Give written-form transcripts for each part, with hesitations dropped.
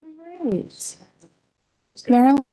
Right. Marilyn?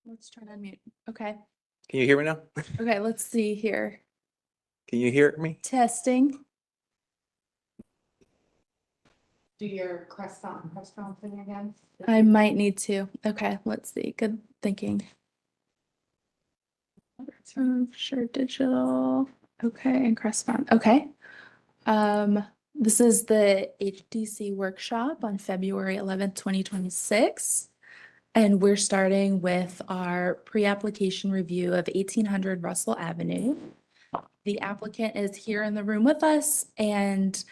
Let's try to unmute. Okay. Can you hear me now? Okay, let's see here. Can you hear me? Testing. Do your croissant thing again? I might need to. Okay, let's see. Good thinking. Sure, digital. Okay, and correspond. Okay. This is the HDC workshop on February 11th, 2026. And we're starting with our pre-application review of 1800 Russell Avenue. The applicant is here in the room with us, and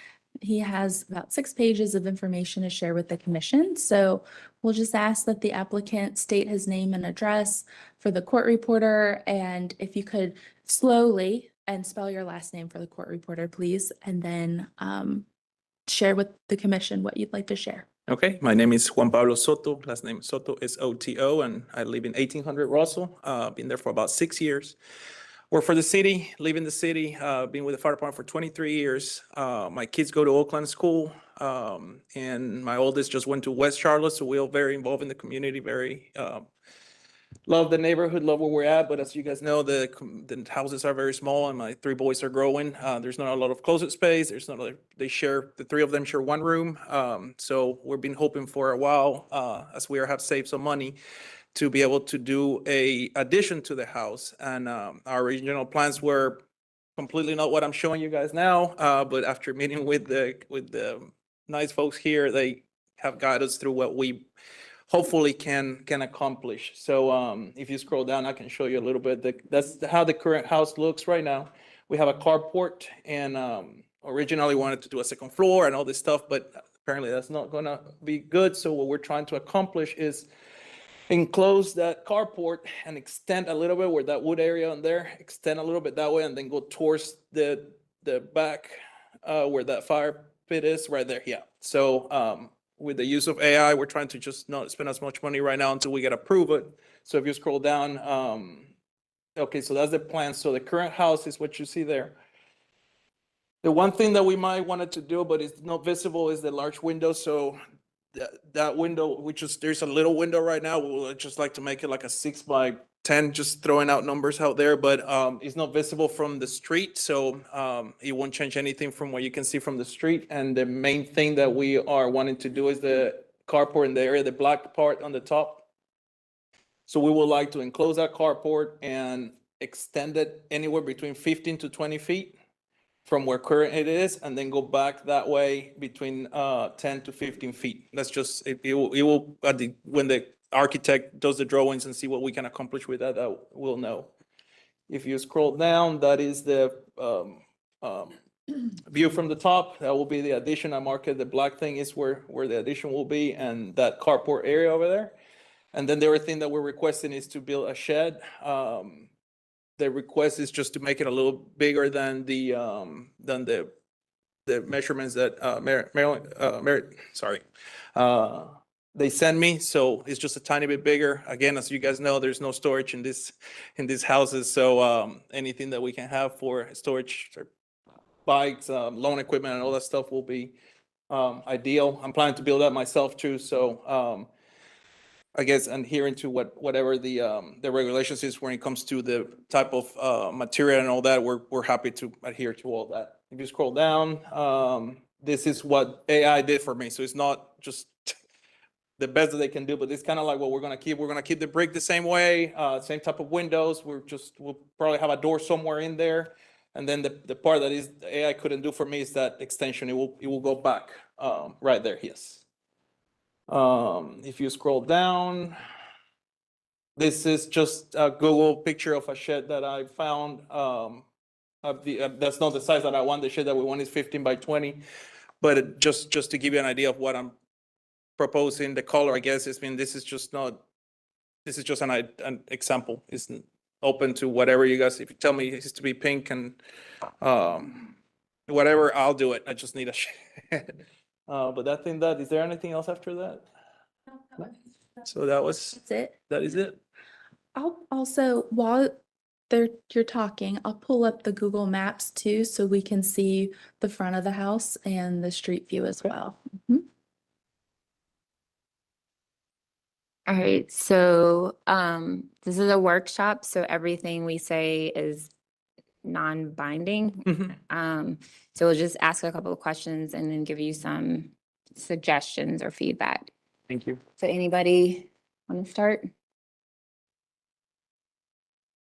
He has about 6 pages of information to share with the commission. So we'll just ask that the applicant state his name and address for the court reporter. And if you could slowly and spell your last name for the court reporter, please. And then share with the commission what you'd like to share. Okay, my name is Juan Pablo Soto. Last name is Soto is O-T-O, and I live in 1800 Russell. Been there for about 6 years. Work for the city, live in the city, been with the fire department for 23 years. My kids go to Oakland School, and my oldest just went to West Charlotte, so we're very involved in the community, very love the neighborhood, love where we're at. But as you guys know, the houses are very small, and my 3 boys are growing. There's not a lot of closet space. There's not the 3 of them share 1 room. So we've been hoping for a while, as we have saved some money, to be able to do a addition to the house. And our original plans were completely not what I'm showing you guys now. But after meeting with the nice folks here, they have guided us through what we hopefully can accomplish. So if you scroll down, I can show you a little bit. That's how the current house looks right now. We have a carport, and originally wanted to do a 2nd floor and all this stuff, but apparently that's not gonna be good. So what we're trying to accomplish is enclose that carport and extend a little bit where that wood area on there, extend a little bit that way, and then go towards the back where that fire pit is right there. Yeah. So with the use of AI, we're trying to just not spend as much money right now until we get approved. So if you scroll down, okay, so that's the plan. So the current house is what you see there. The one thing that we might wanted to do, but it's not visible, is the large window. So that window, there's a little window right now. We would just like to make it like a 6x10, just throwing out numbers out there, but it's not visible from the street. So it won't change anything from what you can see from the street. And the main thing that we are wanting to do is the carport in the area, the black part on the top. So we would like to enclose that carport and extend it anywhere between 15 to 20 feet from where current it is, and then go back that way between 10 to 15 feet. That's just, it will when the architect does the drawings and see what we can accomplish with that, we'll know. If you scroll down, that is the view from the top. That will be the addition. I marked it. The black thing is where the addition will be, and that carport area over there. And then the other thing that we're requesting is to build a shed. The request is just to make it a little bigger than the measurements that they sent me. So it's just a tiny bit bigger. Again, as you guys know, there's no storage in these houses. So anything that we can have for storage, bikes, loan equipment, and all that stuff will be ideal. I'm planning to build that myself too. So I guess adhering to whatever the regulations is when it comes to the type of material and all that, we're happy to adhere to all that. If you scroll down, this is what AI did for me. So it's not just the best that they can do, but it's kind of like what we're gonna keep. We're gonna keep the brick the same way, same type of windows. We'll probably have a door somewhere in there. And then the part that is the AI couldn't do for me is that extension. It will go back right there. Yes. If you scroll down, this is just a Google picture of a shed that I found. That's not the size that I want. The shed that we want is 15x20, but just to give you an idea of what I'm proposing, the color, I guess, this is just an example. It's open to whatever you guys, if you tell me it has to be pink and whatever, I'll do it. I just need a shed. But is there anything else after that? No. So That's it. that is it. I'll also, while you're talking, I'll pull up the Google Maps too, so we can see the front of the house and the street view as well. Mhm. All right, so this is a workshop, so everything we say is non-binding. Mhm. So we'll just ask a couple of questions and then give you some suggestions or feedback. Thank you. So anybody want to start?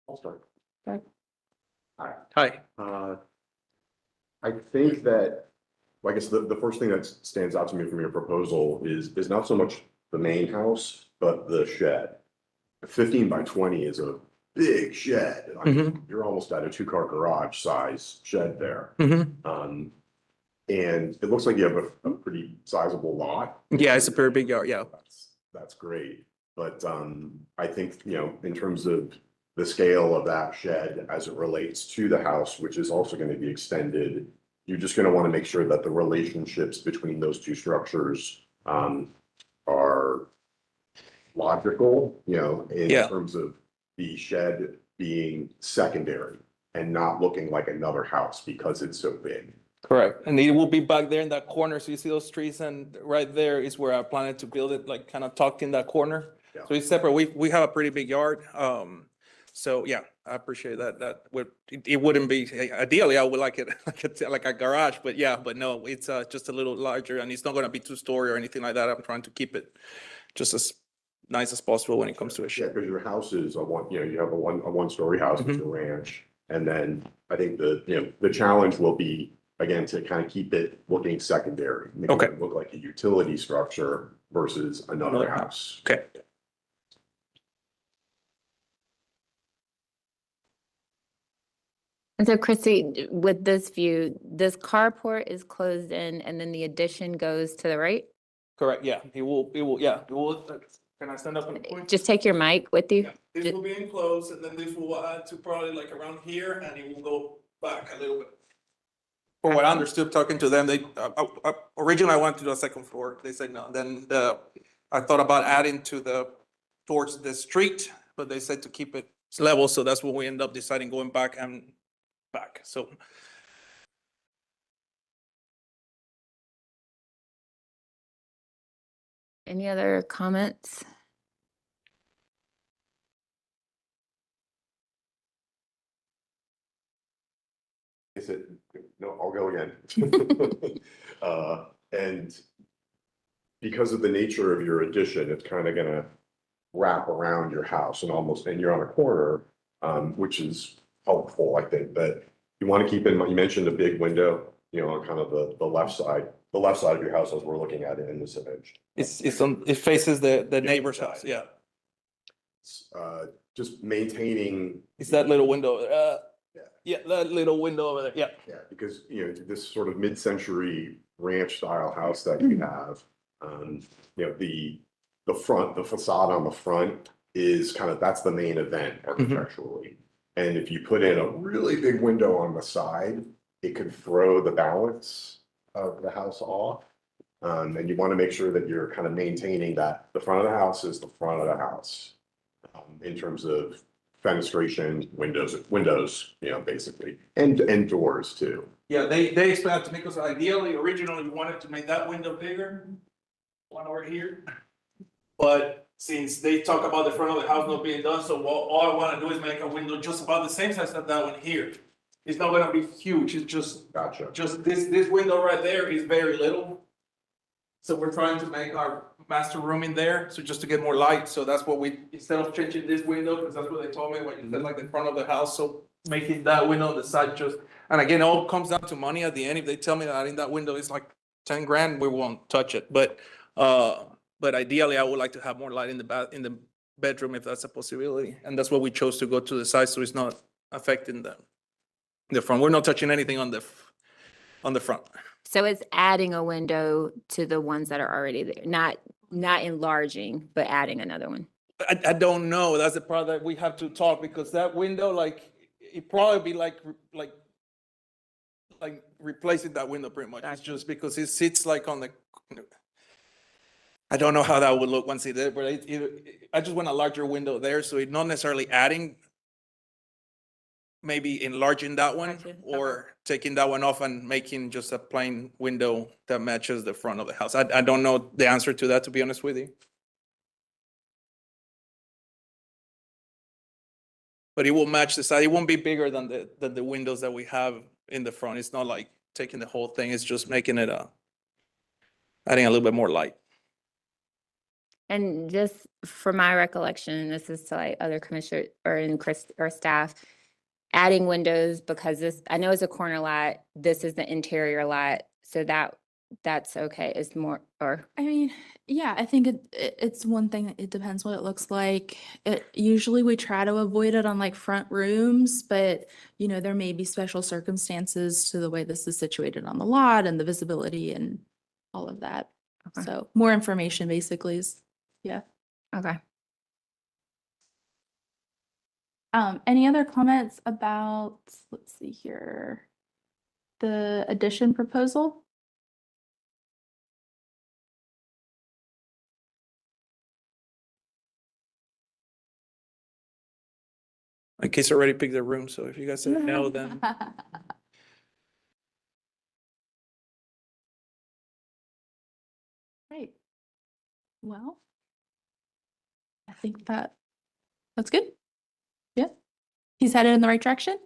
I'll start. Start. Hi. I think that, well, I guess the first thing that stands out to me from your proposal is not so much the main house, but the shed. 15x20 is a big shed. I mean, you're almost at a 2-car garage size shed there. Mhm. And it looks like you have a pretty sizable lot. Yeah, it's a very big yard, yeah. That's great. But I think, you know, in terms of the scale of that shed as it relates to the house, which is also going to be extended, you're just going to want to make sure that the relationships between those two structures are logical, you know, in Yeah. terms of the shed being secondary and not looking like another house because it's so big. Correct. And it will be back there in that corner. So you see those trees, and right there is where I planted to build it, like kind of tucked in that corner. Yeah. So it's separate. We have a pretty big yard. So yeah, I appreciate that. That would, it wouldn't be, ideally, I would like it like a garage, but yeah, but no, it's just a little larger, and it's not gonna be 2-story or anything like that. I'm trying to keep it just as nice as possible when it comes to a Yeah, shed. because your house is you have a one-story house, it's a ranch. And then I think the challenge will be, again, to kind of keep it looking secondary. Make Okay. it look like a utility structure versus another Another house. Okay. And so Chrissy, with this view, this carport is closed in and then the addition goes to the right? Correct, yeah. Yeah, it will, can I stand up and point? Just take your mic with you. Yeah, this will be enclosed, and then this will add to probably like around here, and it will go back a little bit. For what I understood, talking to them, they, originally I wanted to do a second floor, they said no, then I thought about adding towards the street, but they said to keep it level, so that's what we end up deciding, going back and back, so. Any other comments? Is it, no, I'll go again. And because of the nature of your addition, it's kind of gonna wrap around your house and you're on a corner, which is helpful, I think, but you want to keep in mind, you mentioned a big window, you know, on kind of the left side of your house as we're looking at it in this image. It faces the neighbor's side. house, yeah. Just maintaining. It's that little window, Yeah. yeah, that little window over there, yeah. Yeah, because, you know, this sort of mid-century ranch style house that you have, you know, the facade on the front is kind of, that's the main event architecturally. And if you put in a really big window on the side, it could throw the balance of the house off. And you want to make sure that you're kind of maintaining that the front of the house is the front of the house. In terms of fenestration, windows, you know, basically, and doors too. Yeah, they explained to me, because ideally, originally, we wanted to make that window bigger, one over here. But since they talk about the front of the house not being done, so all I wanna do is make a window just about the same size as that one here. It's not gonna be huge, it's just Gotcha. this window right there is very little. So we're trying to make our master room in there, so just to get more light, so that's what we, instead of changing this window, because that's what they told me, what you said, like the front of the house, so making that window on the side just, and again, it all comes down to money at the end. If they tell me that in that window is like 10 grand, we won't touch it, but ideally, I would like to have more light in the bedroom if that's a possibility, and that's what we chose to go to the side, so it's not affecting the front. We're not touching anything on the front. So it's adding a window to the ones that are already there, not enlarging, but adding another one. I don't know. That's the part that we have to talk, because that window, like, it probably be like replacing that window pretty much. It's just because it sits like on the, I don't know how that would look once it's there, but I just want a larger window there, so it's not necessarily adding, maybe enlarging that one, Gotcha. or taking that one off and making just a plain window that matches the front of the house. I don't know the answer to that, to be honest with you. But it will match the side. It won't be bigger than the windows that we have in the front. It's not like taking the whole thing. It's just making it adding a little bit more light. And just from my recollection, and this is to like other commissioners or Chris or staff, adding windows, because this, I know it's a corner lot, this is the interior lot, so that that's okay, is more, or, I mean, yeah, I think it's one thing, it depends what it looks like. Usually we try to avoid it on like front rooms, but you know, there may be special circumstances to the way this is situated on the lot and the visibility and all of that. Okay. So more information basically is, yeah. okay. Any other comments about, let's see here, the addition proposal? My kids already picked their room, so if you guys say no, then Great. Well, I think that's good. Yeah. He's headed in the right direction?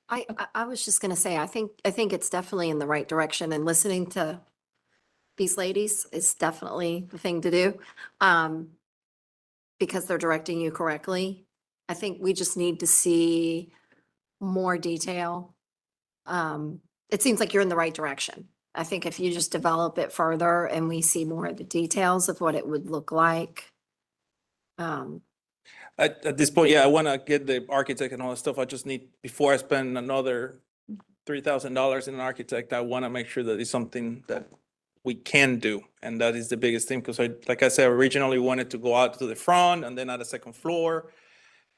I was just gonna say, I think it's definitely in the right direction, and listening to these ladies is definitely the thing to do. Because they're directing you correctly. I think we just need to see more detail. It seems like you're in the right direction. I think if you just develop it further and we see more of the details of what it would look like. at this point, yeah, I want to get the architect and all that stuff. I just need, before I spend another $3,000 in an architect, I want to make sure that it's something that we can do. And that is the biggest thing, because like I said, originally wanted to go out to the front and then at the second floor.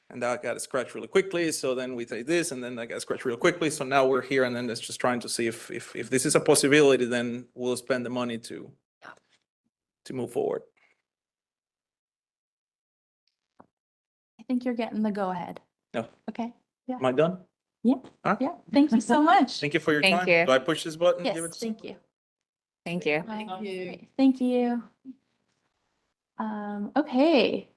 And that got scratched really quickly. So then we take this and then that got scratched real quickly. So now we're here and then it's just trying to see if this is a possibility, then we'll spend the money to move forward. I think you're getting the go-ahead. No. Okay, Am I done? yeah, Huh? yeah. Thank you so much. Thank you for your Thank time. you. Do I push this button? Yes, Give it to thank you. Thank you. Great, thank you. Okay.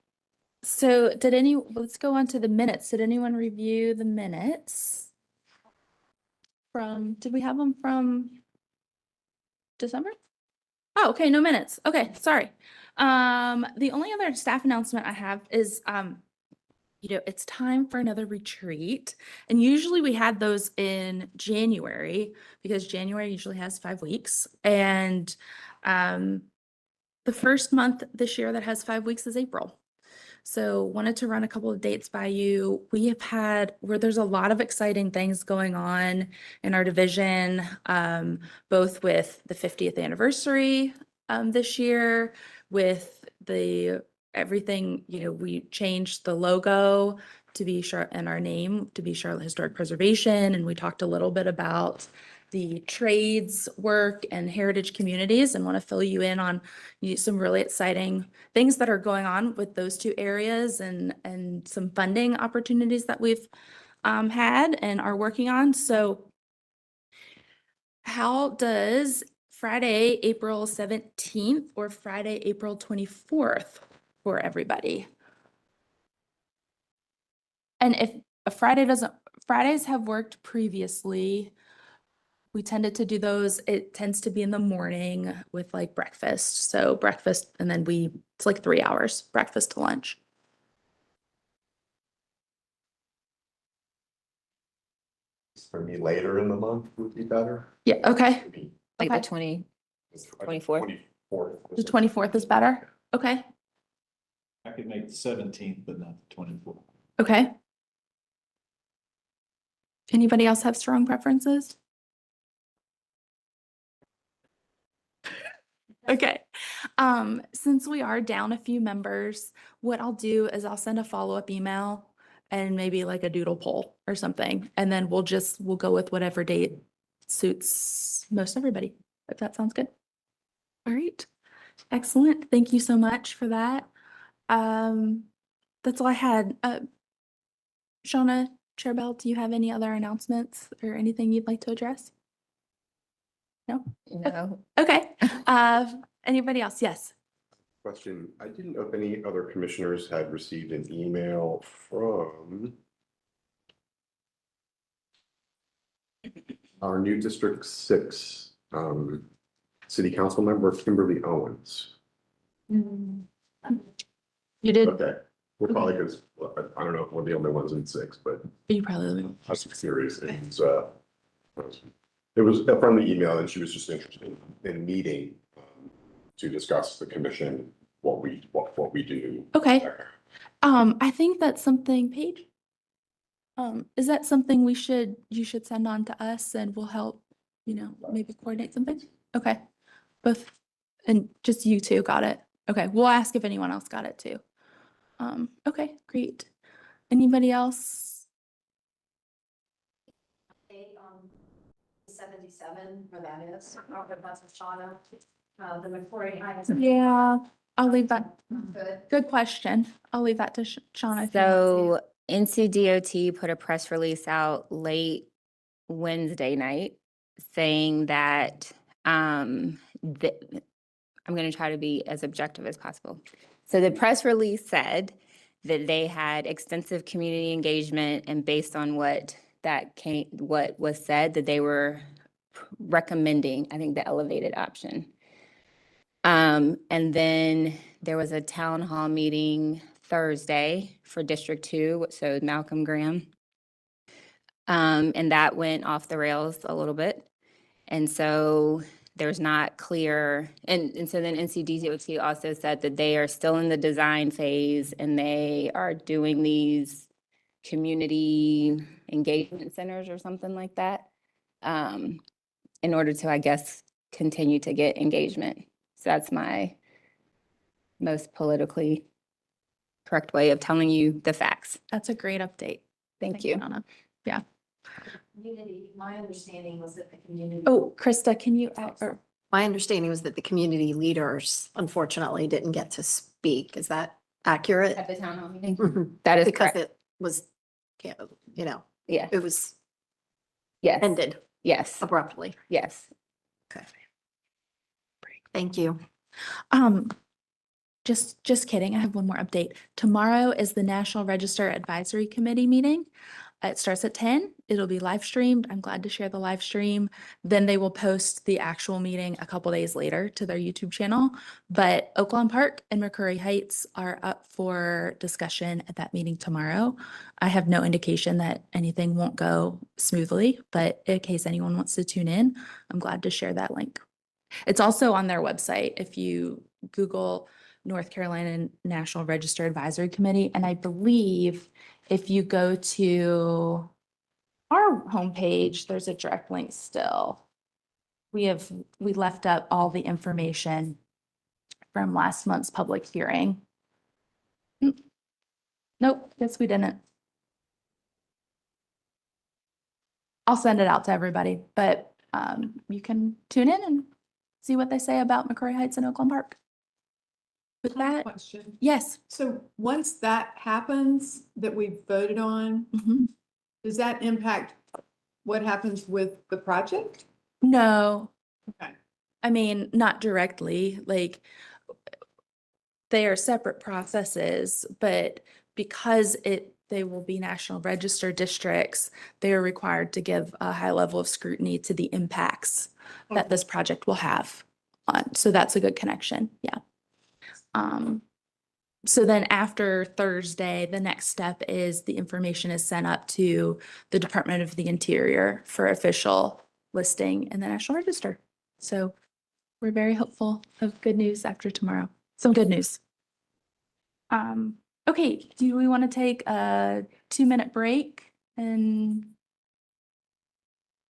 So let's go on to the minutes. Did anyone review the minutes? Did we have them from December? Oh, okay, no minutes. Okay, sorry. The only other staff announcement I have is, it's time for another retreat. And usually we had those in January because January usually has 5 weeks. And, the first month this year that has 5 weeks is April. So wanted to run a couple of dates by you. We have had where there's a lot of exciting things going on in our division, both with the 50th anniversary this year, with everything, we changed the logo to be and our name to be Charlotte Historic Preservation. And we talked a little bit about the trades work and heritage communities, and want to fill you in on some really exciting things that are going on with those two areas, and some funding opportunities that we've had and are working on. So how does Friday, April 17th or Friday, April 24th for everybody? And if a Fridays have worked previously. We tended to do those. It tends to be in the morning with like breakfast. So breakfast, and then it's like 3 hours, breakfast to lunch. For me, later in the month would be better. Yeah, okay. Maybe Like the Okay. 24th? 24th. The 24th is better. Okay, I could make the 17th, but not the 24th. okay. Anybody else have strong preferences? Okay. Since we are down a few members, what I'll do is I'll send a follow-up email and maybe like a doodle poll or something. And then we'll go with whatever date suits most everybody, if that sounds good. All right. Excellent. Thank you so much for that. That's all I had. Shauna, Chair Bell, do you have any other announcements or anything you'd like to address? No? No. Okay. Anybody else? Yes. Question, I didn't know if any other commissioners had received an email from our new District 6 city council member, Kimberly Owens. You did, Okay, we're probably, because I don't know if we're the only ones in 6, but you probably, I was curious. It's It was a friendly email and she was just interested in meeting to discuss the commission, what we do. Okay. I think that's something, Paige. Is that something you should send on to us and we'll help, maybe coordinate something? Okay. Both, and just you two got it. Okay, we'll ask if anyone else got it too. Okay, great. Anybody else? Update on 77, where that is, over that's Shauna, the McCrory Heights. Yeah, I'll leave that. Good. Good question. I'll leave that to Shauna. if you want to. So NCDOT put a press release out late Wednesday night saying that I'm going to try to be as objective as possible. So the press release said that they had extensive community engagement, and based on what was said, that they were recommending, I think, the elevated option. And then there was a town hall meeting Thursday for District 2, so Malcolm Graham. And that went off the rails a little bit. And so there's not clear, and so then NCDOT also said that they are still in the design phase and they are doing these community engagement centers or something like that, in order to, I guess, continue to get engagement. So that's my most politically correct way of telling you the facts. That's a great update. Thank you. Anna. Yeah. Community, my understanding was that the community. Oh, Krista, can you, My understanding was that the community leaders unfortunately didn't get to speak. Is that accurate? At the town hall meeting? Mhm. That is Because correct. it was, Yeah, it was yes, ended yes, abruptly. yes. Okay. Thank you. just kidding. I have one more update. Tomorrow is the National Register Advisory Committee meeting. It starts at 10. It'll be live streamed. I'm glad to share the live stream. Then they will post the actual meeting a couple days later to their YouTube channel. But Oaklawn Park and McCrory Heights are up for discussion at that meeting tomorrow. I have no indication that anything won't go smoothly, but in case anyone wants to tune in, I'm glad to share that link. It's also on their website. If you Google North Carolina National Register Advisory Committee, and I believe if you go to our homepage, there's a direct link still. We left up all the information from last month's public hearing. Nope, guess we didn't. I'll send it out to everybody, but you can tune in and see what they say about McCrory Heights and Oaklawn Park. With that, Question. yes. So once that happens, that we voted on, Mhm. does that impact what happens with the project? No, Okay. I mean, not directly, like they are separate processes, but because they will be National Register districts, they are required to give a high level of scrutiny to the impacts that this project will have on. So that's a good connection. Yeah. So then after Thursday, the next step is the information is sent up to the Department of the Interior for official listing in the National Register. So we're very hopeful of good news after tomorrow. Some good news. Okay, do we want to take a 2-minute break and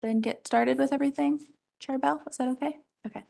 then get started with everything? Chair Bell, is that okay? Okay.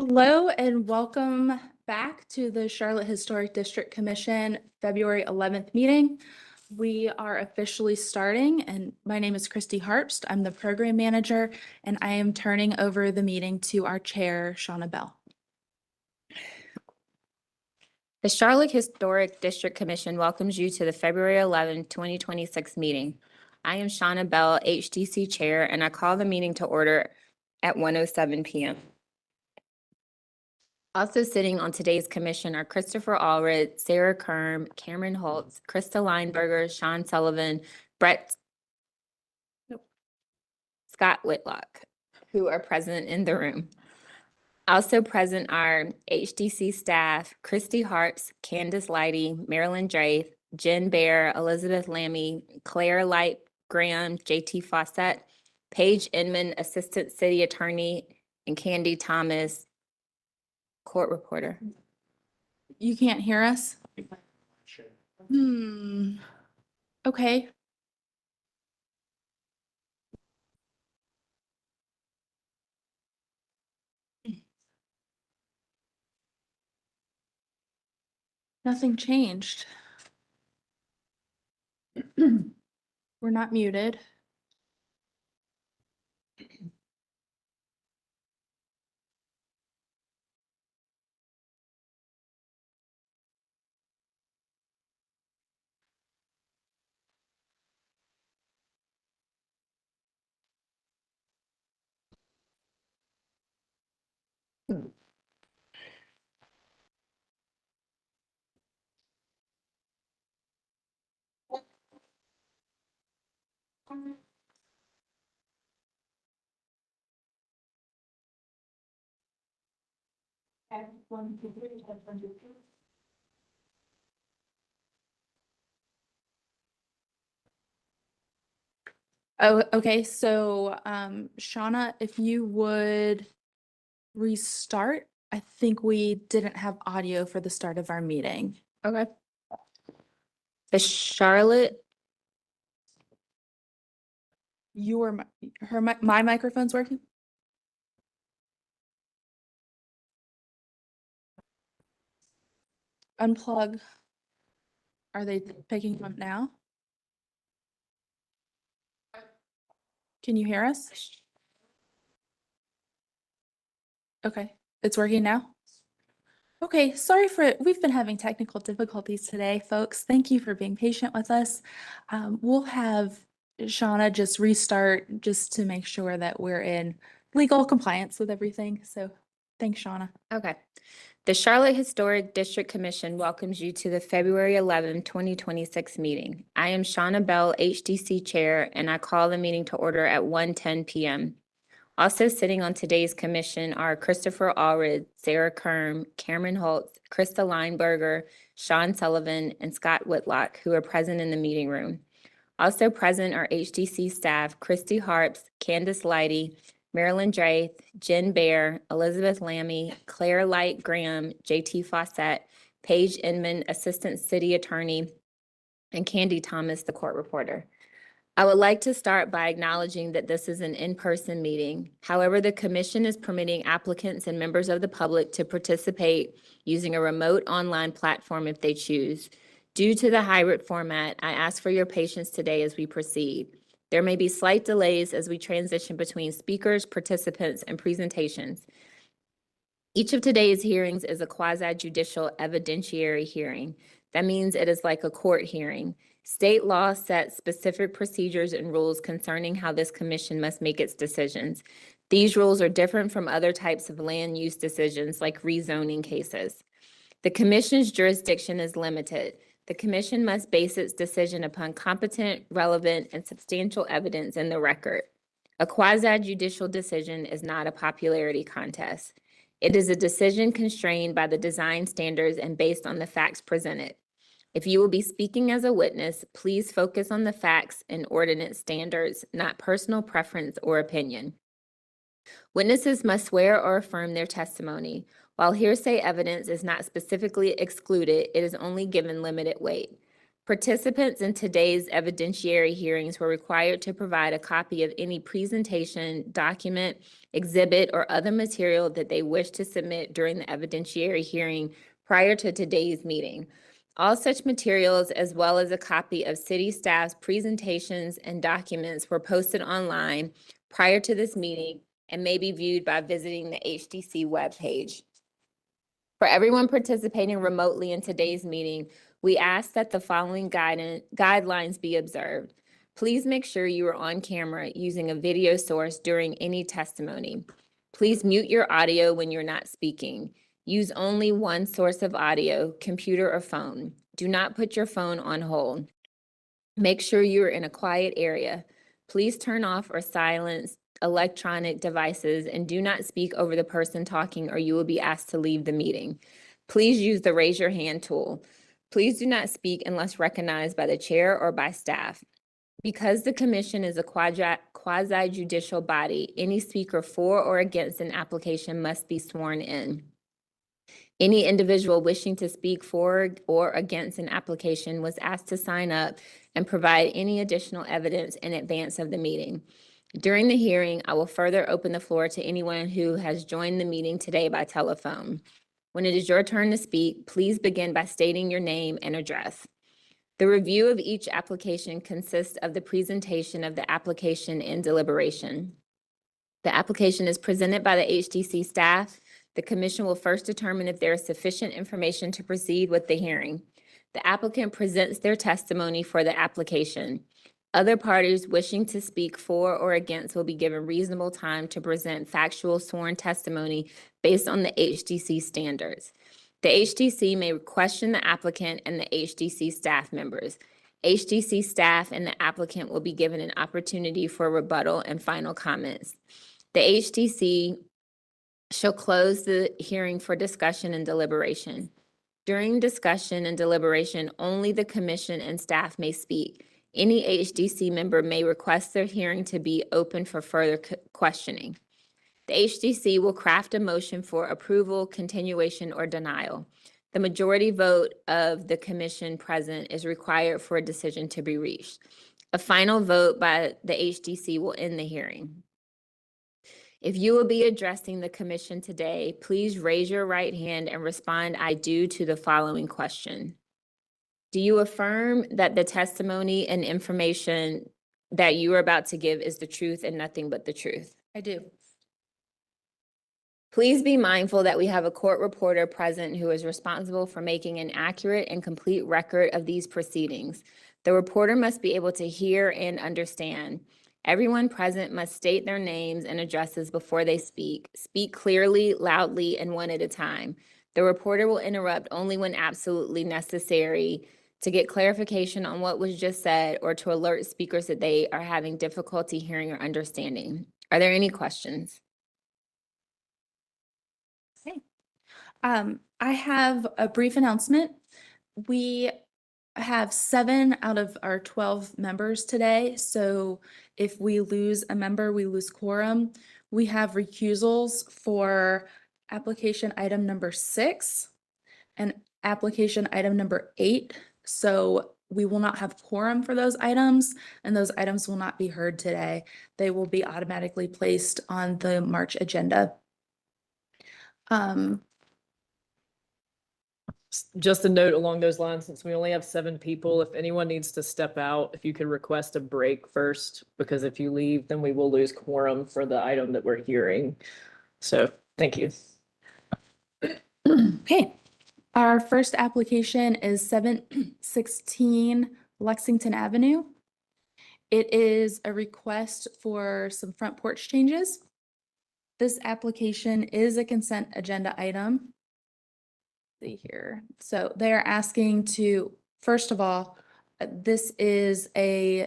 Hello and welcome back to the Charlotte Historic District Commission February 11th meeting. We are officially starting, and my name is Christy Harpst. I'm the program manager, and I am turning over the meeting to our chair, Shauna Bell. The Charlotte Historic District Commission welcomes you to the February 11, 2026 meeting. I am Shauna Bell, HDC Chair, and I call the meeting to order at 1:07 p.m. Also sitting on today's commission are Christopher Allred, Sarah Kerm, Cameron Holtz, Krista Lineberger, Sean Sullivan, Scott Whitlock, who are present in the room. Also present are HDC staff, Christy Harps, Candace Leidy, Marilyn Draith, Jen Bear, Elizabeth Lammy, Claire Light Graham, JT Fawcett, Paige Inman, Assistant City Attorney, and Candy Thomas, Court Reporter. You can't hear us? Okay. Nothing changed. We're not muted. Oh, okay, so Shauna, if you would restart, I think we didn't have audio for the start of our meeting. Okay. The Charlotte, My microphone's working? Unplug. Are they picking them up now? Can you hear us? Okay, it's working now? Okay, we've been having technical difficulties today, folks. Thank you for being patient with us. We'll have Shauna just restart just to make sure that we're in legal compliance with everything. So thanks, Shauna. okay. The Charlotte Historic District Commission welcomes you to the February 11, 2026 meeting. I am Shauna Bell, HDC Chair, and I call the meeting to order at 1:10 p.m. Also sitting on today's commission are Christopher Allred, Sarah Kerm, Cameron Holtz, Krista Lineberger, Sean Sullivan, and Scott Whitlock, who are present in the meeting room. Also present are HDC staff, Christy Harps, Candace Leidy, Marilyn Draith, Jen Bear, Elizabeth Lammy, Claire Light Graham, JT Fawcett, Paige Inman, Assistant City Attorney, and Candy Thomas, the Court Reporter. I would like to start by acknowledging that this is an in-person meeting. However, the commission is permitting applicants and members of the public to participate using a remote online platform if they choose. Due to the hybrid format, I ask for your patience today as we proceed. There may be slight delays as we transition between speakers, participants, and presentations. Each of today's hearings is a quasi-judicial evidentiary hearing. That means it is like a court hearing. State law sets specific procedures and rules concerning how this commission must make its decisions. These rules are different from other types of land use decisions like rezoning cases. The commission's jurisdiction is limited. The commission must base its decision upon competent, relevant, and substantial evidence in the record. A quasi-judicial decision is not a popularity contest. It is a decision constrained by the design standards and based on the facts presented. If you will be speaking as a witness, please focus on the facts and ordinance standards, not personal preference or opinion. Witnesses must swear or affirm their testimony. While hearsay evidence is not specifically excluded, it is only given limited weight. Participants in today's evidentiary hearings were required to provide a copy of any presentation, document, exhibit, or other material that they wish to submit during the evidentiary hearing prior to today's meeting. All such materials, as well as a copy of city staff's presentations and documents, were posted online prior to this meeting and may be viewed by visiting the HDC webpage. For everyone participating remotely in today's meeting, we ask that the following guidelines be observed. Please make sure you are on camera using a video source during any testimony. Please mute your audio when you're not speaking. Use only one source of audio, computer or phone. Do not put your phone on hold. Make sure you are in a quiet area. Please turn off or silence electronic devices and do not speak over the person talking or you will be asked to leave the meeting. Please use the raise your hand tool. Please do not speak unless recognized by the chair or by staff. Because the commission is a quasi-judicial body, any speaker for or against an application must be sworn in. Any individual wishing to speak for or against an application was asked to sign up and provide any additional evidence in advance of the meeting. During the hearing, I will further open the floor to anyone who has joined the meeting today by telephone. When it is your turn to speak, please begin by stating your name and address. The review of each application consists of the presentation of the application and deliberation. The application is presented by the HDC staff. The commission will first determine if there is sufficient information to proceed with the hearing. The applicant presents their testimony for the application. Other parties wishing to speak for or against will be given reasonable time to present factual sworn testimony based on the HDC standards. The HDC may question the applicant and the HDC staff members. HDC staff and the applicant will be given an opportunity for rebuttal and final comments. The HDC shall close the hearing for discussion and deliberation. During discussion and deliberation, only the commission and staff may speak. Any HDC member may request their hearing to be open for further questioning. The HDC will craft a motion for approval, continuation, or denial. The majority vote of the commission present is required for a decision to be reached. A final vote by the HDC will end the hearing. If you will be addressing the commission today, please raise your right hand and respond "I do" to the following question. Do you affirm that the testimony and information that you are about to give is the truth and nothing but the truth? I do. Please be mindful that we have a court reporter present who is responsible for making an accurate and complete record of these proceedings. The reporter must be able to hear and understand. Everyone present must state their names and addresses before they speak. Speak clearly, loudly, and one at a time. The reporter will interrupt only when absolutely necessary to get clarification on what was just said or to alert speakers that they are having difficulty hearing or understanding. Are there any questions? I have a brief announcement. We have 7 out of our 12 members today. So if we lose a member, we lose quorum. We have recusals for application item number 6 and application item number 8. So we will not have quorum for those items, and those items will not be heard today. They will be automatically placed on the March agenda. Just a note along those lines, since we only have 7 people, if anyone needs to step out, if you could request a break first, because if you leave, then we will lose quorum for the item that we're hearing. So, thank you. Okay, our first application is 716 Lexington Avenue. It is a request for some front porch changes. This application is a consent agenda item. See here. So they are asking to, first of all, these are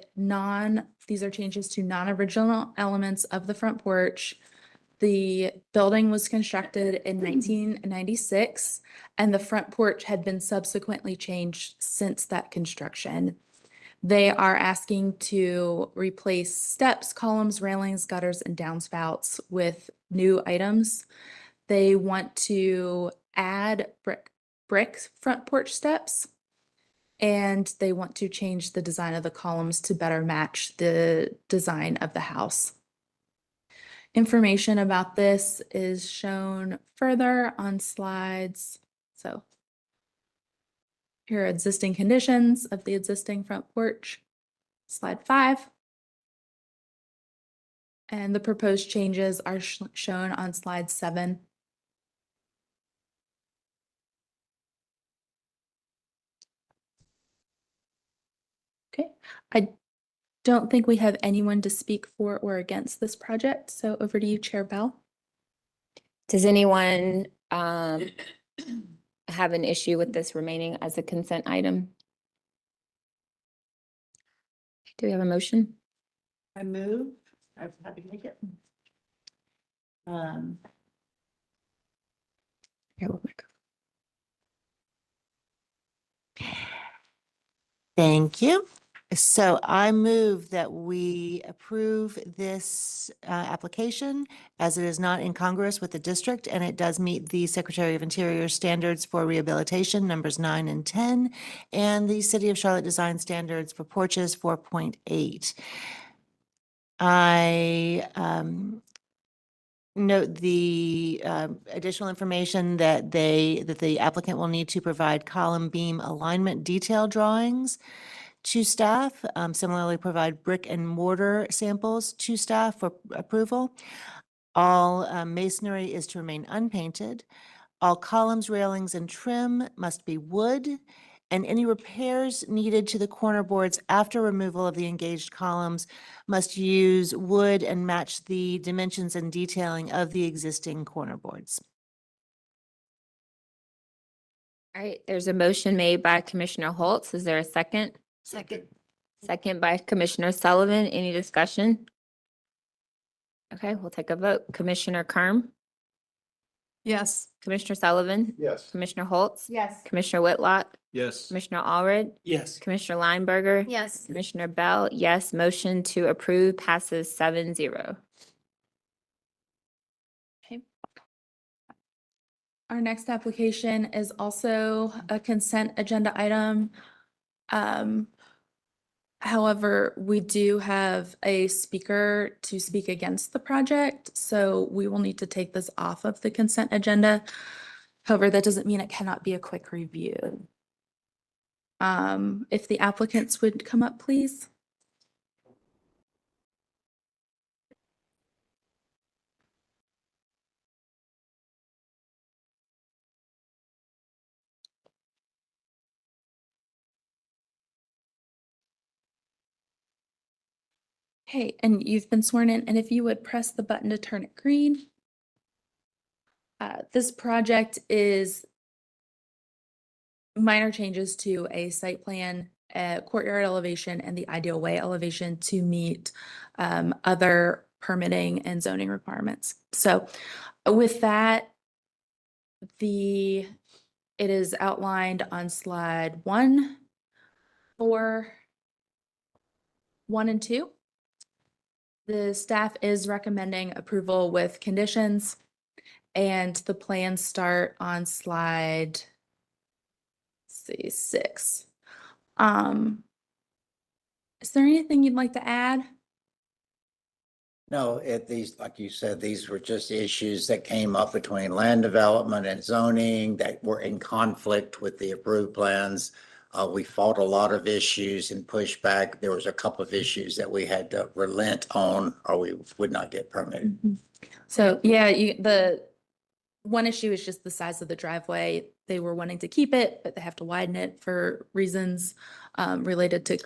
changes to non-original elements of the front porch. The building was constructed in 1996, and the front porch had been subsequently changed since that construction. They are asking to replace steps, columns, railings, gutters, and downspouts with new items. They want to add brick front porch steps. And they want to change the design of the columns to better match the design of the house. Information about this is shown further on slides. So here are existing conditions of the existing front porch. Slide 5. And the proposed changes are shown on slide 7. Okay, I don't think we have anyone to speak for or against this project, so over to you, Chair Bell. Does anyone have an issue with this remaining as a consent item? Do we have a motion? I move, I'm happy to make it. Here, we'll make- Thank you. So I move that we approve this application as it is not incongruous with the district and it does meet the Secretary of Interior standards for rehabilitation, numbers 9 and 10, and the City of Charlotte design standards for porches 4.8. I note the additional information that the applicant will need to provide column beam alignment detail drawings to staff. Similarly, provide brick and mortar samples to staff for approval. All masonry is to remain unpainted. All columns, railings, and trim must be wood. And any repairs needed to the corner boards after removal of the engaged columns must use wood and match the dimensions and detailing of the existing corner boards. All right, there's a motion made by Commissioner Holtz. Is there a second? Second. Second by Commissioner Sullivan. Any discussion? Okay, we'll take a vote. Commissioner Kerm, Yes. Commissioner Sullivan, Yes. Commissioner Holtz, Yes. Commissioner Whitlock, Yes. Commissioner Allred, Yes. Commissioner Lineberger. Yes. Commissioner Bell, yes. Motion to approve passes 7-0. Okay. Our next application is also a consent agenda item. However, we do have a speaker to speak against the project, so we will need to take this off of the consent agenda. However, that doesn't mean it cannot be a quick review. If the applicants would come up, please. Okay, and you've been sworn in, and if you would press the button to turn it green. This project is minor changes to a site plan, courtyard elevation, and the ideal way elevation to meet other permitting and zoning requirements. So with that, it is outlined on slide 1, 4, 1, and 2. The staff is recommending approval with conditions, and the plans start on slide, let's see, 6. Is there anything you'd like to add? No, these, like you said, these were just issues that came up between land development and zoning that were in conflict with the approved plans. We fought a lot of issues and pushed back. There was a couple of issues that we had to relent on or we would not get permitted. So yeah, the one issue is just the size of the driveway. They were wanting to keep it, but they have to widen it for reasons related to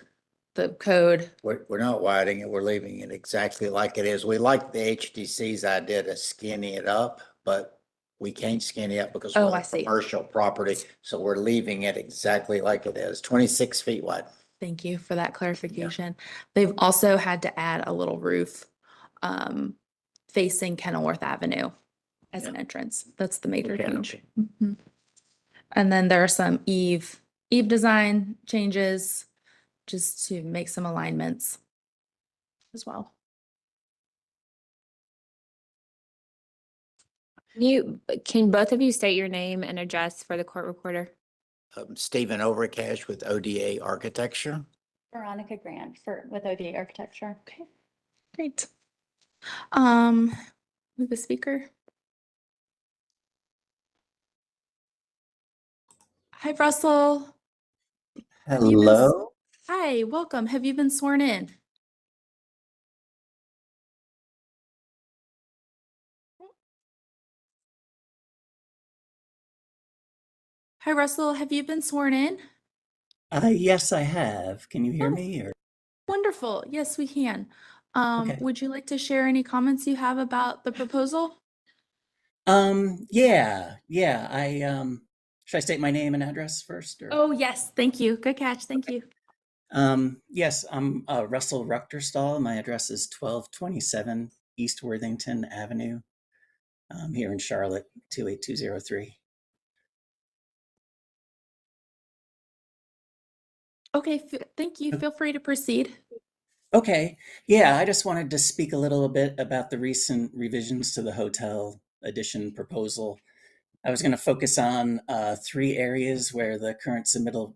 the code. We're not widening it. We're leaving it exactly like it is. We like the HDC's idea to skinny it up, but we can't skinny up because Oh, we're I see. commercial property. So we're leaving it exactly like it is, 26 feet wide. Thank you for that clarification. They've also had to add a little roof facing Kenilworth Avenue as an entrance. That's the major change. Canopy. Mhm. And then there are some eave design changes just to make some alignments as well. Can both of you state your name and address for the court reporter? Stephen Overcash with ODA Architecture. Veronica Grant with ODA Architecture. Okay, great. We have a speaker. Hi, Russell. Have you been s- Hello. Hi, welcome. Have you been sworn in? Hi, Russell. Have you been sworn in? Yes, I have. Can you hear Oh. me? Or Wonderful. Yes, we can. Okay. Would you like to share any comments you have about the proposal? Yeah. Should I state my name and address first? Or Oh, yes. Thank you. Good catch. Thank you. yes, I'm Russell Ruchterstall. My address is 1227 East Worthington Avenue, here in Charlotte, 28203. Okay, thank you. Feel free to proceed. Okay. Yeah, I just wanted to speak a little bit about the recent revisions to the hotel addition proposal. I was going to focus on 3 areas where the current submittal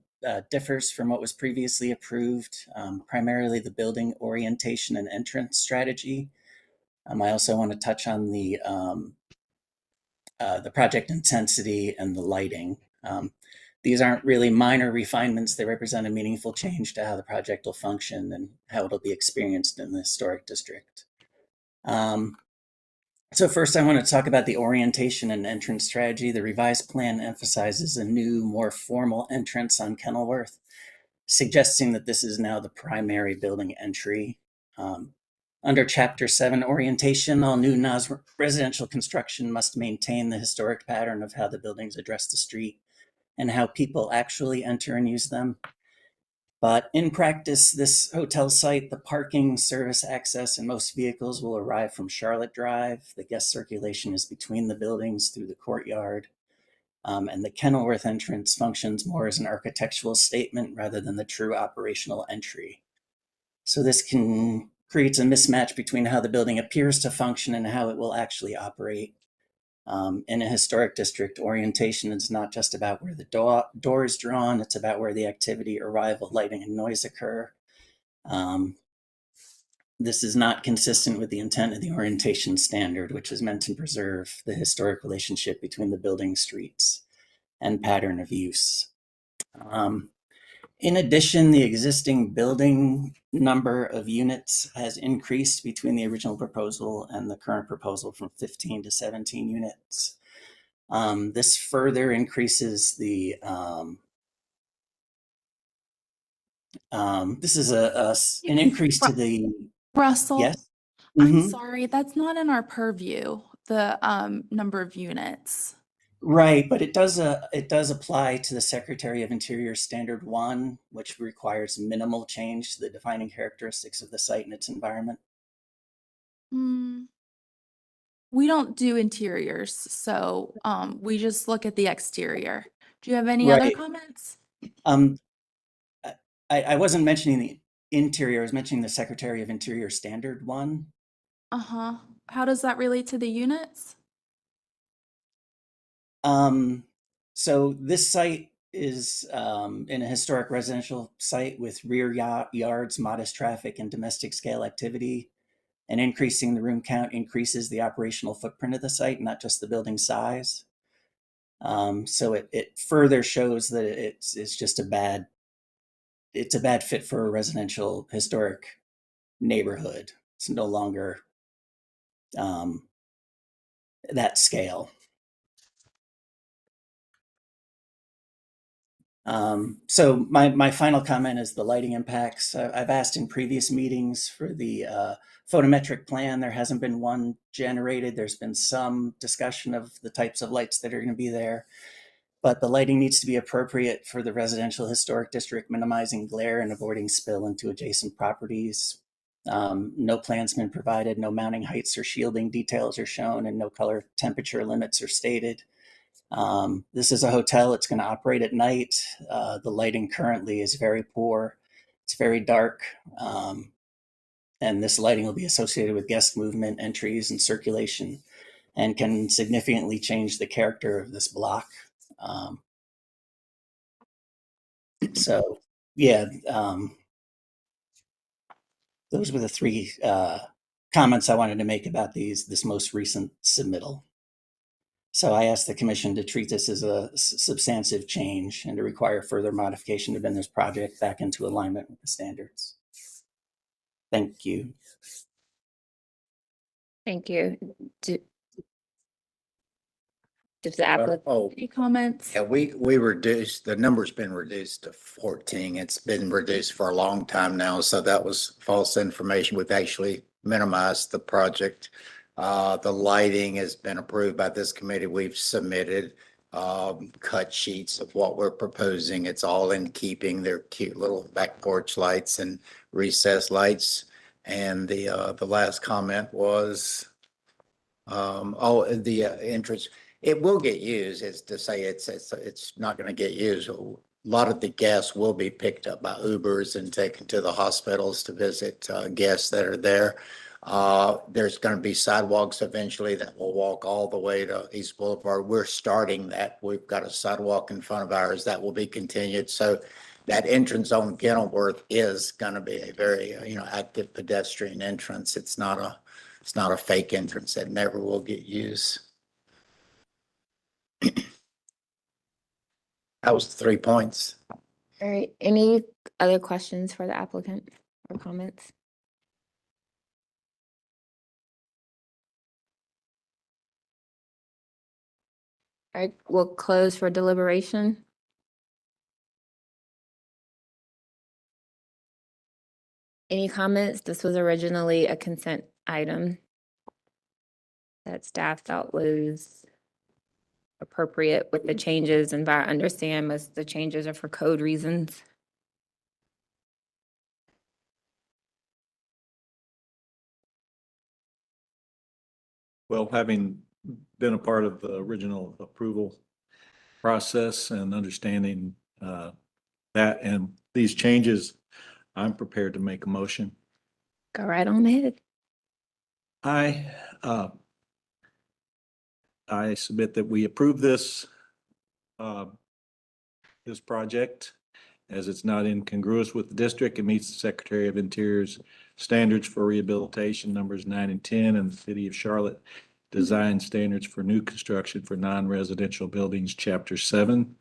differs from what was previously approved, primarily the building orientation and entrance strategy. I also want to touch on the project intensity and the lighting. These aren't really minor refinements. They represent a meaningful change to how the project will function and how it'll be experienced in the historic district. So first, I want to talk about the orientation and entrance strategy. The revised plan emphasizes a new, more formal entrance on Kenilworth, suggesting that this is now the primary building entry. Under Chapter 7 orientation, all new residential construction must maintain the historic pattern of how the buildings address the street and how people actually enter and use them. But in practice, this hotel site, the parking, service access, and most vehicles will arrive from Charlotte Drive. The guest circulation is between the buildings through the courtyard. And the Kenilworth entrance functions more as an architectural statement rather than the true operational entry. So this creates a mismatch between how the building appears to function and how it will actually operate. In a historic district, orientation is not just about where the door is drawn, it's about where the activity, arrival, lighting, and noise occur. This is not consistent with the intent of the orientation standard, which is meant to preserve the historic relationship between the building, streets, and pattern of use. In addition, the existing building number of units has increased between the original proposal and the current proposal from 15 to 17 units. This further increases the, this is an increase to the, Russell, yes? I'm Mhm. sorry, that's not in our purview, the number of units. Right, but it does apply to the Secretary of Interior Standard 1, which requires minimal change to the defining characteristics of the site and its environment. We don't do interiors, so we just look at the exterior. Do you have any other Right. comments? I wasn't mentioning the interior, I was mentioning the Secretary of Interior Standard 1. Uh-huh. How does that relate to the units? So this site is in a historic residential site with rear yards, modest traffic, and domestic scale activity. And increasing the room count increases the operational footprint of the site, not just the building size. So it further shows that it's just a bad fit for a residential historic neighborhood. It's no longer that scale. So my final comment is the lighting impacts. I've asked in previous meetings for the photometric plan. There hasn't been one generated. There's been some discussion of the types of lights that are going to be there, but the lighting needs to be appropriate for the residential historic district, minimizing glare and avoiding spill into adjacent properties. No plans been provided, no mounting heights or shielding details are shown, and no color temperature limits are stated. This is a hotel. It's going to operate at night. The lighting currently is very poor. It's very dark. And this lighting will be associated with guest movement, entries, and circulation, and can significantly change the character of this block. So, yeah, those were the three comments I wanted to make about this most recent submittal. So I asked the commission to treat this as a substantive change and to require further modification to bring this project back into alignment with the standards. Thank you. Thank you. Does the applicant, Oh, Any comments? yeah, we reduced, the number's been reduced to 14. It's been reduced for a long time now, so that was false information. We've actually minimized the project. The lighting has been approved by this committee. We've submitted cut sheets of what we're proposing. It's all in keeping. They're cute little back porch lights and recessed lights. And the last comment was the entrance. It will get used, is to say it's not going to get used. A lot of the guests will be picked up by Ubers and taken to the hospitals to visit guests that are there. There's going to be sidewalks eventually that will walk all the way to East Boulevard. We're starting that. We've got a sidewalk in front of ours that will be continued. So that entrance on Kenilworth is going to be a very, active pedestrian entrance. It's not a fake entrance that never will get used. That was 3 points. all right, any other questions for the applicant or comments? All right, we'll close for deliberation. Any comments? This was originally a consent item that staff felt was appropriate with the changes, and I understand most of the changes are for code reasons. Well, having been a part of the original approval process and understanding that and these changes, I'm prepared to make a motion. Go right on ahead. I submit that we approve this this project as it's not incongruous with the district. It meets the Secretary of Interior's standards for rehabilitation, numbers 9 and 10, and the City of Charlotte design standards for new construction for non-residential buildings, Chapter 7.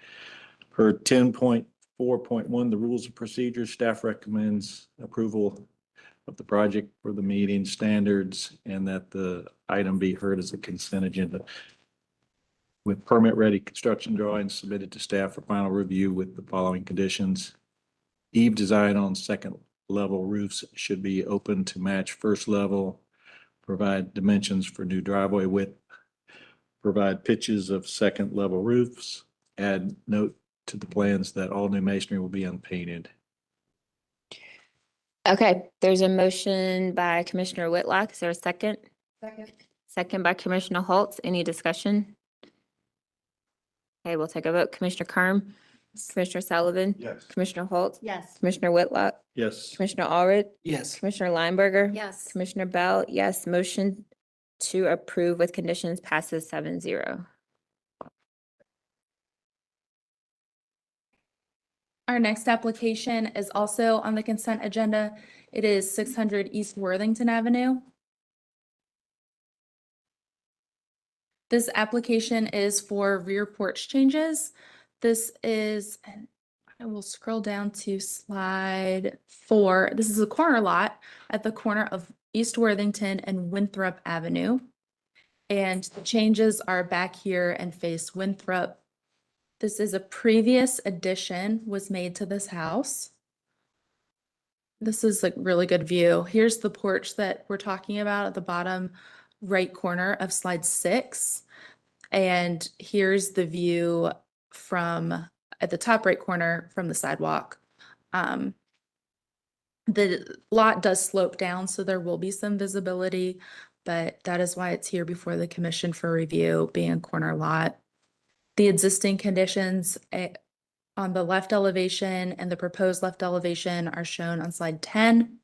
Per 10.4.1, the rules of procedure, staff recommends approval of the project for the meeting standards and that the item be heard as a consent agenda with permit-ready construction drawings submitted to staff for final review with the following conditions. Eave design on second-level roofs should be open to match first level, provide dimensions for new driveway width, provide pitches of second-level roofs, add note to the plans that all new masonry will be unpainted. Okay, there's a motion by Commissioner Whitlock. Is there a second? Second. Second by Commissioner Holtz. Any discussion? Okay, we'll take a vote. Commissioner Kerm, Commissioner Sullivan, Yes. Commissioner Holtz, Yes. Commissioner Whitlock, Yes. Commissioner Allred, Yes. Commissioner Lineberger. Yes. Commissioner Bell, yes. Motion to approve with conditions passes 7-0. Our next application is also on the consent agenda. It is 600 East Worthington Avenue. This application is for rear porch changes. This is, and I will scroll down to slide 4. This is a corner lot at the corner of East Worthington and Winthrop Avenue. And the changes are back here and face Winthrop. This is a previous addition was made to this house. This is a really good view. Here's the porch that we're talking about at the bottom right corner of slide 6. And here's the view from at the top right corner from the sidewalk. The lot does slope down, so there will be some visibility, but that is why it's here before the commission for review, being a corner lot. The existing conditions on the left elevation and the proposed left elevation are shown on slide 10.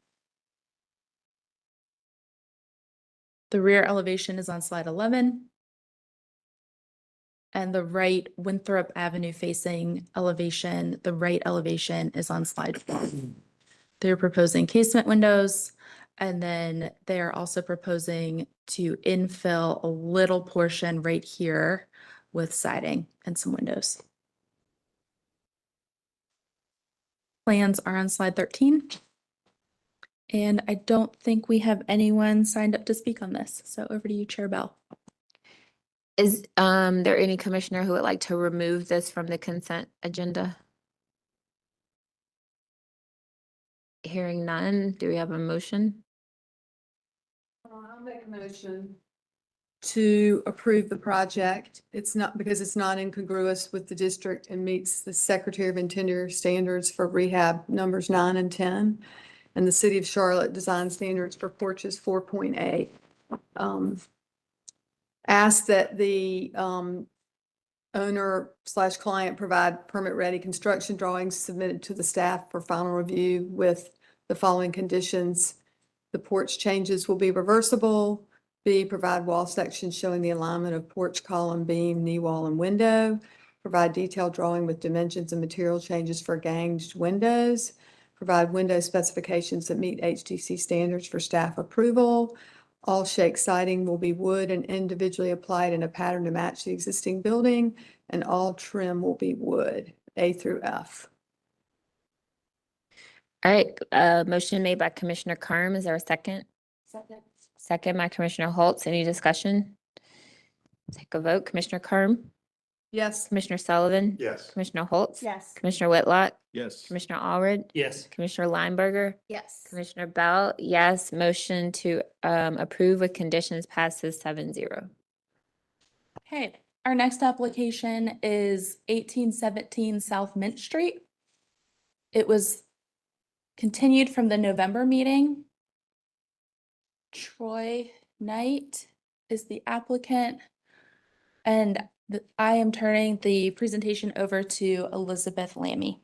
The rear elevation is on slide 11. And the right Winthrop Avenue facing elevation, the right elevation is on slide 12. They're proposing casement windows, and then they are also proposing to infill a little portion right here with siding and some windows. Plans are on slide 13. And I don't think we have anyone signed up to speak on this. So over to you, Chair Bell. Is there any commissioner who would like to remove this from the consent agenda? Hearing none, do we have a motion? I'll make a motion to approve the project. It's not, because it's not incongruous with the district and meets the Secretary of Interior standards for rehab numbers 9 and 10. And the City of Charlotte design standards for porches 4.8. Ask that the owner/client provide permit-ready construction drawings submitted to the staff for final review with the following conditions. The porch changes will be reversible. B, provide wall sections showing the alignment of porch, column, beam, knee wall, and window. Provide detailed drawing with dimensions and material changes for ganged windows. Provide window specifications that meet HDC standards for staff approval. All shake siding will be wood and individually applied in a pattern to match the existing building, and all trim will be wood, A through F. All right, motion made by Commissioner Carm. Is there a second? Second. Second by Commissioner Holtz. Any discussion? Take a vote. Commissioner Carm, Yes. Commissioner Sullivan, Yes. Commissioner Holtz, Yes. Commissioner Whitlock, Yes. Commissioner Allred, Yes. Commissioner Lineberger, Yes. Commissioner Bell. Yes, motion to approve with conditions passes 7-0. Okay, our next application is 1817 South Mint Street. It was continued from the November meeting. Troy Knight is the applicant. And I am turning the presentation over to Elizabeth Lammy.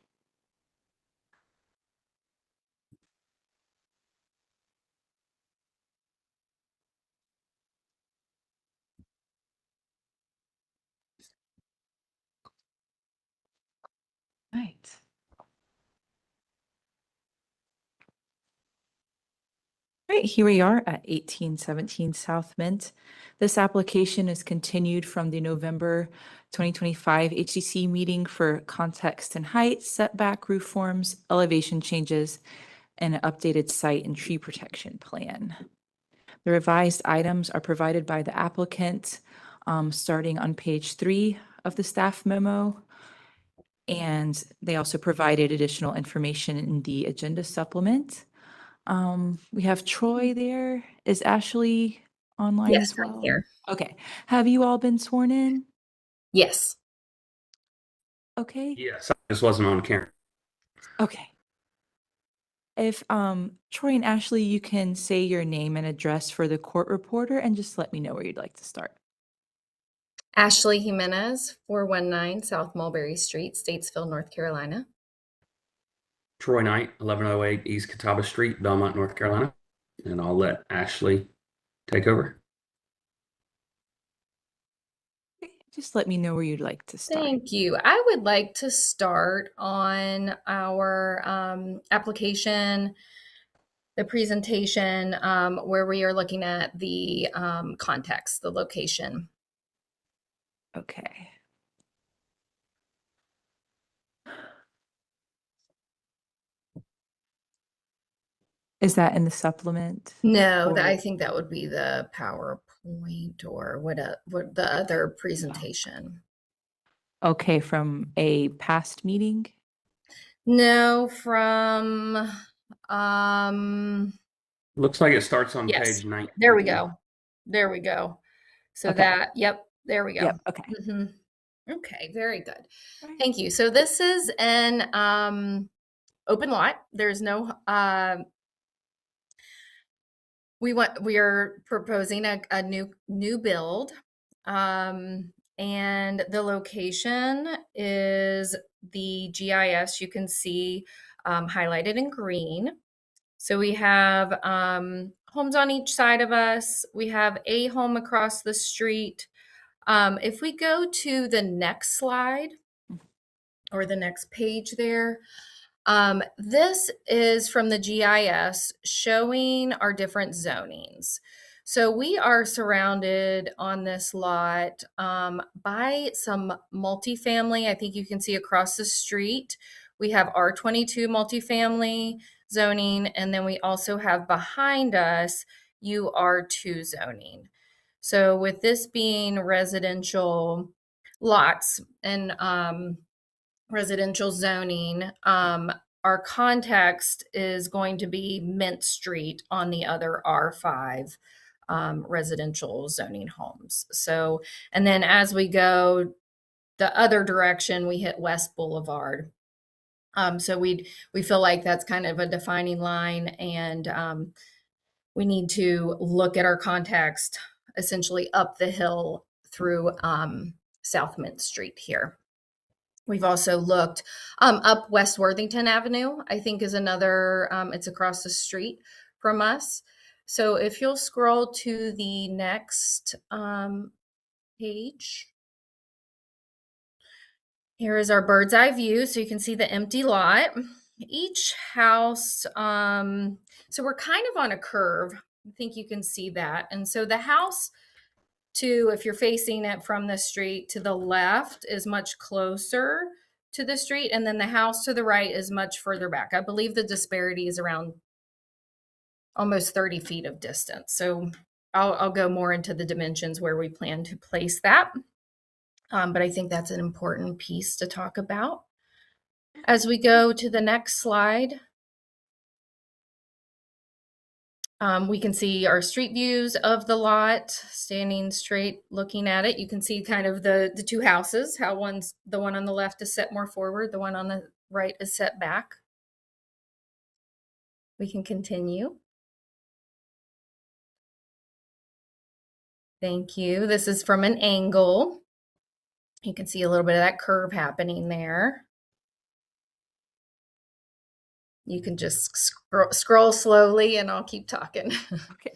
Right. Right, here we are at 1817 South Mint. This application is continued from the November 2025 HDC meeting for context and height, setback, roof forms, elevation changes, and an updated site and tree protection plan. The revised items are provided by the applicant, starting on page 3 of the staff memo. And they also provided additional information in the agenda supplement. We have Troy there. Is Ashley online Yes, as I'm well? here. Okay. Have you all been sworn in? Yes. Okay. Yes, I just wasn't on camera. Okay. If Troy and Ashley, you can say your name and address for the court reporter and just let me know where you'd like to start. Ashley Jimenez, 419 South Mulberry Street, Statesville, North Carolina. Troy Knight, 1108 East Catawba Street, Belmont, North Carolina. And I'll let Ashley take over. Just let me know where you'd like to start. Thank you. I would like to start on our application, the presentation, where we are looking at the context, the location. Okay. Is that in the supplement? No, Or- I think that would be the PowerPoint or what the other presentation. Okay, from a past meeting? No, from Looks like it starts on yes. page 19. There we go. There we go. So Okay. yep, there we go. Yep, okay. Okay, very good. Right. Thank you. So this is an open lot. There's no we are proposing a new build. And the location is the GIS you can see highlighted in green. So we have homes on each side of us. We have a home across the street. If we go to the next slide or the next page there, this is from the GIS showing our different zonings. So we are surrounded on this lot by some multifamily. I think you can see across the street, we have R22 multifamily zoning, and then we also have behind us UR2 zoning. So with this being residential lots and residential zoning, our context is going to be Mint Street on the other R5 residential zoning homes. So, and then as we go the other direction, we hit West Boulevard. So we feel like that's kind of a defining line, and we need to look at our context essentially up the hill through South Mint Street here. We've also looked up West Worthington Avenue, I think is another, it's across the street from us. So if you'll scroll to the next page. Here is our bird's eye view. So you can see the empty lot. Each house, so we're kind of on a curve. I think you can see that. And so the house if you're facing it from the street to the left, is much closer to the street. And then the house to the right is much further back. I believe the disparity is around almost 30 feet of distance. So I'll go more into the dimensions where we plan to place that. But I think that's an important piece to talk about. As we go to the next slide, we can see our street views of the lot, standing straight, looking at it. You can see kind of the two houses, how the one on the left is set more forward, the one on the right is set back. We can continue. Thank you. This is from an angle. You can see a little bit of that curve happening there. You can just scroll slowly and I'll keep talking. Okay.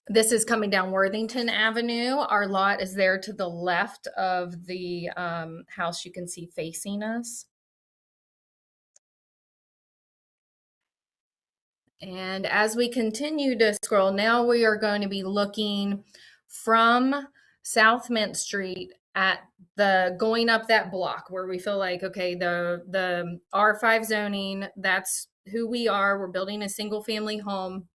This is coming down Worthington Avenue. Our lot is there to the left of the house you can see facing us. And as we continue to scroll, now we are going to be looking from South Mint Street at going up that block where we feel like, okay, the R5 zoning, that's who we are. We're building a single family home.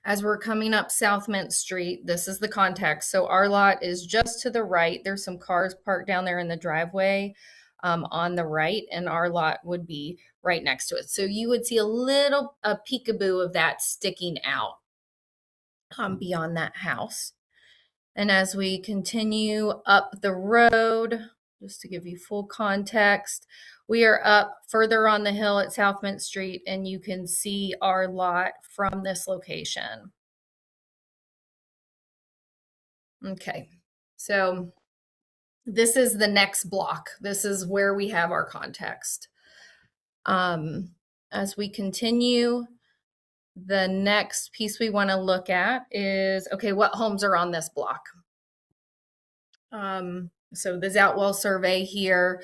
As we're coming up South Mint Street, this is the context. So our lot is just to the right. There's some cars parked down there in the driveway on the right, and our lot would be right next to it. So you would see a peekaboo of that sticking out beyond that house. And as we continue up the road, just to give you full context, we are up further on the hill at South Mint Street, and you can see our lot from this location. Okay, so this is the next block. This is where we have our context. As we continue, the next piece we want to look at is, okay, what homes are on this block? So the Zoutwell survey here,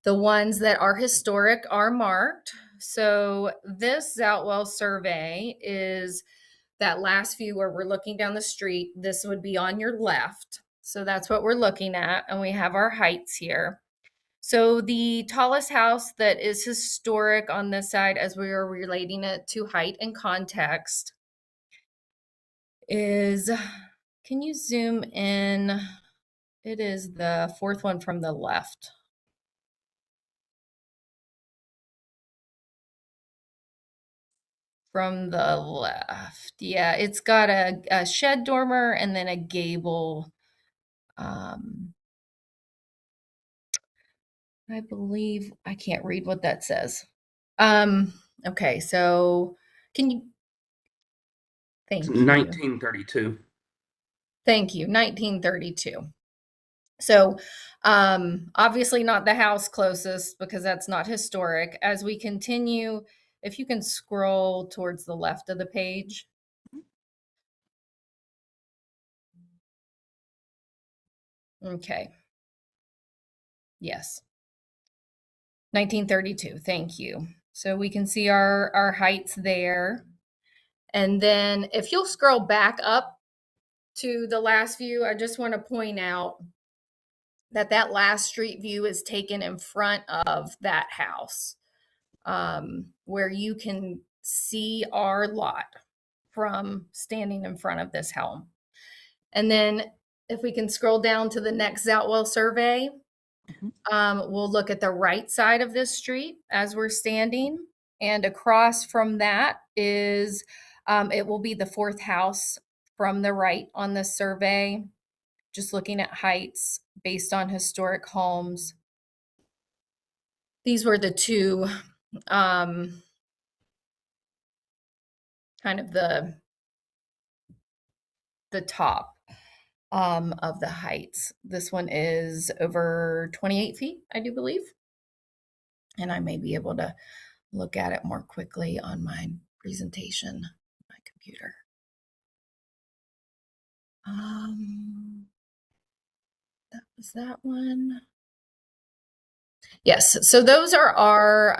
the ones that are historic are marked. So this Zoutwell survey is that last view where we're looking down the street. This would be on your left. So that's what we're looking at. And we have our heights here. So the tallest house that is historic on this side, as we are relating it to height and context, is, can you zoom in? It is the fourth one from the left. From the left. Yeah, it's got a shed dormer and then a gable. I believe, I can't read what that says. Okay, so can you, thank you. 1932. Thank you, 1932. So obviously not the house closest because that's not historic. As we continue, if you can scroll towards the left of the page. Okay. Yes. 1932. Thank you. So we can see our heights there. And then if you'll scroll back up to the last view, I just want to point out that that last street view is taken in front of that house, where you can see our lot from standing in front of this home. And then if we can scroll down to the next Zoutwell survey, we'll look at the right side of this street as we're standing. And across from that is, it will be the fourth house from the right on this survey, just looking at heights based on historic homes. These were the two, kind of the top of the heights. This one is over 28 feet, I do believe. And I may be able to look at it more quickly on my presentation, my computer. That was that one. Yes, so those are our,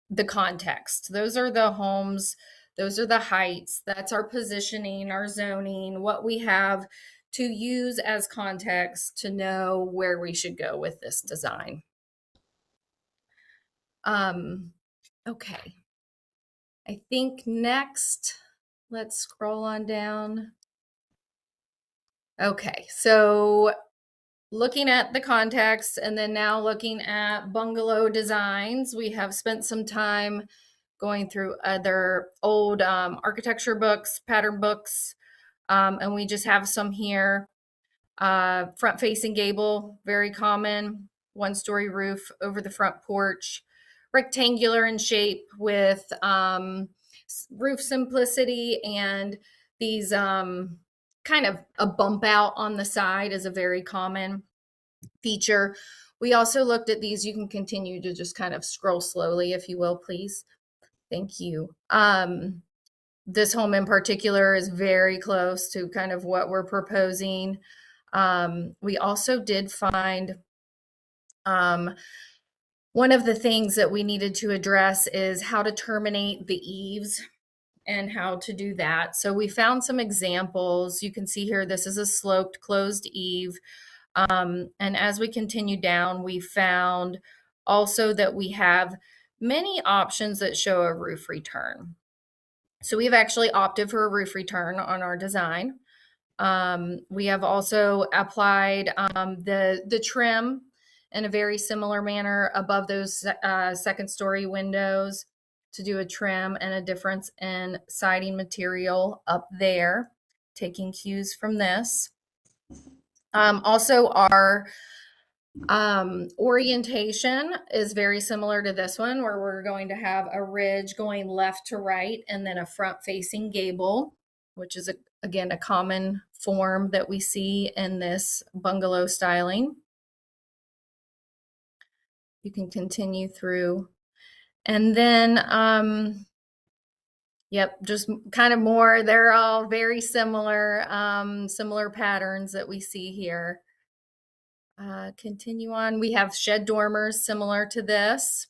the context. Those are the homes, those are the heights, that's our positioning, our zoning, what we have to use as context to know where we should go with this design. Okay. I think next, let's scroll on down. Okay, so looking at the context and then now looking at bungalow designs, we have spent some time going through other old architecture books, pattern books, and we just have some here. Front facing gable, very common, 1-story roof over the front porch, rectangular in shape with roof simplicity, and these kind of a bump out on the side is a very common feature. We also looked at these. You can continue to just kind of scroll slowly, if you will, please. Thank you. This home in particular is very close to kind of what we're proposing. We also did find one of the things that we needed to address is how to terminate the eaves and how to do that. So we found some examples. You can see here, this is a sloped closed eave. And as we continue down, we found also that we have many options that show a roof return. So we've actually opted for a roof return on our design. We have also applied the trim in a very similar manner above those second story windows to do a trim and a difference in siding material up there, taking cues from this. Also, our orientation is very similar to this one, where we're going to have a ridge going left to right and then a front facing gable, which is again a common form that we see in this bungalow styling. You can continue through. And then, yep, just kind of more, they're all very similar, similar patterns that we see here. Continue on. We have shed dormers similar to this,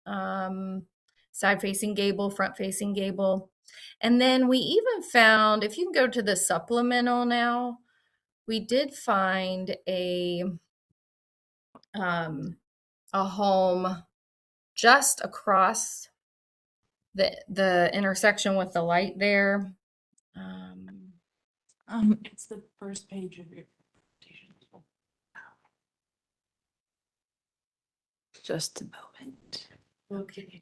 side facing gable, front facing gable. And then we even found, if you can go to the supplemental now, we did find a home just across the intersection with the light there. It's the first page of your presentation. Just a moment. Okay.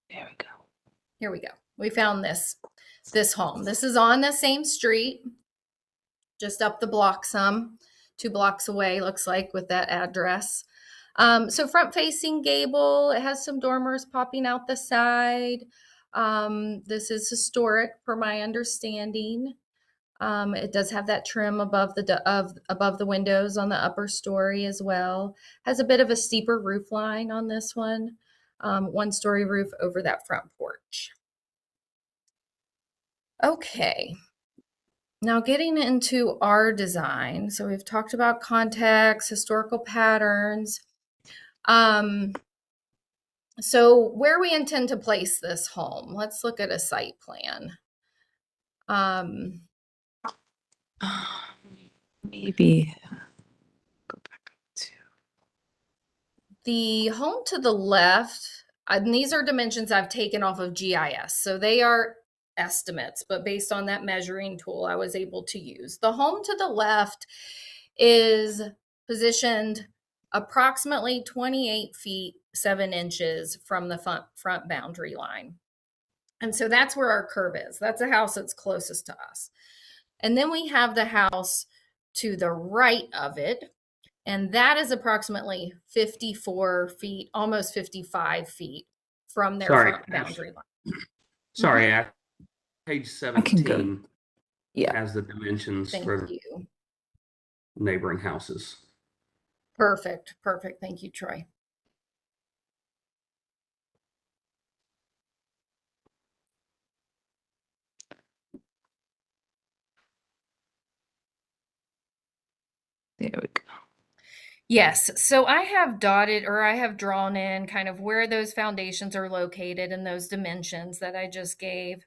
There we go. Here we go. We found this home. This is on the same street, just up the block some, 2 blocks away, looks like, with that address. So front facing gable, it has some dormers popping out the side. This is historic per my understanding. It does have that trim above the windows on the upper story as well. Has a bit of a steeper roof line on this one. one-story roof over that front porch. Okay. Now getting into our design. So we've talked about context, historical patterns. So where we intend to place this home, let's look at a site plan. Maybe go back up to the home to the left, and these are dimensions I've taken off of GIS. So they are estimates, but based on that measuring tool I was able to use. The home to the left is positioned approximately 28 feet, 7 inches from the front boundary line. And so that's where our curve is. That's the house that's closest to us. And then we have the house to the right of it, and that is approximately 54 feet, almost 55 feet from their Sorry, front boundary line. Sorry, page I can go. 17 Yeah. has the dimensions Thank for you. neighboring houses. Perfect. Perfect. Thank you, Troy. There we go. Yes. So I have dotted, or I have drawn in kind of where those foundations are located and those dimensions that I just gave.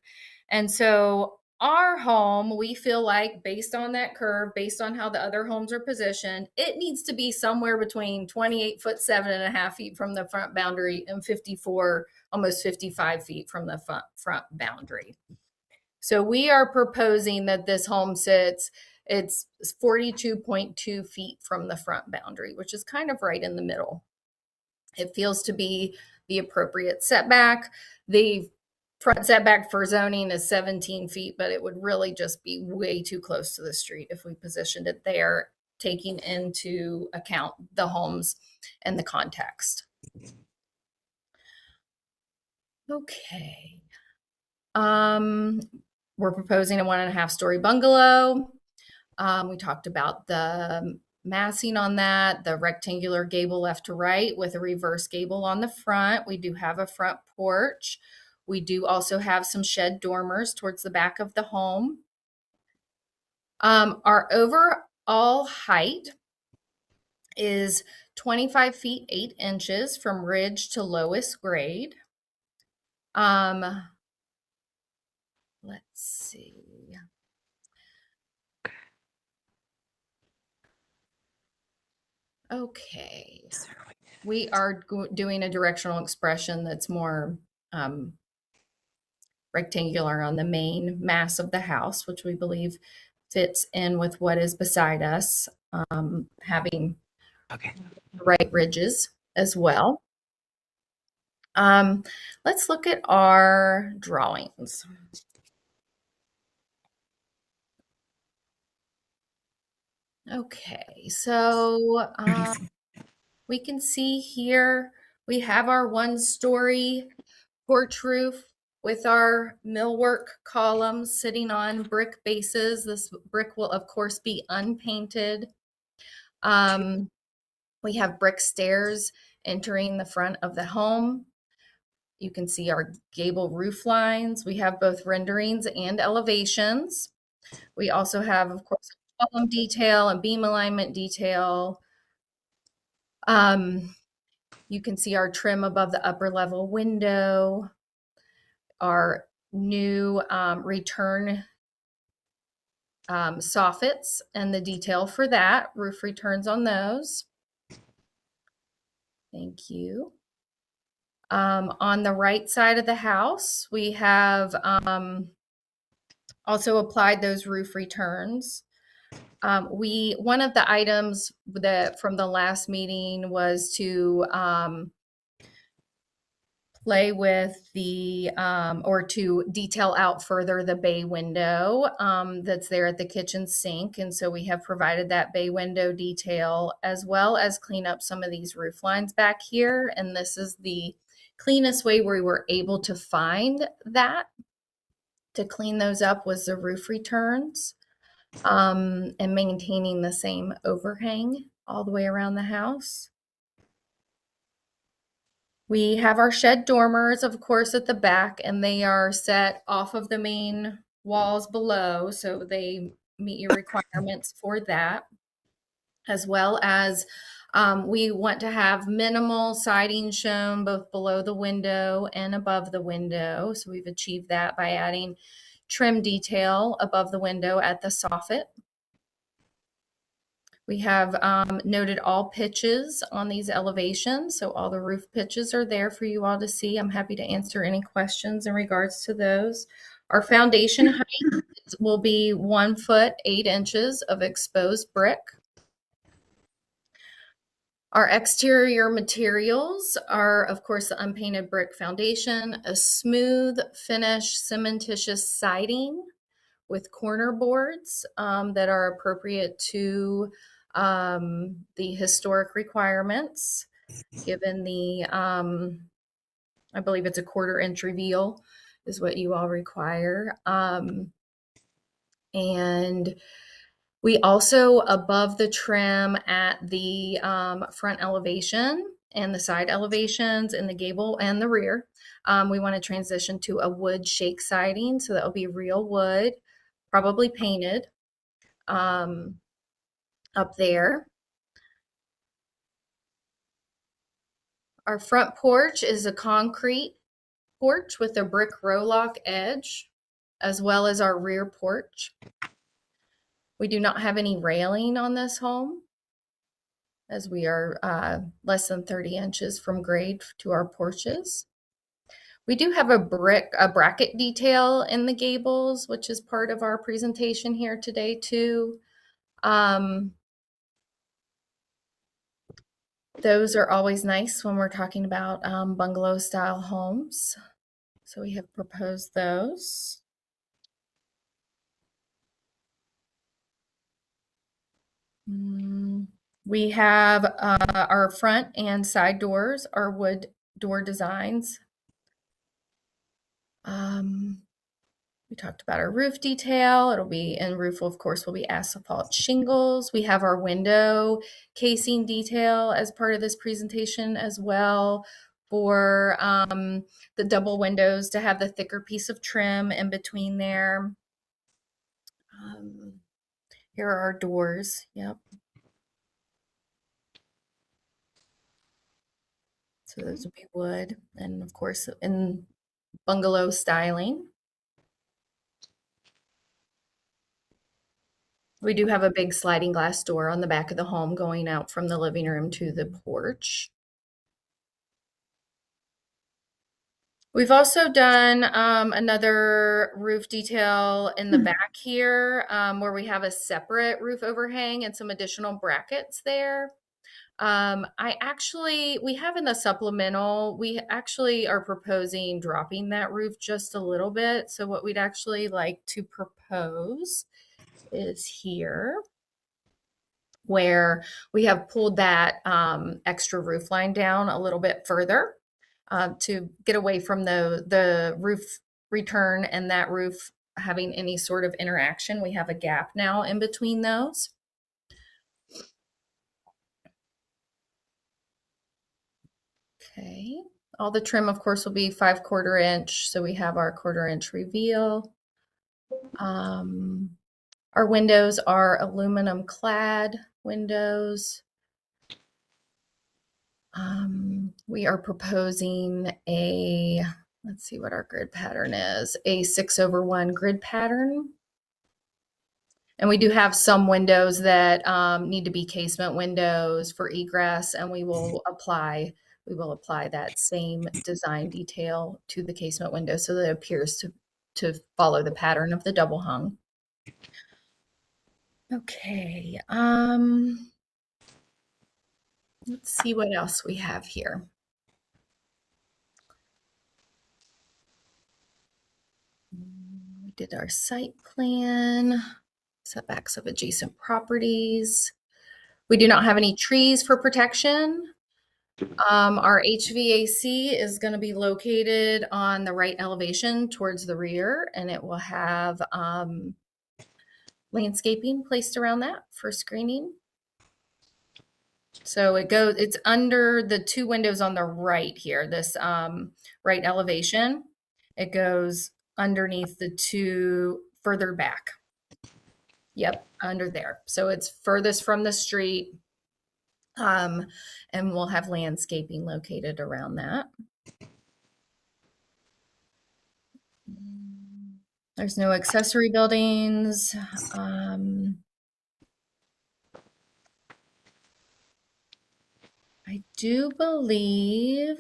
And so our home, we feel like based on that curve, based on how the other homes are positioned, it needs to be somewhere between 28 foot 7.5 feet from the front boundary and 54, almost 55 feet from the front boundary. So we are proposing that this home sits, it's 42.2 feet from the front boundary, which is kind of right in the middle. It feels to be the appropriate setback. The front setback for zoning is 17 feet, but it would really just be way too close to the street if we positioned it there, taking into account the homes and the context. Okay. We're proposing a 1.5-story bungalow. We talked about the massing on that, the rectangular gable left to right with a reverse gable on the front. We do have a front porch. We do also have some shed dormers towards the back of the home. Our overall height is 25 feet 8 inches from ridge to lowest grade. Let's see. Okay. We are doing a directional expression that's more rectangular on the main mass of the house, which we believe fits in with what is beside us, having the right ridges as well. Let's look at our drawings. Okay, so we can see here we have our 1-story porch roof with our millwork columns sitting on brick bases. This brick will, of course, be unpainted. We have brick stairs entering the front of the home. You can see our gable roof lines. We have both renderings and elevations. We also have, of course, column detail and beam alignment detail. You can see our trim above the upper level window, our new return soffits and the detail for that, roof returns on those. Thank you. On the right side of the house, we have also applied those roof returns. One of the items that from the last meeting was to play with the or to detail out further the bay window that's there at the kitchen sink. And so we have provided that bay window detail as well as clean up some of these roof lines back here. And this is the cleanest way we were able to find that to clean those up was the roof returns. And maintaining the same overhang all the way around the house. We have our shed dormers, of course, at the back, and they are set off of the main walls below, so they meet your requirements for that. As well as we want to have minimal siding shown both below the window and above the window. So we've achieved that by adding trim detail above the window at the soffit. We have noted all pitches on these elevations. So all the roof pitches are there for you all to see. I'm happy to answer any questions in regards to those. Our foundation height will be 1 foot 8 inches of exposed brick. Our exterior materials are, of course, the unpainted brick foundation, a smooth finish cementitious siding with corner boards that are appropriate to the historic requirements, given the, I believe it's a 1/4 inch reveal is what you all require. And we also, above the trim at the front elevation and the side elevations in the gable and the rear, we want to transition to a wood shake siding. So that will be real wood, probably painted up there. Our front porch is a concrete porch with a brick rowlock edge, as well as our rear porch. We do not have any railing on this home, as we are less than 30 inches from grade to our porches. We do have a bracket detail in the gables, which is part of our presentation here today too. Those are always nice when we're talking about bungalow style homes. So we have proposed those. We have our front and side doors are wood door designs. We talked about our roof detail. It'll be, and roof, of course, will be asphalt shingles. We have our window casing detail as part of this presentation as well, for the double windows to have the thicker piece of trim in between there. Here are our doors. Yep. So those would be wood, and of course in bungalow styling. We do have a big sliding glass door on the back of the home going out from the living room to the porch. We've also done another roof detail in the back here, where we have a separate roof overhang and some additional brackets there. We have in the supplemental, we actually are proposing dropping that roof just a little bit. So what we'd actually like to propose is here, where we have pulled that extra roof line down a little bit further to get away from the roof return and that roof having any sort of interaction. We have a gap now in between those. Okay, all the trim, of course, will be 5/4 inch. So we have our 1/4 inch reveal. Our windows are aluminum clad windows. We are proposing let's see what our grid pattern is, a 6/1 grid pattern. And we do have some windows that need to be casement windows for egress, and we will apply that same design detail to the casement window so that it appears to follow the pattern of the double hung. Okay, let's see what else we have here. We did our site plan, setbacks of adjacent properties. We do not have any trees for protection. Our HVAC is going to be located on the right elevation towards the rear, and it will have landscaping placed around that for screening. So it's under the two windows on the right here, this right elevation. It goes underneath the two further back. Yep, under there. So it's furthest from the street. And we'll have landscaping located around that. There's no accessory buildings. I do believe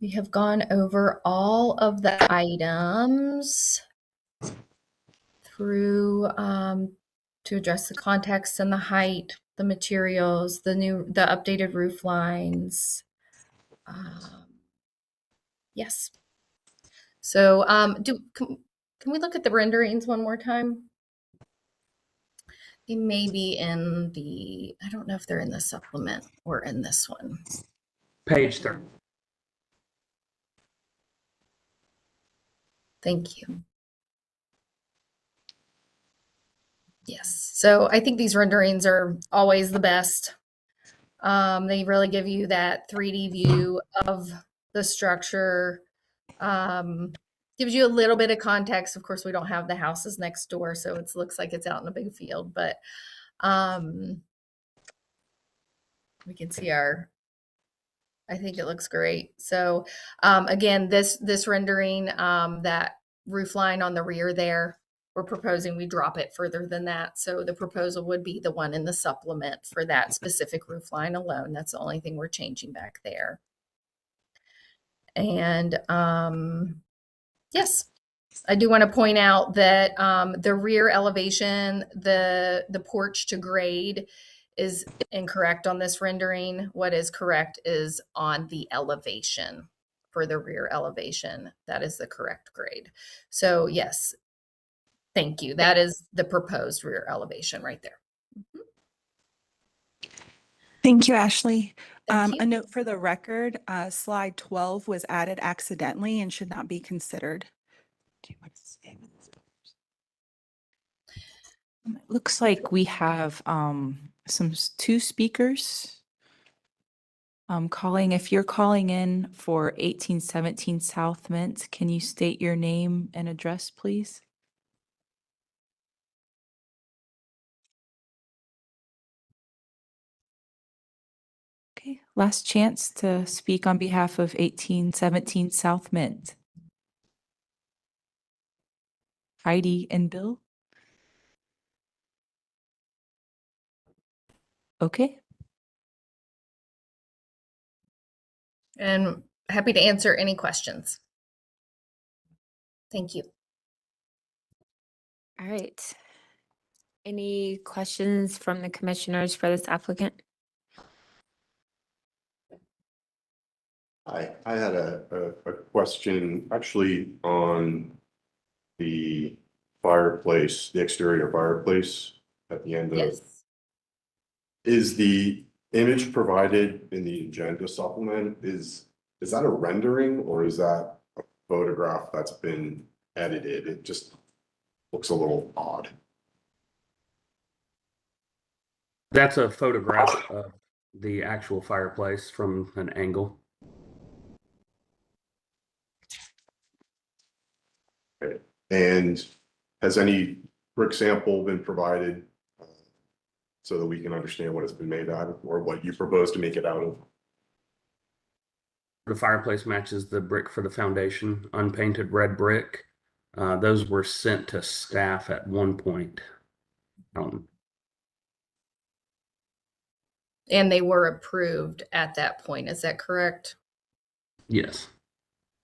we have gone over all of the items through to address the context and the height, the materials, the updated roof lines. Yes. So can we look at the renderings one more time? They may be in the, I don't know if they're in the supplement or in this one. Page 30. Thank you. Yes. So I think these renderings are always the best. They really give you that 3D view of the structure. Gives you a little bit of context. Of course, we don't have the houses next door, so it looks like it's out in a big field, but we can see I think it looks great. So again, this rendering, that roof line on the rear there, we're proposing we drop it further than that. So the proposal would be the one in the supplement for that specific roof line alone. That's the only thing we're changing back there. And yes, I do want to point out that the rear elevation, the porch to grade is incorrect on this rendering. What is correct is on the elevation for the rear elevation. That is the correct grade. So yes, thank you. That is the proposed rear elevation right there. Thank you, Ashley. Thank you. A note for the record, slide 12 was added accidentally and should not be considered. Do you want to say this? It looks like we have two speakers calling. If you're calling in for 1817 South Mint, can you state your name and address, please? Okay, last chance to speak on behalf of 1817 South Mint. Heidi and Bill? Okay. And happy to answer any questions. Thank you. All right. Any questions from the commissioners for this applicant? I had a question actually on the fireplace, the exterior fireplace at the end of. Yes. Is the image provided in the agenda supplement, is that a rendering or is that a photograph that's been edited? It just looks a little odd. That's a photograph of the actual fireplace from an angle. Okay. And has any brick sample been provided so that we can understand what it's been made out of or what you propose to make it out of? The fireplace matches the brick for the foundation, unpainted red brick. Those were sent to staff at one point. And they were approved at that point. Is that correct? Yes.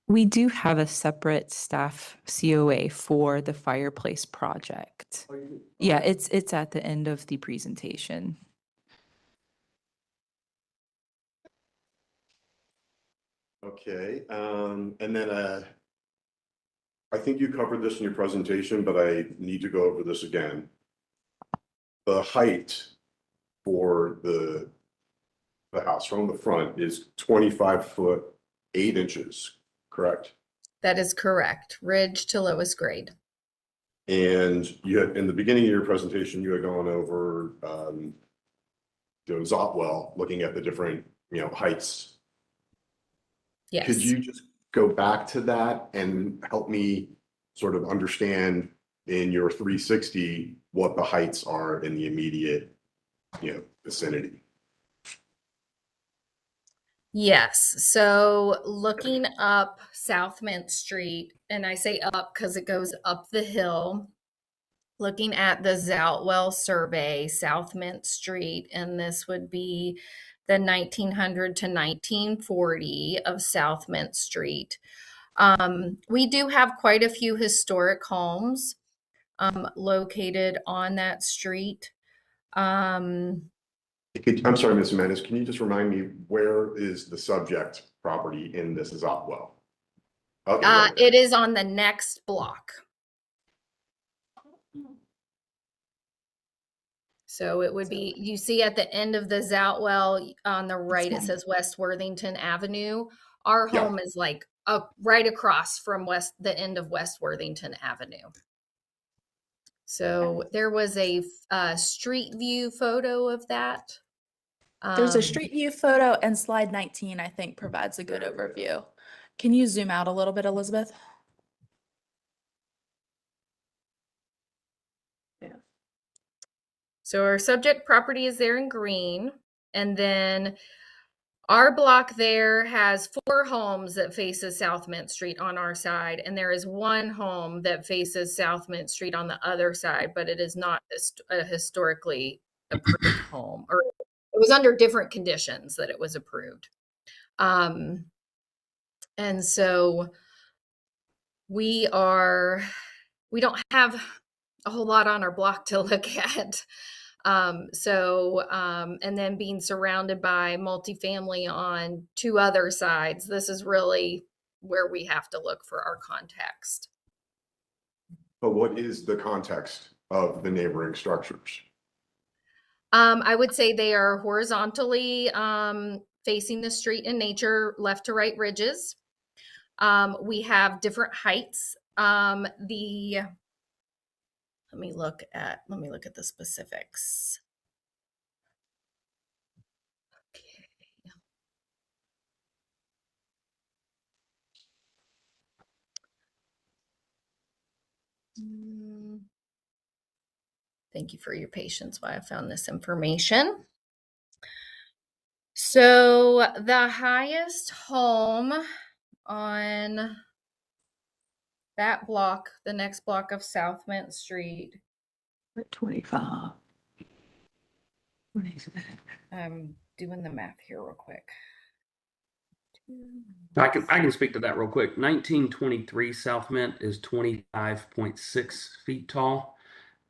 We do have a separate staff COA for the fireplace project. Yeah, it's at the end of the presentation. Okay, and then I think you covered this in your presentation, but I need to go over this again. The height for the house from the front is 25 foot 8 inches, correct? That is correct. Ridge to lowest grade. And you had, in the beginning of your presentation, you had gone over, the Zotwell, looking at the different, heights. Yes. Could you just go back to that and help me sort of understand in your 360 what the heights are in the immediate, vicinity? Yes, so looking up South Mint Street, and I say up because it goes up the hill, looking at the Zoutwell survey, South Mint Street, and this would be the 1900 to 1940 of South Mint Street. We do have quite a few historic homes located on that street. I'm sorry, Ms. Mendes, can you just remind me, where is the subject property in this Zotwell? Okay, right there. It is on the next block. So it would be, you see at the end of the Zoutwell on the right, it says West Worthington Avenue. Our Yeah. home is like right across from the end of West Worthington Avenue. So there was a street view photo of that. There's a street view photo, and slide 19, I think, provides a good overview. Can you zoom out a little bit, Elizabeth? So our subject property is there in green. And then our block there has 4 homes that faces South Mint Street on our side. And there is 1 home that faces South Mint Street on the other side, but it is not a historically approved home, or it was under different conditions that it was approved. And so we don't have a whole lot on our block to look at. And then being surrounded by multifamily on 2 other sides, this is really where we have to look for our context. But what is the context of the neighboring structures? I would say they are horizontally facing the street in nature, left to right ridges. We have different heights. Let me look at the specifics. Okay. Thank you for your patience while I found this information. So the highest home on that block, the next block of South Mint Street. 25. I'm doing the math here real quick. I can speak to that real quick. 1923 South Mint is 25.6 feet tall,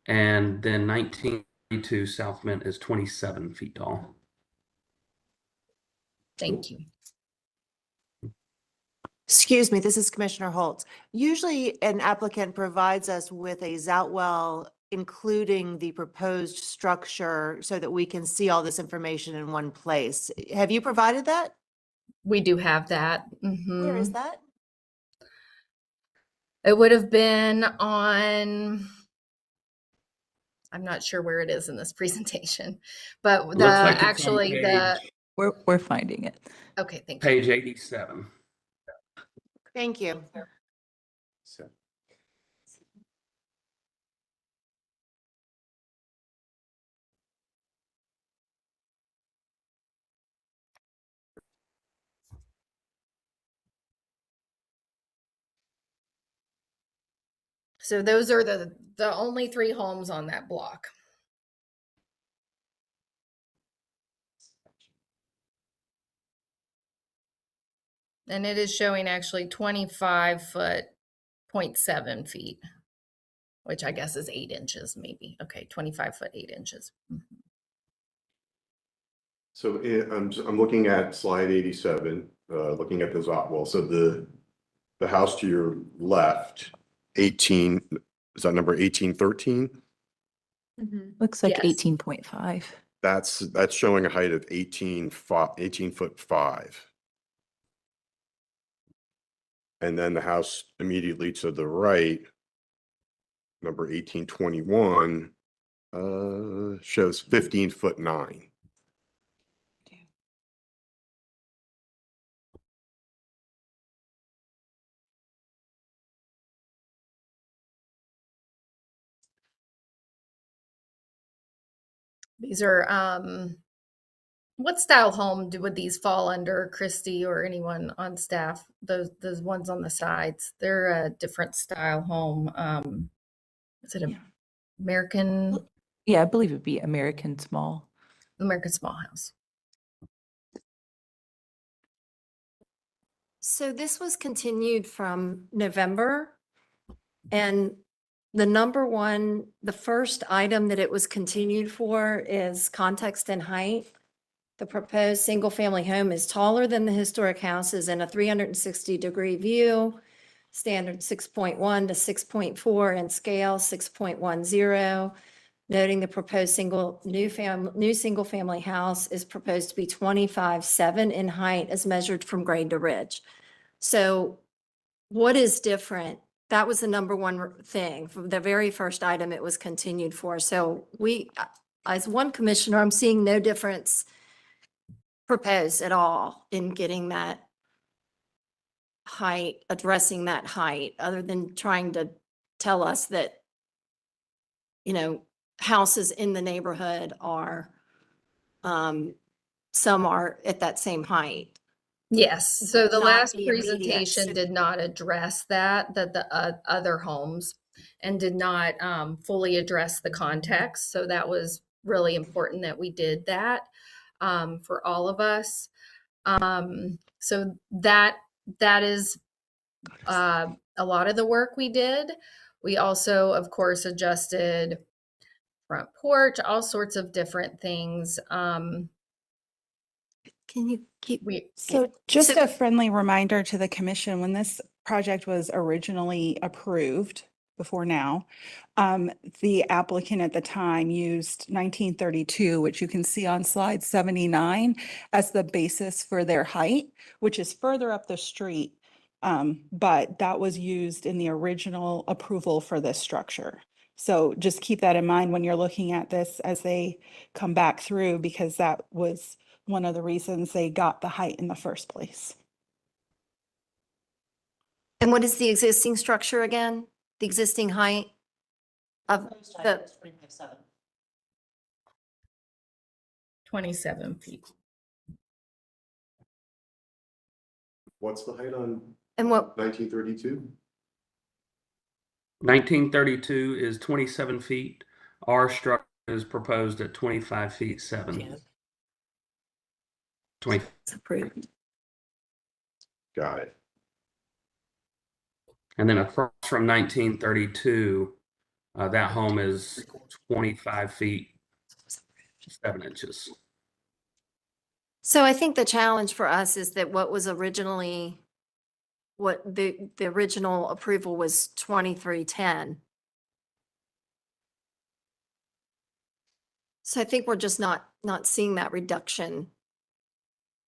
and then 1932 South Mint is 27 feet tall. Thank you. Excuse me, this is Commissioner Holtz. Usually an applicant provides us with a Zoutwell, including the proposed structure, so that we can see all this information in one place. Have you provided that? We do have that. Where is that? It would have been on, I'm not sure where it is in this presentation, but Looks like it's on actually We're finding it. okay, thank you. Page 87. Thank you. So those are the only 3 homes on that block. And it is showing actually 25.7 feet, which I guess is 8 inches maybe. Okay, 25 foot, 8 inches. So I'm looking at slide 87, looking at the Zotwell. So the house to your left, 18, is that number 1813? Looks like Yes. 18.5. That's showing a height of 18'5". And then the house immediately to the right number 1821, shows 15'9". These are, what style home would these fall under, Christy, or anyone on staff? Those ones on the sides, they're a different style home. Is it American Yeah, I believe it'd be American Small. Small House? So this was continued from November, and the first item that it was continued for is context and height. The proposed single-family home is taller than the historic houses in a 360-degree view, standard 6.1 to 6.4 in scale, 6.10. Noting the proposed new single-family house is proposed to be 25.7 in height as measured from grade to ridge. So what is different? That was the number one thing. From the very first item it was continued for. So as one commissioner, I'm seeing no difference proposed at all in getting that height, addressing that height, other than trying to tell us that, houses in the neighborhood are, some are at that same height. Yes, so the Not last the immediate presentation did not address that the other homes, and did not fully address the context. So that was really important that we did that for all of us. So that is a lot of the work we did. We also, of course, adjusted front porch, all sorts of different things. Can you keep? So just a friendly reminder to the commission, when this project was originally approved before now, the applicant at the time used 1932, which you can see on slide 79 as the basis for their height, which is further up the street. But that was used in the original approval for this structure. So just keep that in mind when you're looking at this as they come back through, because that was one of the reasons they got the height in the first place. And what is the existing structure again? The existing height of the, 27 feet. What's the height on and what, 1932? 1932 is 27 feet. Our structure is proposed at 25 feet 7. 20. it's approved. Got it. And then across from 1932, that home is 25 feet 7 inches. So I think the challenge for us is that what the original approval was 2310. So I think we're just not seeing that reduction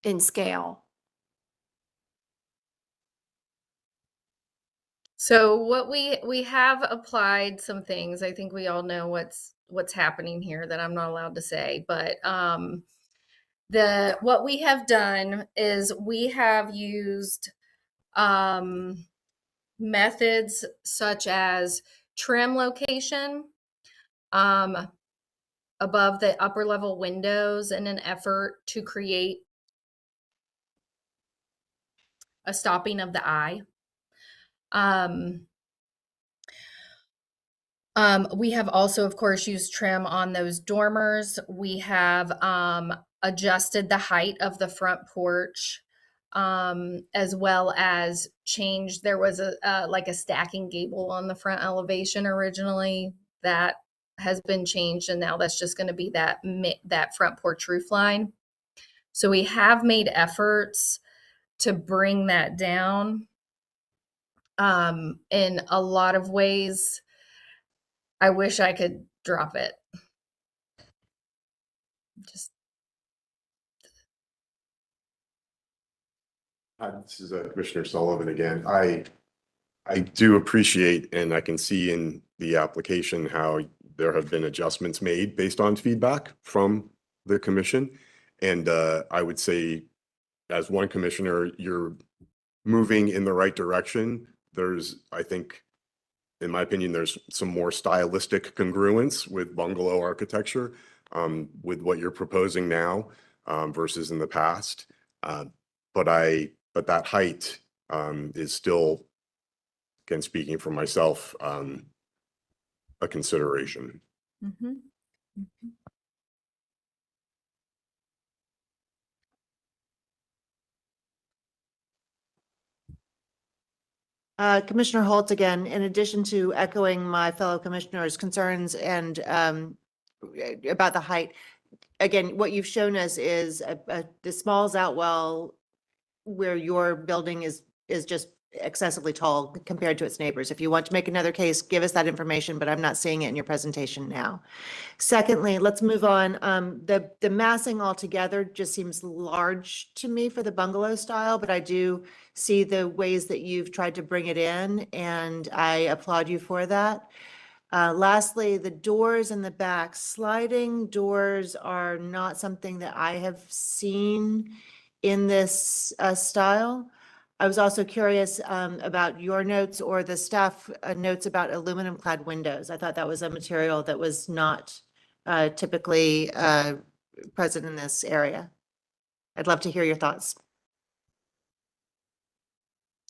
in scale. So what we have applied some things. I think we all know what's happening here that I'm not allowed to say, but what we have done is we have used methods such as trim location above the upper level windows in an effort to create a stopping of the eye. We have also, of course, used trim on those dormers. We have adjusted the height of the front porch, as well as changed. There was like a stacking gable on the front elevation originally that has been changed, and now that's just going to be that front porch roof line. So we have made efforts to bring that down. In a lot of ways, I wish I could drop it. Just This is Commissioner Sullivan again. I I do appreciate, and I can see in the application how there have been adjustments made based on feedback from the commission. And I would say, as one commissioner, you're moving in the right direction. I think, in my opinion, there's some more stylistic congruence with bungalow architecture with what you're proposing now versus in the past. But that height is still, again, speaking for myself, a consideration. Commissioner Holt, again, in addition to echoing my fellow commissioners' concerns and about the height, again, what you've shown us is the Smalls Outwell where your building is just excessively tall compared to its neighbors. If you want to make another case, give us that information, but I'm not seeing it in your presentation now. Secondly, let's move on. The massing altogether just seems large to me for the bungalow style, but I do see the ways that you've tried to bring it in, and I applaud you for that. Lastly, the doors in the back, sliding doors are not something that I have seen in this style. I was also curious about your notes or the staff notes about aluminum clad windows. I thought that was a material that was not typically present in this area. I'd love to hear your thoughts.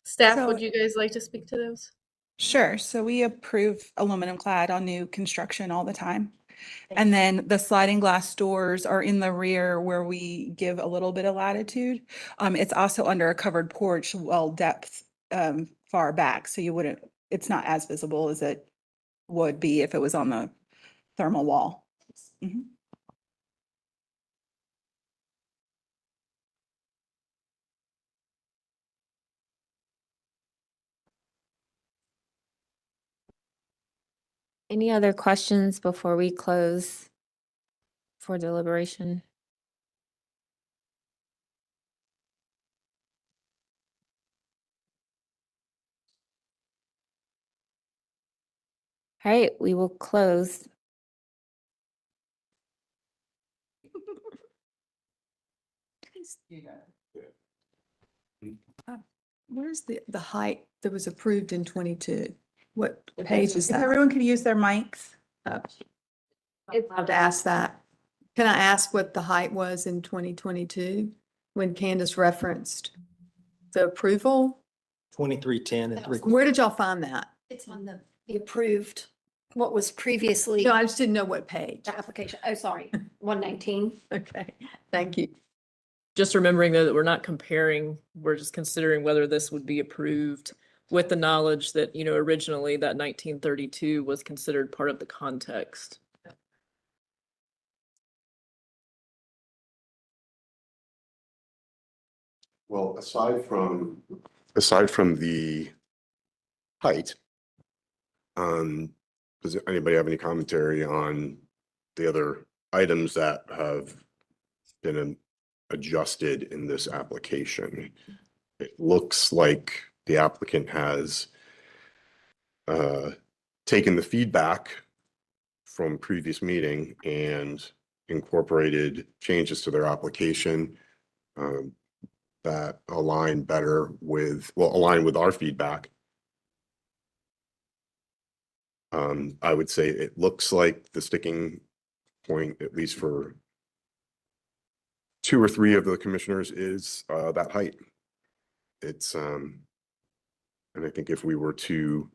Staff, So- would you guys like to speak to those? Sure. So we approve aluminum clad on new construction all the time. And then the sliding glass doors are in the rear where we give a little bit of latitude. It's also under a covered porch, well depth far back. So it's not as visible as it would be if it was on the thermal wall. Mhm. Any other questions before we close for deliberation? All right, we will close. Where's the height that was approved in 22? What page is If that? everyone could use their mics. I'd love to ask that. Can I ask what the height was in 2022 when Candace referenced the approval? 2310 and 3. Where did y'all find that? It's on the approved, what was previously No, I just didn't know what page. the application. Oh, sorry, 119. Okay, thank you. Just remembering though that we're not comparing, we're just considering whether this would be approved with the knowledge that, you know, originally that 1932 was considered part of the context. Well, aside from the height, does anybody have any commentary on the other items that have been adjusted in this application? It looks like the applicant has taken the feedback from previous meeting and incorporated changes to their application that align with our feedback. I would say it looks like the sticking point, at least for 2 or 3 of the commissioners, is that height. It's and I think if we were to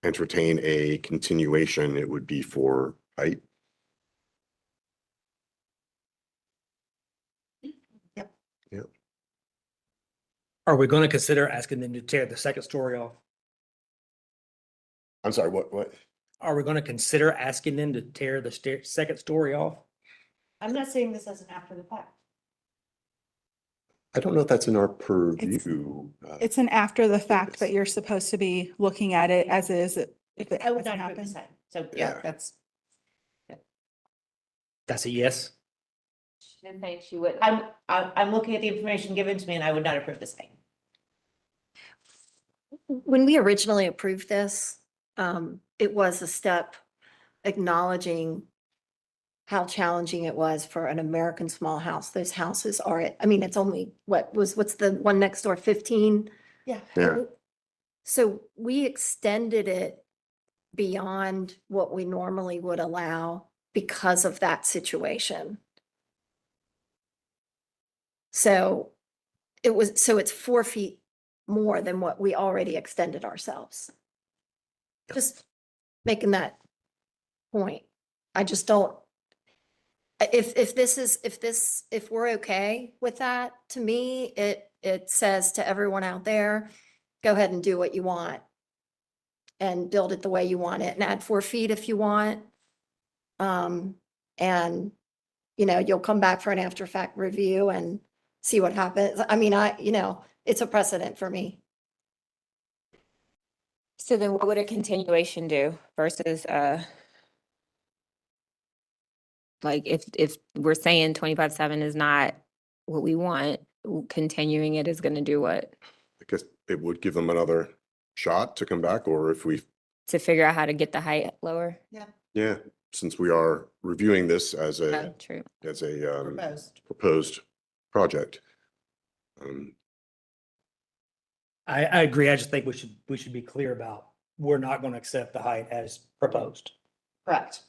entertain a continuation, it would be for height. Yep. Are we going to consider asking them to tear the second story off? I'm sorry, what? Are we going to consider asking them to tear the second story off? I'm not seeing this as an after the fact. I don't know if that's in our purview. It's an after the fact, but you're supposed to be looking at it as is. If it I would hasn't not approve happened. this. So Yeah. That's a yes. She didn't say she would. I'm looking at the information given to me and I would not approve this thing. When we originally approved this, it was a step acknowledging how challenging it was for an American small house. Those houses are, I mean, it's only, what's the one next door, 15? Yeah. Yeah. So we extended it beyond what we normally would allow because of that situation. So it's 4 feet more than what we already extended ourselves. Just making that point. I just don't, if we're okay with that, to me, it says to everyone out there, go ahead and do what you want and build it the way you want it and add 4 feet if you want. And, you'll come back for an after fact review and see what happens. I mean, it's a precedent for me. So then what would a continuation do versus, like if we're saying 25/7 is not what we want, continuing it is gonna do what? I guess it would give them another shot to come back, or if we, To figure out how to get the height lower? yeah, since we are reviewing this as Oh, a, true. as a Proposed. proposed project. I agree. I just think we should be clear about, we're not going to accept the height as proposed. Correct.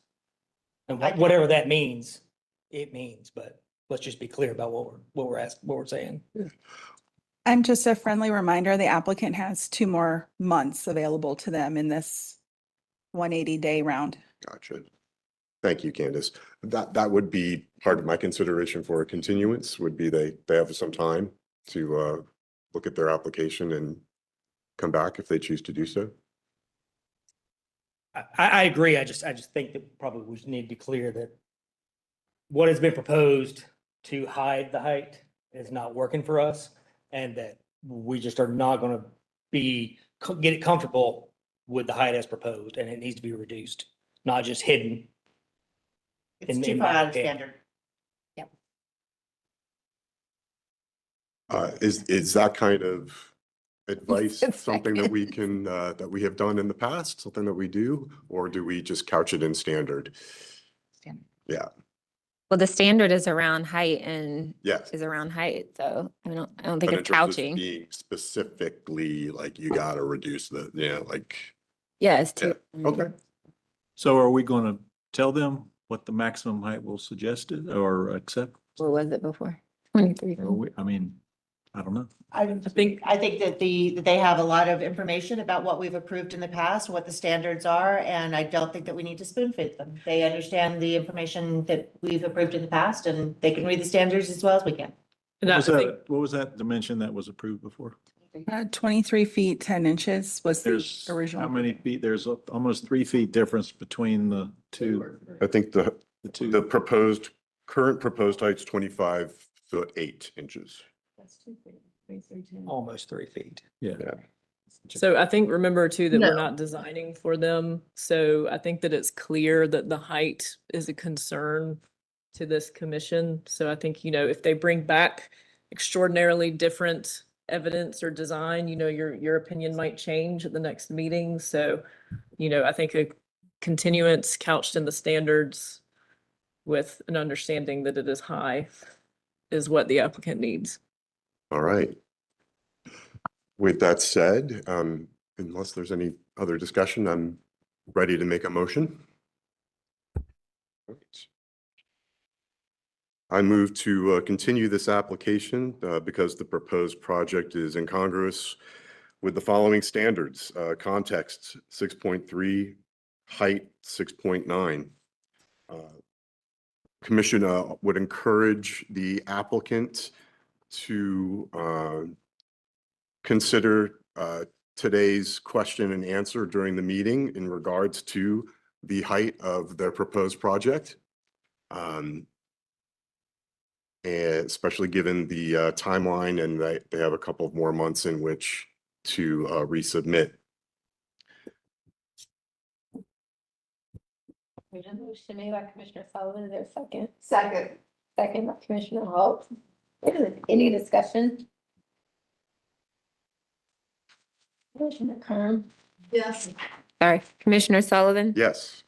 And whatever that means, it means, but let's just be clear about what we're saying. And just a friendly reminder, the applicant has 2 more months available to them in this 180-day round. Gotcha. Thank you, Candace. That would be part of my consideration for a continuance, would be they have some time to look at their application and come back if they choose to do so. I agree. I just think that probably we need to be clear that what has been proposed to hide the height is not working for us, and that we just are not going to get it comfortable with the height as proposed, and it needs to be reduced, not just hidden. It's in too my far out of opinion. standard. Is that kind of advice something that we can, that we have done in the past, something that we do, or do we just couch it in standard? Standard. Yeah, Well, the standard is around height and yes. is around height, so I don't think But in it's terms of couching. being specifically, like, you gotta reduce the, like, Yeah, it's too. okay. So are we going to tell them what the maximum height we'll suggest it or accept? What was it before? 23. I mean, I don't know. I think that that they have a lot of information about what we've approved in the past, what the standards are, and I don't think that we need to spoon feed them. They understand the information that we've approved in the past, and they can read the standards as well as we can. And What was that dimension that was approved before? 23 feet, 10 inches was the There's original. how many feet? There's almost 3 feet difference between the two. I think the two. current proposed height's 25'8". Almost 3 feet. Yeah. So I think, remember too, that No. we're not designing for them. So I think that it's clear that the height is a concern to this commission. So I think, if they bring back extraordinarily different evidence or design, your opinion might change at the next meeting. So, I think a continuance couched in the standards with an understanding that it is high is what the applicant needs. All right. With that said, unless there's any other discussion, I'm ready to make a motion. I move to continue this application because the proposed project is incongruous with the following standards. Context 6.3, height 6.9. Commission would encourage the applicant to consider today's question and answer during the meeting in regards to the height of their proposed project. And especially given the timeline, and they have a couple of more months in which to resubmit. There's a motion made by Commissioner Sullivan. Is there a second? Second. Second by Commissioner Halt. Any discussion? Commissioner Kerm. Yes. Sorry, Commissioner Sullivan? Yes.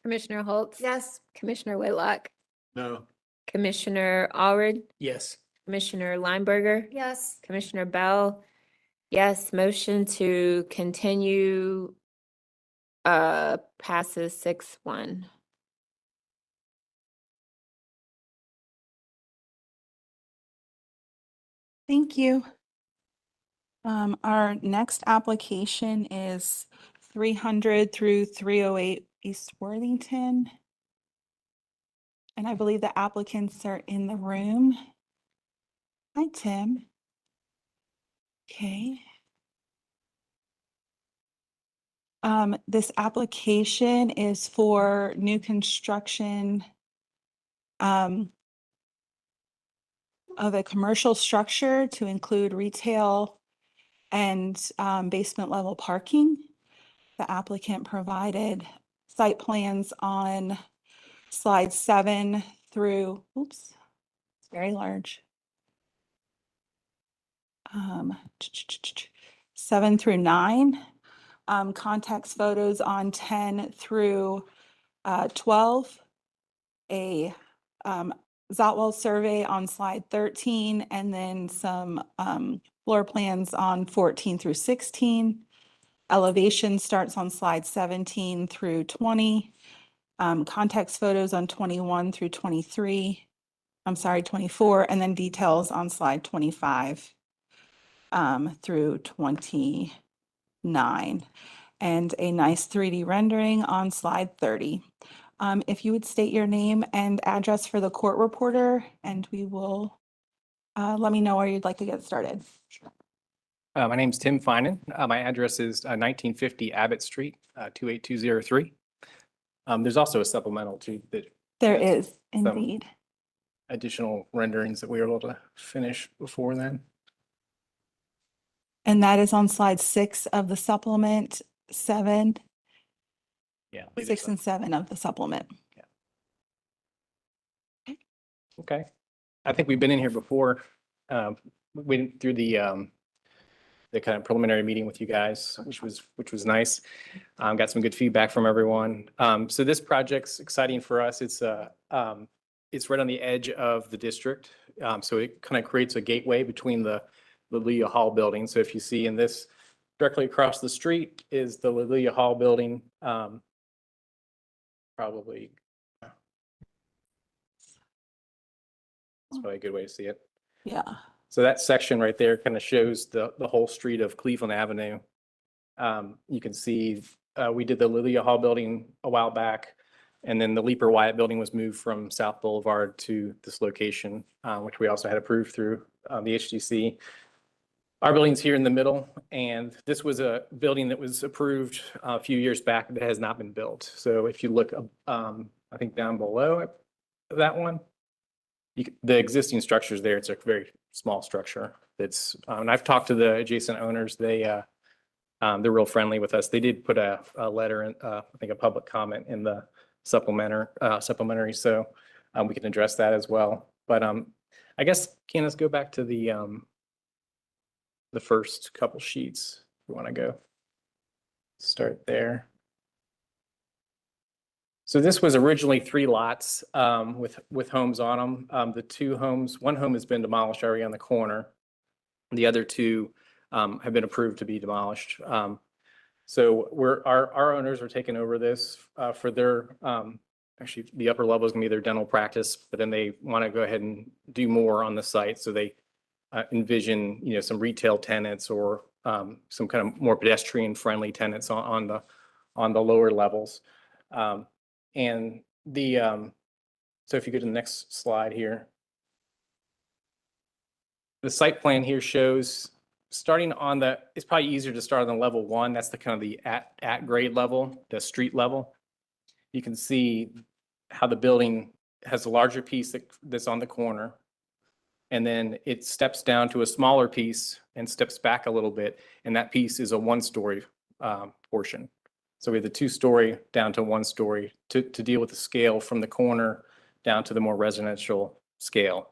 Commissioner Holtz? Yes. Commissioner Whitlock? No. Commissioner Allred? Yes. Commissioner Lineberger? Yes. Commissioner Bell? Yes, motion to continue passes 6-1. Thank you. Our next application is 300 through 308 East Worthington. And I believe the applicants are in the room. Hi, Tim. Okay. This application is for new construction of a commercial structure to include retail and basement level parking. The applicant provided site plans on slide 7 through, oops, it's very large. 7 through 9. Context photos on 10 through 12. A Zotwell survey on slide 13, and then some floor plans on 14 through 16. Elevation starts on slide 17 through 20. Context photos on 21 through 23. I'm sorry, 24, and then details on slide 25 through 29. And a nice 3D rendering on slide 30. If you would state your name and address for the court reporter, and we will let me know where you'd like to get started. My name's Tim Finan. My address is 1950 Abbott Street, 28203. There's also a supplemental too that There has is indeed. additional renderings that we were able to finish before then. And that is on slide 6 of the supplement, 7. Yeah. 6 and 7 of the supplement. Okay. I think we've been in here before. We went through the kind of preliminary meeting with you guys, which was nice. Got some good feedback from everyone. So this project's exciting for us. It's right on the edge of the district. So it kind of creates a gateway between the Lilia Hall building. So if you see in this, directly across the street is the Lilia Hall building. Probably. That's probably a good way to see it. Yeah. So that section right there kind of shows the whole street of Cleveland Avenue. You can see we did the Lilia Hall building a while back, and then the Leeper Wyatt building was moved from South Boulevard to this location, which we also had approved through the HDC. Our building's here in the middle, and this was a building that was approved a few years back that has not been built. So if you look, I think down below that one, the existing structures there, it's a very small structure. That's, and I've talked to the adjacent owners. They're real friendly with us. They did put a letter in, I think a public comment in the supplementary, so we can address that as well. But I guess, Candace, go back to the first couple sheets. If you want to go start there. So this was originally 3 lots with homes on them. The 2 homes, one home has been demolished already on the corner. The other 2 have been approved to be demolished. So our owners are taking over this for their, actually the upper level is gonna be their dental practice, but then they want to go ahead and do more on the site. So they envision, some retail tenants or some kind of more pedestrian friendly tenants on the lower levels. And so if you go to the next slide here, the site plan here shows starting on it's probably easier to start on the level 1. That's the kind of the at grade level, the street level. You can see how the building has a larger piece that's on the corner. And then it steps down to a smaller piece and steps back a little bit. And that piece is a 1-story portion. So we have the 2-story down to 1-story to deal with the scale from the corner down to the more residential scale.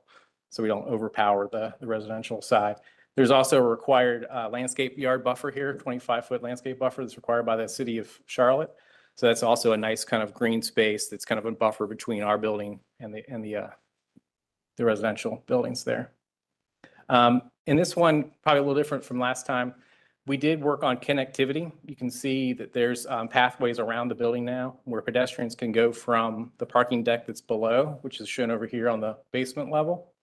So we don't overpower the residential side. There's also a required landscape yard buffer here, 25-foot landscape buffer that's required by the city of Charlotte. So that's also a nice kind of green space that's kind of a buffer between our building and the residential buildings there. In this one, probably a little different from last time, we did work on connectivity. You can see that there's pathways around the building now where pedestrians can go from the parking deck that's below, which is shown over here on the basement level,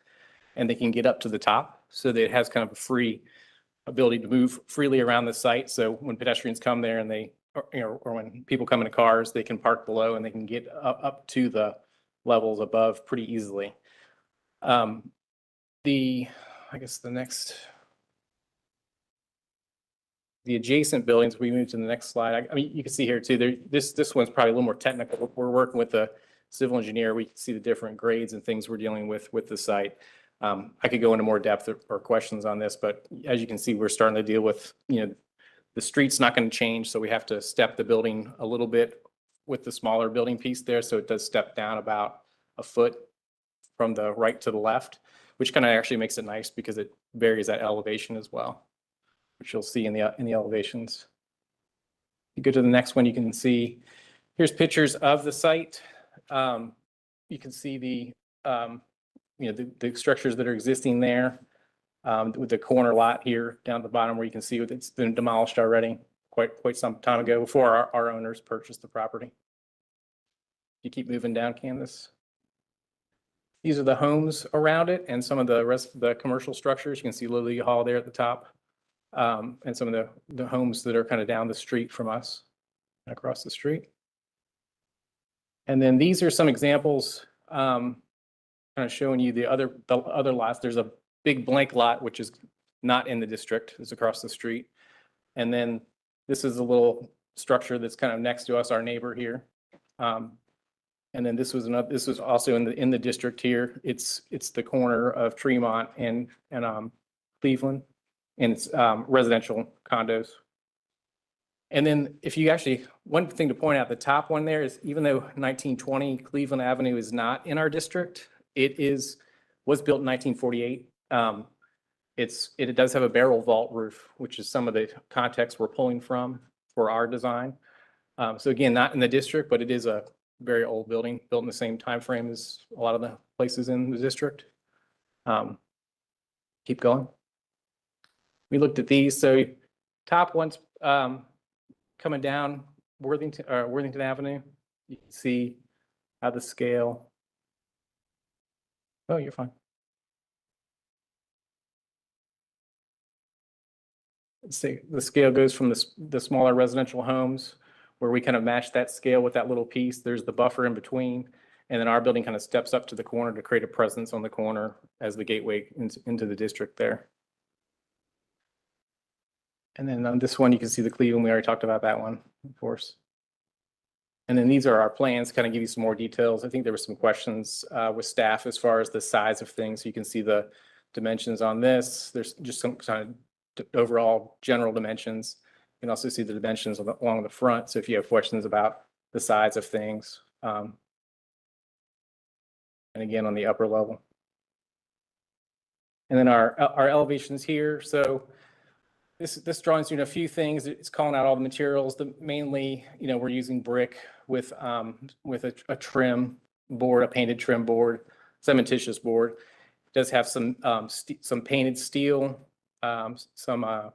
and they can get up to the top. So that it has kind of a free ability to move freely around the site. So when pedestrians come there and they, or when people come in cars, they can park below and they can get up to the levels above pretty easily. I guess the adjacent buildings, we move to the next slide. I mean, you can see here too, this one's probably a little more technical. We're working with a civil engineer. We can see the different grades and things we're dealing with the site. I could go into more depth or questions on this, but as you can see, we're starting to deal with, the street's not going to change. So we have to step the building a little bit with the smaller building piece there. So it does step down about a foot from the right to the left, which kind of actually makes it nice because it varies that elevation as well, which you'll see in the elevations. You go to the next one, you can see, here's pictures of the site. You can see the structures that are existing there, with the corner lot here down at the bottom where you can see it's been demolished already quite some time ago before our owners purchased the property. You keep moving down, Candace. These are the homes around it and some of the rest of the commercial structures. You can see Lily Hall there at the top, and some of the homes that are kind of down the street from us, across the street. And then these are some examples, kind of showing you the other lots. There's a big blank lot, which is not in the district. It's across the street. And then this is a little structure that's kind of next to us, our neighbor here. And then this was also in the district here. It's the corner of Tremont and Cleveland, and it's residential condos. And then if you actually, one thing to point out, the top one there is, even though 1920 Cleveland Avenue is not in our district, was built in 1948. It does have a barrel vault roof, which is some of the context we're pulling from for our design. So again, not in the district, but it is a very old building, built in the same time frame as a lot of the places in the district. Keep going. We looked at these. So top one's coming down Worthington Avenue. You can see how the scale. Oh, you're fine. Let's see, the scale goes from the smaller residential homes where we kind of match that scale with that little piece. There's the buffer in between. And then our building kind of steps up to the corner to create a presence on the corner as the gateway into the district there. And then on this one, you can see the Cleveland. We already talked about that one, of course. And then these are our plans, kind of give you some more details. I think there were some questions with staff as far as the size of things. So you can see the dimensions on this. There's just some kind of overall general dimensions. You can also see the dimensions along the front. So if you have questions about the size of things, and again on the upper level. And then our elevations here. So this drawing's doing a few things. It's calling out all the materials. Mainly, we're using brick with a trim board, a painted trim board, cementitious board. It does have some painted steel, some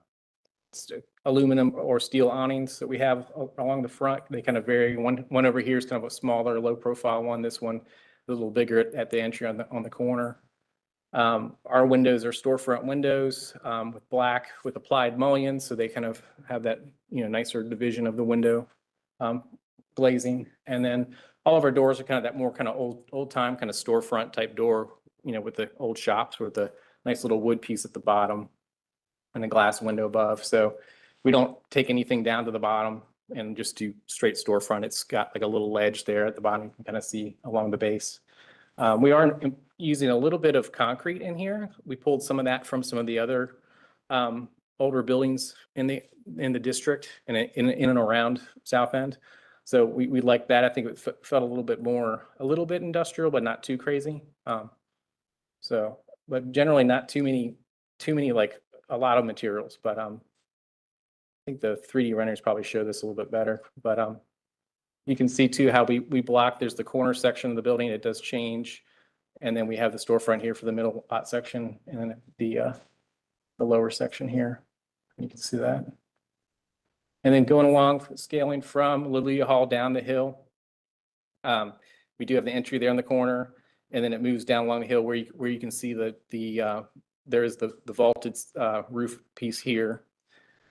aluminum or steel awnings that we have along the front. They kind of vary. One over here is kind of a smaller, low profile one. This one is a little bigger at the entry on the corner. Our windows are storefront windows with black with applied mullions, so they kind of have that nicer division of the window glazing. And then all of our doors are kind of that more kind of old time kind of storefront type door, with the old shops with the nice little wood piece at the bottom and a glass window above. So we don't take anything down to the bottom and just do straight storefront. It's got like a little ledge there at the bottom. You can kind of see along the base. We are using a little bit of concrete in here. We pulled some of that from some of the other older buildings in the district and in and around South End. So we like that. I think it felt a little bit industrial, but not too crazy. But generally not too many like a lot of materials, but I think the 3D renders probably show this a little bit better, but you can see too how we block, there's the corner section of the building, it does change. And then we have the storefront here for the middle lot section, and then the lower section here. You can see that. And then going along, scaling from Lilia Hall down the hill. We do have the entry there in the corner, and then it moves down along the hill where you can see there is the vaulted roof piece here.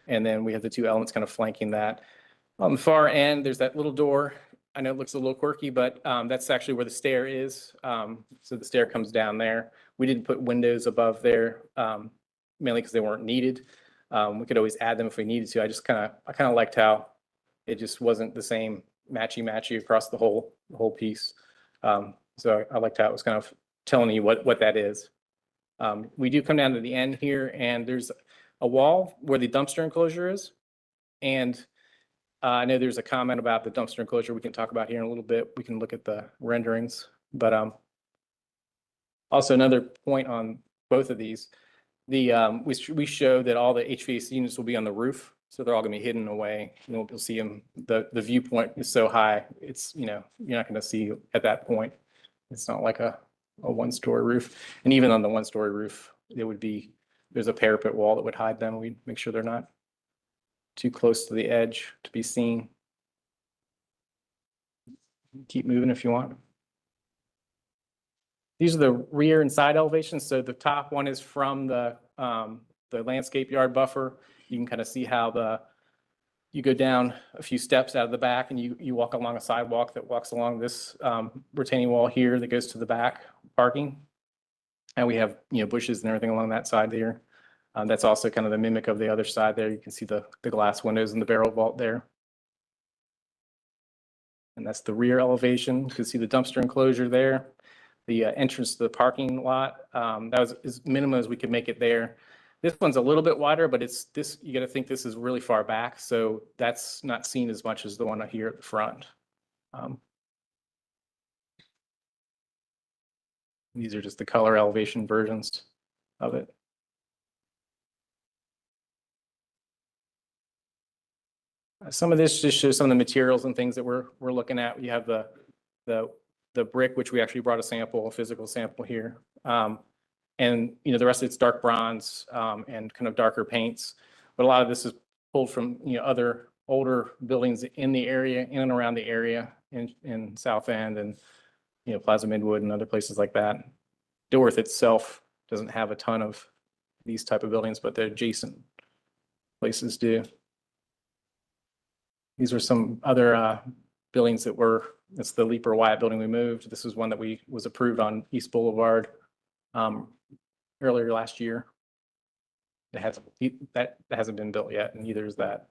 And then we have the two elements kind of flanking that. On the far end, there's that little door. I know it looks a little quirky, but that's actually where the stair is. So the stair comes down there. We didn't put windows above there, mainly because they weren't needed. We could always add them if we needed to. I kind of liked how it just wasn't the same matchy across the whole piece. So I liked how it was kind of telling you what that is. We do come down to the end here, and there's a wall where the dumpster enclosure is. And I know there's a comment about the dumpster enclosure we can talk about here in a little bit. We can look at the renderings, but also another point on both of these, we show that all the HVAC units will be on the roof, so they're all going to be hidden away. You'll see them. The viewpoint is so high, it's you're not going to see at that point. It's not like a one-story roof, and even on the one-story roof, there's a parapet wall that would hide them. We make sure they're not too close to the edge to be seen. Keep moving if you want. These are the rear and side elevations. So the top one is from the landscape yard buffer. You can kind of see how you go down a few steps out of the back, and you walk along a sidewalk that walks along this retaining wall here that goes to the back parking. And we have bushes and everything along that side there. That's also kind of the mimic of the other side there. You can see the glass windows and the barrel vault there. And that's the rear elevation. You can see the dumpster enclosure there. The entrance to the parking lot, that was as minimum as we could make it there. This one's a little bit wider, but you got to think this is really far back. So that's not seen as much as the one here at the front. These are just the color elevation versions of it. Some of this just shows some of the materials and things that we're looking at. You have the brick, which we actually brought a physical sample here. And the rest of it's dark bronze and kind of darker paints. But a lot of this is pulled from other older buildings in the area, in and around the area in South End and Plaza Midwood and other places like that. Dilworth itself doesn't have a ton of these type of buildings, but the adjacent places do. These are some other buildings that's the Leeper Wyatt building we moved. This is one that was approved on East Boulevard earlier last year. That hasn't been built yet, and neither is that.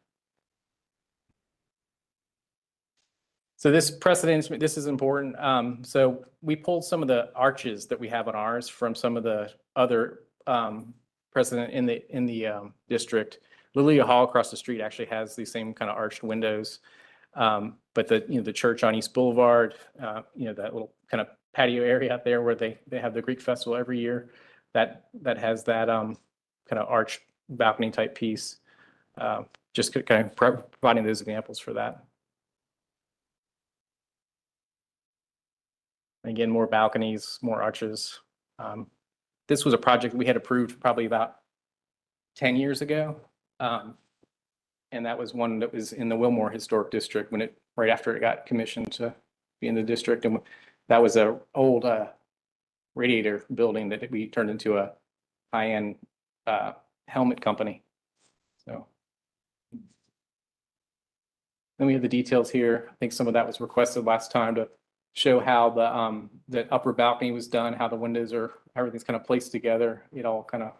So this precedence, this is important. So we pulled some of the arches that we have on ours from some of the other precedent in the district. Lilia Hall across the street actually has these same kind of arched windows. But the church on East Boulevard, that little kind of patio area out there where they have the Greek festival every year, that has that kind of arched balcony type piece. Just kind of providing those examples for that. Again, more balconies, more arches. This was a project we had approved probably about 10 years ago. And that was one that was in the Wilmore Historic District right after it got commissioned to be in the district. And that was an old radiator building that we turned into a high-end helmet company. So then we have the details here. I think some of that was requested last time to show how the upper balcony was done, how the windows everything's kind of placed together. It all kind of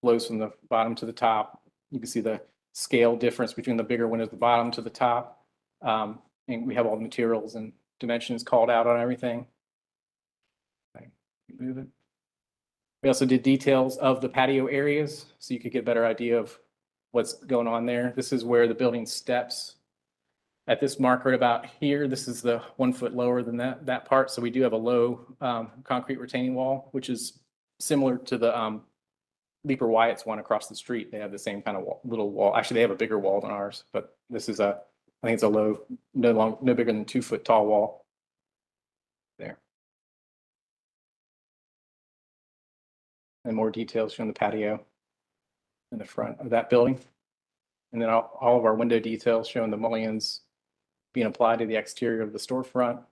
flows from the bottom to the top. You can see the scale difference between the bigger windows at the bottom to the top. And we have all the materials and dimensions called out on everything. Okay, move it. We also did details of the patio areas so you could get a better idea of what's going on there. This is where the building steps. At this mark right about here, this is the 1 foot lower than that part. So we do have a low concrete retaining wall, which is similar to the Leaper Wyatt's one across the street, they have the same kind of little wall. Actually, they have a bigger wall than ours, but this is I think it's a low, no bigger than 2 foot tall wall. There. And more details showing the patio in the front of that building. And then all of our window details showing the mullions being applied to the exterior of the storefront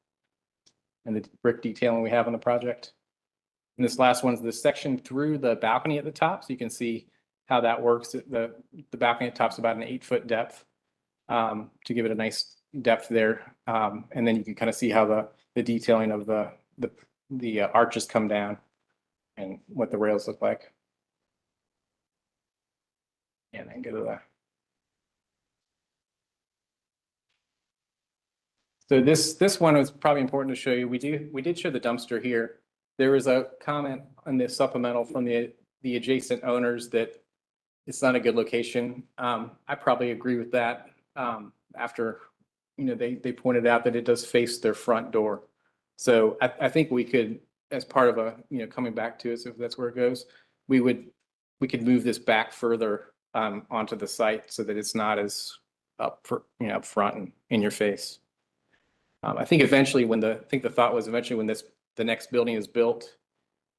and the brick detailing we have on the project. And this last one's the section through the balcony at the top. So you can see how that works. The balcony at the top's about an 8-foot depth to give it a nice depth there. And then you can kind of see how the detailing of the arches come down and what the rails look like. And then go to the. So this one was probably important to show you. We did show the dumpster here. There was a comment on this supplemental from the adjacent owners that it's not a good location. I probably agree with that. After, they pointed out that it does face their front door. So I think we could, as part of coming back to us, if that's where it goes, we could move this back further onto the site so that it's not as up front and in your face. I think eventually the thought was eventually when the next building is built,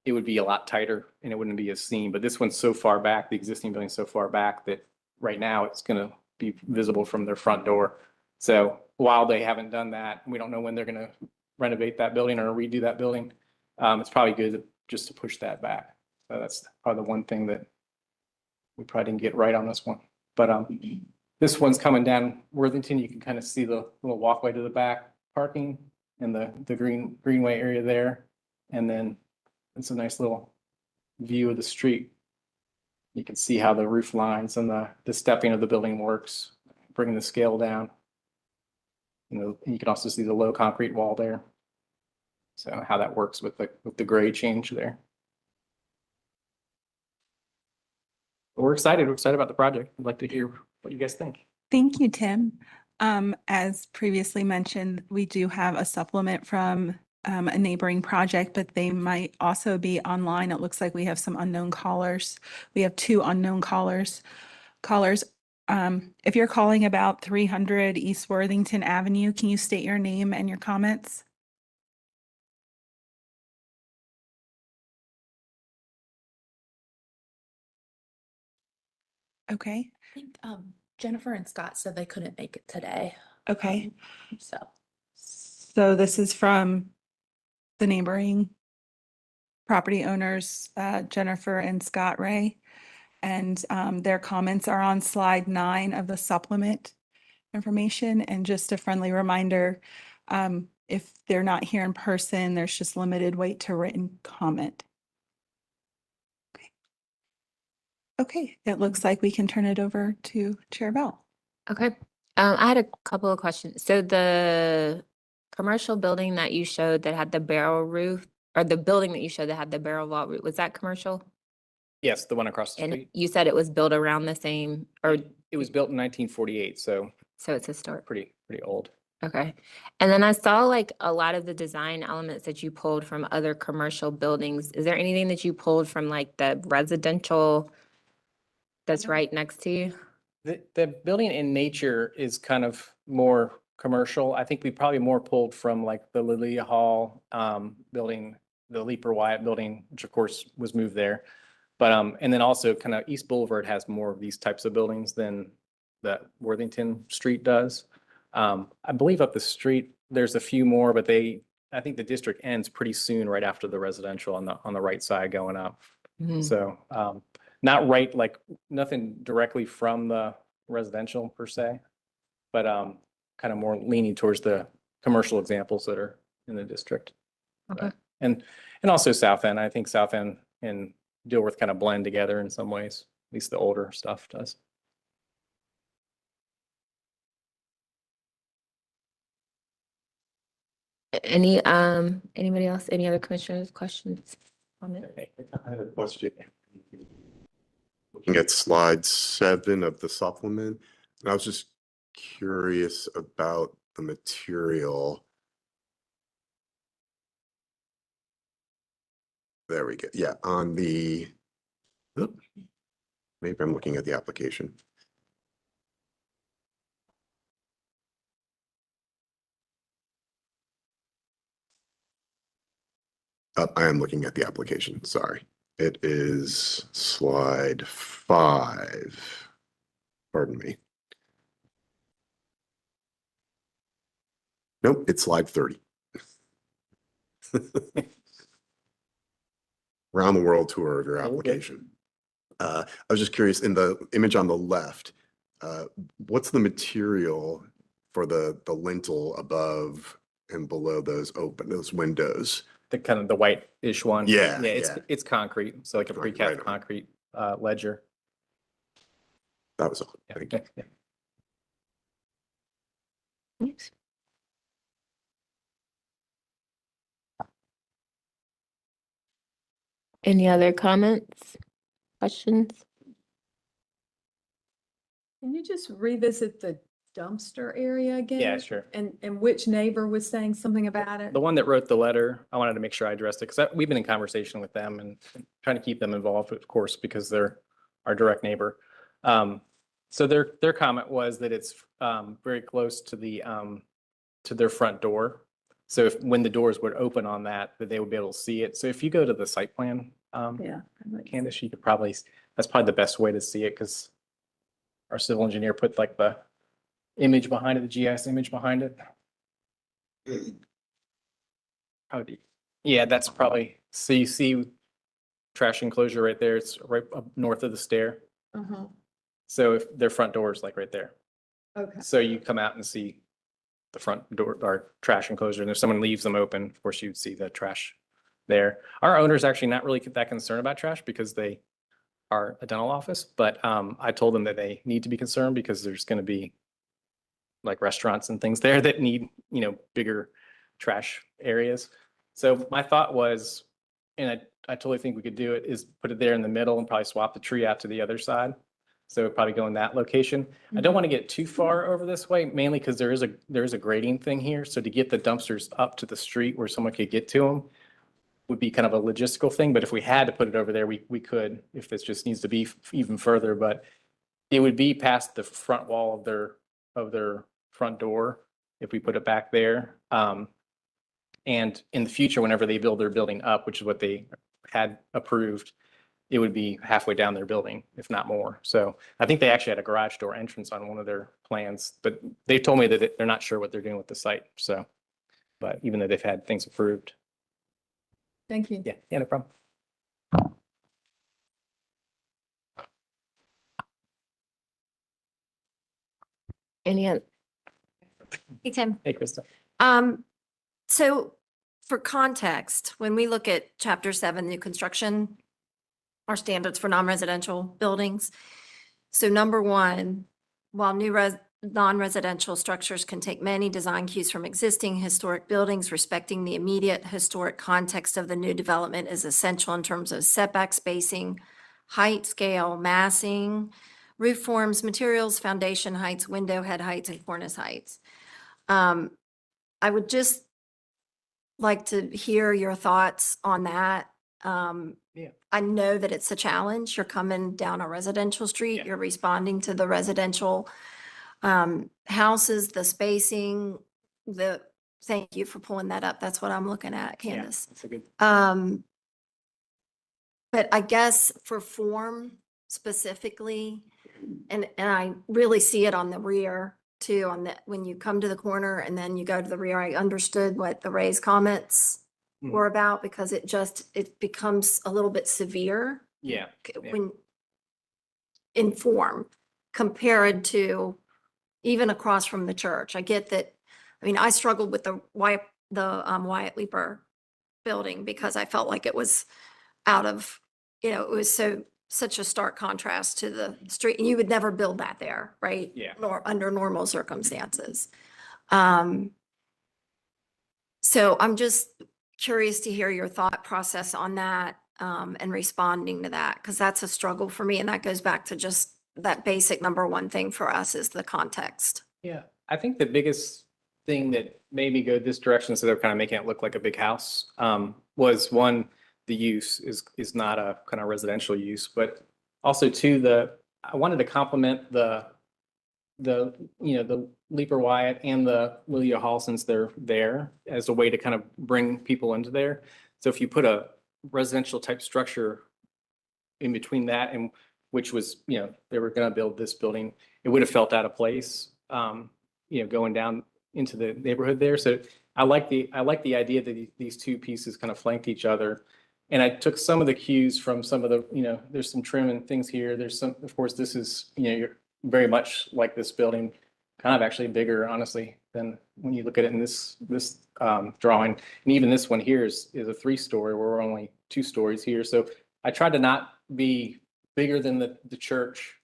it would be a lot tighter and it wouldn't be as seen. But this one's so far back, the existing building's so far back that right now it's going to be visible from their front door. So while they haven't done that, we don't know when they're going to renovate that building or redo that building. It's probably good just to push that back. So that's probably the one thing that we probably didn't get right on this one. But this one's coming down Worthington. You can kind of see the little walkway to the back parking and the greenway area there. And then it's a nice little view of the street. You can see how the roof lines and the stepping of the building works, bringing the scale down. You can also see the low concrete wall there. So how that works with the grade change there. But we're excited. We're excited about the project. I'd like to hear what you guys think. Thank you, Tim. As previously mentioned, we do have a supplement from a neighboring project, but they might also be online. It looks like we have some unknown callers. We have 2 unknown callers. If you're calling about 300 East Worthington Avenue, can you state your name and your comments? Okay. I think Jennifer and Scott said they couldn't make it today. Okay. So this is from the neighboring property owners, Jennifer and Scott Ray. And their comments are on slide 9 of the supplement information. And just a friendly reminder, if they're not here in person, there's just limited wait to written comment. Okay, it looks like we can turn it over to Chair Bell. Okay. I had a couple of questions. So the commercial building that you showed that had the barrel roof, or the building that you showed that had the barrel vault roof, was that commercial? Yes, the one across the And street. you said it was built around the same, or It was built in 1948, so it's historic? pretty old. Okay. And then I saw like a lot of the design elements that you pulled from other commercial buildings. Is there anything that you pulled from like the residential that's right next to you? The building in nature is kind of more commercial. I think we probably more pulled from like the Lilia Hall building, the Leaper Wyatt building, which of course was moved there. But and then also kind of East Boulevard has more of these types of buildings than that Worthington Street does. I believe up the street there's a few more, but I think the district ends pretty soon right after the residential on the right side going up. So not right, like nothing directly from the residential per se, but kind of more leaning towards the commercial examples that are in the district. Okay. And also South End. I think South End and Dilworth kind of blend together in some ways, at least the older stuff does. Anybody else, any other commissioners, questions? I had a question. Looking at slide 7 of the supplement, and I was just curious about the material. There we go. Yeah, on the Oop. Maybe I'm looking at the application. I am looking at the application, sorry. It is slide 5. Pardon me. Nope, it's slide 30. Round the world tour of your application. I was just curious, in the image on the left, what's the material for the lintel above and below those windows? The kind of the white-ish one. Yeah, Yeah, yeah. it's concrete, so like a Concrete, precast right on. concrete ledger. That was all. Yeah, Thank you. yeah. Thanks. Any other comments, questions? Can you just revisit the dumpster area again? Yeah, sure. And which neighbor was saying something about it? The one that wrote the letter, I wanted to make sure I addressed it because we've been in conversation with them and trying to keep them involved, of course, because they're our direct neighbor. So their comment was that it's very close to their front door. So when the doors would open on that they would be able to see it. So if you go to the site plan, Yeah. Candace, you could that's probably the best way to see it because our civil engineer put like the image behind it, the GIS image behind it. Probably, yeah, that's probably, so you see trash enclosure right there. It's right up north of the stair. Uh-huh. So if their front door is like right there. Okay. So you come out and see the front door or trash enclosure, and if someone leaves them open, of course you'd see the trash there. Our owner's actually not really that concerned about trash because they are a dental office, but I told them that they need to be concerned because there's going to be like restaurants and things there that need, bigger trash areas. So my thought was, and I totally think we could do it, is put it there in the middle and probably swap the tree out to the other side. So probably go in that location. I don't want to get too far over this way, mainly because there is a grading thing here. So to get the dumpsters up to the street where someone could get to them would be kind of a logistical thing. But if we had to put it over there, we could, if this just needs to be even further, but it would be past the front wall of their front door if we put it back there. And in the future, whenever they build their building up, which is what they had approved, it would be halfway down their building, if not more. So I think they actually had a garage door entrance on one of their plans, but they told me that they're not sure what they're doing with the site. So, but even though they've had things approved. Thank you. Yeah, no problem. Any other? Hey, Tim. Hey, Krista. So for context, when we look at chapter 7, new construction, our standards for non-residential buildings. So number 1, while non-residential structures can take many design cues from existing historic buildings, respecting the immediate historic context of the new development is essential in terms of setback spacing, height, scale, massing, roof forms, materials, foundation heights, window head heights, and cornice heights. I would just like to hear your thoughts on that. Yeah. I know that it's a challenge. You're coming down a residential street, you're responding to the residential houses, the spacing, thank you for pulling that up. That's what I'm looking at, Candace. That's a good. But I guess for form specifically, and I really see it on the rear too, when you come to the corner and then you go to the rear, I understood what the Ray's comments were about because it becomes a little bit severe Yeah. when in form compared to even across from the church. I get that. I mean, I struggled with the Wyatt Leeper building because I felt like it was out of, it was such a stark contrast to the street. You would never build that there, right? Yeah. Nor under normal circumstances. So I'm just curious to hear your thought process on that and responding to that, because that's a struggle for me. And that goes back to just that basic number 1 thing for us is the context. Yeah, I think the biggest thing that made me go this direction instead of kind of making it look like a big house was one, the use is not a kind of residential use, but also too, I wanted to complement the Leaper Wyatt and the Lilia Hall, since they're there, as a way to kind of bring people into there. So if you put a residential type structure in between that and which was, they were gonna build this building, it would have felt out of place, going down into the neighborhood there. So I like the idea that these two pieces kind of flanked each other. And I took some of the cues from some of the, there's some trim and things here. There's some, of course, this is, you're very much like this building, kind of actually bigger, honestly, than when you look at it in this drawing. And even this one here is a 3-story, where we're only 2 stories here. So I tried to not be bigger than the church,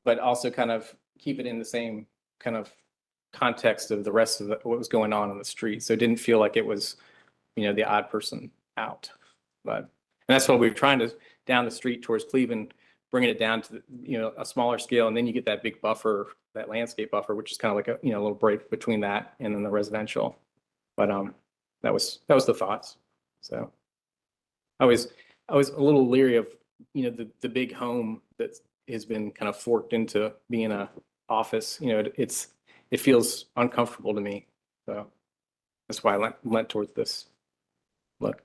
but also kind of keep it in the same kind of context of the rest of what was going on the street. So it didn't feel like it was, the odd person out. And that's what we were trying to, down the street towards Cleveland, bringing it down to, a smaller scale. And then you get that big buffer, that landscape buffer, which is kind of like a, little break between that and then the residential. But that was the thoughts. So I was a little leery of, the big home that has been kind of forked into being a office. It feels uncomfortable to me. So that's why I went towards this look.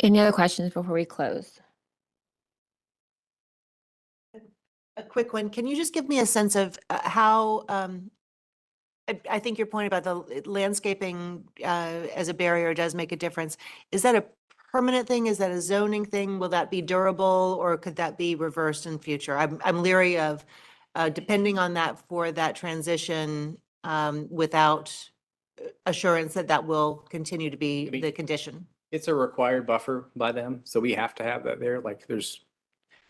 Any other questions before we close? A quick one. Can you just give me a sense of how, I think your point about the landscaping as a barrier does make a difference. Is that a permanent thing? Is that a zoning thing? Will that be durable, or could that be reversed in future? I'm leery of depending on that for that transition without assurance that will continue to be the condition. It's a required buffer by them, so we have to have that there. Like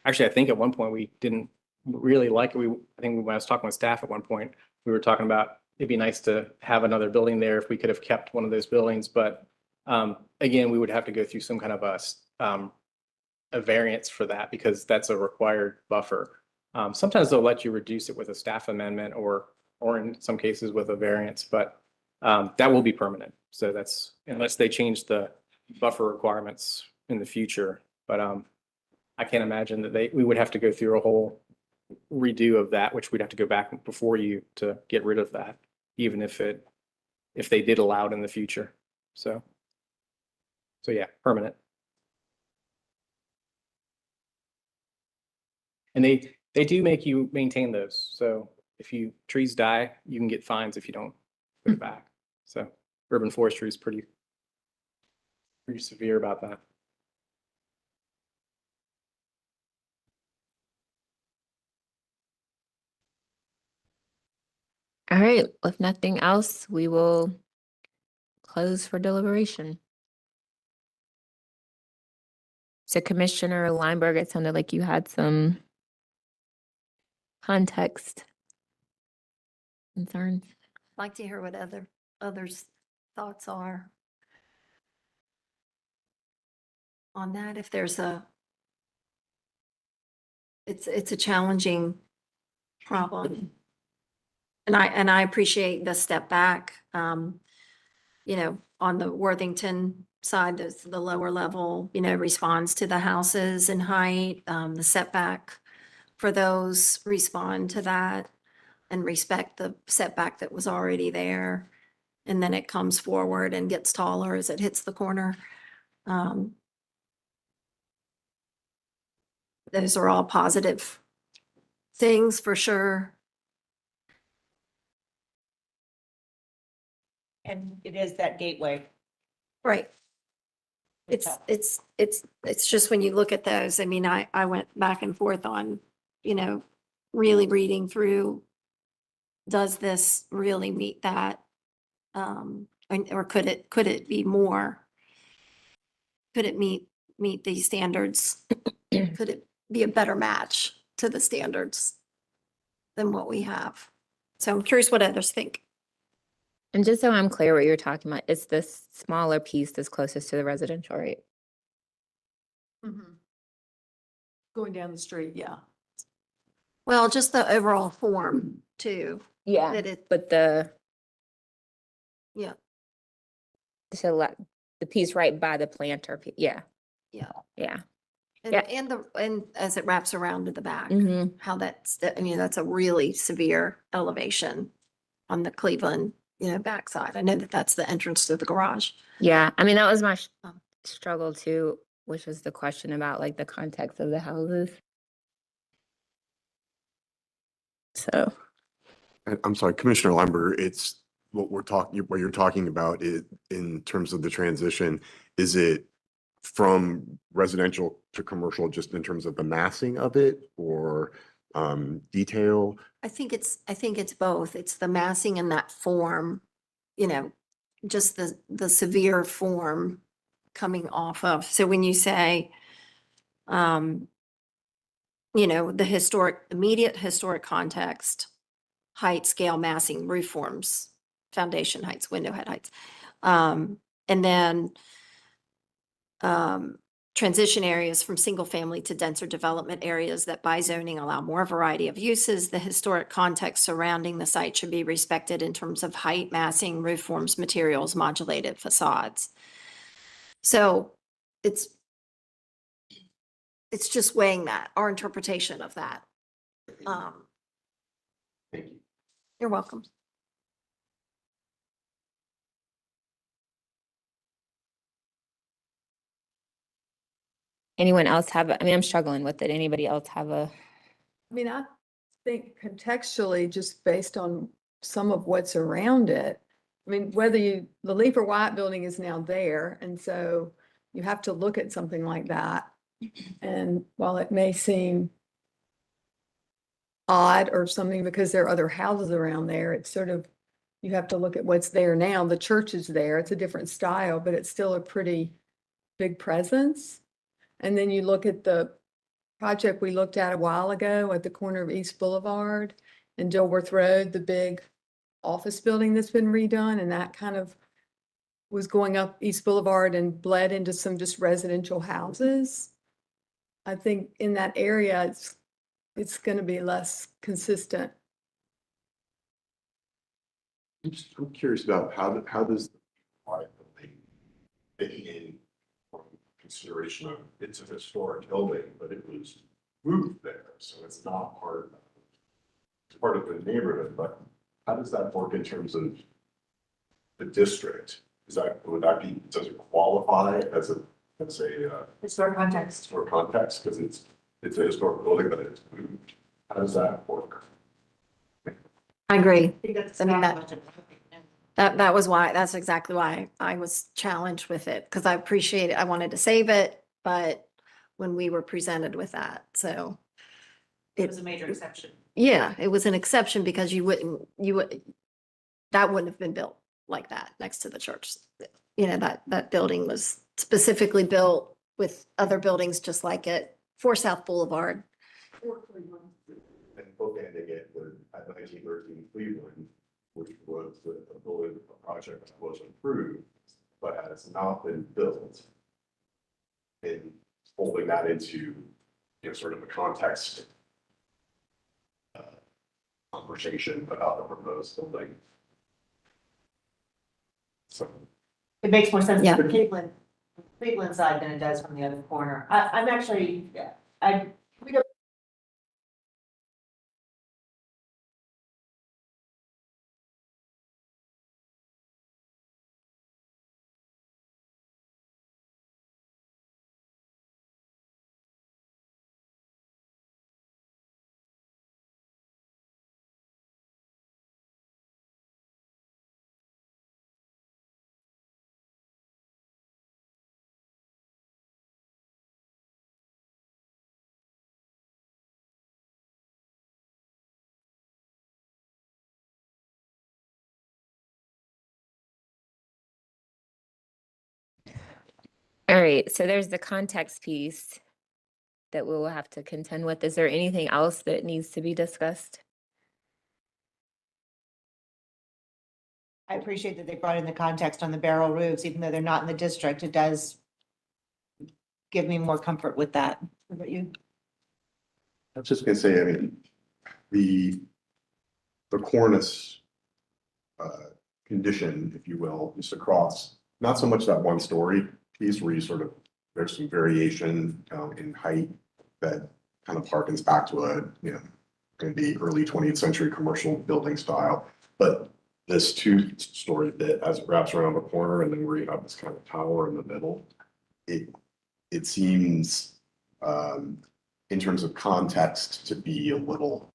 actually, I think at one point we didn't really like it. I think when I was talking with staff at one point, we were talking about it'd be nice to have another building there if we could have kept one of those buildings. But again, we would have to go through some kind of a variance for that, because that's a required buffer. Sometimes they'll let you reduce it with a staff amendment or in some cases with a variance, but that will be permanent. So that's, unless they change the buffer requirements in the future. But I can't imagine that we would have to go through a whole redo of that, which we'd have to go back before you to get rid of that, even if they did allow it in the future. So yeah, permanent. And they do make you maintain those. So if trees die, you can get fines if you don't put it back. So urban forestry is pretty severe about that. All right, if nothing else, we will close for deliberation. So Commissioner Lineberg, it sounded like you had some context concerns. I'd like to hear what others' thoughts are on that. If there's it's a challenging problem. And I appreciate the step back, on the Worthington side, the lower level, responds to the houses and height, the setback for those respond to that and respect the setback that was already there. And then it comes forward and gets taller as it hits the corner. Those are all positive things for sure. And it is that gateway. Right. It's just when you look at those, I mean, I went back and forth on, really reading through, does this really meet that? Or could it be more? Could it meet these standards? Could it be a better match to the standards than what we have? So I'm curious what others think. And just so I'm clear what you're talking about, it's this smaller piece that's closest to the residential, right? Going down the street, yeah. Well, just the overall form too. Yeah, That it, but the, yeah, the piece right by the planter, yeah, yeah. yeah. And, Yeah. and as it wraps around to the back, Mhm. how that's, I mean, that's a really severe elevation on the Cleveland, backside. I know that that's the entrance to the garage. Yeah, I mean, that was my struggle too, which was the question about like the context of the houses. So, I'm sorry, Commissioner Limber, it's what you're talking about it in terms of the transition, is it from residential to commercial just in terms of the massing of it or detail? I think it's both. It's the massing and that form, just the severe form coming off of. So when you say, the immediate historic context, height, scale, massing, roof forms, foundation heights, window head heights. And then transition areas from single family to denser development areas that by zoning allow more variety of uses. The historic context surrounding the site should be respected in terms of height, massing, roof forms, materials, modulated facades. So it's just weighing that, our interpretation of that. Thank you. You're welcome. anyone else have, I mean, I'm struggling with it. Anybody else have a? I mean, I think contextually, just based on some of what's around it, I mean, the Leeper White building is now there, and so you have to look at something like that. And while it may seem odd or something because there are other houses around there, it's sort of, you have to look at what's there now. The church is there. It's a different style, but it's still a pretty big presence. And then you look at the project we looked at a while ago at the corner of East Boulevard and Dilworth Road, the big office building that's been redone, and that kind of was going up East Boulevard and bled into some just residential houses. I think in that area, it's going to be less consistent. I'm curious about how does the White building fit in from consideration of it's a historic building, but it was moved there, so it's not part of the neighborhood. But how does that work in terms of the district? Does it qualify as a Historic context. historic context because it's a historic building, but it's moved? How does that work? I agree. I mean, That's exactly why I was challenged with it, because I appreciate it. I wanted to save it, but when we were presented with that, so. it was a major exception. Yeah, it was an exception because that wouldn't have been built like that next to the church. That building was specifically built with other buildings just like it for South Boulevard. And bookending it with at 1913 Cleveland, which was a building, a project that was approved, but has not been built. And folding that into, sort of a context conversation about the proposed building. So. It makes more sense Yeah. for Cleveland side than it does from the other corner. I'm actually, we don't. All right, so there's the context piece that we will have to contend with. Is there anything else that needs to be discussed? I appreciate that they brought in the context on the barrel roofs, even though they're not in the district. It does give me more comfort with that. What about you? I was just gonna say, I mean, the cornice condition, if you will, just across, not so much that one story piece where you sort of, there's some variation in height that kind of harkens back to a, in the early 20th century commercial building style. But this two-story bit, as it wraps around the corner and then where you have this kind of tower in the middle, it seems in terms of context to be a little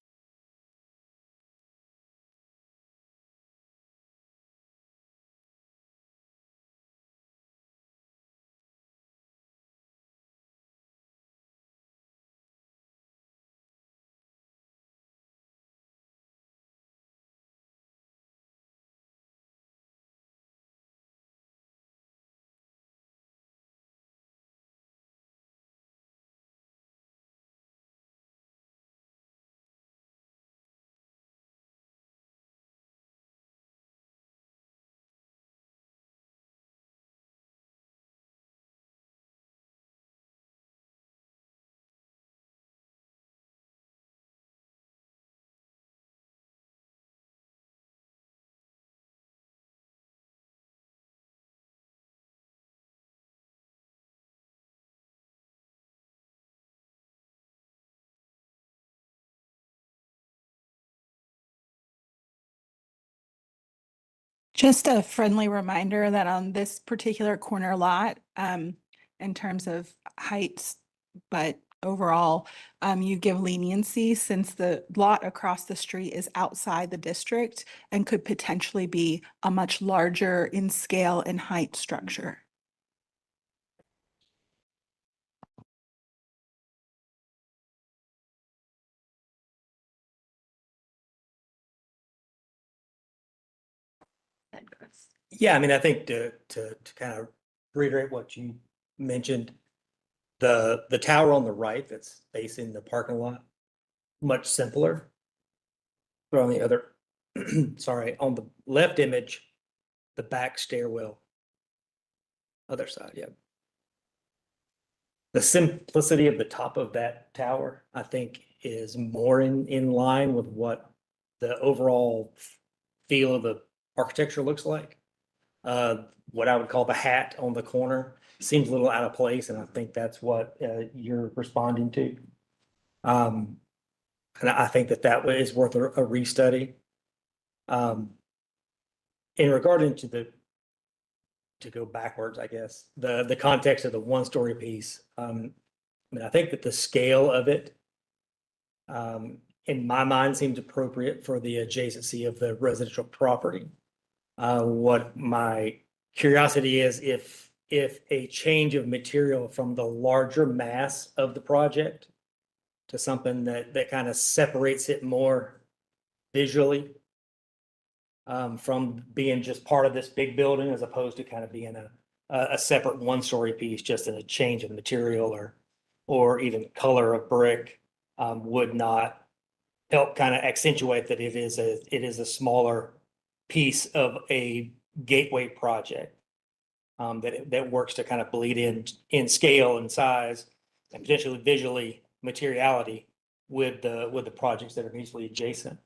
Just a friendly reminder that on this particular corner lot, in terms of heights, but overall, you give leniency since the lot across the street is outside the district and could potentially be a much larger in scale and height structure. Yeah, I mean, I think to kind of reiterate what you mentioned, the tower on the right that's facing the parking lot, much simpler. But on the other, sorry, on the left image, the back stairwell, other side, yeah. The simplicity of the top of that tower, I think, is more in line with what the overall feel of the architecture looks like. What I would call the hat on the corner seems a little out of place, and I think that's what you're responding to. And I think that is worth a restudy. In regarding to go backwards, I guess, the context of the one-story piece, I mean, I think that the scale of it, in my mind, seems appropriate for the adjacency of the residential property. What my curiosity is, if a change of material from the larger mass of the project to something that kind of separates it more visually from being just part of this big building, as opposed to kind of being a separate one-story piece, just in a change of material or even color of brick, would not help kind of accentuate that it is a smaller piece of a gateway project that works to kind of bleed in scale and size and potentially visually materiality with the projects that are mutually adjacent.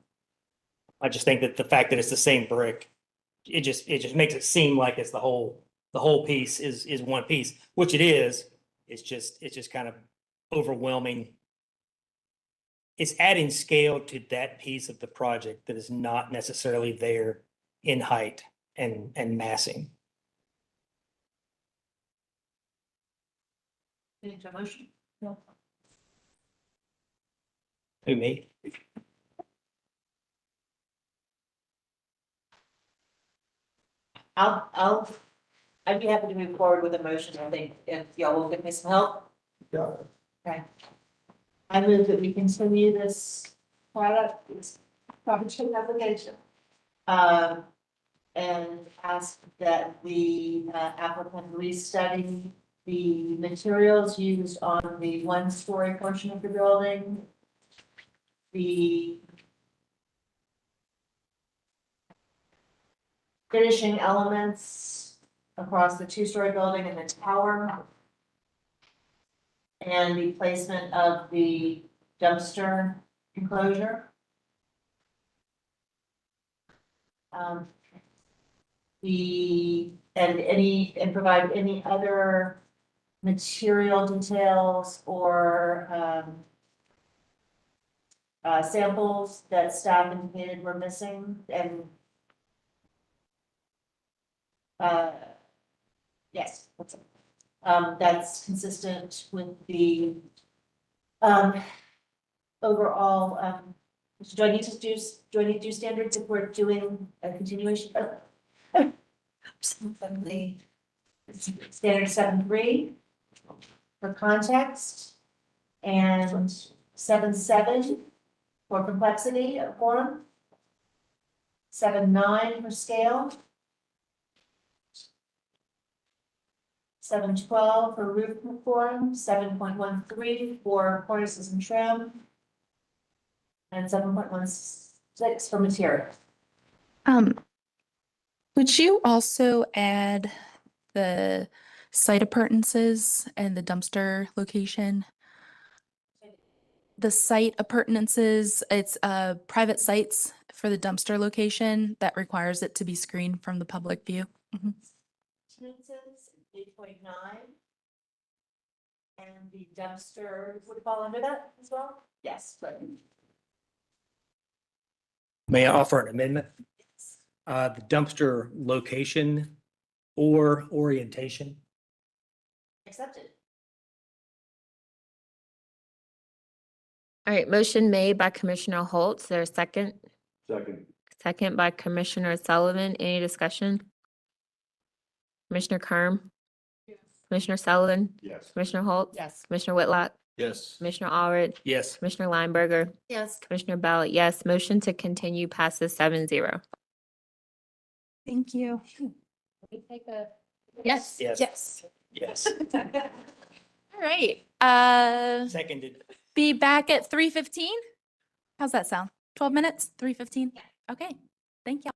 I just think that the fact that it's the same brick, it just makes it seem like it's the whole piece is one piece, which it is. It's just kind of overwhelming. It's adding scale to that piece of the project that is not necessarily there in height and massing. Motion? No. Who, me? I'd be happy to move forward with a motion, I think, if y'all will give me some help. Yeah. Okay. I move that we continue this project application. And ask that the applicant restudy the materials used on the one-story portion of the building, the finishing elements across the two-story building and the tower, and the placement of the dumpster enclosure. Um, and provide any other material details or, samples that staff indicated were missing and, yes, that's consistent with the, overall, so do I need to do standards if we're doing a continuation? Absolutely. Standard 7.3 for context and 7.7 for complexity of form. 7.9 for scale. 7.12 for roof form, 7.13 for cornices and trim, and 7.16 for material. Would you also add the site appurtenances and the dumpster location? The site appurtenances, it's private sites for the dumpster location that requires it to be screened from the public view. Mhm. 8.9. And the dumpster would fall under that as well? Yes, but. May I offer an amendment? The dumpster location or orientation. Accepted. All right, motion made by Commissioner Holtz. There's a second. Second. Second by Commissioner Sullivan. Any discussion? Commissioner Kerm? Commissioner Sullivan? Yes. Commissioner Holtz? Yes. Commissioner Whitlock? Yes. Commissioner Allred? Yes. Commissioner Lineberger? Yes. Commissioner Bell? Yes. Motion to continue passes 7-0. Thank you. We take a. Yes. Yes. Yes. Yes. All right. Seconded. Be back at 3:15. How's that sound? 12 minutes? 3:15? Okay. Thank you.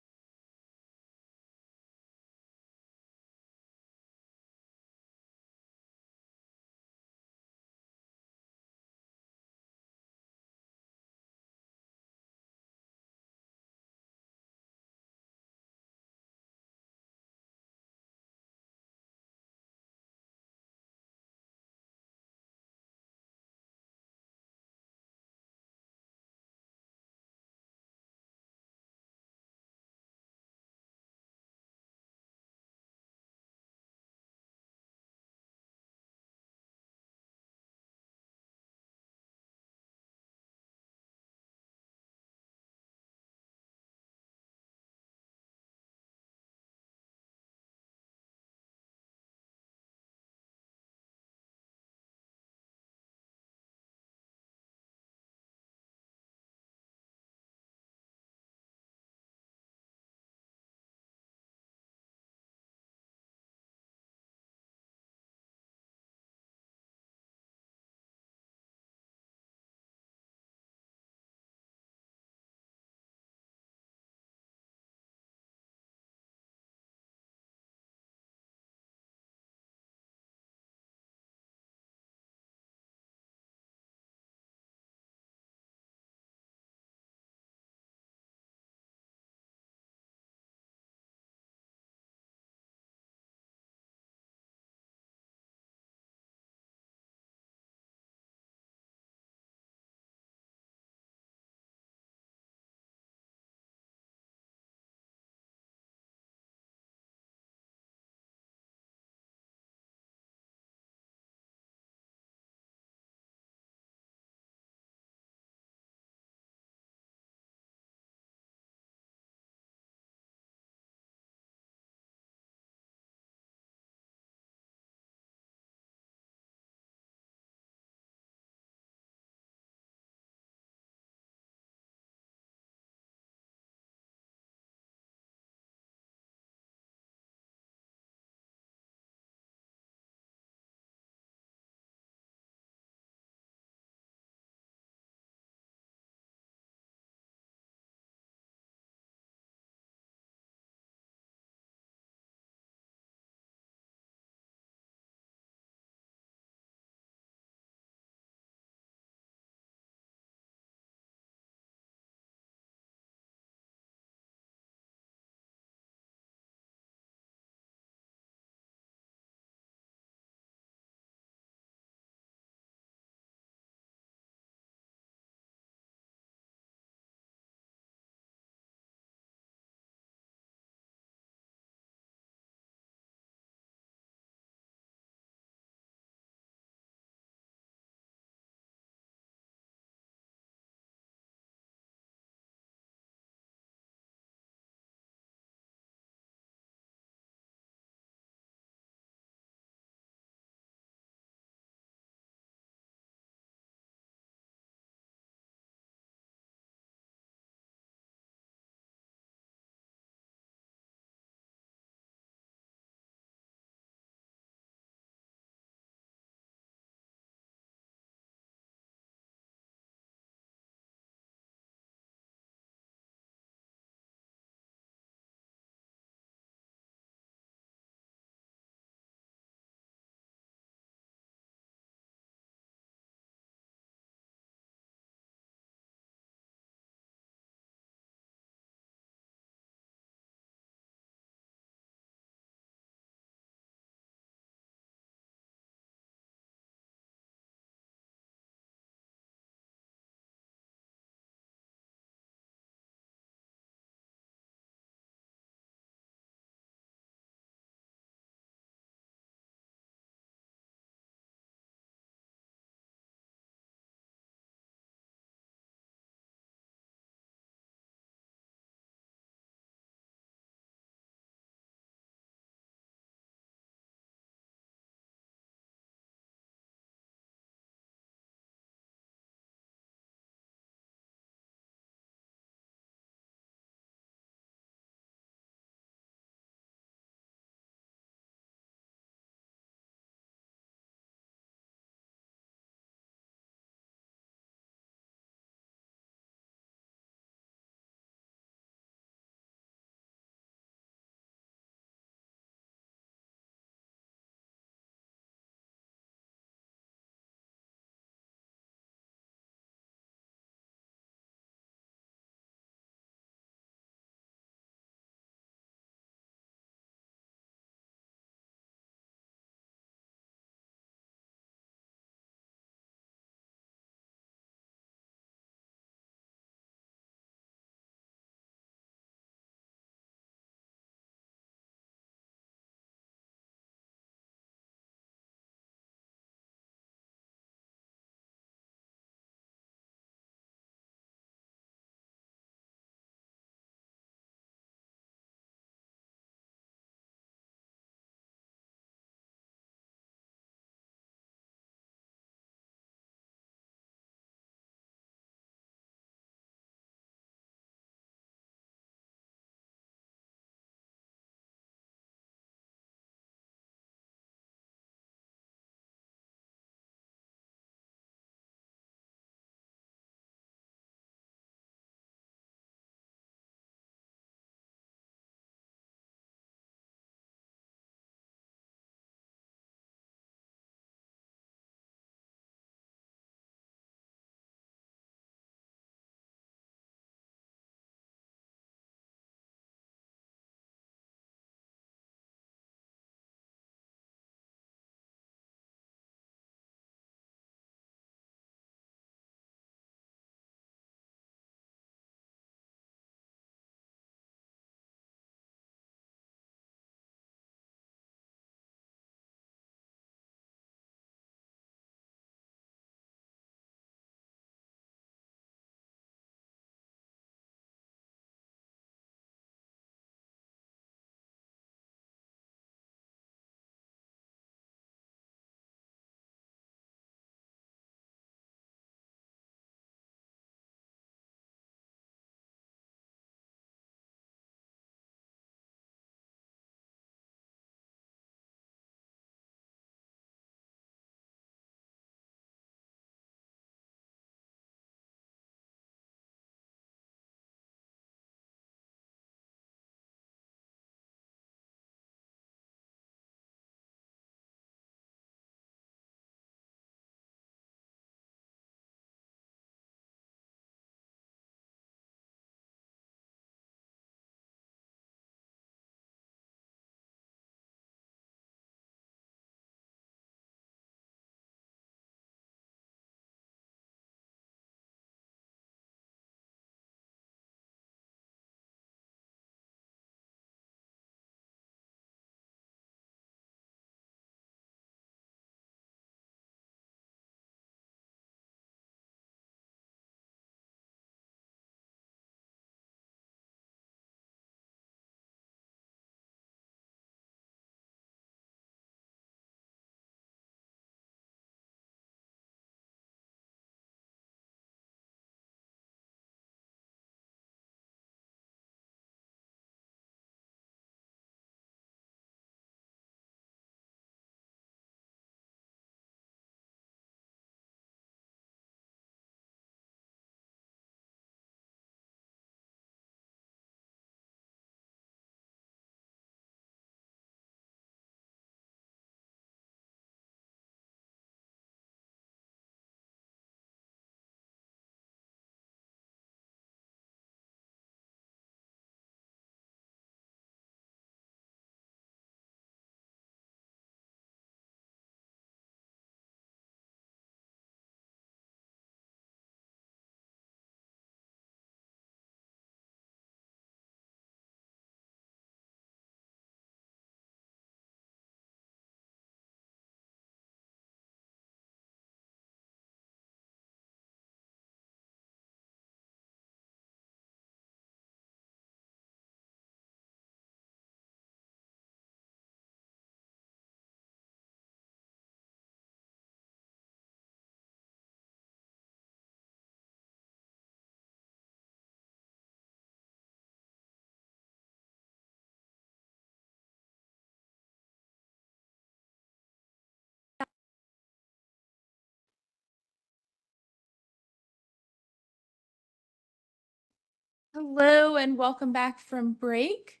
Hello and welcome back from break.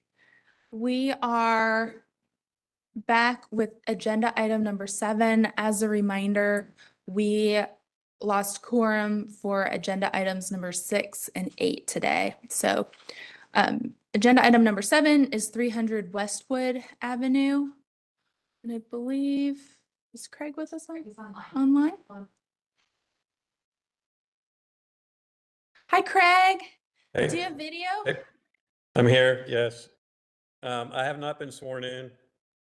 We are back with agenda item number 7. As a reminder, we lost quorum for agenda items number 6 and 8 today. So agenda item number 7 is 300 Westwood Avenue. And I believe, is Craig with us online? Hi, Craig. Hey. Do you have video? Hey. I'm here, yes. I have not been sworn in.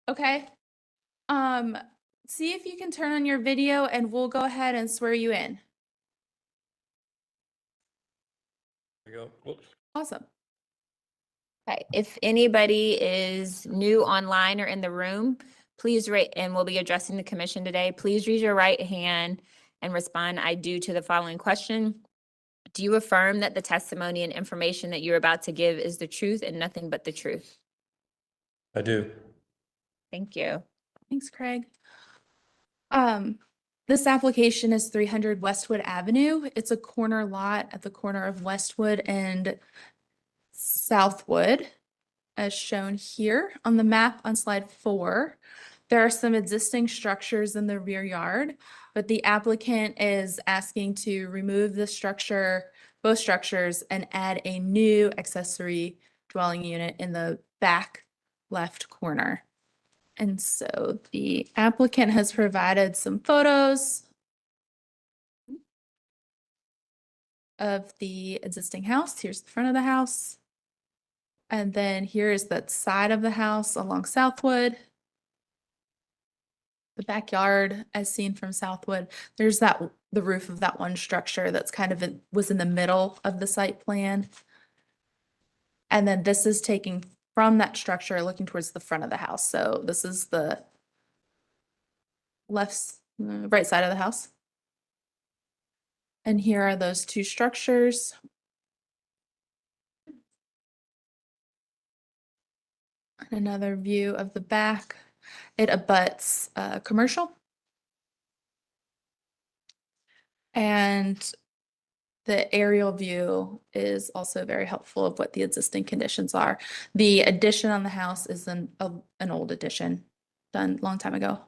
Okay. See if you can turn on your video and we'll go ahead and swear you in. There you go. Whoops. Awesome. Okay, if anybody is new online or in the room, please rate, and we'll be addressing the commission today. Please raise your right hand and respond, "I do," to the following question. Do you affirm that the testimony and information that you're about to give is the truth and nothing but the truth? I do. Thank you. Thanks, Craig. This application is 300 Westwood Avenue. It's a corner lot at the corner of Westwood and Southwood, as shown here on the map on slide 4. There are some existing structures in the rear yard, but the applicant is asking to remove the structure, both structures, and add a new accessory dwelling unit in the back left corner. And so the applicant has provided some photos of the existing house. Here's the front of the house. And then here is the side of the house along Southwood. The backyard as seen from Southwood. There's the roof of that one structure that's kind of was in the middle of the site plan. And then this is taking from that structure looking towards the front of the house. So this is the right side of the house. And here are those two structures. Another view of the back. It abuts commercial. And the aerial view is also very helpful of what the existing conditions are. The addition on the house is an old addition done a long time ago.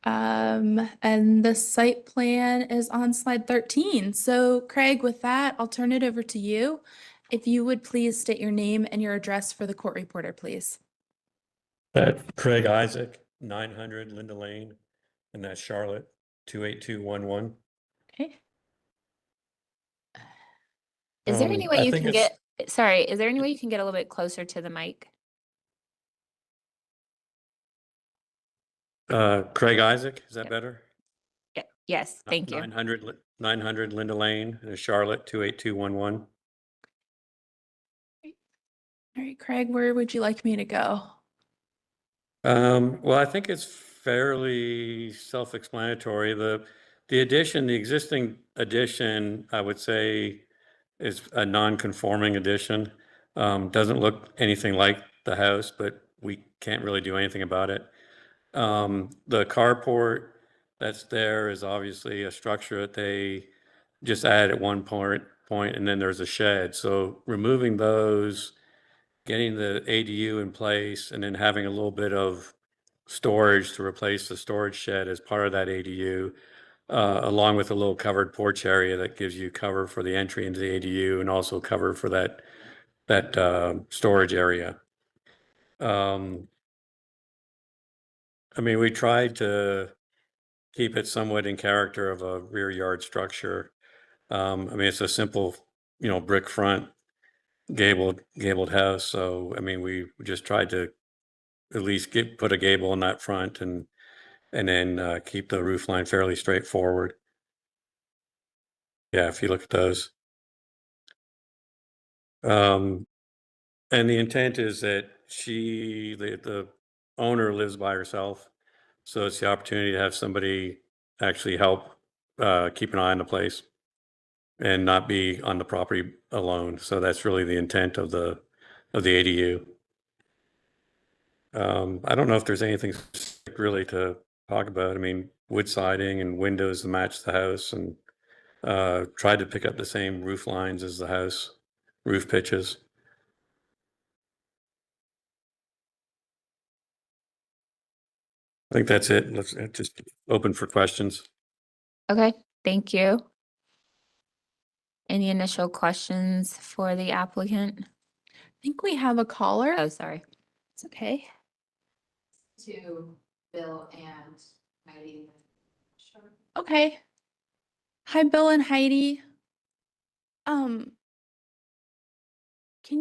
And the site plan is on slide 13. So Craig, with that, I'll turn it over to you. If you would please state your name and your address for the court reporter, please. Craig Isaac, 900 Linda Lane, and that's Charlotte, 28211. Okay. Is there any way I you think can it's- get, sorry, is there any way you can get a little bit closer to the mic? Craig Isaac, is that better? Yeah. Yes, thank you. 900 Linda Lane, and Charlotte, 28211. All right, Craig, where would you like me to go? Well, I think it's fairly self-explanatory. The addition, the existing addition, I would say, is a non-conforming addition. Doesn't look anything like the house, but we can't really do anything about it. The carport that's there is obviously a structure that they just added at one point, and then there's a shed. So removing those, getting the ADU in place, and then having a little bit of storage to replace the storage shed as part of that ADU, along with a little covered porch area that gives you cover for the entry into the ADU and also cover for that storage area. I mean, we tried to keep it somewhat in character of a rear yard structure. I mean, it's a simple, brick front, gabled house. So, I mean, we just tried to at least put a gable in that front and then keep the roof line fairly straightforward. Yeah, if you look at those. And the intent is that the owner lives by herself. So it's the opportunity to have somebody actually help keep an eye on the place and not be on the property alone. So that's really the intent of the ADU. I don't know if there's anything specific really to talk about. I mean, wood siding and windows to match the house, and tried to pick up the same roof lines as the house. roof pitches. I think that's it. Let's just open for questions. Okay, thank you. Any initial questions for the applicant? I think we have a caller. Oh, sorry. It's okay. To Bill and Heidi. Okay. Hi, Bill and Heidi. Can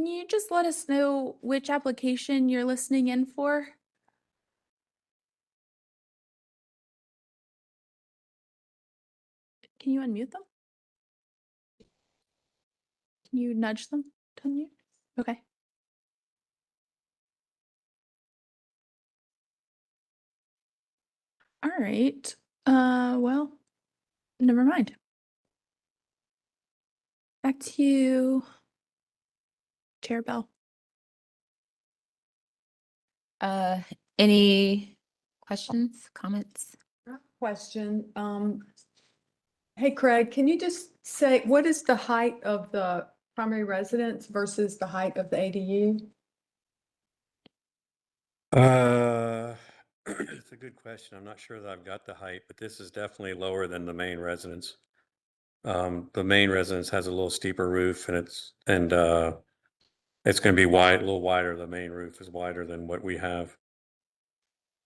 you just let us know which application you're listening in for? Can you unmute them? Can you nudge them to unmute? Okay. All right. Well, never mind. Back to you, Chair Bell. Any questions, comments? Question. Hey, Craig, can you just say, what is the height of the primary residence versus the height of the ADU? It's a good question. I'm not sure that I've got the height, but this is definitely lower than the main residence. The main residence has a little steeper roof and it's going to be wide, a little wider. The main roof is wider than what we have.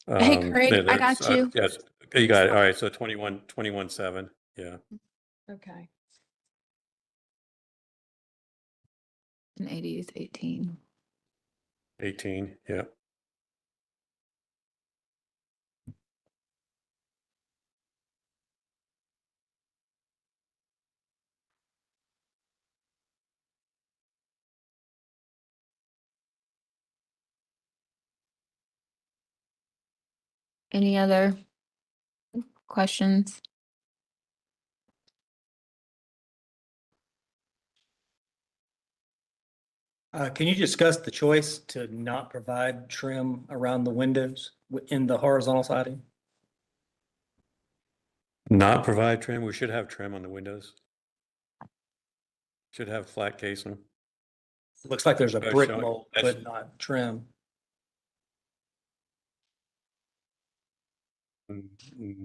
Hey, Craig, I got you. Yes, you got it. All right. So 21.7. Yeah. Okay. And 80 is 18. 18. Yeah. Any other questions? Can you discuss the choice to not provide trim around the windows in the horizontal siding? Not provide trim. We should have trim on the windows. Should have flat casing. Looks like there's a brick showing- mold, that's- but not trim.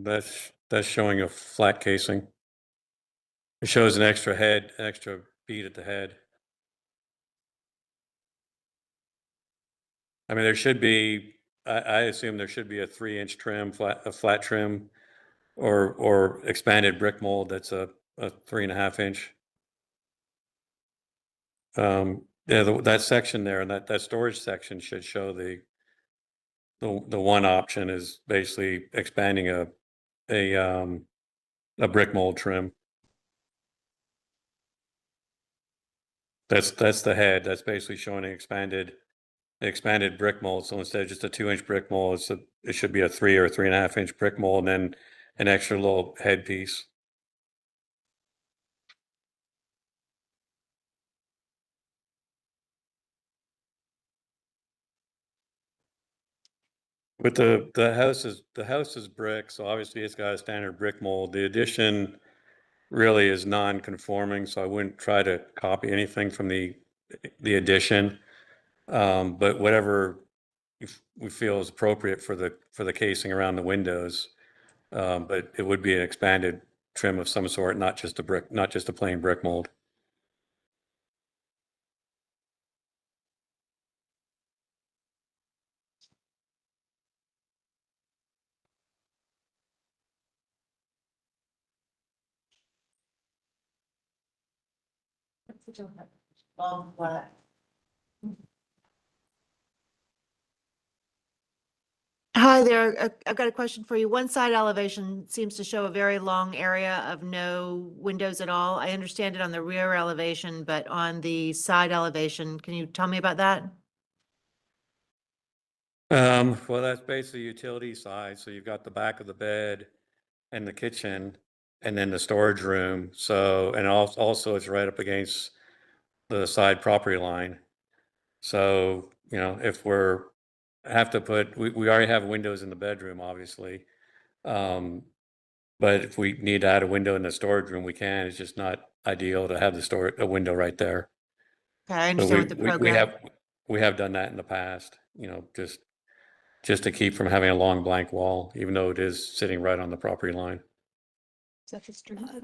That's showing a flat casing. It shows an extra head, an extra bead at the head. I mean, there should be, I assume there should be a 3-inch trim, a flat trim, or expanded brick mold that's a 3.5 inch. Yeah, that section there, and that storage section should show the one option is basically expanding a brick mold trim. That's the head. That's basically showing an expanded brick mold. So instead of just a 2-inch brick mold, it should be a 3 or 3.5 inch brick mold, and then an extra little head piece. But the house is brick, so obviously it's got a standard brick mold. The addition really is non-conforming, so I wouldn't try to copy anything from the addition. But whatever we feel is appropriate for the casing around the windows. But it would be an expanded trim of some sort, not just a plain brick mold. Long flat. Hi there. I've got a question for you. One side elevation seems to show a very long area of no windows at all. I understand it on the rear elevation, but on the side elevation, can you tell me about that? Well, that's basically utility side. So you've got the back of the bed and the kitchen and then the storage room. So, and also it's right up against the side property line. So, if we already have windows in the bedroom, obviously. But if we need to add a window in the storage room, we can. It's just not ideal to have a window right there. Okay, I But understand what the program. we have done that in the past, just to keep from having a long blank wall, even though it is sitting right on the property line.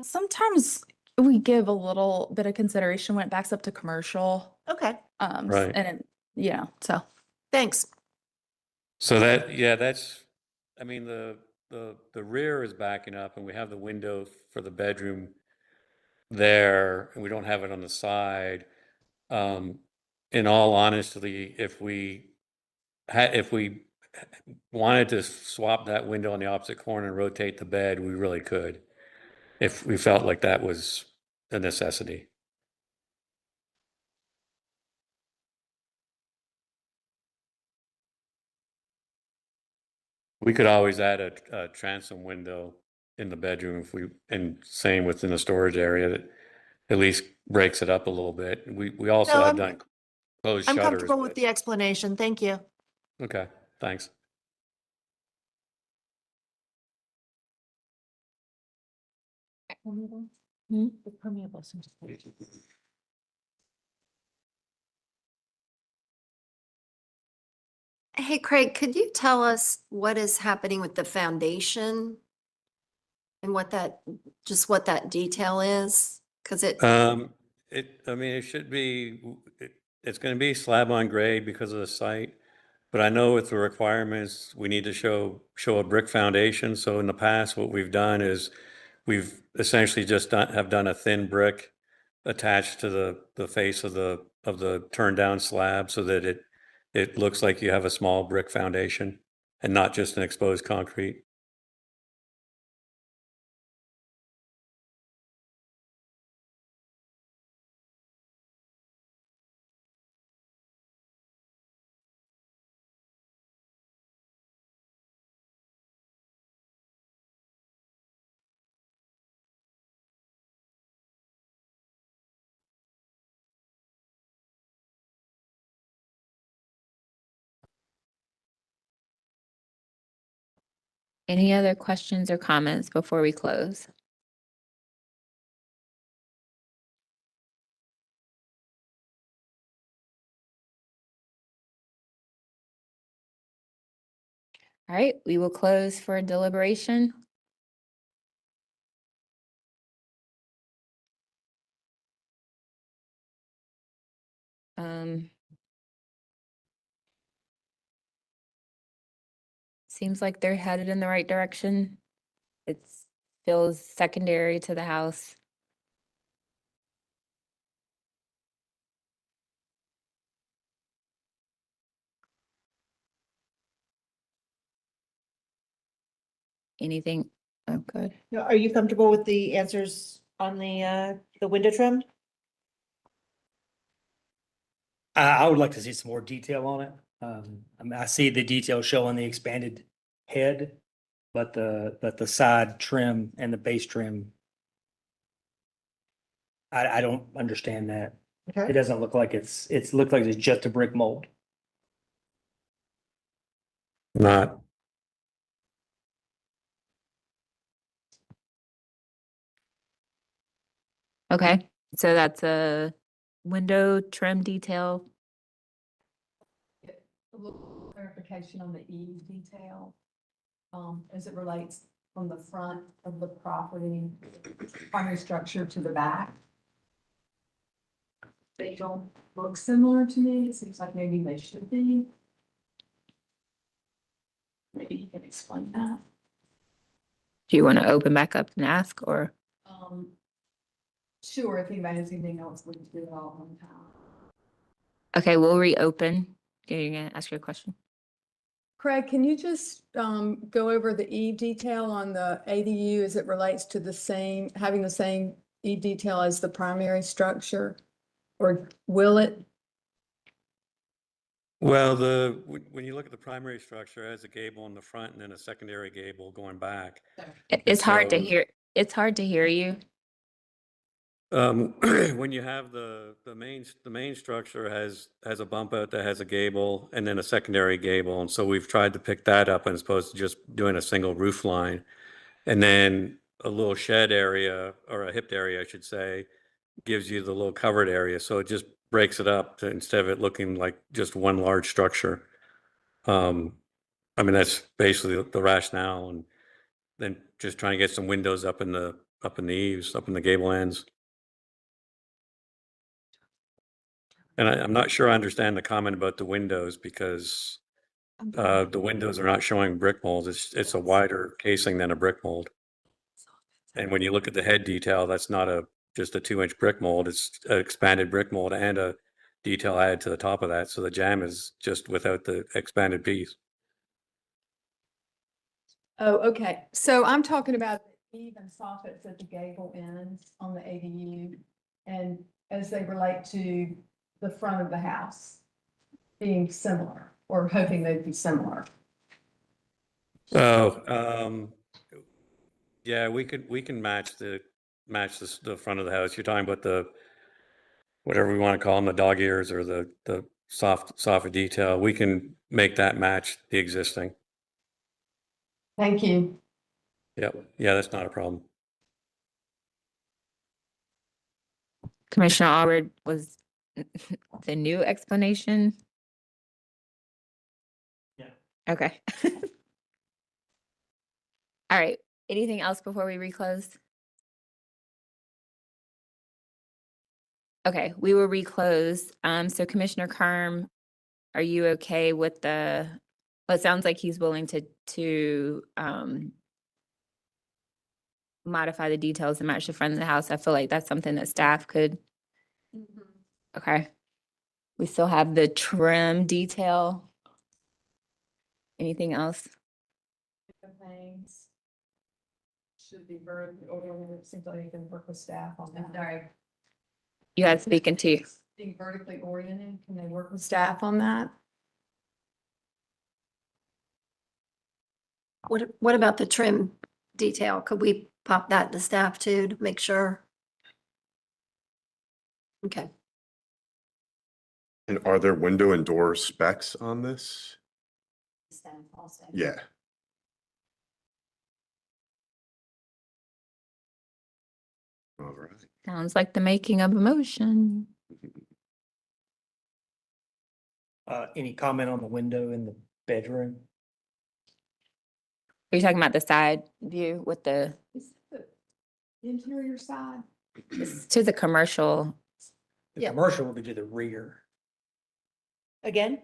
Sometimes we give a little bit of consideration when it backs up to commercial. Okay, Right. And it, so. thanks. So that's, I mean, the rear is backing up and we have the window for the bedroom there and we don't have it on the side. In all honesty, if we wanted to swap that window on the opposite corner and rotate the bed, we really could, if we felt like that was a necessity. We could always add a transom window in the bedroom and same within the storage area that at least breaks it up a little bit. We also No, have done closed I'm shutters. comfortable with but- the explanation. Thank you. Okay, thanks. The permeable. Hey, Craig, could you tell us what is happening with the foundation? And what that detail is? Because I mean, it should be, it's going to be slab on grade because of the site. But I know with the requirements, we need to show a brick foundation. So in the past, what we've done is we've essentially just have done a thin brick attached to the face of the turned down slab so that it looks like you have a small brick foundation and not just an exposed concrete. Any other questions or comments before we close? All right, we will close for deliberation. Seems like they're headed in the right direction. It feels secondary to the house. Anything? Oh, good. Are you comfortable with the answers on the window trim? I would like to see some more detail on it. I mean, I see the detail showing the expanded head, but the side trim and the base trim, I don't understand that. It Okay. doesn't look like it's looked like it's just a brick mold. Not. Okay, so that's a window trim detail. A little clarification on the eave detail, as it relates from the front of the property, primary structure to the back. They don't look similar to me. It seems like maybe they should be. Maybe you can explain that. Do you want to open back up and ask, or? Sure, if anybody has anything else, we can do it all at one time. Okay, we'll reopen. You're gonna ask your question. Craig, can you just go over the eave detail on the ADU as it relates to having the same eave detail as the primary structure? Or will it? Well, when you look at the primary structure, it has a gable in the front and then a secondary gable going back. It's hard to so- hear. It's hard to hear you. When you have the main structure has a bump out that has a gable and then a secondary gable. And so we've tried to pick that up as opposed to just doing a single roof line. And then a little shed area or a hipped area, I should say, gives you the little covered area. So it just breaks it up instead of it looking like just one large structure. I mean, that's basically the rationale, and then just trying to get some windows up in the eaves, up in the gable ends. And I'm not sure I understand the comment about the windows because the windows are not showing brick mold. It's a wider casing than a brick mold. And when you look at the head detail, that's not just a 2-inch brick mold. It's an expanded brick mold and a detail added to the top of that. So the jamb is just without the expanded piece. Oh, okay. So I'm talking about the eave and soffits at the gable ends on the ADU and as they relate to the front of the house being similar or hoping they'd be similar. Oh, yeah, we can match the front of the house. You're talking about the, whatever we want to call them, the dog ears or the soft detail. We can make that match the existing. Thank you. Yep. Yeah, that's not a problem. Commissioner Allred, was the new explanation? Yeah. Okay. All right. Anything else before we reclose? Okay, we will reclose. So Commissioner Kerm, are you okay with well, it sounds like he's willing to modify the details to match the front of the house. I feel like that's something that staff could. Okay. We still have the trim detail. Anything else? Things should be vertically oriented. It seems like you can work with staff on that. Sorry. You guys speaking to? Being vertically oriented, can they work with staff on that? What about the trim detail? Could we pop that to staff too to make sure? Okay. And are there window and door specs on this? Yeah. All right. Sounds like the making of a motion. Any comment on the window in the bedroom? Are you talking about the side view with the Interior side? to the commercial? The commercial will be to the rear. Again?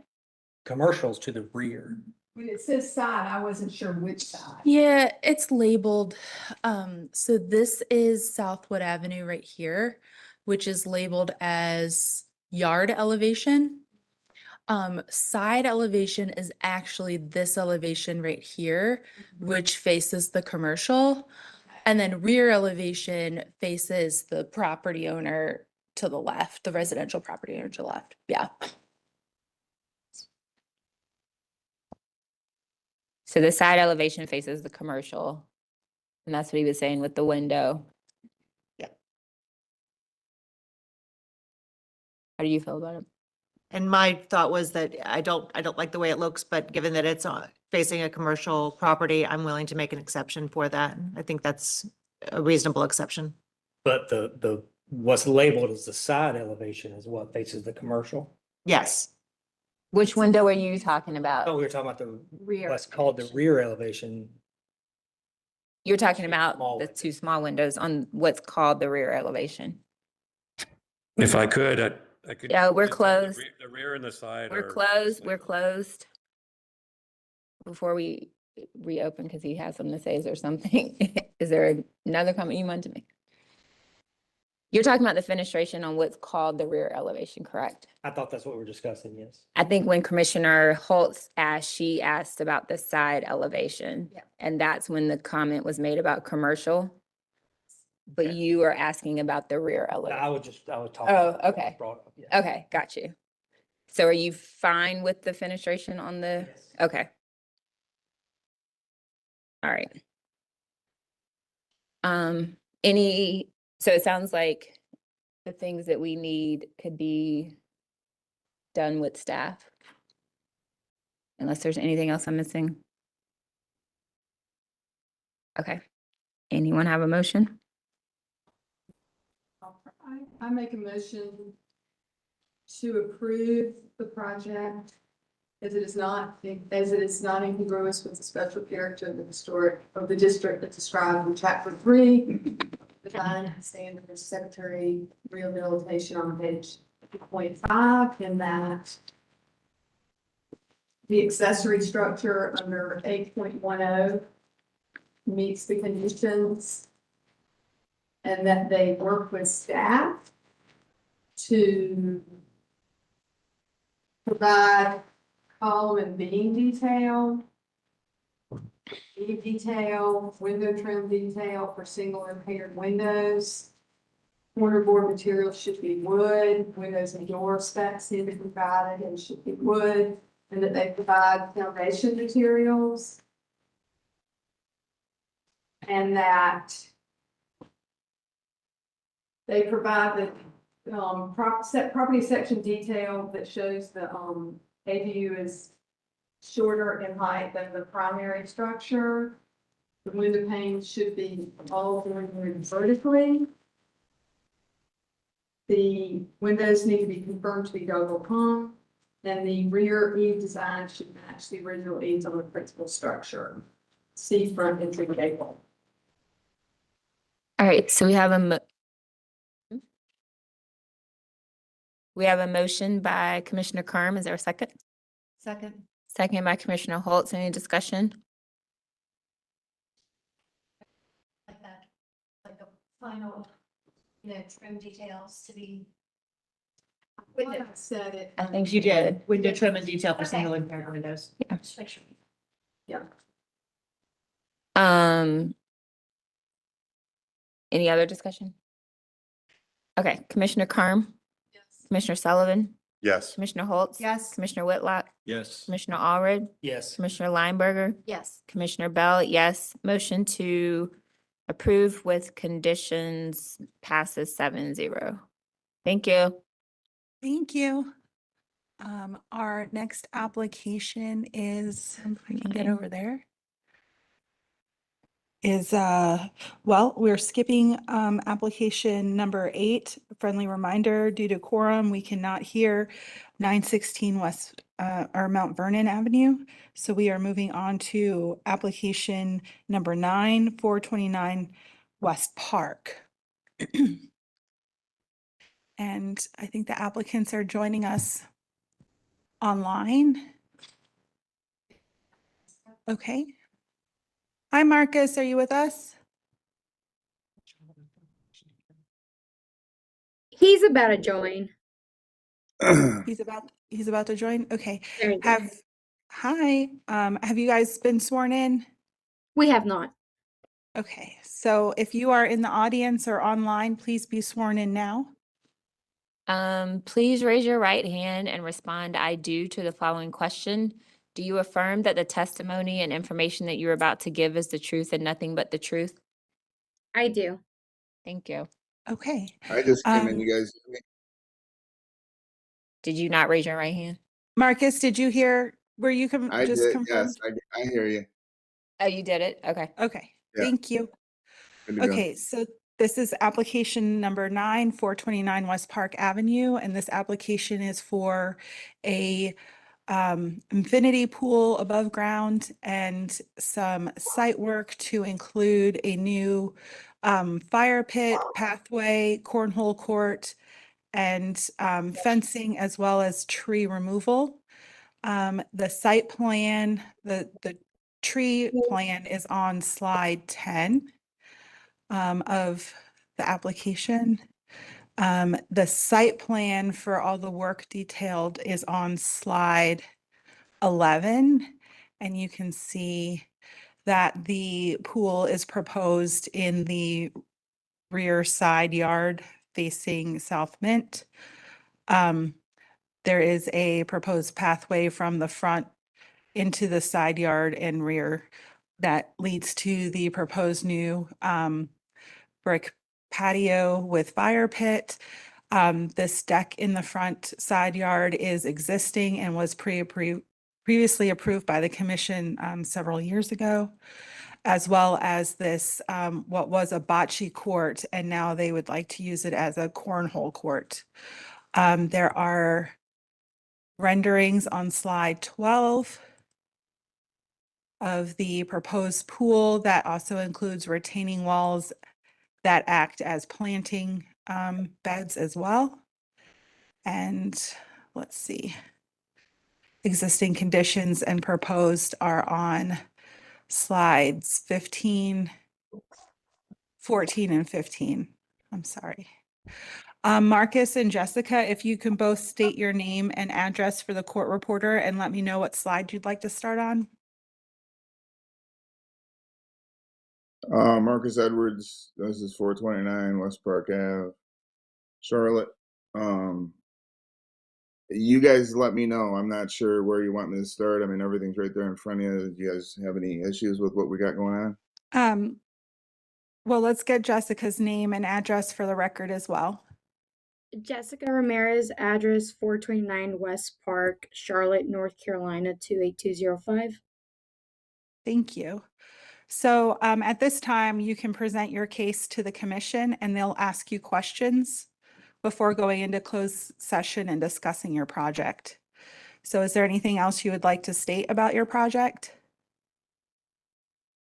Commercials to the rear. When it says side, I wasn't sure which side. Yeah, it's labeled. So this is Southwood Avenue right here, which is labeled as yard elevation. Side elevation is actually this elevation right here, which faces the commercial. And then rear elevation faces the property owner to the left, the residential property owner to the left. Yeah. So the side elevation faces the commercial. And that's what he was saying with the window. Yeah. How do you feel about it? And my thought was that I don't like the way it looks, but given that it's facing a commercial property, I'm willing to make an exception for that. I think that's a reasonable exception. But the what's labeled as the side elevation is what faces the commercial. Yes. Which window are you talking about? Oh, we were talking about the Rear what's called the rear elevation. You're talking about the two small windows on what's called the rear elevation. If I could, I could. Yeah, we're closed. The rear and the side We're are. closed. We're closed. Before we reopen, because he has something to say, is there something? Is there another comment you wanted to make? You're talking about the fenestration on what's called the rear elevation, correct? I thought that's what we're discussing, yes. I think when Commissioner Holtz asked, she asked about the side elevation. Yeah. And that's when the comment was made about commercial. But you are asking about the rear elevation. I was talking. Oh, about what was okay. brought up, yeah. Okay, got you. So are you fine with the fenestration on the? Yes. Okay. All right. So it sounds like the things that we need could be done with staff. Unless there's anything else I'm missing. Okay. Anyone have a motion? I make a motion to approve the project as it is not incongruous with the special character of the district that's described in chapter 3, design standards, secretary rehabilitation on page 2.5, and that the accessory structure under 8.10 meets the conditions, and that they work with staff to provide column and beam detail, eave detail, window trim detail for single and paired windows. Corner board material should be wood, windows and door specs need to be provided and should be wood, and that they provide foundation materials. And that they provide the property section detail that shows the ADU is shorter in height than the primary structure. The window panes should be all delivered vertically. The windows need to be confirmed to be double hung, and the rear eave design should match the original eaves on the principal structure. See front entry gable. All right, so we have a motion by Commissioner Kerm. Is there a second? Second. Second by Commissioner Holtz. Any discussion? Like a final, trim details to be. I said it. I think you did. Window trim and detail for single and paired windows. Yeah. Just make sure. Yeah. Any other discussion? Okay, Commissioner Kerm, Commissioner Sullivan, Yes. Commissioner Holtz. Yes. Commissioner Whitlock, Yes. Commissioner Allred, Yes. Commissioner Lineberger, Yes. Commissioner Bell, yes. Motion to approve with conditions passes 7-0. Thank you. Thank you. Our next application is, if I can get over there. Is, well, we're skipping, application number 8. Friendly reminder, due to quorum, we cannot hear 916 West, or Mount Vernon Avenue. So we are moving on to application number 9, 429 West Park. And I think the applicants are joining us online. Okay. Hi, Marcus, are you with us? He's about to join. He's about to join. Okay. There you go. Hi, have you guys been sworn in? We have not. Okay, so if you are in the audience or online, please be sworn in now. Please raise your right hand and respond "I do" to the following question. Do you affirm that the testimony and information that you're about to give is the truth and nothing but the truth? I do. Thank you. Okay. I just came in, you guys. Did you not raise your right hand? Marcus, did you hear where you I just did, confirmed? yes, I hear you. Oh, you did it? Okay. Okay, Yeah. thank you. Good to go. Okay, so this is application number 9, 429 West Park Avenue, and this application is for a infinity pool above ground and some site work to include a new fire pit, pathway, cornhole court, and fencing, as well as tree removal. The site plan, the tree plan is on slide 10 of the application. The site plan for all the work detailed is on slide 11, and you can see that the pool is proposed in the rear side yard facing South Mint. There is a proposed pathway from the front into the side yard and rear that leads to the proposed new brick patio with fire pit. This deck in the front side yard is existing and was previously approved by the commission several years ago. as well as this, what was a bocce court, and now they would like to use it as a cornhole court. There are renderings on slide 12 of the proposed pool that also includes retaining walls that act as planting beds as well. And let's see, existing conditions and proposed are on slides 15, 14, and 15. I'm sorry. Marcus and Jessica, if you can both state your name and address for the court reporter and let me know what slide you'd like to start on. Marcus Edwards, this is 429 West Park Ave, Charlotte. You guys let me know. I'm not sure where you want me to start. I mean, everything's right there in front of you. Do you guys have any issues with what we got going on? Well, let's get Jessica's name and address for the record as well. Jessica Ramirez, address 429 West Park, Charlotte, North Carolina 28205. Thank you. So at this time, you can present your case to the commission and they'll ask you questions before going into closed session and discussing your project. So is there anything else you would like to state about your project?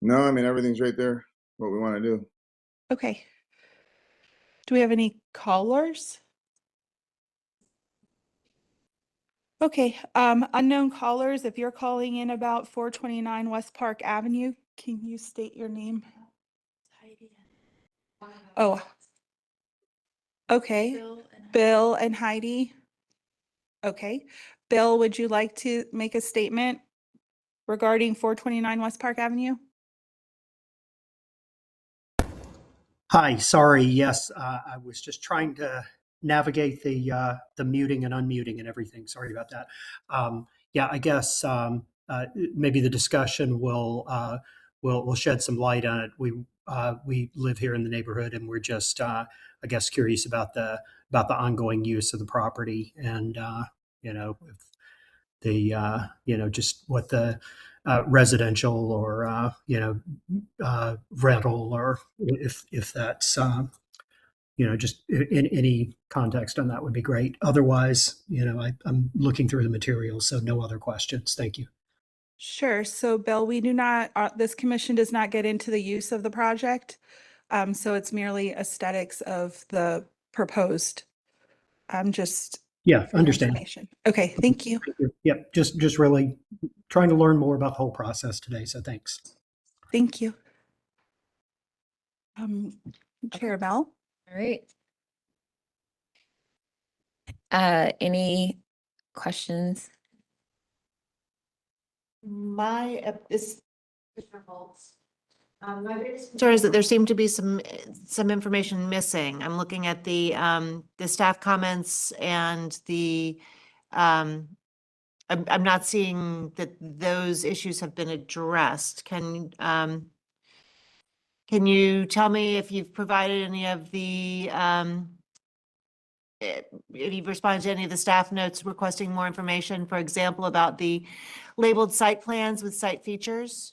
No, I mean, everything's right there, what we want to do. Okay. Do we have any callers? Okay, unknown callers, if you're calling in about 429 West Park Avenue, can you state your name? Oh, okay. Bill and Heidi. Okay. Bill, would you like to make a statement regarding 429 West Park Avenue? Hi, sorry. Yes, I was just trying to navigate the muting and unmuting and everything. Sorry about that. Yeah, I guess maybe the discussion will shed some light on it. We live here in the neighborhood, and we're just I guess curious about the ongoing use of the property, and if the just what the residential or rental, or if that's just in any context on that would be great. Otherwise, I'm looking through the materials, so no other questions. Thank you. Sure. So Bill, we do not, this commission does not get into the use of the project. So it's merely aesthetics of the proposed. Just Yeah, for your understand. information. Okay, thank you. Yep, just really trying to learn more about the whole process today. So thanks. Thank you. Chair Bell. All right. Any questions? My concern is that there seemed to be some information missing. I'm looking at the staff comments and the I'm not seeing that those issues have been addressed. Can you tell me if you've provided any of the if you've responded to any of the staff notes requesting more information, for example, about the labeled site plans with site features?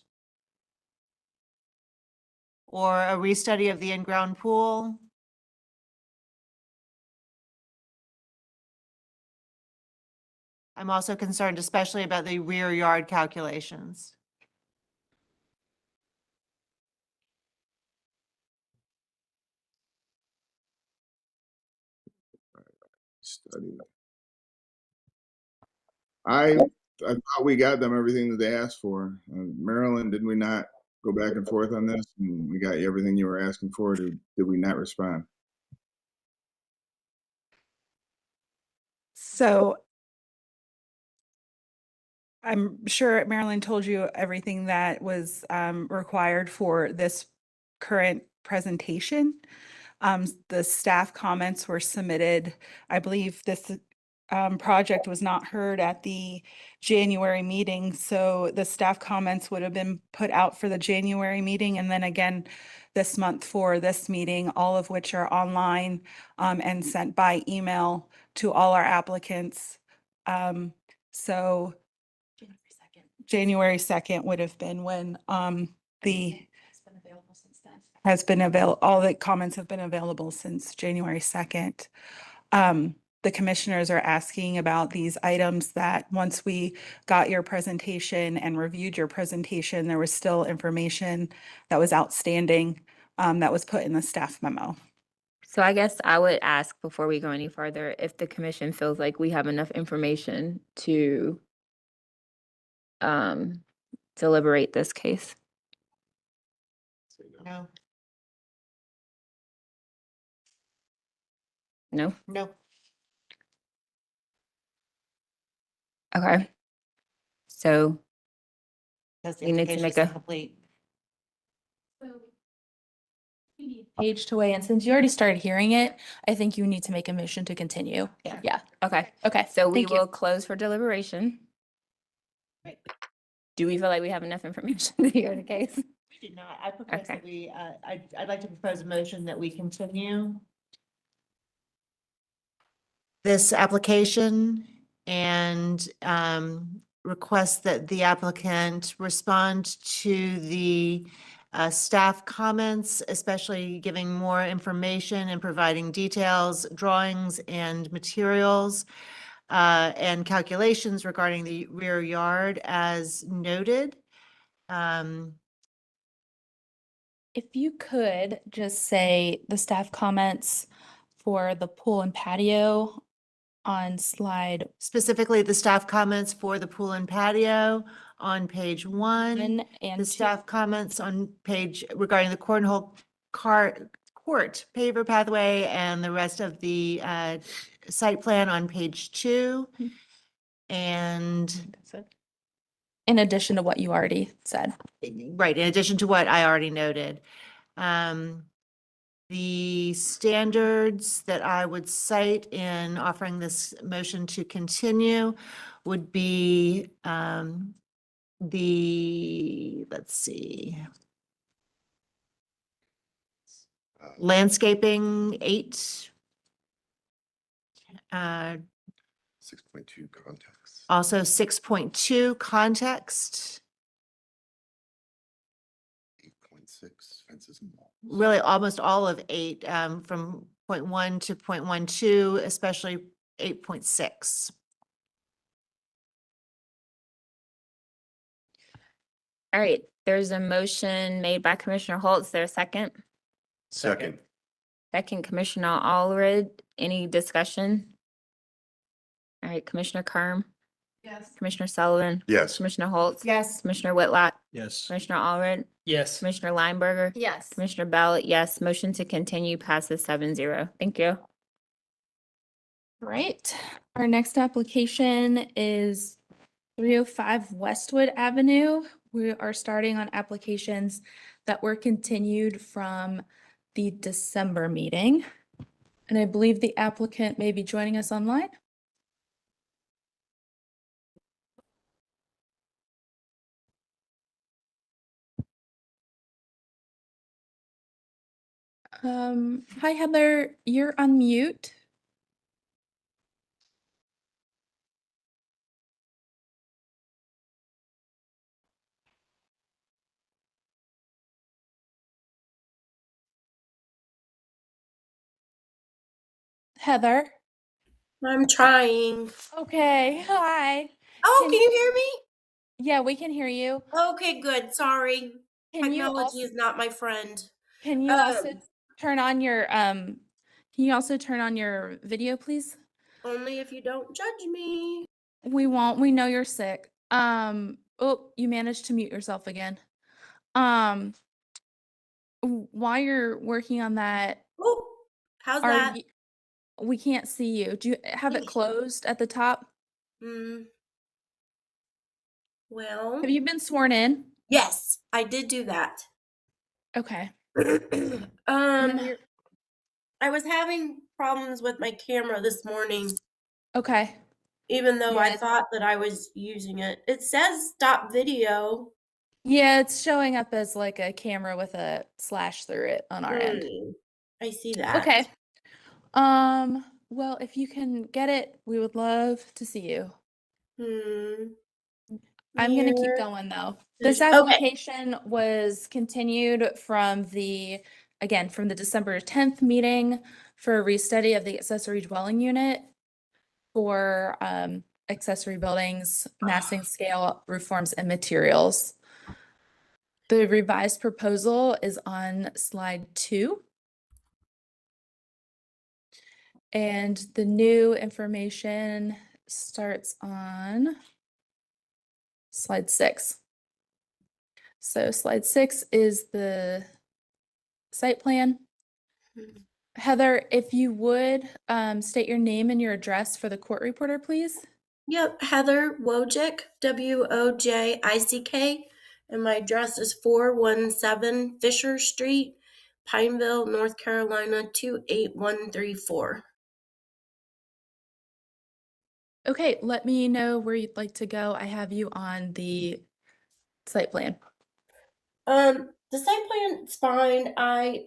Or a restudy of the in-ground pool? I'm also concerned especially about the rear yard calculations. Study. I thought we got them everything that they asked for. Marilyn, did we not go back and forth on this? And we got you everything you were asking for. Did we not respond? So I'm sure Marilyn told you everything that was required for this current presentation. The staff comments were submitted. I believe this project was not heard at the January meeting, so the staff comments would have been put out for the January meeting and then again this month for this meeting, all of which are online and sent by email to all our applicants. So January 2nd would have been when the has been all the comments have been available since January 2nd. The commissioners are asking about these items that once we got your presentation and reviewed your presentation, there was still information that was outstanding, that was put in the staff memo. So I guess I would ask before we go any further, if the commission feels like we have enough information to deliberate this case. No, No? no. Okay. So Because the we need to application make is a, incomplete. Paige to weigh in. Since you already started hearing it, I think you need to make a motion to continue. Yeah. Yeah. okay. Okay. So we Thank you. will close for deliberation. Right. Do we feel like we have enough information to hear the case? We did not. I propose Okay. that I'd like to propose a motion that we continue this application and request that the applicant respond to the staff comments, especially giving more information and providing details, drawings and materials and calculations regarding the rear yard as noted. If you could just say the staff comments for the pool and patio on slide Specifically, the staff comments for the pool and patio on page 1. 1 and The 2. staff comments on page regarding the cornhole court paver pathway and the rest of the site plan on page 2. And That's it. In addition to what you already said. right, in addition to what I already noted. The standards that I would cite in offering this motion to continue would be let's see, landscaping 8. 6.2 context. Also 6.2 context. 8.6 fences and walls. Really almost all of 8, from 0.1 to 0.12, especially 8.6. All right, there's a motion made by Commissioner Holtz. There a second? Second. Second, Commissioner Allred. Any discussion? All right, Commissioner Kerm, Yes. Commissioner Sullivan, Yes. Commissioner Holtz, Yes. Commissioner Whitlock, Yes. Commissioner Allred, Yes. Commissioner Lineberger, Yes. Commissioner Bell, yes. Motion to continue passes 7-0. Thank you. Right. Our next application is 305 Westwood Avenue. We are starting on applications that were continued from the December meeting. And I believe the applicant may be joining us online. Hi Heather, you're on mute. Heather. I'm trying. Okay, hi. Oh, Can- can you hear me? Yeah, we can hear you. Okay, good. Sorry. Can you Technology also, is not my friend. can you also turn on your video, please? Only if you don't judge me. We won't. We know you're sick. Oh, you managed to mute yourself again. While you're working on that, Oh, how's that? we can't see you. Do you have it closed at the top? Well, Have you been sworn in? yes, I did do that. Okay. I was having problems with my camera this morning, Okay. even though I Yeah. thought that I was using it. It says stop video. Yeah, it's showing up as like a camera with a slash through it on our end. I see that. Okay. Well, if you can get it, we would love to see you. I'm gonna keep Here. going though. This Okay. application was continued from again, from the December 10th meeting for a restudy of the accessory dwelling unit for accessory buildings, massing scale, roof forms, and materials. The revised proposal is on slide 2. And the new information starts on slide 6. So slide 6 is the site plan. Heather, if you would state your name and your address for the court reporter, please. Yep, Heather Wojcik, Wojick, and my address is 417 Fisher Street, Pineville, North Carolina 28134. Okay, let me know where you'd like to go. I have you on the site plan. The site plan's fine. I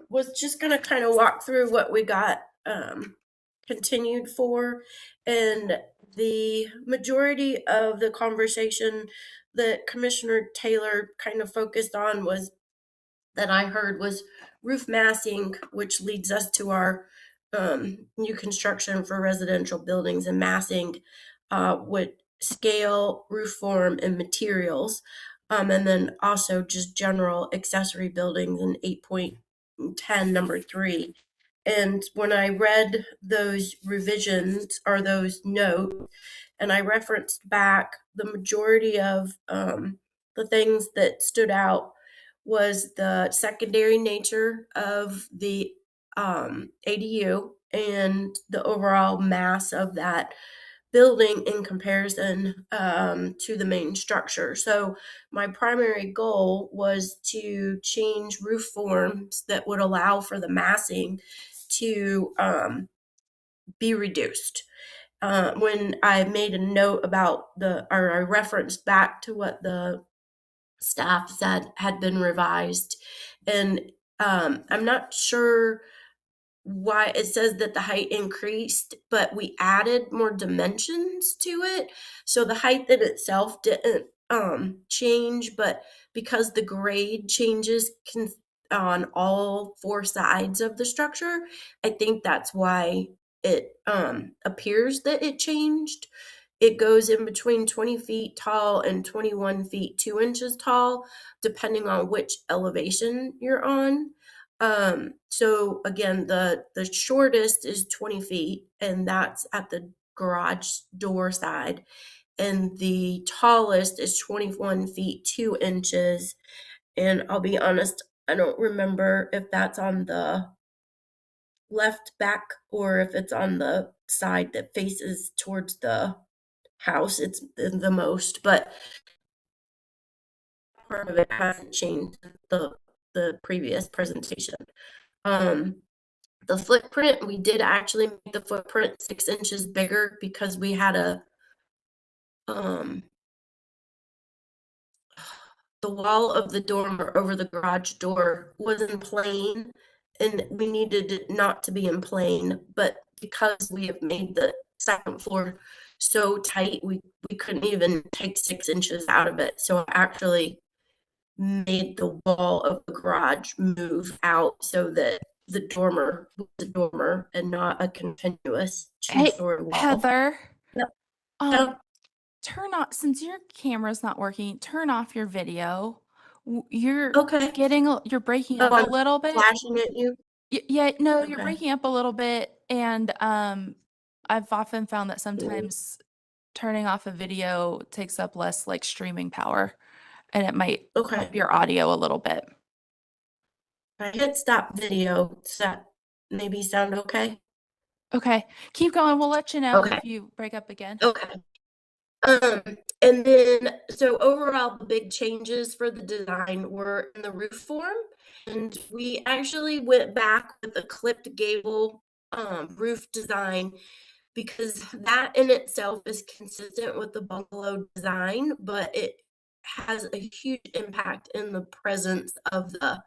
was just gonna kind of walk through what we got continued for, and the majority of the conversation that Commissioner Taylor kind of focused on was that I heard was roof massing, which leads us to our new construction for residential buildings and massing with scale, roof form, and materials. And then also just general accessory buildings in 8.10 number 3. And when I read those revisions or those notes, and I referenced back, the majority of the things that stood out was the secondary nature of the ADU and the overall mass of that building in comparison to the main structure. So my primary goal was to change roof forms that would allow for the massing to be reduced. When I made a note about or I referenced back to what the staff said had been revised, and I'm not sure why it says that the height increased, but we added more dimensions to it. So the height in itself didn't change, but because the grade changes on all 4 sides of the structure, I think that's why it appears that it changed. It goes in between 20 feet tall and 21 feet 2 inches tall, depending on which elevation you're on. So again, the shortest is 20 feet, and that's at the garage door side. And the tallest is 21 feet 2 inches. And I'll be honest, I don't remember if that's on the left back or if it's on the side that faces towards the house. It's the most, but part of it hasn't changed the previous presentation. The footprint, we did actually make the footprint 6 inches bigger because we had the wall of the dormer over the garage door was in plane, and we needed it not to be in plane, but because we have made the second floor so tight, we couldn't even take 6 inches out of it. So I actually made the wall of the garage move out so that the dormer was a dormer and not a continuous Hey, two-story wall. Heather. Yep. Turn off, since your camera's not working, turn off your video. You're Okay. you're breaking Oh, up a I'm little bit. flashing at you? Yeah, no, you're Okay. breaking up a little bit, and I've often found that sometimes turning off a video takes up less like streaming power, and it might Okay. help your audio a little bit. I hit stop video. Does that maybe sound okay? Okay, keep going. We'll let you know Okay. if you break up again. Okay. And then, so overall, the big changes for the design were in the roof form, and we actually went back with a clipped gable roof design because that in itself is consistent with the bungalow design, but it has a huge impact in the presence of the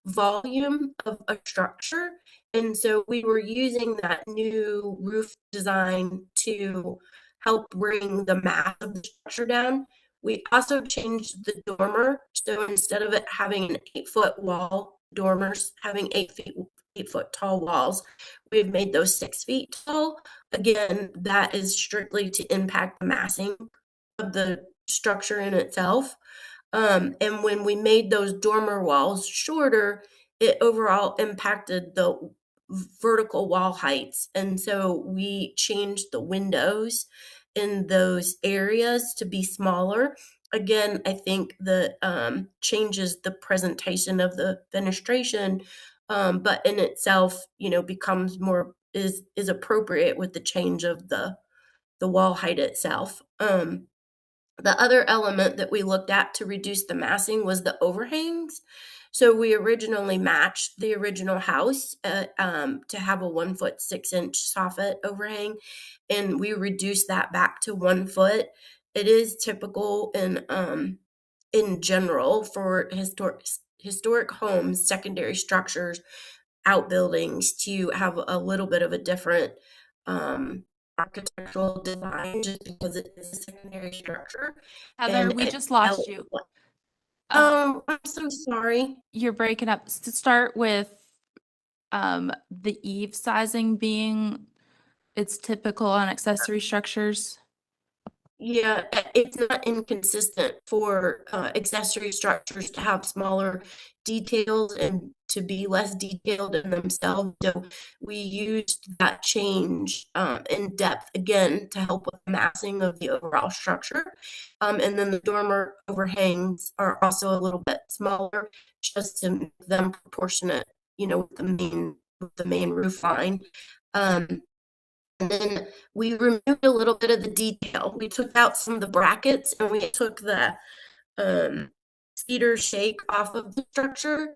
volume of a structure. And so we were using that new roof design to help bring the mass of the structure down. We also changed the dormer. So instead of it having an 8-foot wall, dormers having 8-foot tall walls, we've made those 6 feet tall. Again, that is strictly to impact the massing of the structure in itself. And when we made those dormer walls shorter, it overall impacted the vertical wall heights. And so we changed the windows in those areas to be smaller. Again, I think that changes the presentation of the fenestration, but in itself, becomes more is appropriate with the change of the wall height itself. The other element that we looked at to reduce the massing was the overhangs. So we originally matched the original house to have a 1 foot 6 inch soffit overhang, and we reduced that back to 1 foot. It is typical in general for historic homes, secondary structures, outbuildings to have a little bit of a different architectural design just because it is a secondary structure. Heather, and we it just lost helps- you. I'm so sorry. You're breaking up. To start with, the eave sizing being, it's typical on accessory structures. Yeah, it's not inconsistent for accessory structures to have smaller details and to be less detailed in themselves. So we used that change in depth again to help with the massing of the overall structure. And then the dormer overhangs are also a little bit smaller, just to make them proportionate, with the main roof line. And then we removed a little bit of the detail. We took out some of the brackets and we took the cedar shake off of the structure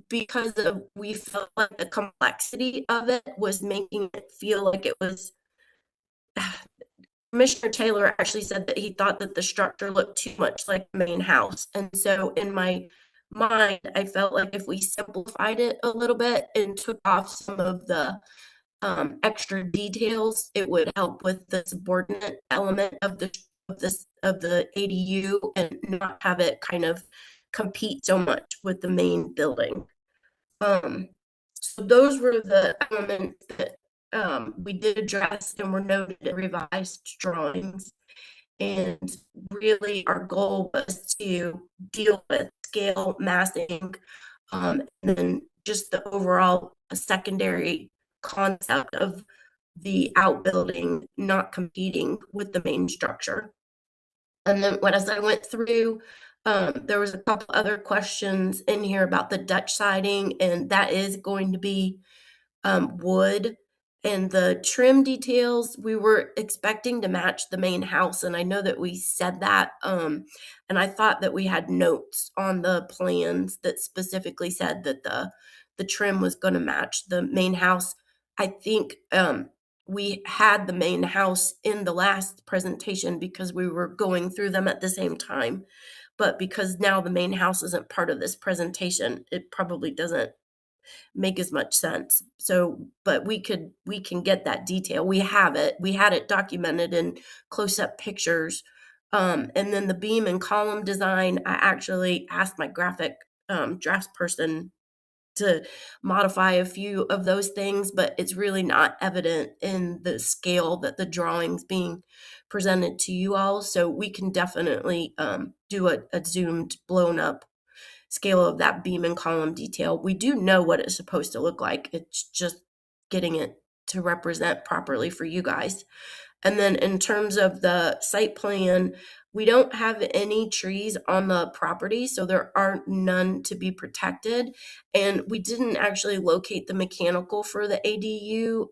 because we felt like the complexity of it was making it feel like it was. Commissioner Taylor actually said that he thought that the structure looked too much like the main house. And so in my mind, I felt like if we simplified it a little bit and took off some of the extra details, it would help with the subordinate element of the ADU and not have it kind of compete so much with the main building. So those were the elements that we did address and were noted in revised drawings. And really our goal was to deal with scale massing, and then just the overall secondary concept of the outbuilding not competing with the main structure. And then as I went through, there was a couple other questions in here about the Dutch siding, and that is going to be wood. And the trim details, we were expecting to match the main house, and I know that we said that, and I thought that we had notes on the plans that specifically said that the trim was going to match the main house. I think we had the main house in the last presentation because we were going through them at the same time. But because now the main house isn't part of this presentation, it probably doesn't make as much sense. So, but we can get that detail. We have it. We had it documented in close-up pictures. And then the beam and column design, I actually asked my graphic drafts person to modify a few of those things, but it's really not evident in the scale that the drawing's being presented to you all. So we can definitely do a zoomed, blown up scale of that beam and column detail. We do know what it's supposed to look like. It's just getting it to represent properly for you guys. And then in terms of the site plan, we don't have any trees on the property, so there are none to be protected. And we didn't actually locate the mechanical for the ADU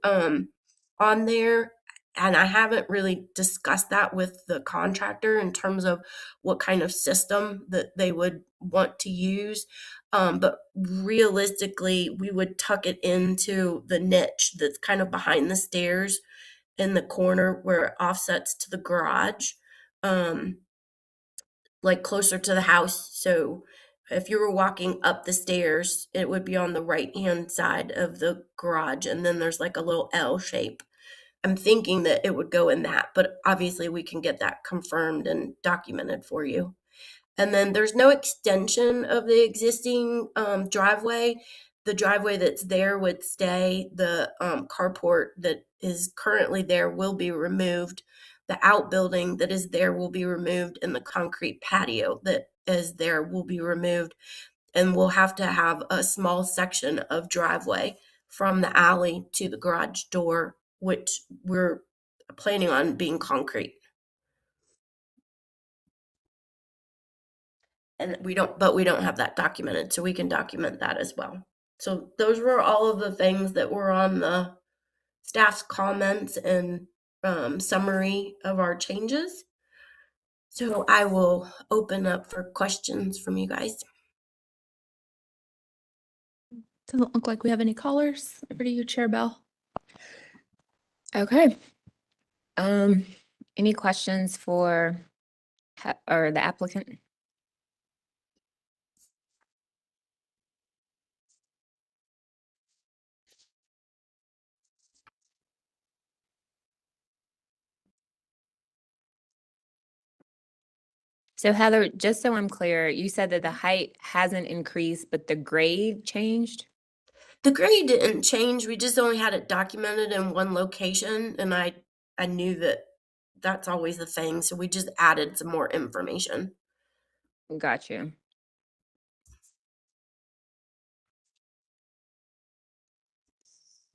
on there. And I haven't really discussed that with the contractor in terms of what kind of system that they would want to use. But realistically, we would tuck it into the niche that's kind of behind the stairs in the corner where it offsets to the garage, like closer to the house. So if you were walking up the stairs, it would be on the right-hand side of the garage. And then there's like a little L shape. I'm thinking that it would go in that, but obviously we can get that confirmed and documented for you. And then there's no extension of the existing driveway. The driveway that's there would stay. The carport that is currently there will be removed. The outbuilding that is there will be removed, and the concrete patio that is there will be removed. And we'll have to have a small section of driveway from the alley to the garage door, which we're planning on being concrete. And we don't have that documented, so we can document that as well. So those were all of the things that were on the staff's comments and summary of our changes. So I will open up for questions from you guys. Doesn't look like we have any callers. Over to you, Chair Bell. Okay. Any questions for the applicant? So Heather, just so I'm clear, you said that the height hasn't increased, but the grade changed? The grade didn't change. We just only had it documented in one location, and I knew that that's always the thing, so we just added some more information. Got you.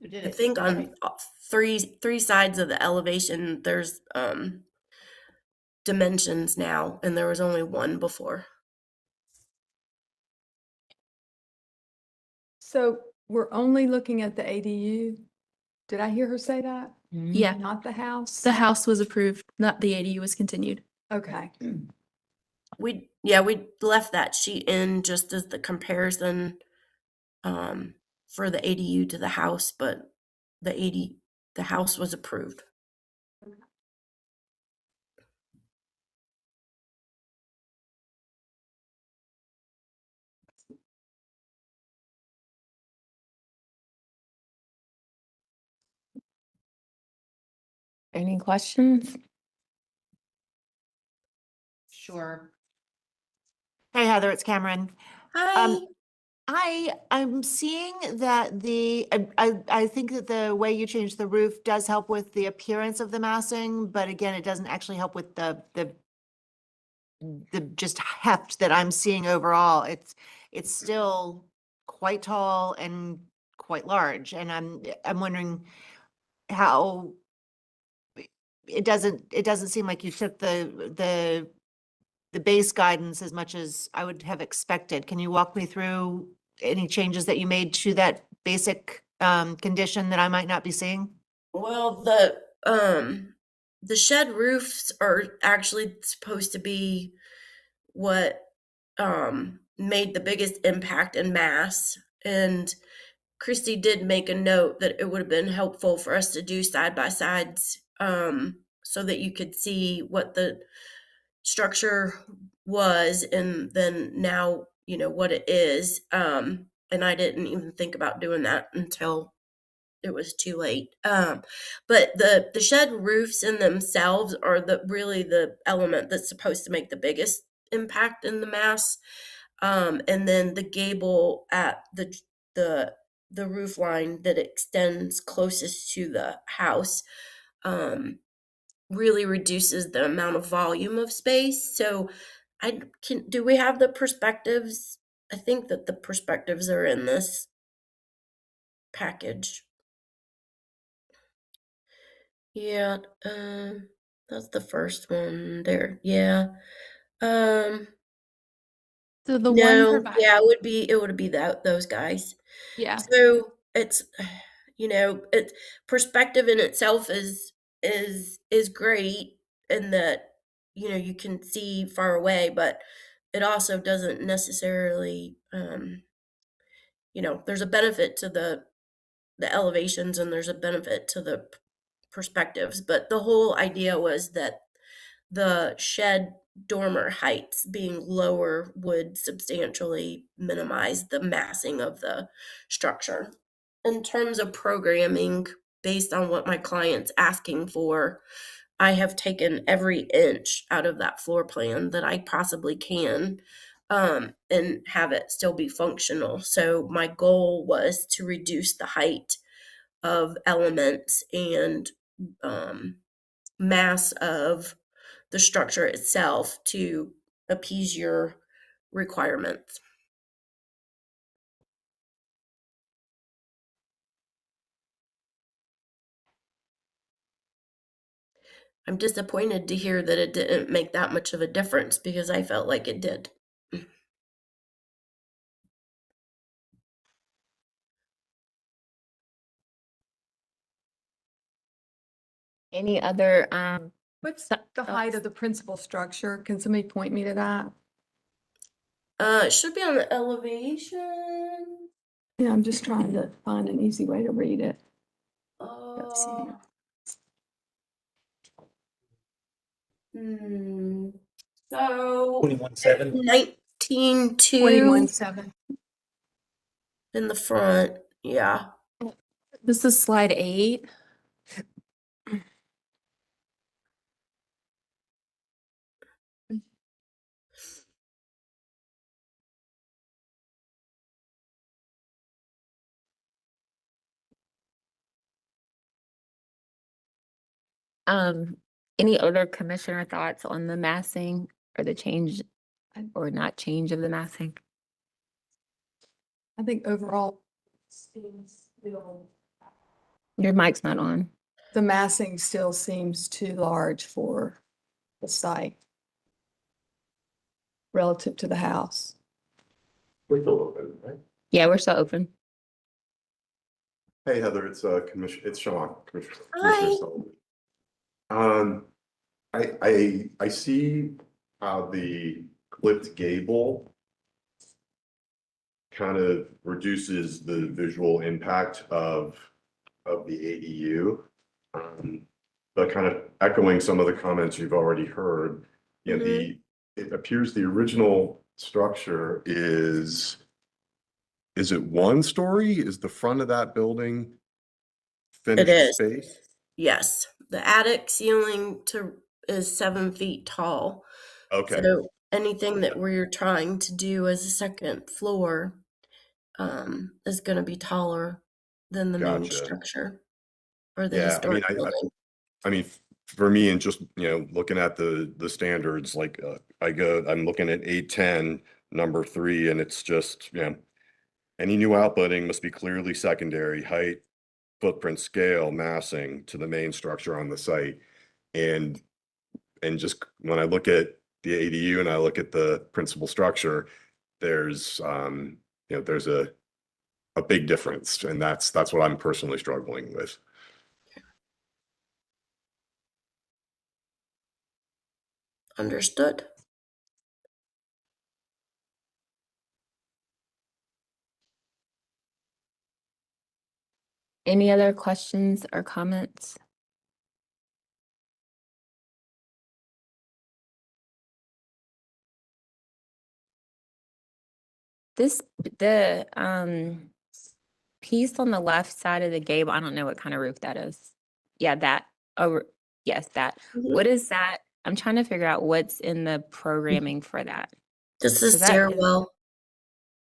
I think on three sides of the elevation, there's dimensions now, and there was only one before. So we're only looking at the ADU? Did I hear her say that? Yeah, Not the house? the house was approved, not the ADU was continued. Okay. We left that sheet in just as the comparison for the ADU to the house, but the house was approved. Any questions? Sure. Hey, Heather, it's Cameron. Hi. I'm seeing that I think that the way you changed the roof does help with the appearance of the massing, but again, it doesn't actually help with the just heft that I'm seeing overall. It's still quite tall and quite large, and I'm wondering how it doesn't seem like you took the base guidance as much as I would have expected. Can you walk me through any changes that you made to that basic condition that I might not be seeing? Well, the shed roofs are actually supposed to be what made the biggest impact in mass. And Christy did make a note that it would have been helpful for us to do side by sides so that you could see what the structure was and then now what it is. And I didn't even think about doing that until it was too late. But the shed roofs in themselves are really the element that's supposed to make the biggest impact in the mass. And then the gable at the roof line that extends closest to the house really reduces the amount of volume of space. So do we have the perspectives? I think that the perspectives are in this package. Yeah, that's the first one there. Yeah. So the No, one provided. yeah, it would be those guys. Yeah. So it's it's perspective in itself is great in that you can see far away, but it also doesn't necessarily there's a benefit to the elevations and there's a benefit to the perspectives, but the whole idea was that the shed dormer heights being lower would substantially minimize the massing of the structure. In terms of programming, based on what my client's asking for, I have taken every inch out of that floor plan that I possibly can, and have it still be functional. So my goal was to reduce the height of elements and mass of the structure itself to appease your requirements. I'm disappointed to hear that it didn't make that much of a difference because I felt like it did. Any other, What's the height of the principal structure? Can somebody point me to that? It should be on the elevation. Yeah, I'm just trying to find an easy way to read it. So 21.7. 19.2 21.7. in the front. Yeah. This is slide 8. any other commissioner thoughts on the massing or the change or not change of the massing? I think overall, Your mic's not on. the massing still seems too large for the site relative to the house. We're still open, right? Yeah, we're still open. Hey Heather, it's Sean, Commissioner Hi. Sullivan. I see how the clipped gable kind of reduces the visual impact of the ADU. But kind of echoing some of the comments you've already heard, you know, it appears the original structure is it 1 story? Is the front of that building finished is. space? Yes. The attic ceiling is 7 feet tall. Okay. So anything that we're trying to do as a second floor is going to be taller than the main Gotcha. structure or the Yeah, historic building. I mean, for me, and just, you know, looking at the standards, like I'm looking at 810, number 3, and it's just, you know, any new outbuilding must be clearly secondary, height, footprint, scale, massing to the main structure on the site. And just when I look at the ADU and I look at the principal structure, there's you know, there's a big difference, and that's what I'm personally struggling with. Understood. Any other questions or comments? The piece on the left side of the gable, I don't know what kind of roof that is. Yeah, that. Oh, yes, that. What is that? I'm trying to figure out what's in the programming for that. This is stairwell.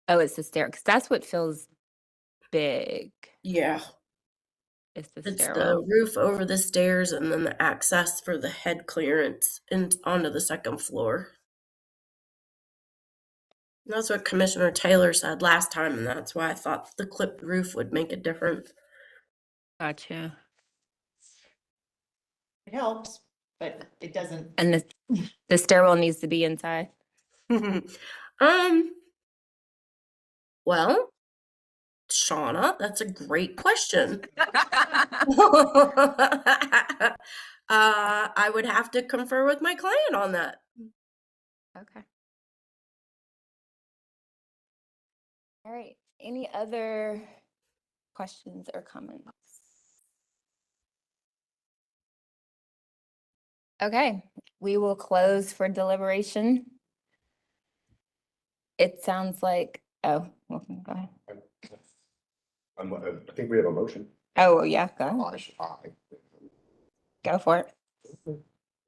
Oh, it's the stair, because that's what feels big. Yeah. It's the It's stairwell. the roof over the stairs and then the access for the head clearance and onto the second floor. And that's what Commissioner Taylor said last time, and that's why I thought the clipped roof would make a difference. Gotcha. It helps, but it doesn't. And the stairwell needs to be inside. Well, Shauna, that's a great question. I would have to confer with my client on that. Okay. All right. Any other questions or comments? Okay, we will close for deliberation. It sounds like, oh, okay, go ahead. I think we have a motion. Oh, well, yeah, go. Go for it. I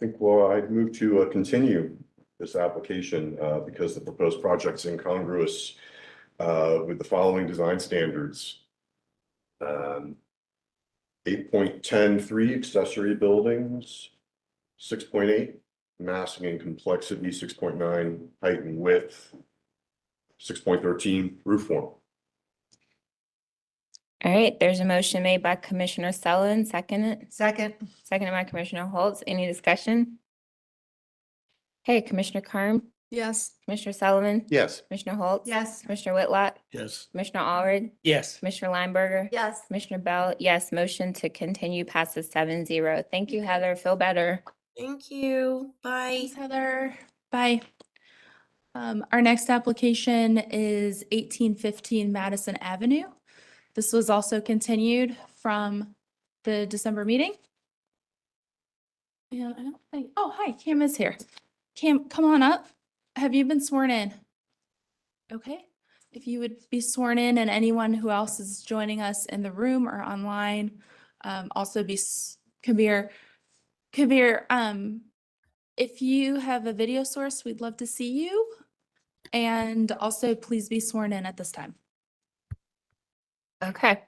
think, well, I'd move to continue this application because the proposed project's incongruous with the following design standards. 8.10.3 accessory buildings, 6.8 massing and complexity, 6.9 height and width, 6.13 roof form. All right, there's a motion made by Commissioner Sullivan, seconded Second. by Commissioner Holtz. Any discussion? Okay, Commissioner Carn, Yes. Commissioner Sullivan, Yes. Commissioner Holtz. Yes. Commissioner Whitlock, Yes. Commissioner Allred, Yes. Commissioner Lineberger. Yes. Commissioner Bell, yes, motion to continue passes 7-0. Thank you, Heather. Feel better. Thank you. Bye. Thanks, Heather. Bye. Our next application is 1815 Madison Avenue. This was also continued from the December meeting. And I don't think, oh, hi, Cam is here. Cam, come on up. Have you been sworn in? Okay, if you would be sworn in, and anyone who else is joining us in the room or online, also be Kabir. Kabir, if you have a video source, we'd love to see you. And also please be sworn in at this time. Okay.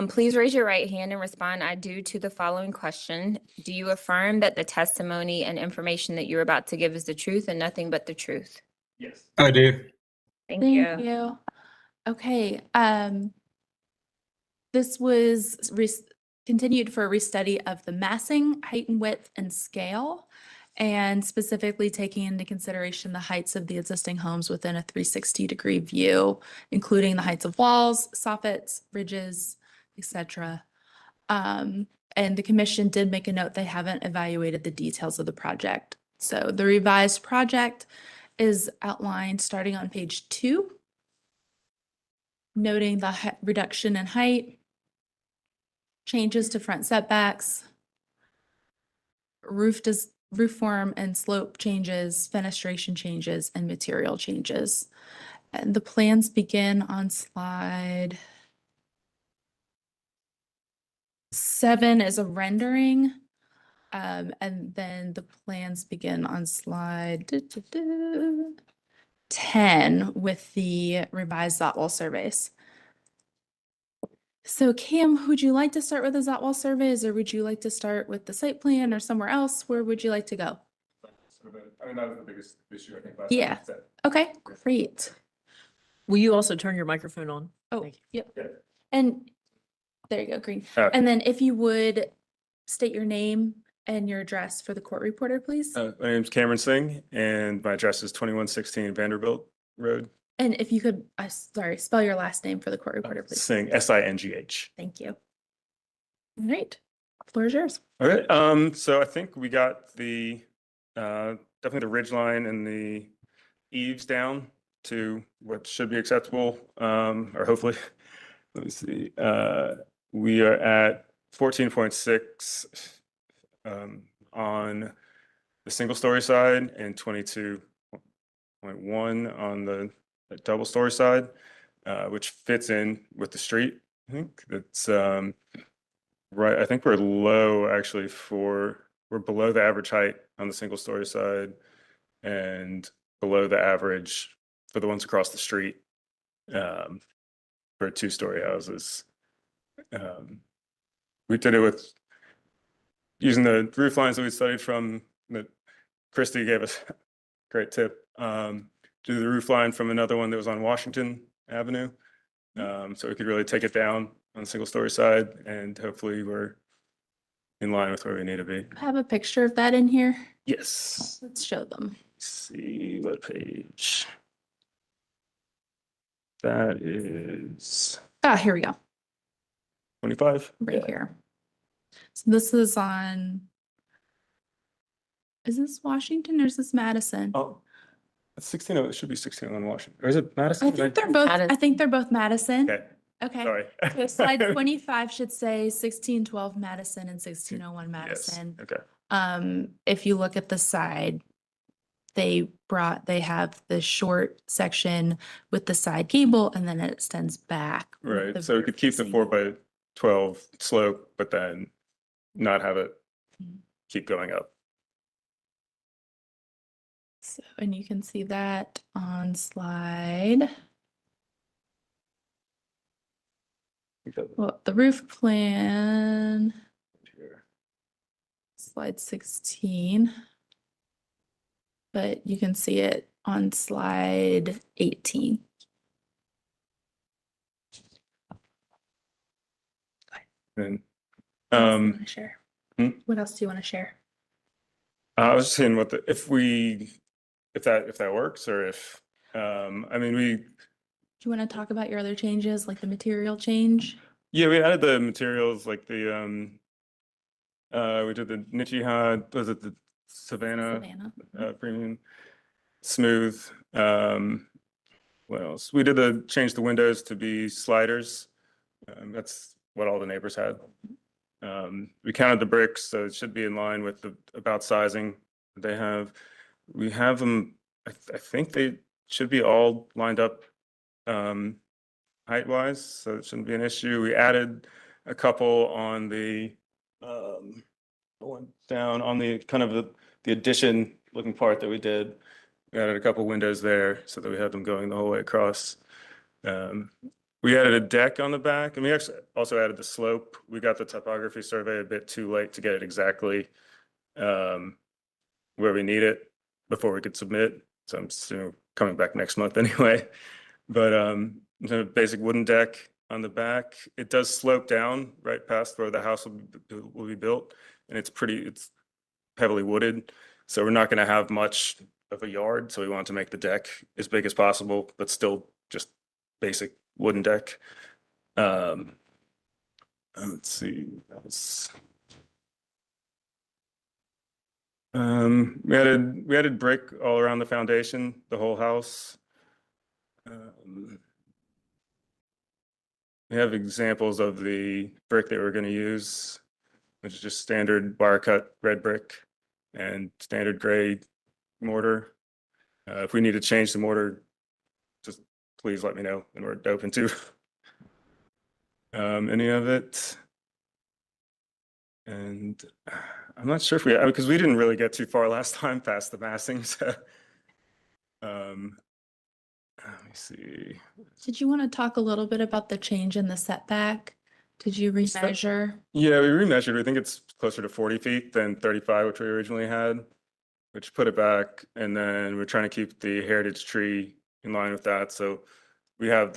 Please raise your right hand and respond, I do, to the following question. Do you affirm that the testimony and information that you're about to give is the truth and nothing but the truth? Yes. I do. Thank you. you. Okay, this was continued for a restudy of the massing, height and width and scale, and specifically taking into consideration the heights of the existing homes within a 360-degree view, including the heights of walls, soffits, ridges, etc. And the commission did make a note they haven't evaluated the details of the project. So the revised project is outlined starting on page 2, noting the reduction in height, changes to front setbacks, roof form and slope changes, fenestration changes, and material changes. And the plans begin on slide 7 is a rendering. And then the plans begin on slide 10 with the revised Zotwall surveys. So Cam, would you like to start with the Zotwall surveys, or would you like to start with the site plan or somewhere else? Where would you like to go? I mean, that was the biggest issue, I think, last Yeah. time. Okay, great. Will you also turn your microphone on? Oh, Thank you. yep. And there you go, green. Okay. And then if you would state your name and your address for the court reporter, please. My name's Cameron Singh, and my address is 2116 Vanderbilt Road. And if you could, sorry, spell your last name for the court reporter, please. Singh, S-I-N-G-H. Thank you. All right, floor is yours. Okay, so I think we got the, definitely the ridge line and the eaves down to what should be acceptable, or hopefully, let me see. We are at 14.6 on the single story side and 22.1 on the double story side, which fits in with the street. I think it's right. I think we're low actually we're below the average height on the single story side and below the average for the ones across the street for 2-story houses. We did it with using the roof lines that we studied from that Christy gave us a great tip. Do the roof line from another one that was on Washington Avenue. So we could really take it down on the single story side, and hopefully we're in line with where we need to be. I have a picture of that in here. Yes. Let's show them. Let's see what page. That is Ah, here we go, 25. right here. So this is on, is this Washington or is this Madison? Oh, it's 16. It should be 16 on Washington. Or is it Madison? I think they're both, I think they're both Madison. Okay. Okay. Sorry. So slide 25 should say 1612 Madison and 1601 Madison. Okay. If you look at the side, they have the short section with the side gable, and then it extends back. with Right. the So we rear could keep the facing. 4 by 12 slope, but then not have it keep going up. So, and you can see that on slide. Well, the roof plan, slide 16. But you can see it on slide 18. And What else do you want to share? hmm? What else do you want to share? I was just saying what the, if that works, or if, I mean, Do you want to talk about your other changes, like the material change? yeah, we added the materials like the, we did the Nichihad, was it the Savannah, premium smooth. What else? We did change the windows to be sliders. That's what all the neighbors had. We counted the bricks, so it should be in line with the about sizing that they have. We have them, I think they should be all lined up height wise, so it shouldn't be an issue. We added a couple on the going down on the kind of the addition looking part that we did. We added a couple windows there so that we had them going the whole way across. We added a deck on the back, and we actually also added the slope. We got the topography survey a bit too late to get it exactly where we need it before we could submit. So I'm coming back next month anyway. But the basic wooden deck on the back, it does slope down right past where the house will be built, and it's heavily wooded. So we're not going to have much of a yard. So we want to make the deck as big as possible, but still just basic wooden deck. Let's see. We added brick all around the foundation, the whole house. We have examples of the brick that we're going to use, which is just standard wire cut red brick and standard gray mortar. If we need to change the mortar, just please let me know, and we're open to any of it. And I'm not sure if because we didn't really get too far last time past the massing. So, let me see. Did you want to talk a little bit about the change in the setback? Did you remeasure? Yeah, we remeasured. We think it's closer to 40 feet than 35, which we originally had, which put it back. And then we're trying to keep the heritage tree in line with that. So we're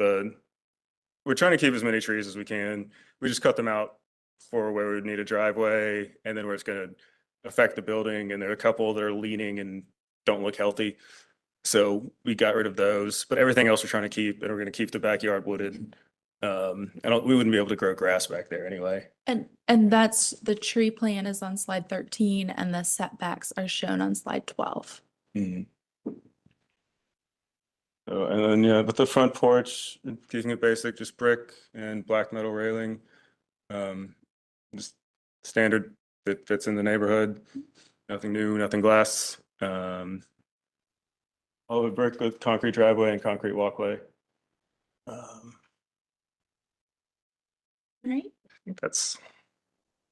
trying to keep as many trees as we can. We just cut them out for where we would need a driveway, and then where it's going to affect the building. And there are a couple that are leaning and don't look healthy. So we got rid of those, but everything else we're trying to keep, and we're going to keep the backyard wooded. We wouldn't be able to grow grass back there anyway. And that's the tree plan is on slide 13, and the setbacks are shown on slide 12. Mm-hmm. So, and then yeah, but the front porch, keeping it basic, just brick and black metal railing, just standard that fits in the neighborhood. Nothing new, nothing glass. All of brick with concrete driveway and concrete walkway. Right. I think that's.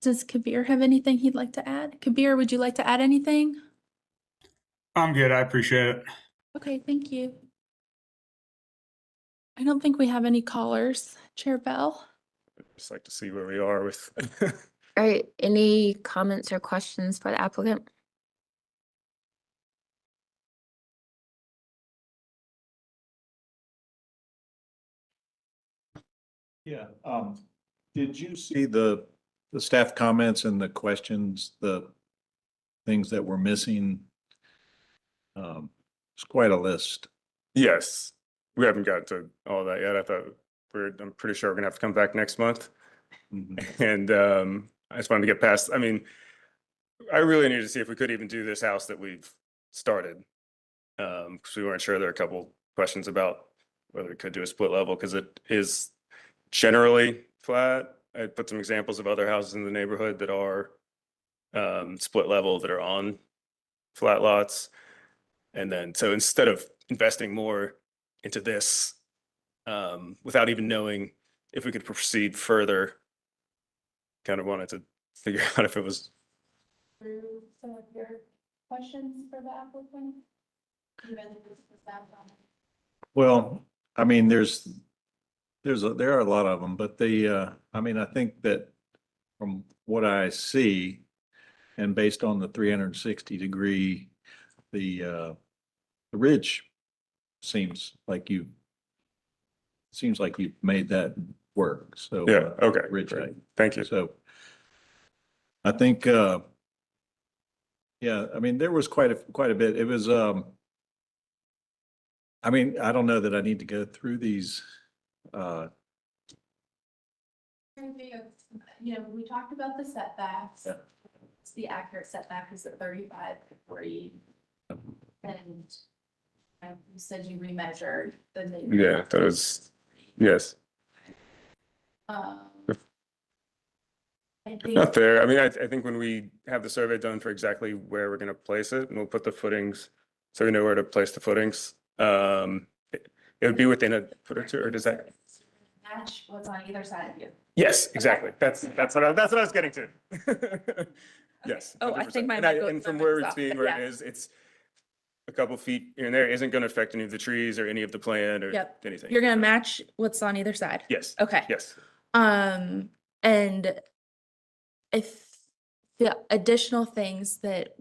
Does Kabir have anything he'd like to add? Kabir, would you like to add anything? I'm good. I appreciate it. Okay, thank you. I don't think we have any callers. Chair Bell. Just like to see where we are with. All right, any comments or questions for the applicant? Yeah, did you see the staff comments and the questions, the things that were missing? It's quite a list. Yes, we haven't got to all that yet. I'm pretty sure we're gonna have to come back next month. Mm-hmm. And I just wanted to get past, I mean, I really needed to see if we could even do this house that we've started. Because we weren't sure. There are a couple questions about whether we could do a split level, because it is generally flat. I put some examples of other houses in the neighborhood that are split level that are on flat lots. And then, so instead of investing more into this, without even knowing if we could proceed further kind of wanted to figure out if it was, Through some of your questions for the applicant? Well, I mean, there are a lot of them, but I mean, I think that from what I see and based on the 360-degree, the ridge seems like you've made that work. So, yeah, okay, ridge great. height. Thank you. So I think, yeah, I mean, there was quite a bit. It was, I mean, I don't know that I need to go through these, You know, we talked about the setbacks. Yeah. It's the accurate setback is at 35 to 40. And you said you remeasured the. Yeah, that was, yes. Um, I think. Not fair. I mean, I think when we have the survey done for exactly where we're gonna place it, and we'll put the footings, so we know where to place the footings. It would be within a foot or two, or does that? Match what's on either side of you. Yes, exactly. That's what I was getting to. Yes. Oh, I think 100%. my And mic goes and from up where and it's stuff, being, but where yeah. it is, it's a couple feet here and there, isn't gonna affect any of the trees or any of the plant or Yep. anything. You're gonna match what's on either side. Yes. Okay. Yes. And if the additional things that,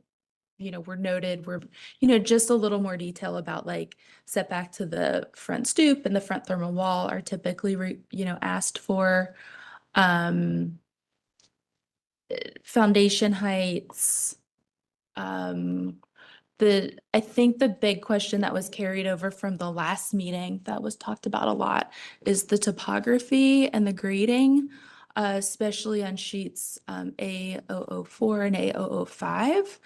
you know, were noted were, you know, just a little more detail about like setback to the front stoop and the front thermal wall are typically, you know, asked for. Foundation heights. I think the big question that was carried over from the last meeting that was talked about a lot is the topography and the grading, especially on sheets A004 and A005,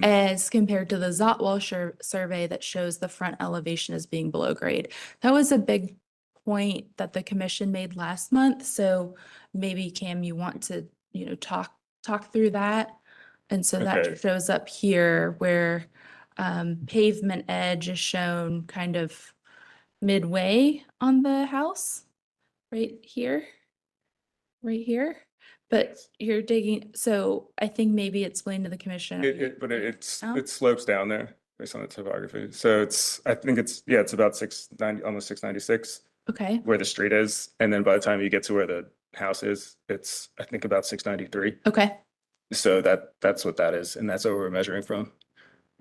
as compared to the Zotwall survey that shows the front elevation as being below grade. That was a big point that the commission made last month. So maybe Cam, you want to, you know, talk through that. And so that Okay. shows up here where pavement edge is shown kind of midway on the house, right here. But you're digging, so I think maybe explain to the commission. But it Oh. slopes down there based on the topography. So I think it's about 690, almost 696 Okay, where the street is. And then by the time you get to where the house is, it's, I think, about 693. okay. So that's what that is. And that's what we're measuring from.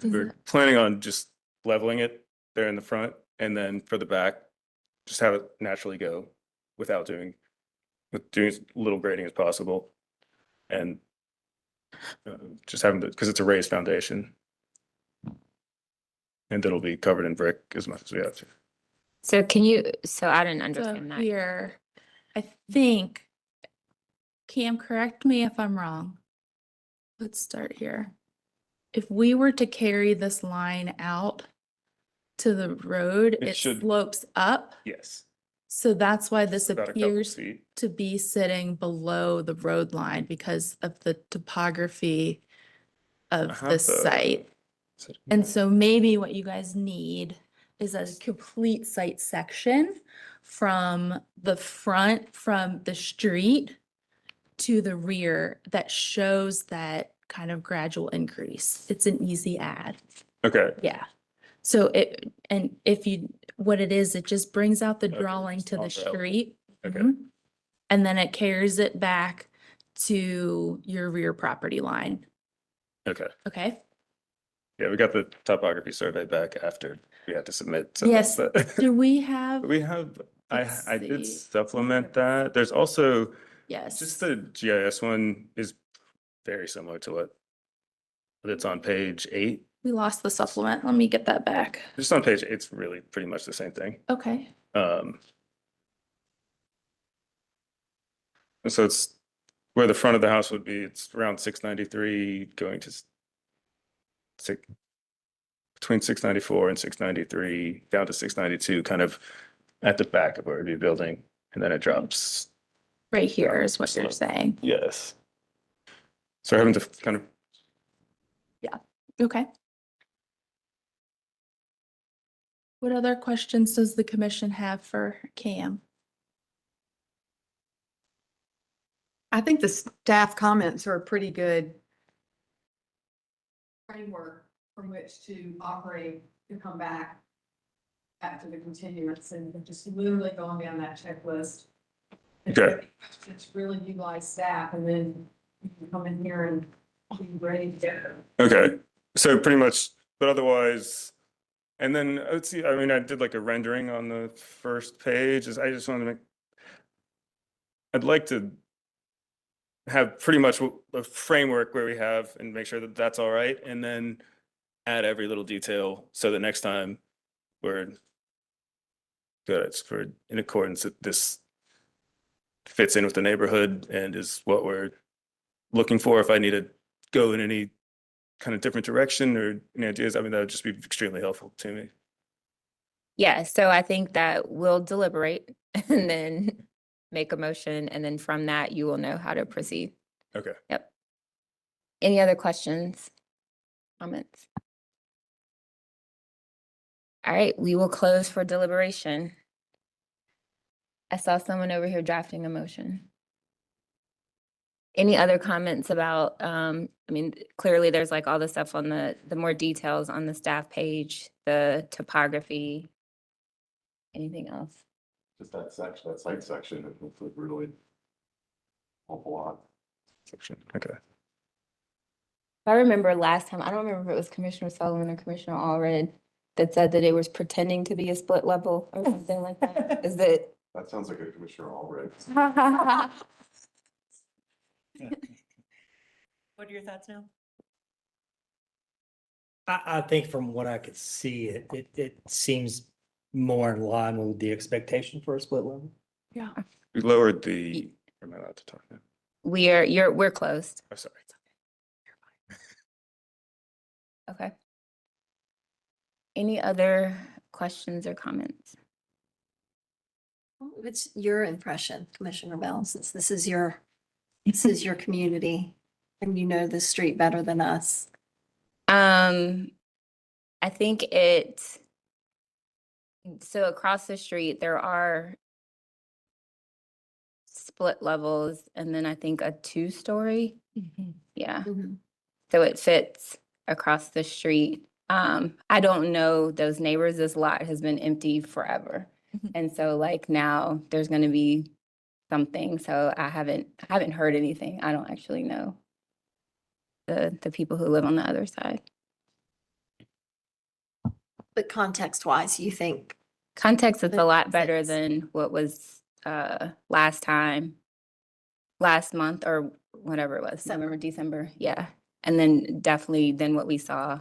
Does We're it- planning on just leveling it there in the front, and then for the back, just have it naturally go without doing as little grading as possible. And just having because it's a raised foundation. And it'll be covered in brick as much as we have to. So I didn't So understand that. here, I think, Cam, correct me if I'm wrong. Let's start here. If we were to carry this line out to the road, It it should- slopes up. Yes. So that's why this About a couple appears feet. to be sitting below the road line because of the topography of I the have the- site. And so maybe what you guys need is a complete site section from the front, from the street to the rear that shows that kind of gradual increase. It's an easy add. Okay. Yeah. So what it is, it just brings out the drawing to the off rail. street. Okay. Mhm. And then it carries it back to your rear property line. Okay. Okay? Yeah, we got the topography survey back after we had to submit. So Yes. that's Do we have? we have, Let's I did see. supplement that. There's also, Yes. just the GIS one is very similar to what that's on page 8. We lost the supplement. Let me get that back. Just on page 8, it's really pretty much the same thing. Okay. So it's where the front of the house would be, it's around 693 going to between 694 and 693 down to 692, kind of at the back of where we'd be building, and then it drops. Right here is what you're saying. Yes. So having to kind of, Okay. What other questions does the commission have for Cam? I think the staff comments are a pretty good framework from which to operate, to come back after the continuance and just literally going down that checklist. Okay. Just really utilize staff and then you can come in here and be ready to go. Okay, so pretty much, but otherwise, and then let's see, I mean, I did like a rendering on the first page, I just wanted to make, I'd like to have pretty much a framework where we have and make sure that that's all right, and then add every little detail so that next time we're good, we're in accordance with this fits in with the neighborhood and is what we're looking for. If I need to go in any kind of different direction or any ideas, I mean, that would just be extremely helpful to me. Yeah, so I think that we'll deliberate and then make a motion, and then from that, you will know how to proceed. Okay. Yep. Any other questions, comments? All right, we will close for deliberation. I saw someone over here drafting a motion. Any other comments about, I mean, clearly there's like all the stuff on the more details on the staff page, the topography. Anything else? Just that section, that site section, it looks like really awful lot. Section, okay. If I remember last time, I don't remember if it was Commissioner Sullivan or Commissioner Allred that said that it was pretending to be a split level or something like that. Is it? That sounds like a commissioner already. What are your thoughts now? I think from what I could see, it seems more in line with the expectation for a split level. Yeah. We lowered the, am I allowed to talk now? We're closed. I'm sorry. Okay. Any other questions or comments? What's your impression, Commissioner Bell, since this is your community and you know this street better than us? I think so across the street, there are split levels and then I think a 2-story. Yeah. So it fits across the street. I don't know those neighbors. This lot has been empty forever. And so like now there's going to be something. So I haven't heard anything. I don't actually know the people who live on the other side. But context wise, you think? Context is a lot better than what was last month or whatever it was, November, December. Yeah. And then definitely than what we saw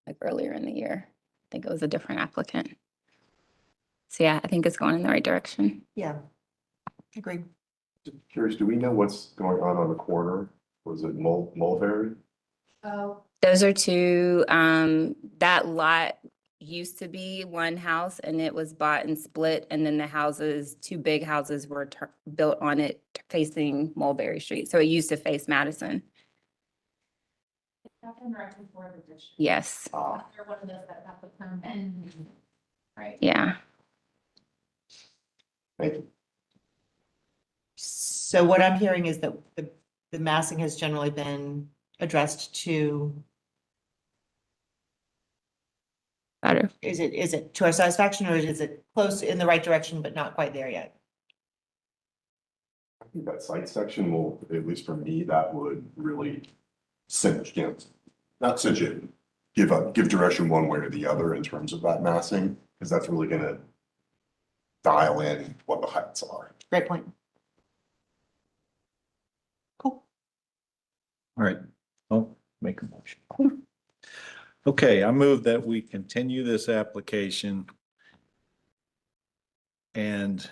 like earlier in the year. I think it was a different applicant. So yeah, I think it's going in the right direction. Yeah, agree. Curious, do we know what's going on the corner? Was it Mulberry? Oh. Those are two, that lot used to be one house and it was bought and split. And then the houses, 2 big houses were built on it facing Mulberry Street. So it used to face Madison. Yes. They're one of those that have the permit. Right. Yeah. Thank you. So what I'm hearing is that the massing has generally been addressed to. Better. Is it to our satisfaction or is it close in the right direction, but not quite there yet? I think that site section will, at least for me, that would really cinch, not cinch it, give direction one way or the other in terms of that massing, because that's really gonna dial in what the heights are. Great point. All right, I'll make a motion. Okay, I move that we continue this application and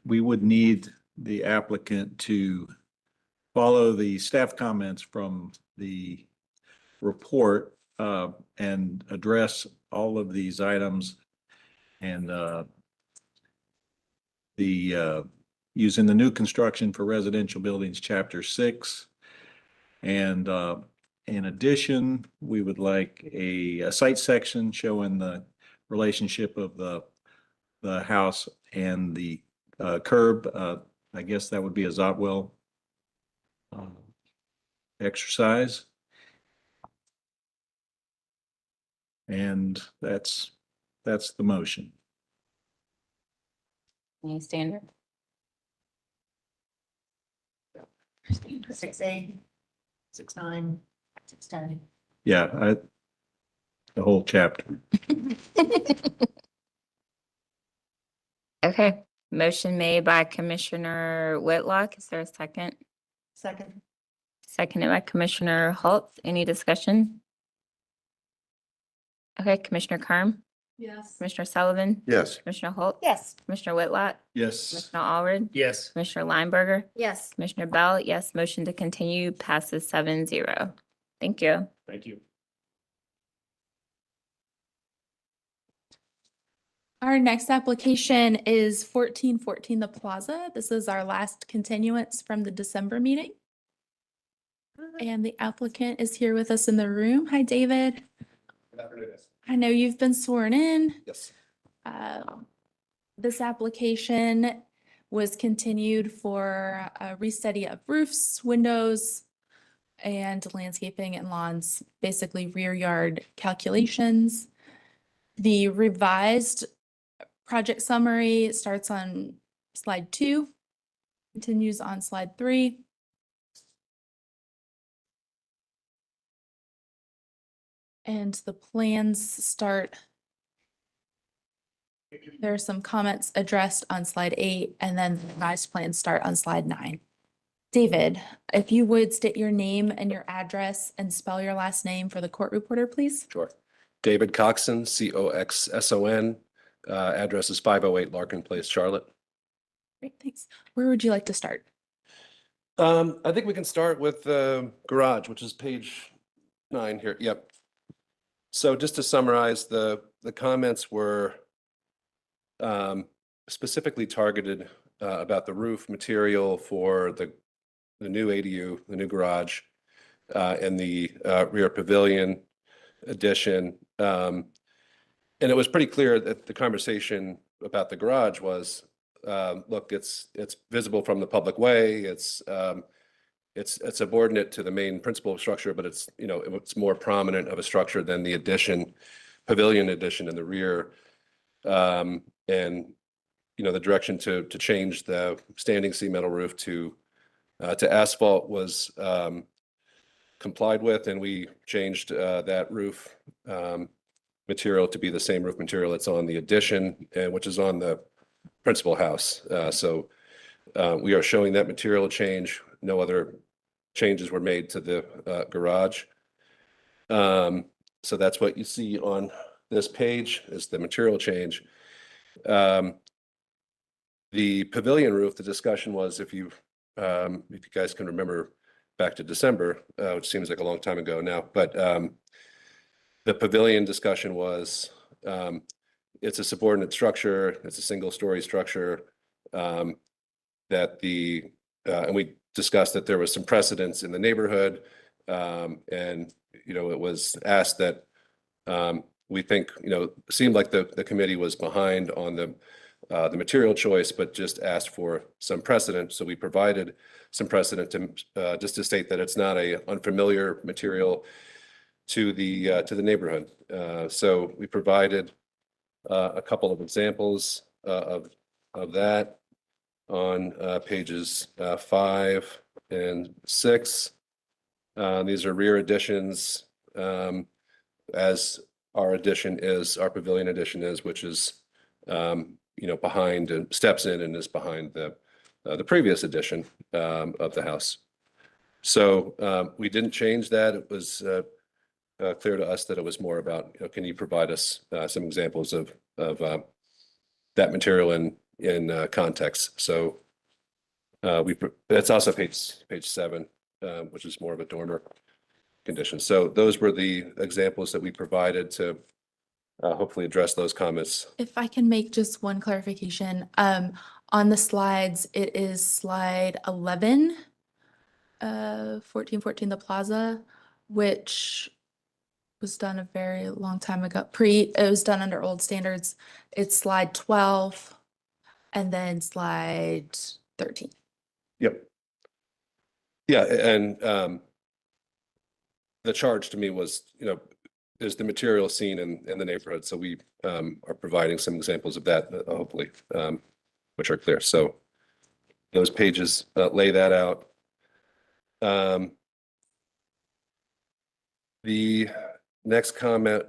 we would need the applicant to follow the staff comments from the report and address all of these items and using the new construction for residential buildings, chapter 6. And in addition, we would like a site section showing the relationship of the the house and the curb. I guess that would be a Zotwell exercise. And that's the motion. Any standard? 6A, 6-9, 6-10. Yeah, the whole chapter. Okay, motion made by Commissioner Whitlock. Is there a second? Second. Seconded by Commissioner Holtz. Any discussion? Okay, Commissioner Carm, Yes. Commissioner Sullivan, Yes. Commissioner Holtz. Yes. Commissioner Whitlock, Yes. Commissioner Allred, Yes. Commissioner Lineberger, Yes. Commissioner Bell. Yes, motion to continue passes 7-0. Thank you. Thank you. Our next application is 1414 The Plaza. This is our last continuance from the December meeting. And the applicant is here with us in the room. Hi, David. Good afternoon. I know you've been sworn in. Yes. This application was continued for a restudy of roofs, windows, and landscaping and lawns, basically rear yard calculations. The revised project summary starts on slide 2, continues on slide 3. And the plans start, there are some comments addressed on slide 8, and then the revised plans start on slide 9. David, if you would state your name and your address and spell your last name for the court reporter, please. Sure. David Coxon, Coxson. Address is 508 Larkin Place, Charlotte. Great, thanks. Where would you like to start? I think we can start with the garage, which is page 9 here. Yep. So just to summarize, the comments were specifically targeted about the roof material for the new ADU, the new garage, and the rear pavilion addition. And it was pretty clear that the conversation about the garage was, look, it's visible from the public way. It's subordinate to the main principal structure, but it's, you know, it's more prominent of a structure than the addition, pavilion addition in the rear. And, you know, the direction to change the standing seam metal roof to asphalt was complied with, and we changed that roof material to be the same roof material that's on the addition, which is on the principal house. So we are showing that material change. No other changes were made to the garage. So that's what you see on this page is the material change. The pavilion roof, the discussion was, if you guys can remember back to December, which seems like a long time ago now, but the pavilion discussion was, it's a subordinate structure. It's a single-story structure that and we discussed that there was some precedence in the neighborhood. And, you know, it was asked that we think, you know, seemed like the committee was behind on the material choice, but just asked for some precedent. So we provided some precedent to just to state that it's not a unfamiliar material to the neighborhood. So we provided a couple of examples of that on pages 5 and 6. These are rear additions, as our pavilion addition is, which is, you know, behind and steps in and is behind the previous addition of the house. So we didn't change that. It was clear to us that it was more about, you know, can you provide us some examples of that material in context. So that's also page 7, which is more of a dormer condition. So those were the examples that we provided to hopefully address those comments. If I can make just one clarification, on the slides, it is slide 11, 1414 The Plaza, which was done a very long time ago. It was done under old standards. It's slide 12 and then slide 13. Yep. Yeah, and the charge to me was, is the material seen in the neighborhood? So we are providing some examples of that, hopefully, which are clear. So those pages lay that out. The next comment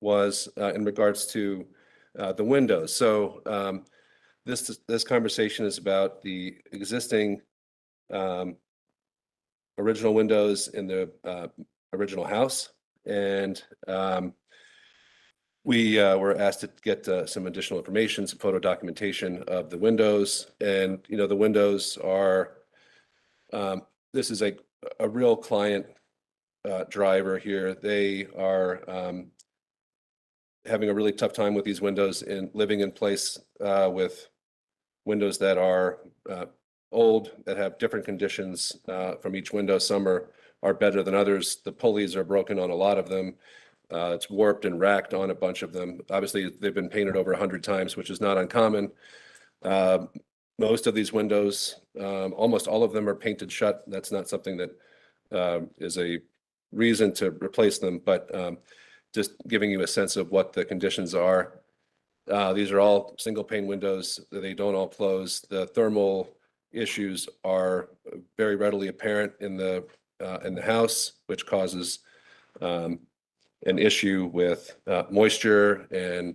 was in regards to the windows. So this conversation is about the existing original windows in the original house. And we were asked to get some additional information, some photo documentation of the windows. And, the windows are, this is a real client driver here. They are having a really tough time with these windows and living in place with windows that are old, that have different conditions from each window. Some are better than others. The pulleys are broken on a lot of them. It's warped and racked on a bunch of them. Obviously, they've been painted over 100 times, which is not uncommon. Most of these windows, almost all of them are painted shut. That's not something that is a reason to replace them, but just giving you a sense of what the conditions are. These are all single pane windows. They don't all close. The thermal issues are very readily apparent in the house, which causes an issue with moisture, and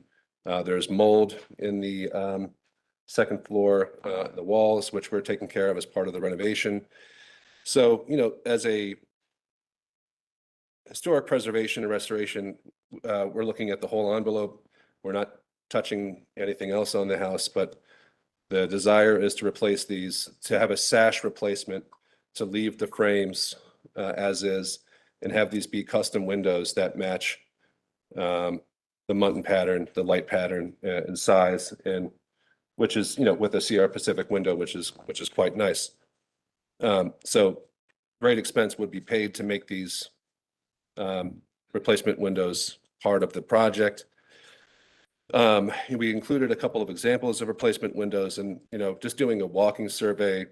there's mold in the second floor, the walls, which we're taking care of as part of the renovation. So, as a historic preservation and restoration, we're looking at the whole envelope. We're not touching anything else on the house, but the desire is to replace these, to have a sash replacement, to leave the frames as is, and have these be custom windows that match the Muntin pattern, the light pattern and size, and which is, with a Sierra Pacific window, which is quite nice. So great expense would be paid to make these replacement windows part of the project. We included a couple of examples of replacement windows, and, just doing a walking survey,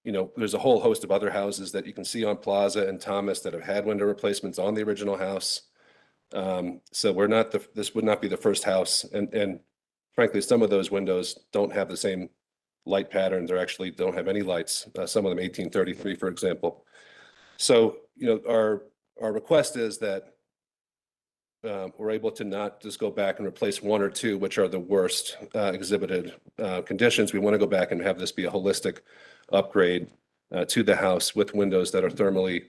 there's a whole host of other houses that you can see on Plaza and Thomas that have had window replacements on the original house. So this would not be the first house. And frankly, some of those windows don't have the same light patterns, or actually don't have any lights. Some of them 1833, for example. So, our request is that we're able to not just go back and replace one or two, which are the worst exhibited conditions. We want to go back and have this be a holistic upgrade to the house with windows that are thermally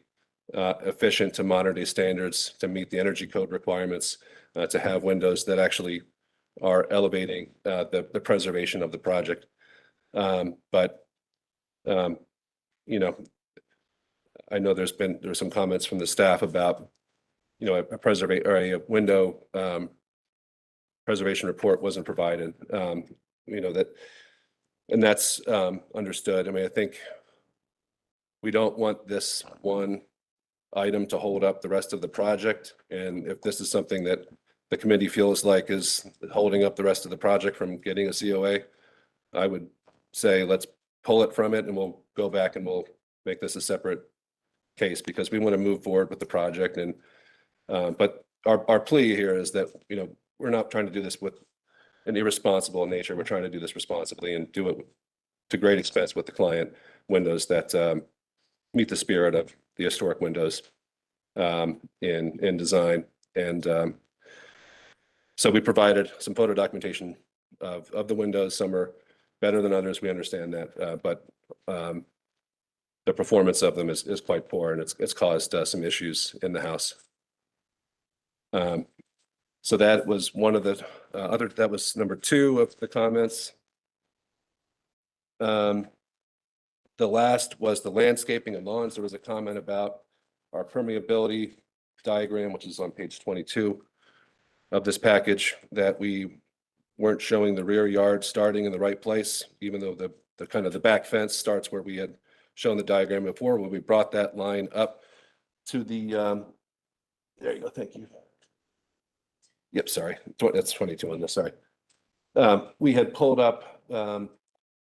efficient to modern day standards, to meet the energy code requirements, to have windows that actually are elevating the preservation of the project. But I know there's some comments from the staff about, a window preservation report wasn't provided. And that's understood. I mean, I think we don't want this one item to hold up the rest of the project. And if this is something that the committee feels like is holding up the rest of the project from getting a COA, I would say let's pull it from it, and we'll go back and we'll make this a separate case, because we want to move forward with the project. And but our plea here is that, we're not trying to do this with an irresponsible nature. We're trying to do this responsibly and do it to great expense with the client, windows that meet the spirit of the historic windows in design. And so we provided some photo documentation of the windows. Some are better than others, we understand that, but the performance of them is quite poor, and it's caused some issues in the house. So that was one of the that was number 2 of the comments. The last was the landscaping and lawns. There was a comment about our permeability diagram, which is on page 22 of this package, that we weren't showing the rear yard starting in the right place, even though the kind of the back fence starts where we had shown the diagram before. When we brought that line up to the There you go. Thank you. Yep, sorry. That's 22 on this, sorry. We had pulled up the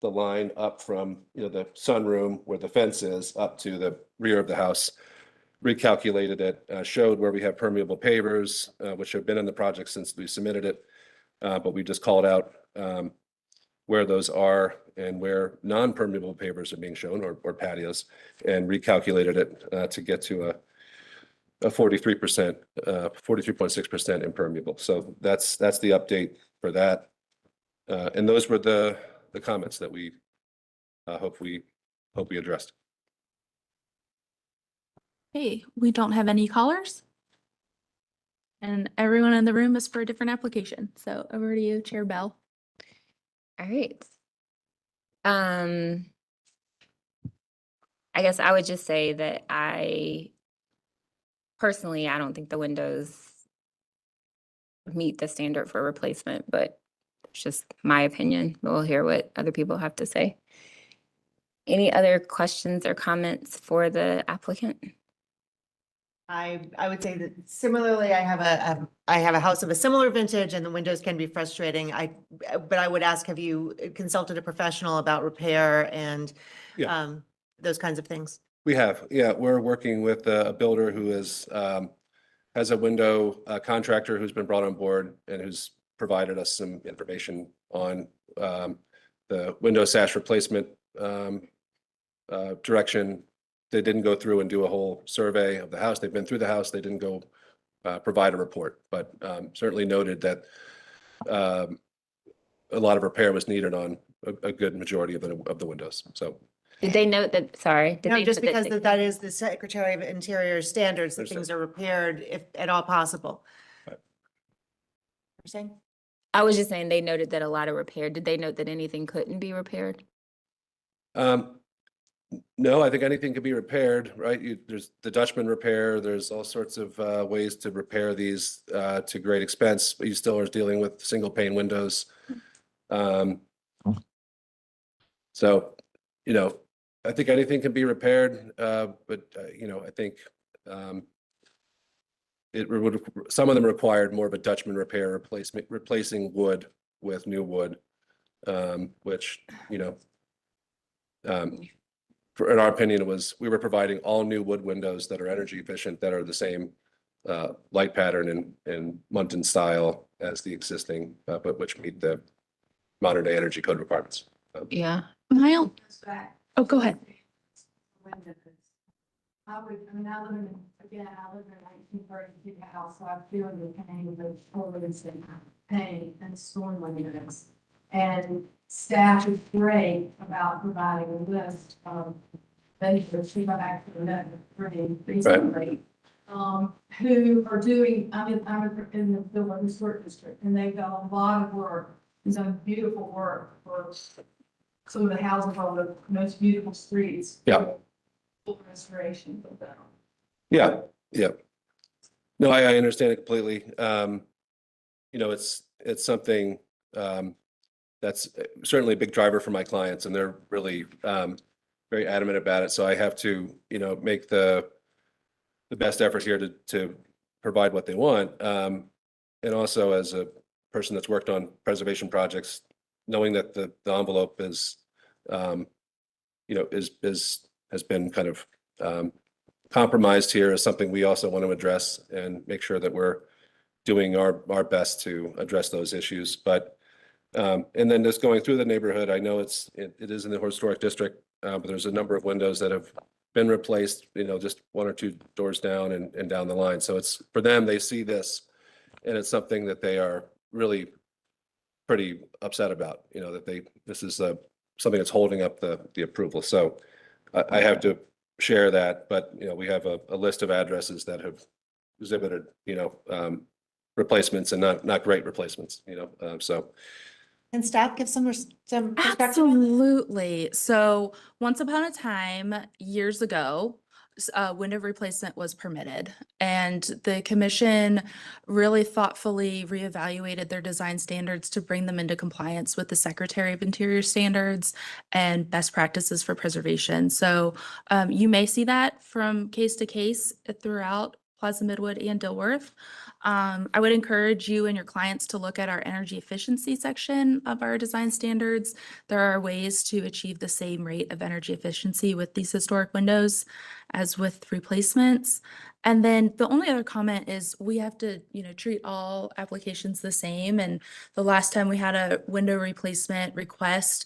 line up from, the sunroom where the fence is up to the rear of the house, recalculated it, showed where we have permeable pavers, which have been in the project since we submitted it. But we just called out where those are and where non-permeable pavers are being shown, or patios, and recalculated it to get to a 43%, 43.6% impermeable. So that's the update for that. And those were the comments that we hope we addressed. Hey, we don't have any callers. And everyone in the room is for a different application. So over to you, Chair Bell. All right. I guess I would just say that personally, I don't think the windows meet the standard for replacement, but it's just my opinion. We'll hear what other people have to say. Any other questions or comments for the applicant? I would say that similarly, I have a house of a similar vintage and the windows can be frustrating. But I would ask, have you consulted a professional about repair and those kinds of things? We have, yeah. We're working with a builder who has a window contractor who's been brought on board and who's provided us some information on the window sash replacement direction. They didn't go through and do a whole survey of the house. They've been through the house. They didn't go provide a report, but certainly noted that a lot of repair was needed on a good majority of the windows. So did they note that, sorry? No, just because that is the Secretary of Interior standards, that Understood. things are repaired if at all possible. Right. You're saying? I was just saying they noted that a lot of repair. Did they note that anything couldn't be repaired? No, I think anything can be repaired, right? There's the Dutchman repair. There's all sorts of ways to repair these to great expense, but you still are dealing with single pane windows. So, I think anything can be repaired, but I think some of them required more of a Dutchman repair, replacing wood with new wood, which in our opinion, we were providing all new wood windows that are energy efficient, that are the same light pattern and Munton style as the existing, but which meet the modern day energy code requirements. Yeah. Mile. Oh, go ahead. I live in a 1932 house, so I feel the pain of the colors and pain and storm windows. And staff is great about providing a list of vendors who have actually met pretty recently, who are doing, I'm in the Villa Historic District, and they've done a lot of work, done beautiful work for some of the houses on the most beautiful streets. Yeah. Full restoration of them. Yeah. No, I understand it completely. It's something that's certainly a big driver for my clients, and they're really very adamant about it. So I have to, make the best effort here to provide what they want. And also, as a person that's worked on preservation projects, knowing that the envelope is, has been kind of compromised here is something we also want to address and make sure that we're doing our best to address those issues. But and then just going through the neighborhood, I know it is in the historic district, but there's a number of windows that have been replaced, just one or two doors down and down the line. So it's for them, they see this and it's something that they are really pretty upset about, that this is something that's holding up the approval. So I have to share that, but we have a list of addresses that have exhibited, replacements and not great replacements, so. Can staff give some perspective? Absolutely. So once upon a time, years ago, window replacement was permitted, and the commission really thoughtfully reevaluated their design standards to bring them into compliance with the Secretary of Interior standards and best practices for preservation. So you may see that from case to case throughout Plaza Midwood and Dilworth. I would encourage you and your clients to look at our energy efficiency section of our design standards. There are ways to achieve the same rate of energy efficiency with these historic windows as with replacements. And then the only other comment is we have to, treat all applications the same. And the last time we had a window replacement request,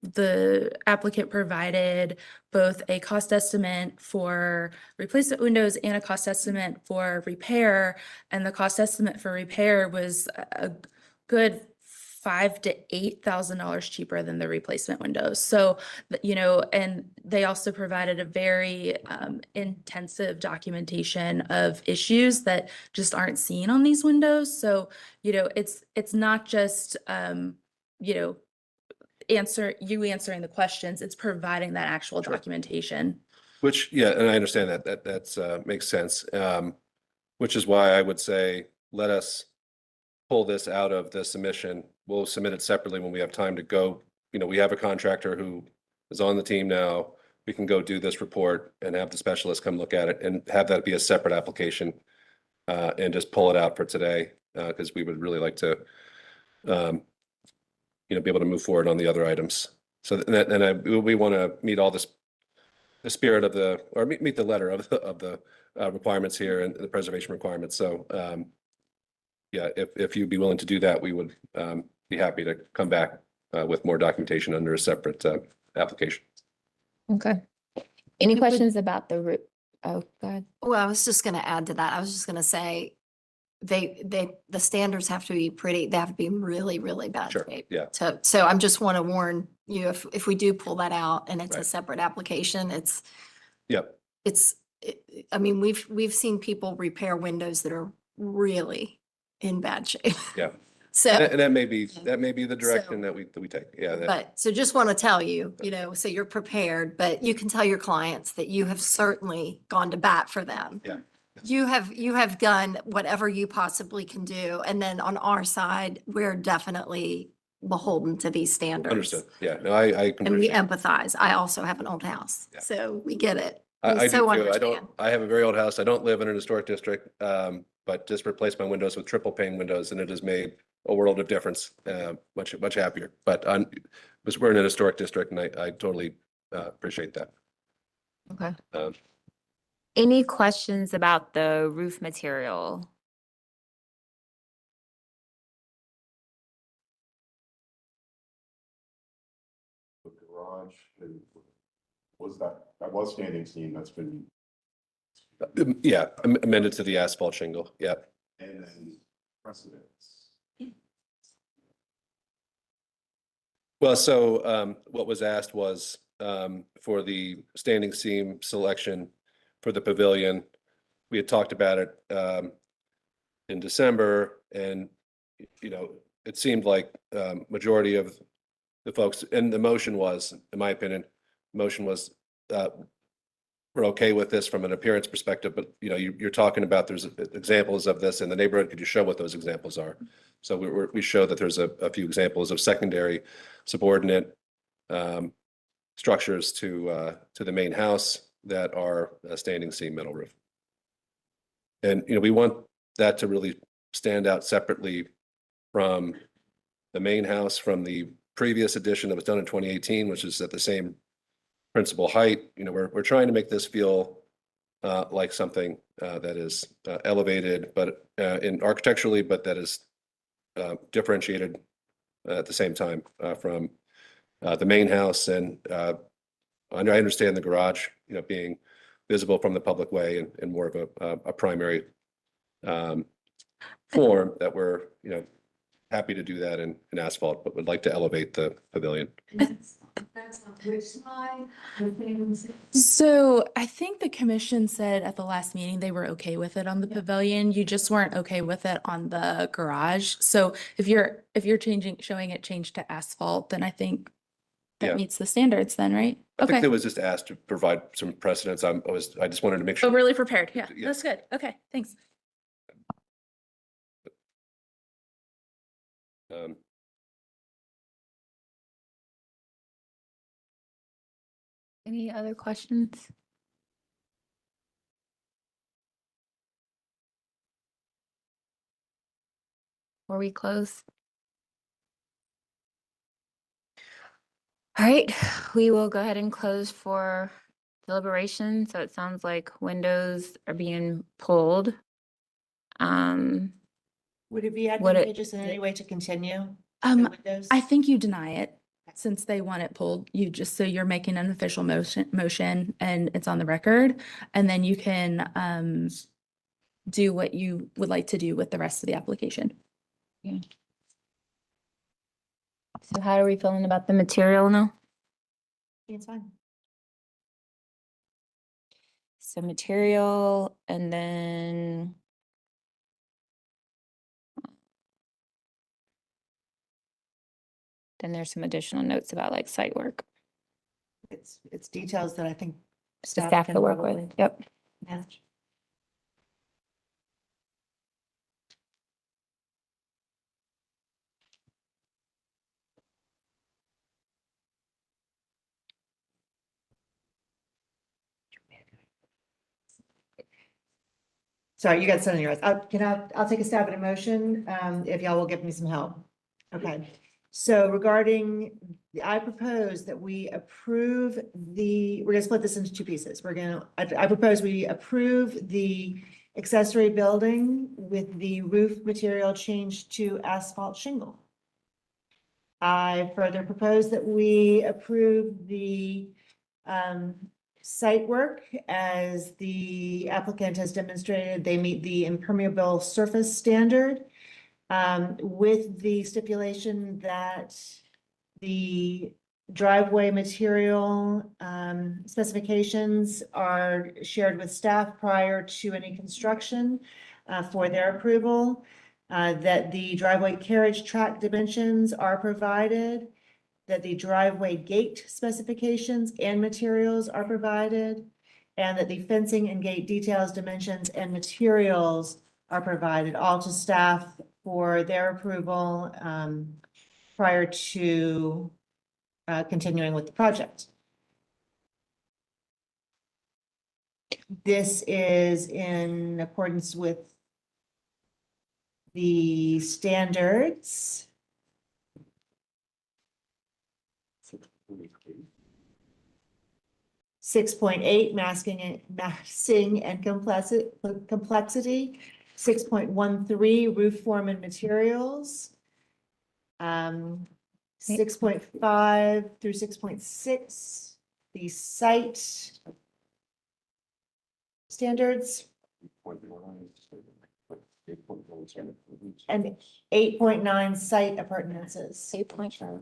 the applicant provided both a cost estimate for replacement windows and a cost estimate for repair. And the cost estimate for repair was a good $5,000 to $8,000 cheaper than the replacement windows. So, and they also provided a very intensive documentation of issues that just aren't seen on these windows. So, it's not just, answering the questions, it's providing that actual documentation. Which, yeah, and I understand that's makes sense. Which is why I would say, let us pull this out of the submission. We'll submit it separately when we have time to go. We have a contractor who is on the team now. We can go do this report and have the specialist come look at it and have that be a separate application, and just pull it out for today, because we would really like to, be able to move forward on the other items. So we want to meet all the spirit of meet the letter of the requirements here and the preservation requirements. So, yeah, if you'd be willing to do that, we would be happy to come back with more documentation under a separate application. Okay. Any questions about the oh, go ahead. Well, I was just gonna add to that. I was just gonna say, the standards have to be they have to be really, really bad Sure, shape. yeah. So I just want to warn you, if we do pull that out and it's a Right. separate application, Yep. I mean, we've seen people repair windows that are really in bad shape. Yeah. So, And that may be the direction that we take. Yeah. so just want to tell you, so you're prepared, but you can tell your clients that you have certainly gone to bat for them. Yeah. You have done whatever you possibly can do. And then on our side, we're definitely beholden to these standards. Understood. Yeah. No, I can And we appreciate it. empathize. I also have an old house, Yeah. so we get it. I We do so too. understand. I have a very old house. I don't live in an historic district, but just replaced my windows with triple pane windows, and it has made a world of difference. Much happier. But we're in an historic district, and I totally appreciate that. Okay. Um, Any questions about the roof material? The garage, that was standing seam, that's been, Yeah, amended to the asphalt shingle. Yeah. and then precedents. Well, so what was asked was for the standing seam selection for the pavilion. We had talked about it in December, and it seemed like majority of the folks, and the motion was, in my opinion, we're okay with this from an appearance perspective, but you're talking about there's examples of this in the neighborhood. Could you show what those examples are? So we show that there's a few examples of secondary subordinate structures to the main house that are a standing seam metal roof. And we want that to really stand out separately from the main house from the previous addition that was done in 2018, which is at the same principal height. We're trying to make this feel like something that is elevated, but in architecturally, but that is differentiated at the same time from the main house. And I understand the garage, being visible from the public way and more of a primary form that we're, happy to do that in asphalt, but would like to elevate the pavilion. That's on which slide? The things- So I think the commission said at the last meeting they were okay with it on the pavilion. You just weren't okay with it on the garage. So if you're showing it changed to asphalt, then I think Yeah. that meets the standards then, right? I think Okay. it was just asked to provide some precedence. I just wanted to make Oh, sure. really prepared. Yeah, Yeah. that's good. Okay, thanks. Um, Any other questions? before we close? All right, we will go ahead and close for deliberation. So it sounds like windows are being pulled. Would it be Would it- advantageous in any way to continue? the windows? I think you deny it since they want it pulled. You just, so you're making an official motion and it's on the record. And then you can do what you would like to do with the rest of the application. Yeah. So how are we feeling about the material now? It's fine. So material and then there's some additional notes about like site work. It's details that I think The staff staff can to work probably with. Yep. manage. Sorry, you got something in your eyes. I'll take a stab at a motion, if y'all will give me some help. Okay, so regarding, I propose that we approve we're gonna split this into two pieces. I propose we approve the accessory building with the roof material changed to asphalt shingle. I further propose that we approve the, site work as the applicant has demonstrated they meet the impermeable surface standard, with the stipulation that the driveway material specifications are shared with staff prior to any construction for their approval, that the driveway carriage track dimensions are provided, that the driveway gate specifications and materials are provided, and that the fencing and gate details, dimensions, and materials are provided, all to staff for their approval prior to continuing with the project. This is in accordance with the standards. 6.8 massing and complexity. 6.13 roof form and materials. 6.5 through 6.6, the site standards. And 8.9 site appurtenances. 8.7.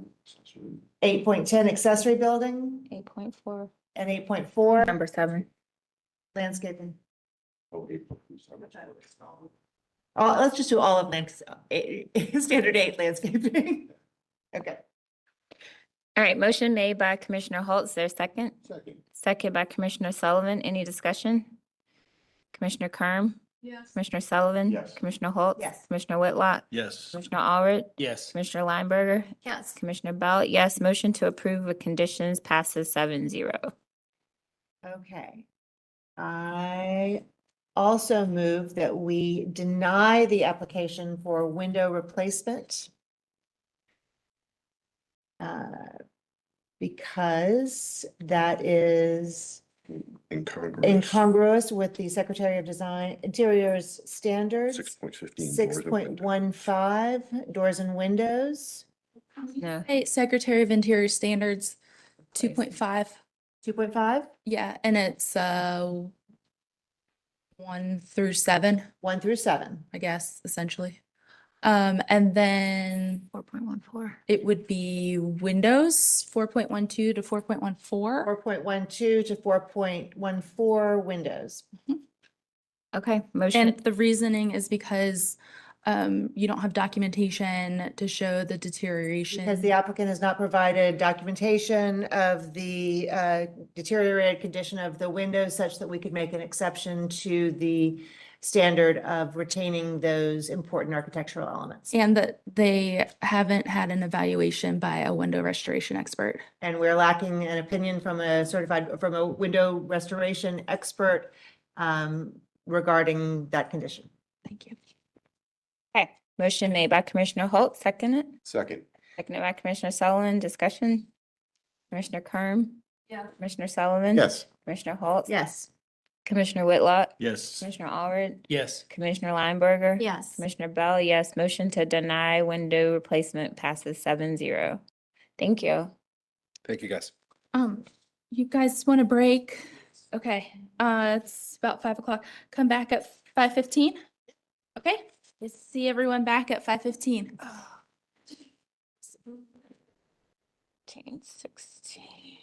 8.10 accessory building. 8.4. And 8.4 Number 7. landscaping. Oh, Let's just do all of standard 8 landscaping. Okay. All right, motion made by Commissioner Holtz. There's second. Second. Second by Commissioner Sullivan. Any discussion? Commissioner Kerm? Yes. Commissioner Sullivan? Yes. Commissioner Holtz? Yes. Commissioner Whitlock? Yes. Commissioner Allred? Yes. Commissioner Lineberger? Yes. Commissioner Bell? Yes. Motion to approve with conditions passes 7-0. Okay. I also move that we deny the application for window replacement. Because that is incongruous with the Secretary of Design Interior's standards. 6.15. 6.15 doors and windows. No. Hey, Secretary of Interior Standards, 2.5. 2.5, Yeah, and it's 1 through 7, 1 through 7. I guess, essentially. And then 4.14. it would be Windows 4.12 to 4.14. 4.12 to 4.14 windows. Okay, motion. And the reasoning is because you don't have documentation to show the deterioration. Because the applicant has not provided documentation of the deteriorated condition of the windows such that we could make an exception to the standard of retaining those important architectural elements. And that they haven't had an evaluation by a window restoration expert. And we're lacking an opinion from a window restoration expert regarding that condition. Thank you. Okay, Motion made by Commissioner Holt, seconded, Second. seconded by Commissioner Sullivan. Discussion? Commissioner Kerm? Yeah. Commissioner Sullivan? Yes. Commissioner Holt? Yes. Commissioner Whitlock? Yes. Commissioner Allred? Yes. Commissioner Lineberger? Yes. Commissioner Bell, yes. Motion to deny window replacement passes 7-0. Thank you. Thank you, guys. You guys want a break? Okay, it's about 5 o'clock. Come back at 5:15? Okay, we'll see everyone back at 5:15. 16.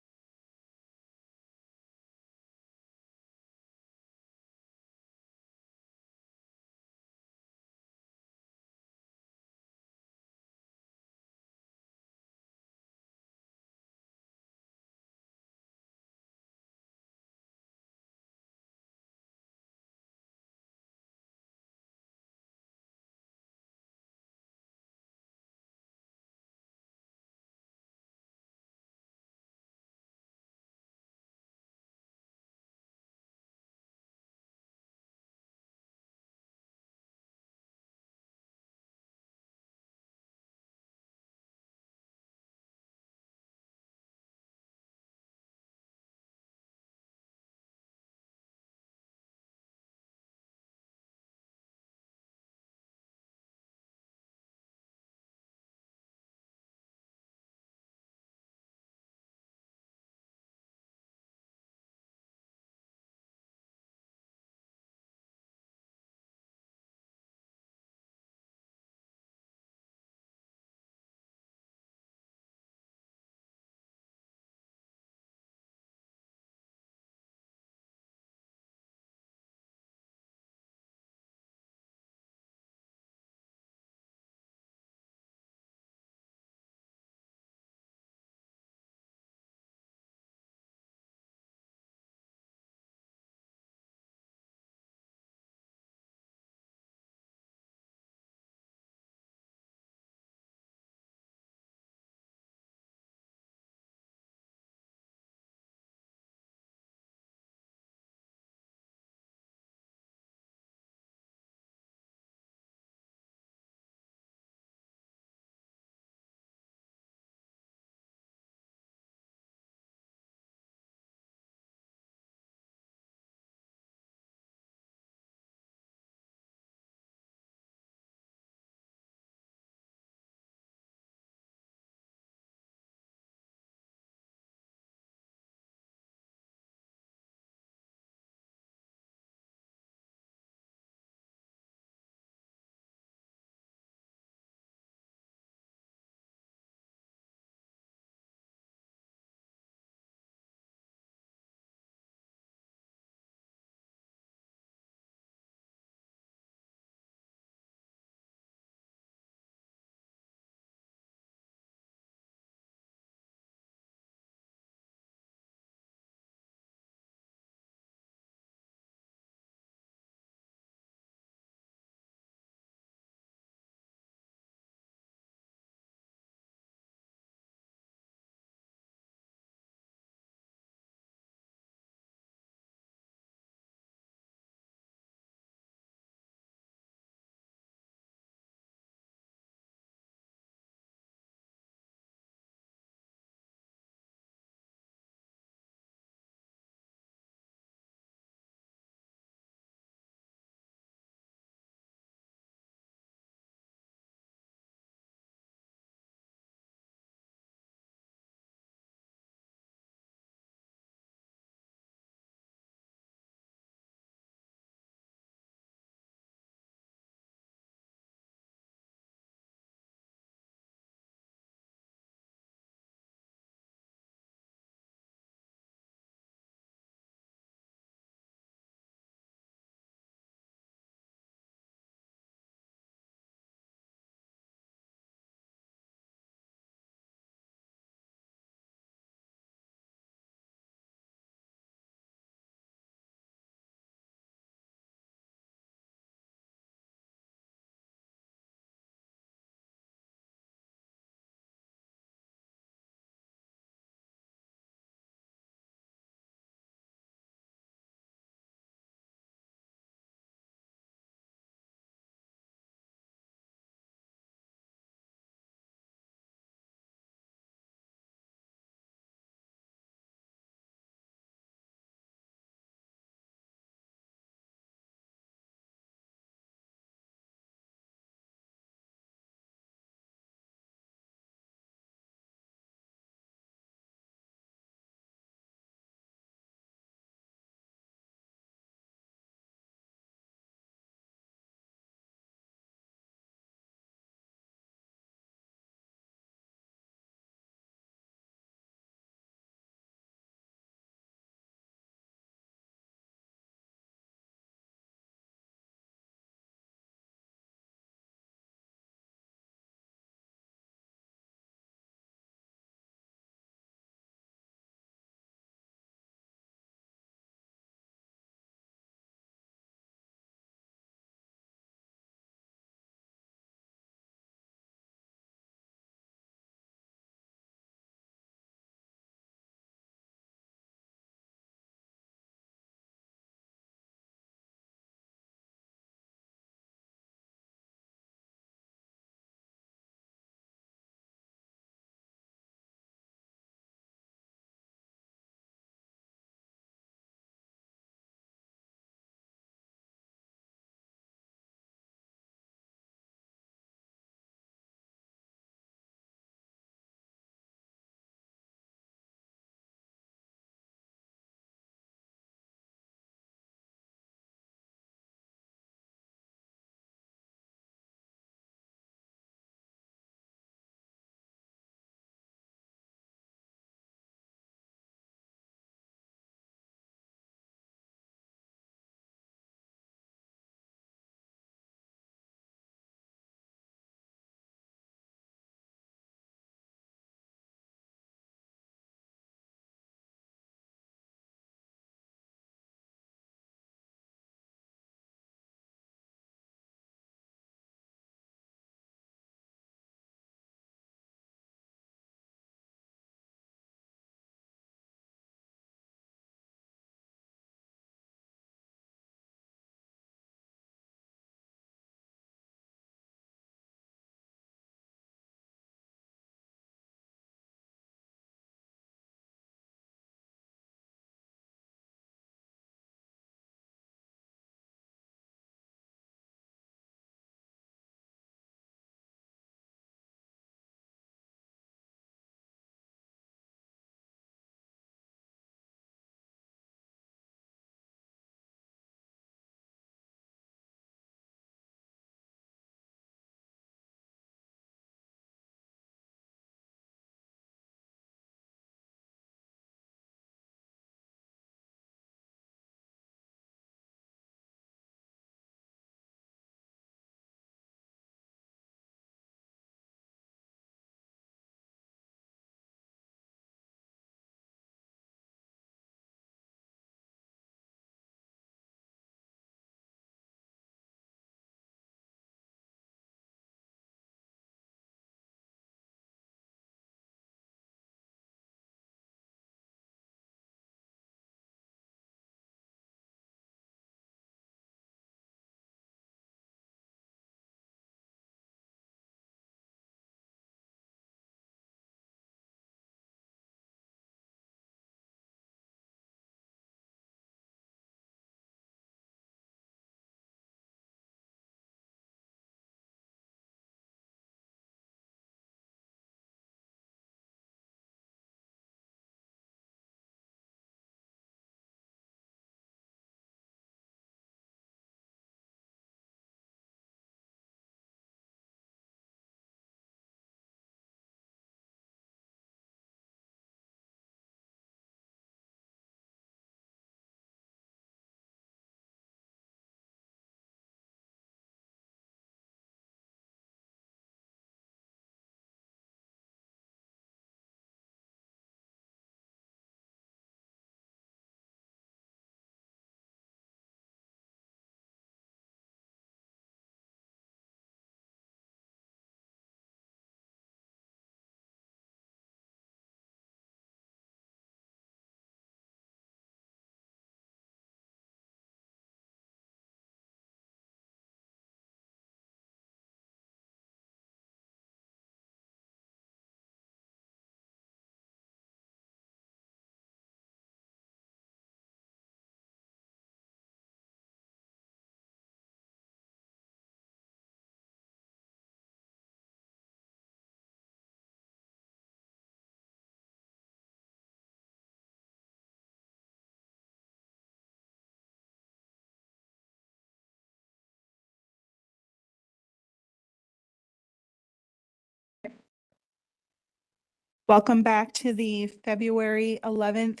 Welcome back to the February 11th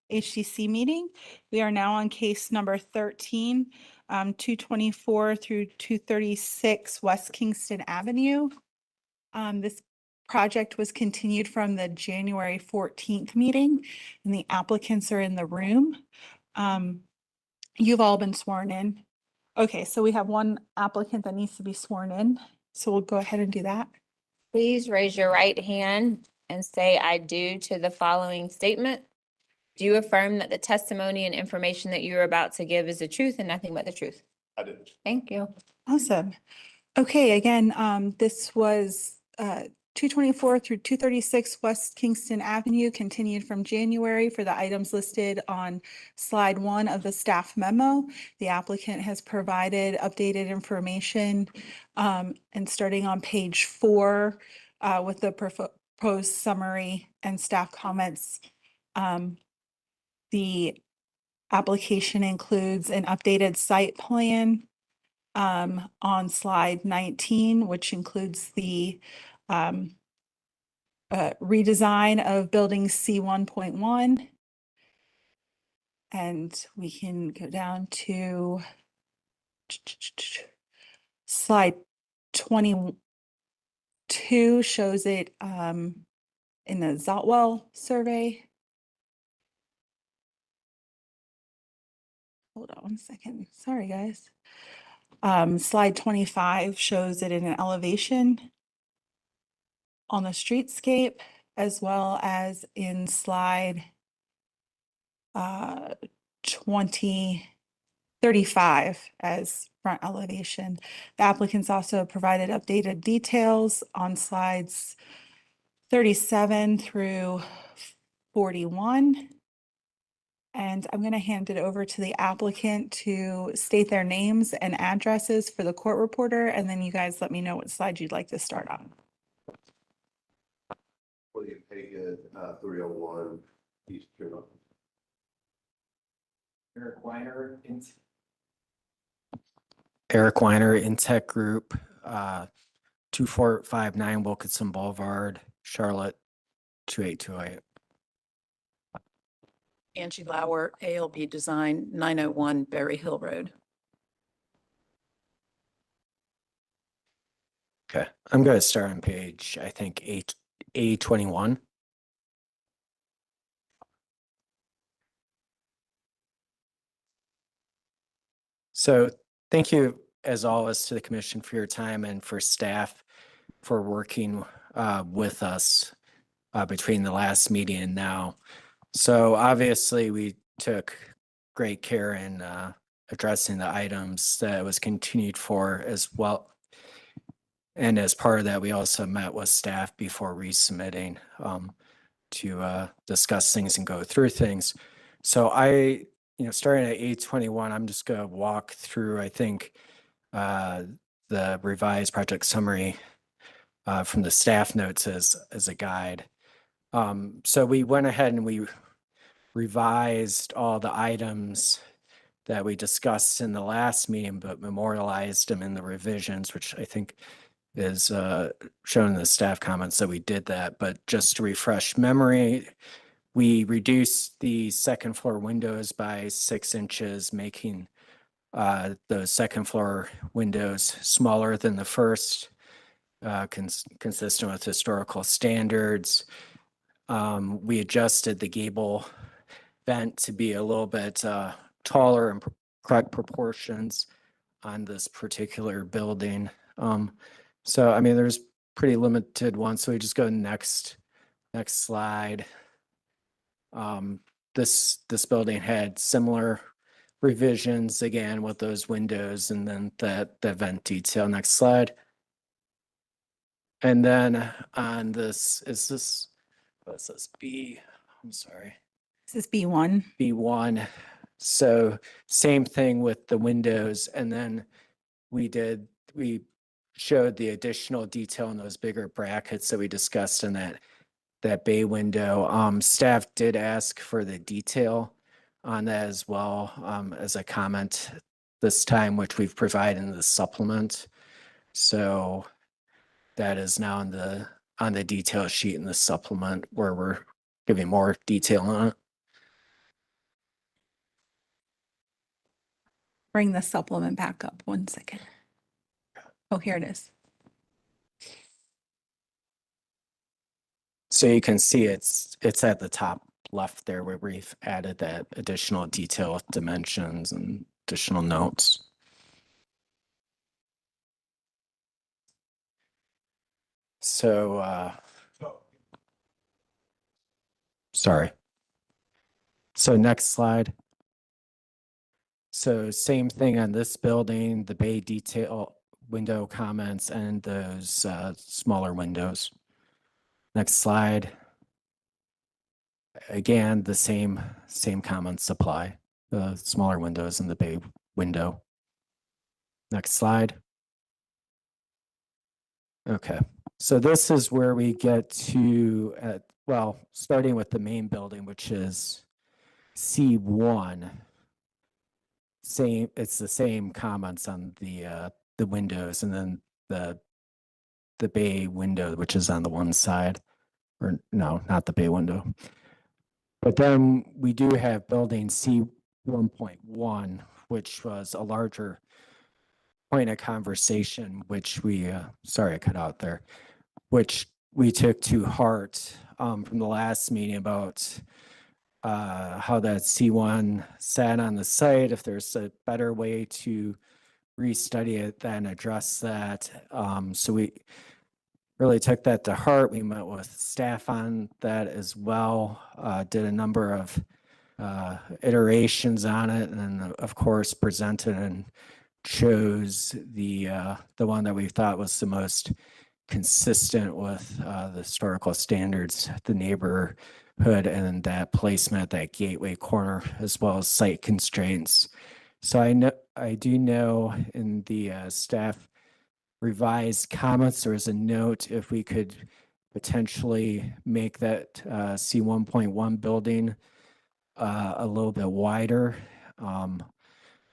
HDC meeting. We are now on case number 13, 224 through 236 West Kingston Avenue. This project was continued from the January 14th meeting, and the applicants are in the room. You've all been sworn in. Okay, so we have one applicant that needs to be sworn in, so we'll go ahead and do that. Please raise your right hand and say I do to the following statement. Do you affirm that the testimony and information that you're about to give is the truth and nothing but the truth? I do. Thank you. Awesome. Okay, again, this was 224 through 236 West Kingston Avenue, continued from January for the items listed on slide 1 of the staff memo. The applicant has provided updated information, and starting on page 4 with the proposed summary and staff comments. The application includes an updated site plan on slide 19, which includes the redesign of building C 1.1. And we can go down to slide 22, shows it in the Zotwell survey. Hold on one second. Sorry, guys. Slide 25 shows it in an elevation on the streetscape, as well as in slide 35 as front elevation. The applicants also provided updated details on slides 37 through 41. And I'm going to hand it over to the applicant to state their names and addresses for the court reporter, and then you guys let me know what slide you'd like to start on. William Hagan, 301 East Chino. Eric Weiner, Intech Group, 2459 Wilkinson Boulevard, Charlotte, 28208. Angie Lauer, ALB Design, 901 Berry Hill Road. Okay, I'm going to start on page, I think, A21. So thank you, as always, to the commission for your time and for staff for working with us between the last meeting and now. So obviously we took great care in addressing the items that was continued for as well. And as part of that, we also met with staff before resubmitting to discuss things and go through things. So starting at 821, I'm just going to walk through, I think, the revised project summary from the staff notes as a guide. So we went ahead and we revised all the items that we discussed in the last meeting, but memorialized them in the revisions, which I think is shown in the staff comments that we did that. But just to refresh memory, we reduced the second floor windows by 6 inches, making those second floor windows smaller than the first, consistent with historical standards. We adjusted the gable vent to be a little bit taller and correct proportions on this particular building. So, I mean, there's pretty limited ones. So we just go to next slide. This building had similar revisions again with those windows and then the vent detail. Next slide. And then on this, what's this B? I'm sorry. This is B1. B1. So same thing with the windows. And then we showed the additional detail in those bigger brackets that we discussed in that bay window. Staff did ask for the detail on that as well, as a comment this time, which we've provided in the supplement. So that is now in the on the detail sheet in the supplement where we're giving more detail on it. Bring the supplement back up 1 second. Oh, here it is. So you can see it's at the top left there where we've added that additional detail with dimensions and additional notes. So, sorry. So next slide. So same thing on this building, the bay detail window comments and those smaller windows. Next slide. Again, the same comments apply. The smaller windows and the bay window. Next slide. Okay, so this is where we get to, well, starting with the main building, which is C1. It's the same comments on the windows, and then the bay window, which is on the one side, or no, not the bay window. But then we do have building C1.1, which was a larger point of conversation, which we, sorry, I cut out there, which we took to heart from the last meeting about how that C1 sat on the site, if there's a better way to restudy it then address that. So we really took that to heart. We met with staff on that as well, did a number of iterations on it, and then of course presented and chose the one that we thought was the most consistent with the historical standards, the neighborhood, and that placement, that gateway corner, as well as site constraints. So I do know in the staff revised comments, there was a note if we could potentially make that C1.1 building a little bit wider.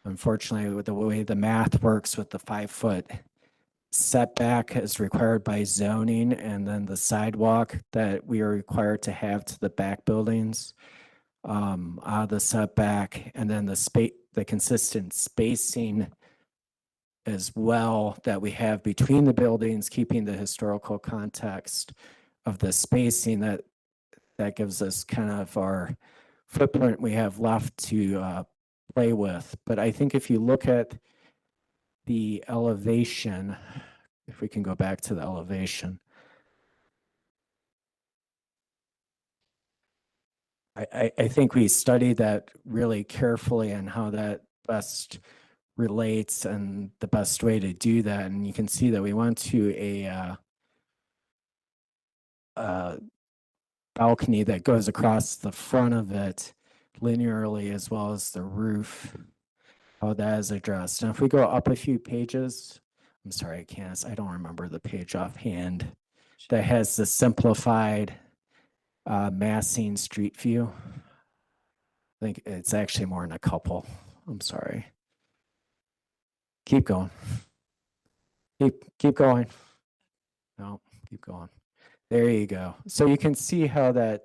Unfortunately, with the way the math works with the 5-foot setback as required by zoning, and then the sidewalk that we are required to have to the back buildings, the setback, and then the consistent spacing as well that we have between the buildings, keeping the historical context of the spacing, that gives us kind of our footprint we have left to play with. But I think if you look at the elevation, if we can go back to the elevation, I think we studied that really carefully and how that best relates and the best way to do that. And you can see that we went to a balcony that goes across the front of it linearly, as well as the roof, how that is addressed. And if we go up a few pages, I'm sorry, I don't remember the page offhand, that has the simplified massing street view. I think it's actually more than a couple. I'm sorry. Keep going. Keep going. No, keep going. There you go. So you can see how that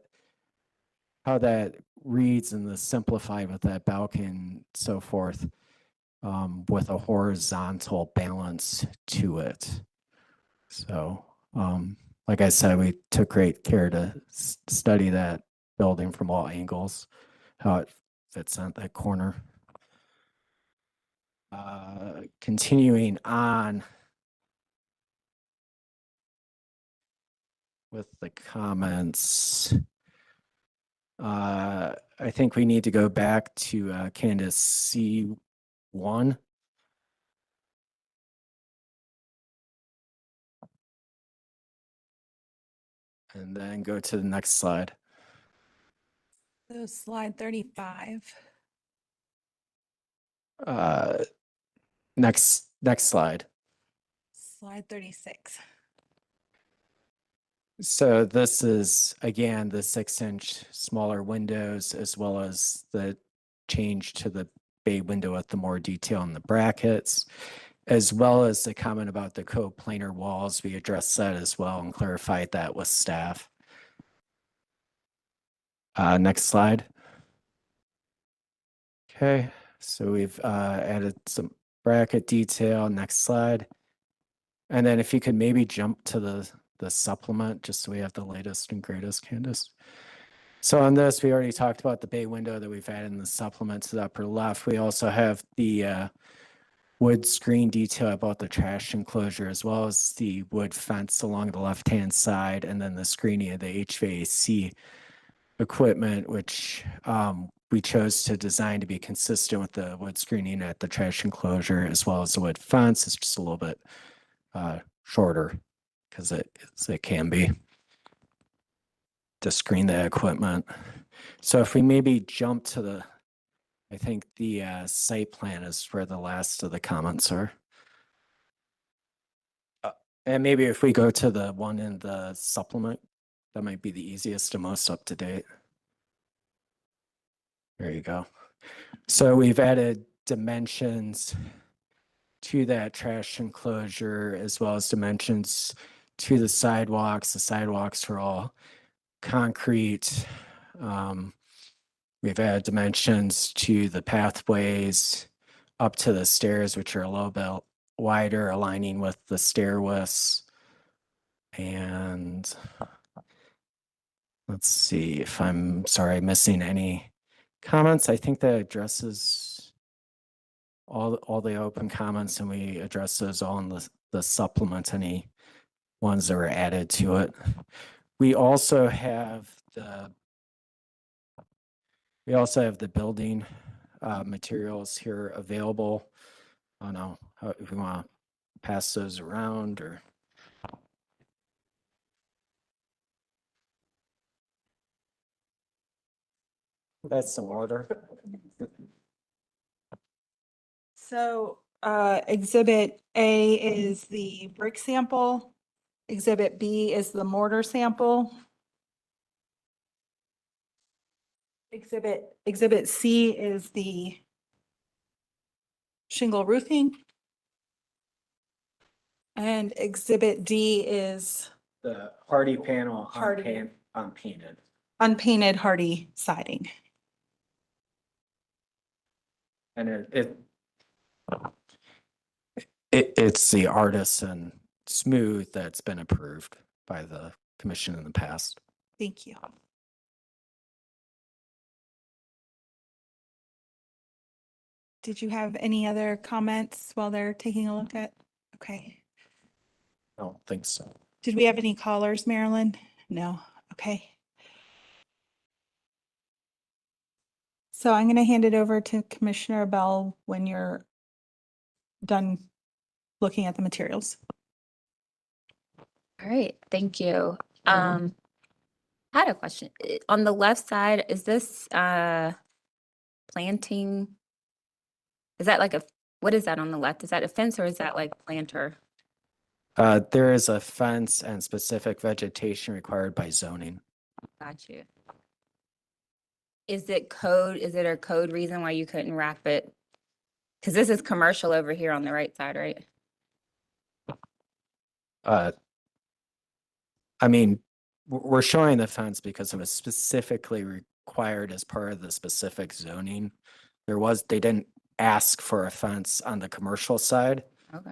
reads in the simplified with that balcony and so forth, with a horizontal balance to it. So, like I said, we took great care to study that building from all angles, how it fits on that corner. Continuing on with the comments, I think we need to go back to Candace C1. And then go to the next slide. So slide 35. Next slide. Slide 36. So this is, again, the 6-inch smaller windows, as well as the change to the bay window with the more detail in the brackets. as well as the comment about the coplanar walls. We addressed that as well and clarified that with staff. Next slide. Okay, so we've added some bracket detail. Next slide. And then if you could maybe jump to the supplement, just so we have the latest and greatest, Candace. So on this, we already talked about the bay window that we've added in the supplement to the upper left. We also have the wood screen detail about the trash enclosure, as well as the wood fence along the left-hand side, and then the screening of the HVAC equipment, which we chose to design to be consistent with the wood screening at the trash enclosure, as well as the wood fence. It's just a little bit shorter because it can be to screen the equipment. So if we maybe jump to the, I think the site plan is where the last of the comments are. And maybe if we go to the one in the supplement, that might be the easiest and most up to date. There you go. So we've added dimensions to that trash enclosure, as well as dimensions to the sidewalks. The sidewalks are all concrete. We've added dimensions to the pathways up to the stairs, which are a little bit wider, aligning with the stair widths. And let's see if I'm missing any comments. I think that addresses all the open comments, and we address those all in the supplement, any ones that were added to it. We also have the building materials here available. I don't know if we want to pass those around or. That's some order. So Exhibit A is the brick sample. Exhibit B is the mortar sample. Exhibit C is the shingle roofing. And Exhibit D is The hardy panel Hardy. unpainted. unpainted hardy siding. And it's the artisan smooth that's been approved by the commission in the past. Thank you. Did you have any other comments while they're taking a look at? Okay. I don't think so. Did we have any callers, Marilyn? No. Okay. So I'm going to hand it over to Commissioner Bell when you're done looking at the materials. All right, thank you. I had a question. On the left side, is this planting? Is that like what is that on the left? Is that a fence or is that like planter? There is a fence and specific vegetation required by zoning. Got you. Is it a code reason why you couldn't wrap it? Because this is commercial over here on the right side, right? I mean, we're showing the fence because it was specifically required as part of the specific zoning. They didn't ask for a fence on the commercial side. Okay.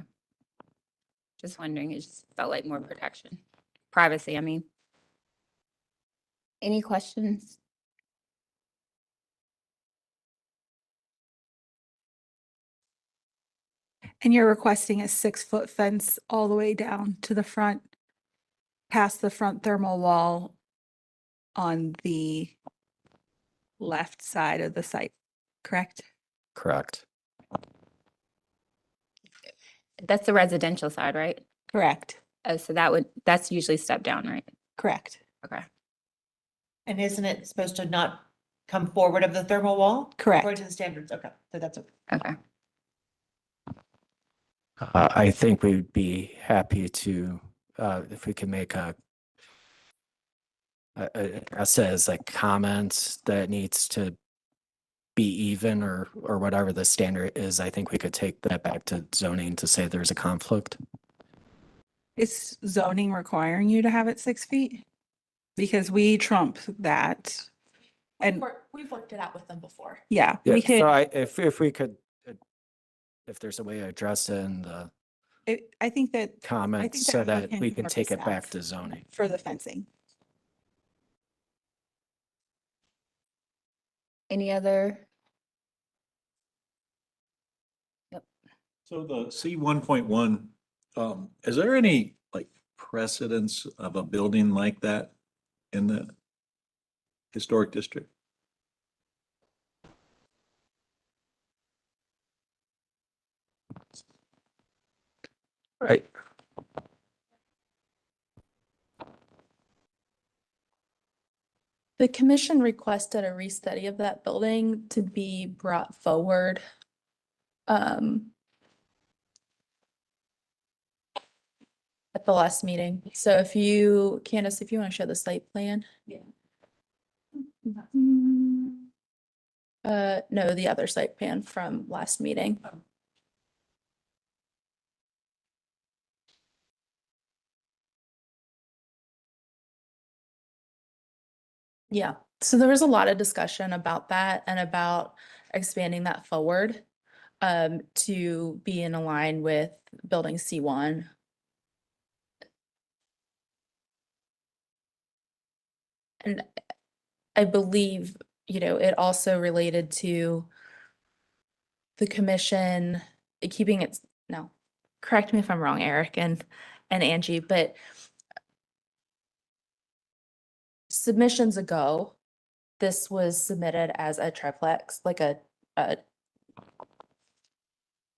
Just wondering, it just felt like more protection. Privacy, I mean. Any questions? And you're requesting a 6-foot fence all the way down to the front, past the front thermal wall on the left side of the site, correct? Correct. That's the residential side, right? Correct. Oh, so that's usually step down, right? Correct. Okay. And isn't it supposed to not come forward of the thermal wall? Correct. According to the standards, okay, so that's okay. Okay. I think we'd be happy to, if we can make address it as a comment that needs to be even or whatever the standard is, I think we could take that back to zoning to say there's a conflict. Is zoning requiring you to have it 6 feet? Because we trump that. And We've worked it out with them before. yeah, Yeah, we could, so if we could, if there's a way to address it in the I think that comments that so we that can we can work take with it back staff to zoning. for the fencing. Any other? So the C 1.1, is there any like precedence of a building like that in the historic district? Right. The commission requested a restudy of that building to be brought forward. At the last meeting. So if you, Candace, if you want to show the site plan. Yeah. No, the other site plan from last meeting. Yeah, so there was a lot of discussion about that and about expanding that forward to be in line with building C1. And I believe, it also related to the commission keeping its, no, correct me if I'm wrong, Eric and Angie, but submissions ago, this was submitted as a triplex, like a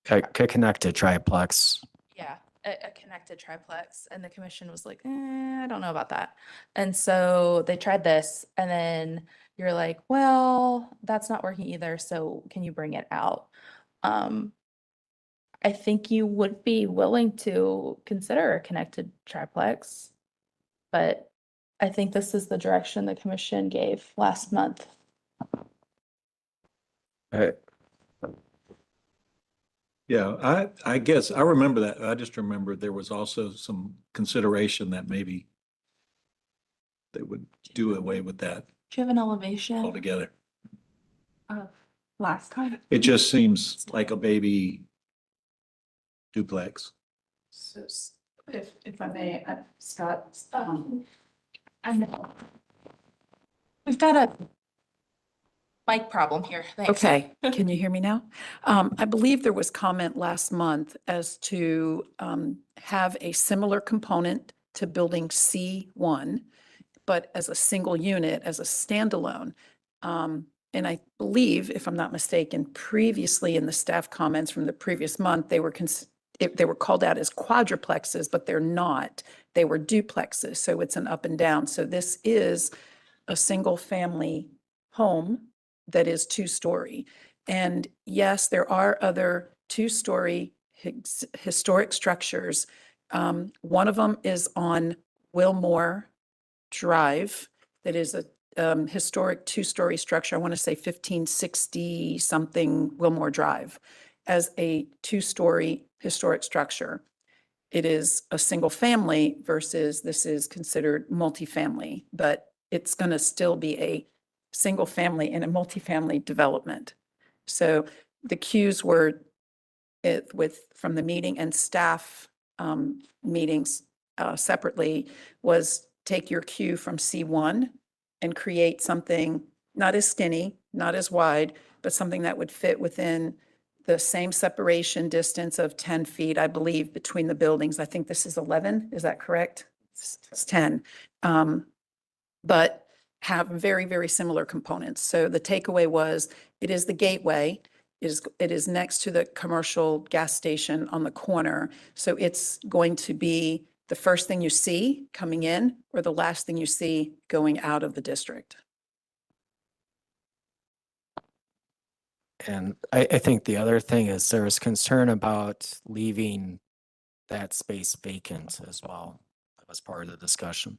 Connected triplex. yeah, a connected triplex, and the commission was like, I don't know about that. And so they tried this, and then you're like, well, that's not working either, so can you bring it out? I think you would be willing to consider a connected triplex, but I think this is the direction the commission gave last month. Yeah, I guess I remember that. I just remember there was also some consideration that maybe they would do away with that Do you have an elevation? altogether. Last time. It just seems like a baby duplex. So if I may, Scott, I know. We've got a mic problem here. Thanks. Okay, can you hear me now? I believe there was comment last month as to have a similar component to building C1, but as a single unit, as a standalone. And I believe, if I'm not mistaken, previously in the staff comments from the previous month, they were called out as quadruplexes, but they're not. They were duplexes, so it's an up and down. So this is a single family home that is 2-story. And yes, there are other 2-story historic structures. One of them is on Wilmore Drive that is a historic 2-story structure. I want to say 1560 something Wilmore Drive as a 2-story historic structure. It is a single family versus this is considered multifamily, but it's going to still be a single family and a multifamily development. So the cues were from the meeting and staff meetings separately was take your cue from C1 and create something not as skinny, not as wide, but something that would fit within the same separation distance of 10 feet, I believe, between the buildings. I think this is 11, is that correct? It's 10. But have very, very similar components. So the takeaway was, it is the gateway, it is next to the commercial gas station on the corner. So it's going to be the first thing you see coming in or the last thing you see going out of the district. And I think the other thing is there was concern about leaving that space vacant as well. That was part of the discussion.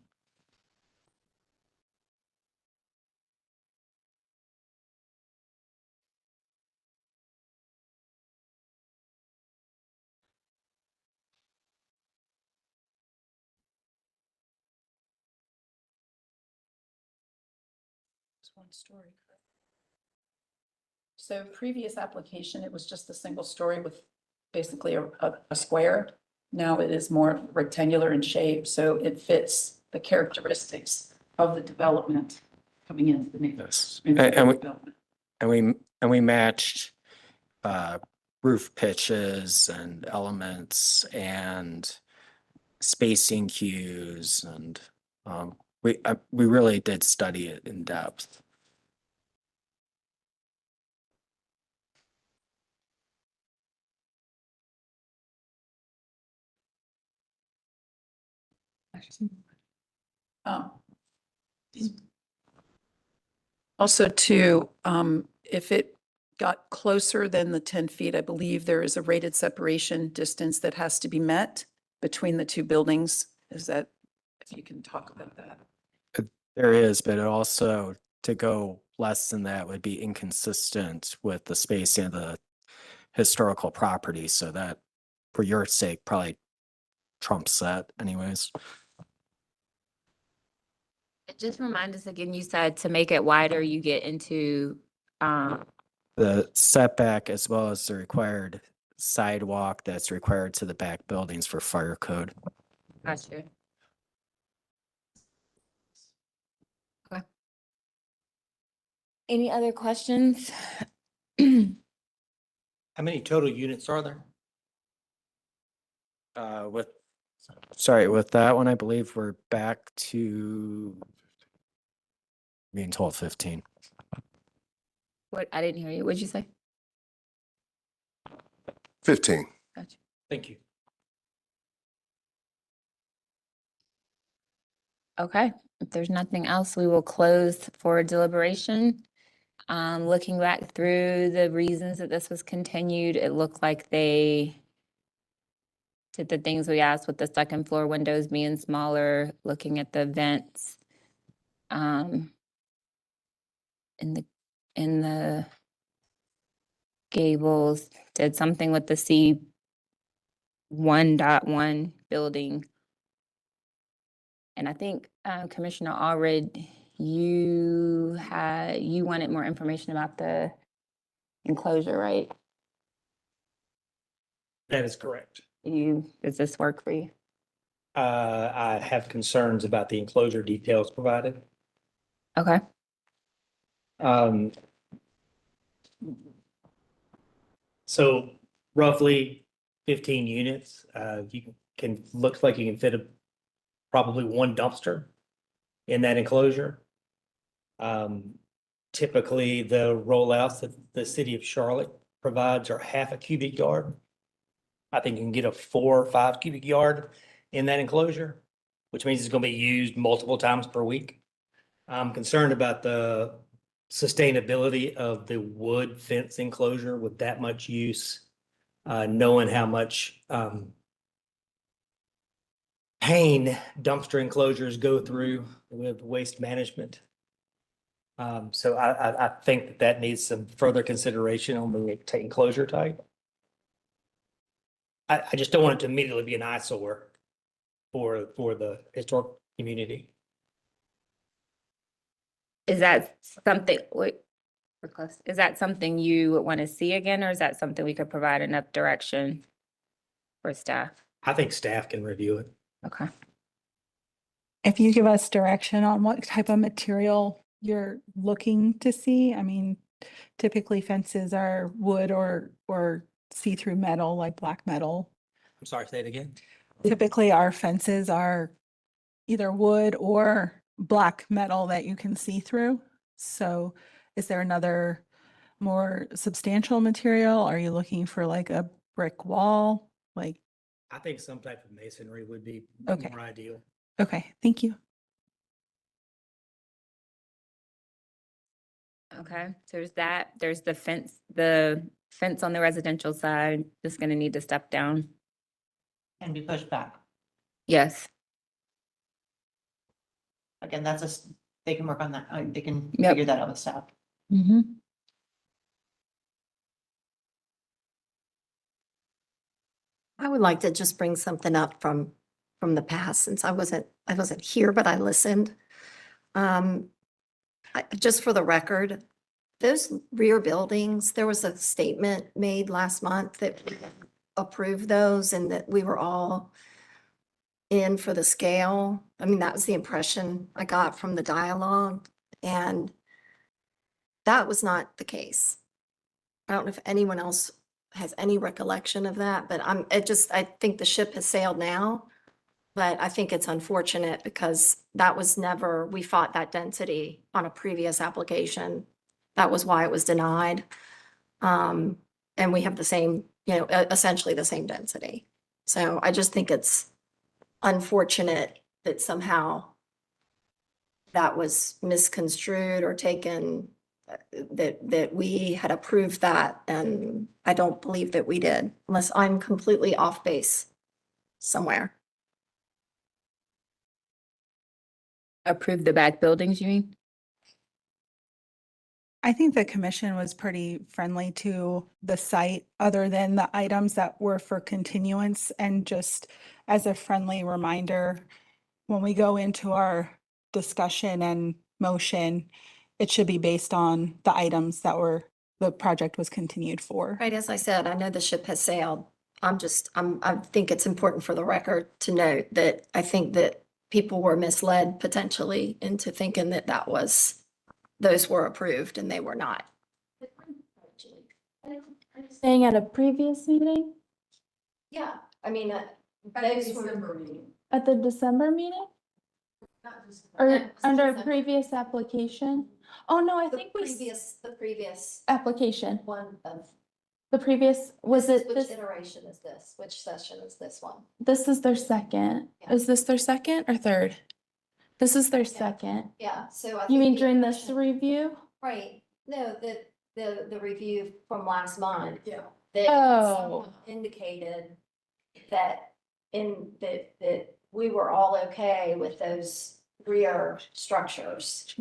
It's one story. So previous application, it was just a single story with basically a square. Now it is more rectangular in shape, so it fits the characteristics of the development coming into the neighborhood. And we matched roof pitches and elements and spacing cues, and we really did study it in depth. Also too, if it got closer than the 10 feet, I believe there is a rated separation distance that has to be met between the two buildings. Is that, if you can talk about that? There is, but it also, to go less than that would be inconsistent with the spacing of the historical property. So that, for your sake, probably trumps that anyways. Just remind us again, you said to make it wider, you get into, The setback as well as the required sidewalk that's required to the back buildings for fire code. gotcha. Okay. Any other questions? How many total units are there? With that one, I believe we're back to being told 15. What, I didn't hear you. What'd you say? 15. Gotcha. Thank you. Okay, if there's nothing else, we will close for deliberation. Looking back through the reasons that this was continued, it looked like they did the things we asked with the second floor windows being smaller, looking at the vents. In the gables, did something with the C1.1 building. And I think Commissioner Allred, you wanted more information about the enclosure, right? That is correct. Does this work for you? I have concerns about the enclosure details provided. Okay. So roughly 15 units, looks like you can fit probably one dumpster in that enclosure. Typically the rollouts that the city of Charlotte provides are half a cubic yard. I think you can get a 4 or 5 cubic yard in that enclosure, which means it's going to be used multiple times per week. I'm concerned about the sustainability of the wood fence enclosure with that much use, knowing how much pain dumpster enclosures go through with waste management. So I think that needs some further consideration on the enclosure type. I just don't want it to immediately be an eyesore for the historic community. Is that something, is that something you would want to see again, or is that something we could provide enough direction for staff? I think staff can review it. Okay. If you give us direction on what type of material you're looking to see, I mean, typically fences are wood or see-through metal, like black metal. I'm sorry, say it again. Typically, our fences are either wood or black metal that you can see through. So is there another more substantial material? Are you looking for like a brick wall? Like, I think some type of masonry would be Okay. more ideal. okay, thank you. Okay, so there's the fence on the residential side, just gonna need to step down. Can be pushed back. Yes. Again, they can work on that. They can Yep. figure that out with staff. Mm-hmm. I would like to just bring something up from the past, since I wasn't here, but I listened. Just for the record, those rear buildings, there was a statement made last month that we approved those and that we were all in for the scale. I mean, that was the impression I got from the dialogue, and that was not the case. I don't know if anyone else has any recollection of that, but I think the ship has sailed now. But I think it's unfortunate because that was never, we fought that density on a previous application. That was why it was denied. And we have the same, essentially the same density. So I just think it's unfortunate that somehow that was misconstrued or taken, that we had approved that, and I don't believe that we did, unless I'm completely off base somewhere. Approve the back buildings, you mean? I think the commission was pretty friendly to the site, other than the items that were for continuance. And just as a friendly reminder, when we go into our discussion and motion, it should be based on the items that the project was continued for. Right, as I said, I know the ship has sailed. I think it's important for the record to note that I think that people were misled potentially into thinking that those were approved, and they were not. Saying at a previous meeting, Yeah, I mean, At the December meeting. at the December meeting, Not just- or under a previous application? Oh, no, I think The previous application, one of, the previous, was it which this? iteration is this? Which session is this one? This is their second. Yeah. Is this their second or third? This is their second. Yeah, so I You think mean the during this impression- review? Right, no, the review from last month. Yeah. That Oh. someone indicated that that we were all okay with those rear structures.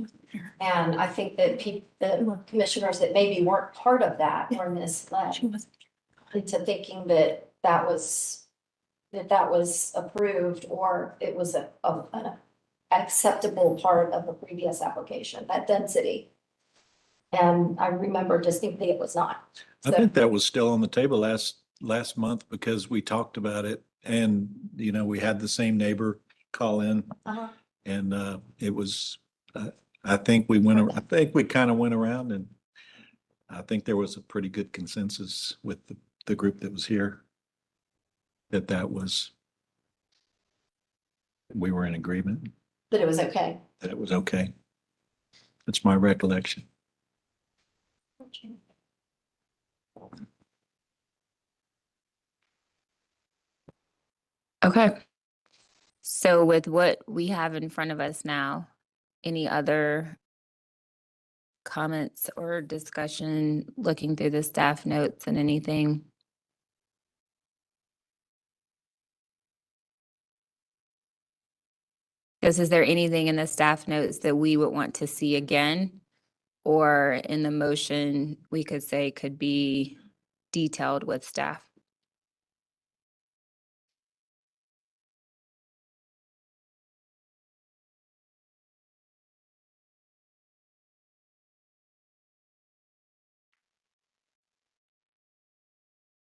And I think that the commissioners that maybe weren't part of that were misled into thinking that that was approved, or it was an acceptable part of the previous application, that density. And I remember distinctly it was not. I think that was still on the table last month because we talked about it and, we had the same neighbor call in Uh-huh. and, it was, I think we kind of went around and I think there was a pretty good consensus with the group that was here we were in agreement, That it was okay. that it was okay. That's my recollection. Okay. So with what we have in front of us now, any other comments or discussion, looking through the staff notes and anything? Is there anything in the staff notes that we would want to see again? Or in the motion, we could say could be detailed with staff?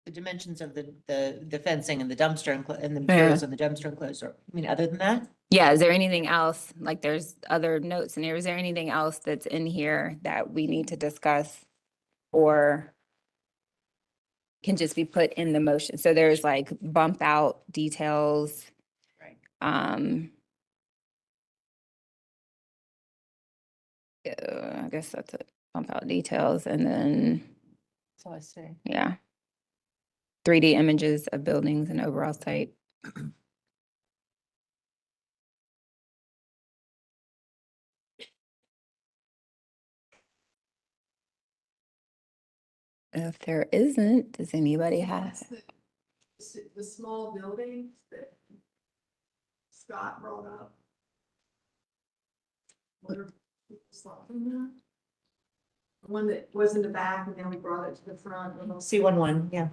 The dimensions of the fencing and the dumpster and the Yeah. materials of the dumpster enclosure. I mean, other than that? Yeah, is there anything else, like there's other notes in here, is there anything else that's in here that we need to discuss? Or can just be put in the motion? So there's like bump out details. Right. I guess that's it, bump out details, and then, That's all I say. yeah. 3D images of buildings and overall site. If there isn't, does anybody have? The small buildings that Scott brought up. What are people's thoughts on that? The one that was in the back and then we brought it to the front. C11, yeah.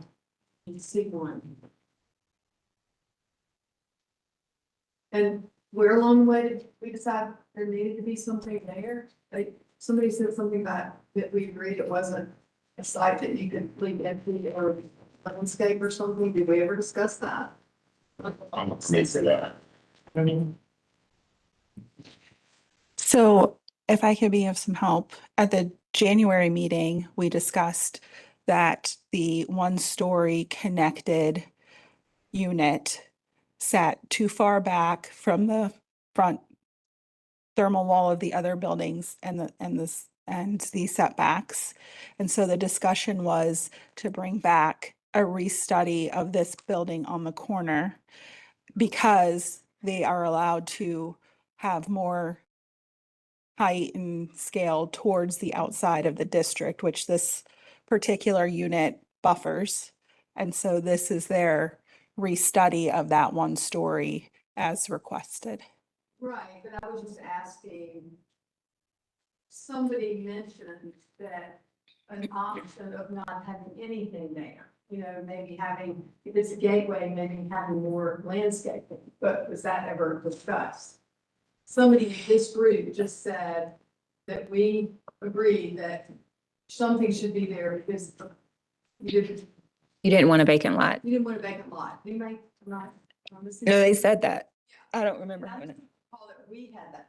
C1. And where along the way did we decide there needed to be something there? somebody said something about that we agreed it wasn't a site that you could leave empty or landscape or something. Did we ever discuss that? So if I could be of some help, at the January meeting, we discussed that the one-story connected unit sat too far back from the front thermal wall of the other buildings and the setbacks. And so the discussion was to bring back a restudy of this building on the corner because they are allowed to have more height and scale towards the outside of the district, which this particular unit buffers. And so this is their restudy of that one story as requested. Right, but I was just asking, somebody mentioned that an option of not having anything there, maybe having, if it's a gateway, maybe having more landscaping, but was that ever discussed? Somebody in this group just said that we agree that something should be there because you didn't want a vacant lot. didn't want a vacant lot. You may not. No, they said that. I don't remember I having it. recall that we had that.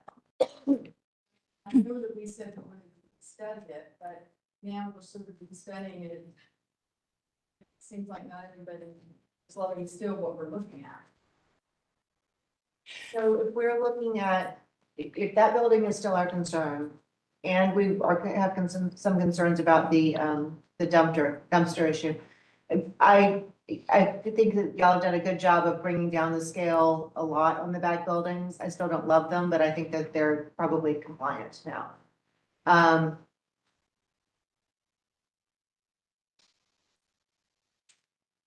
I know that we said that we studied it, but now we're sort of studying it. It seems like not everybody is loving still what we're looking at. So if we're looking at, if that building is still our concern, and we have some concerns about the dumpster issue, I think that y'all have done a good job of bringing down the scale a lot on the back buildings. I still don't love them, but I think that they're probably compliant now.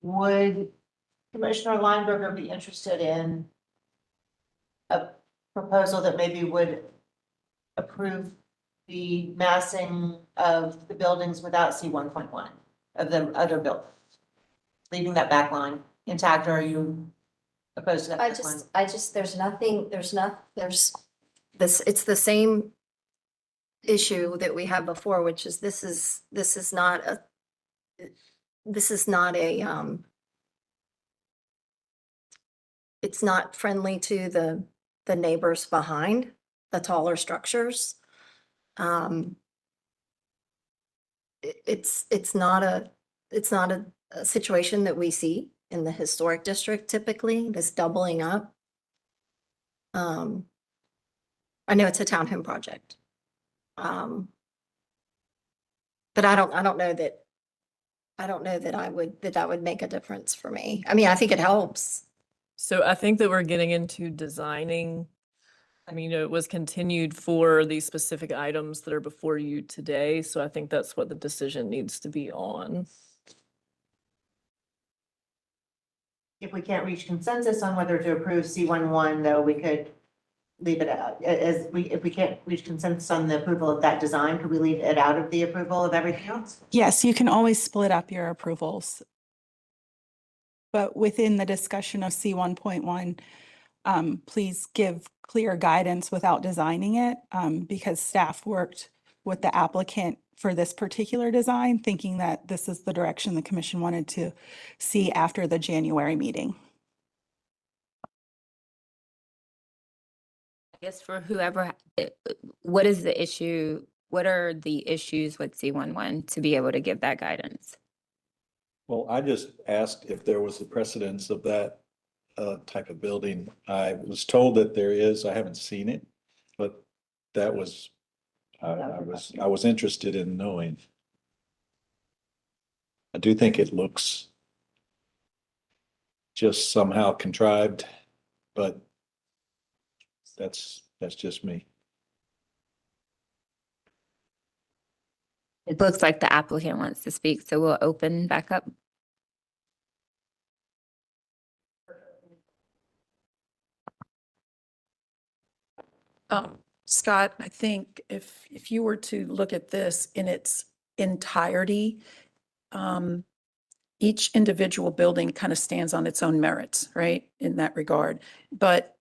Would Commissioner Lineberger be interested in a proposal that maybe would approve the massing of the buildings without C 1.1 of the other buildings? Leaving that back line intact, or are you opposed to that? back line? It's the same issue that we had before, which is this is not a it's not friendly to the neighbors behind the taller structures. It's not a situation that we see in the historic district typically, this doubling up. I know it's a townhome project. But I don't know that that would make a difference for me. I mean, I think it helps. So I think that we're getting into designing. I mean, it was continued for these specific items that are before you today. So I think that's what the decision needs to be on. If we can't reach consensus on whether to approve C11, though, we could leave it out. If we can't reach consensus on the approval of that design, could we leave it out of the approval of everything else? Yes, you can always split up your approvals. But within the discussion of C 1.1, please give clear guidance without designing it, because staff worked with the applicant for this particular design, thinking that this is the direction the commission wanted to see after the January meeting. I guess for whoever, what is the issue? What are the issues with C11 to be able to give that guidance? Well, I just asked if there was a precedence of that type of building. I was told that there is. I haven't seen it, but that was, I was interested in knowing. I do think it looks just somehow contrived, but that's just me. It looks like the applicant wants to speak, so we'll open back up. Scott, I think if you were to look at this in its entirety, each individual building kind of stands on its own merits, right, in that regard. But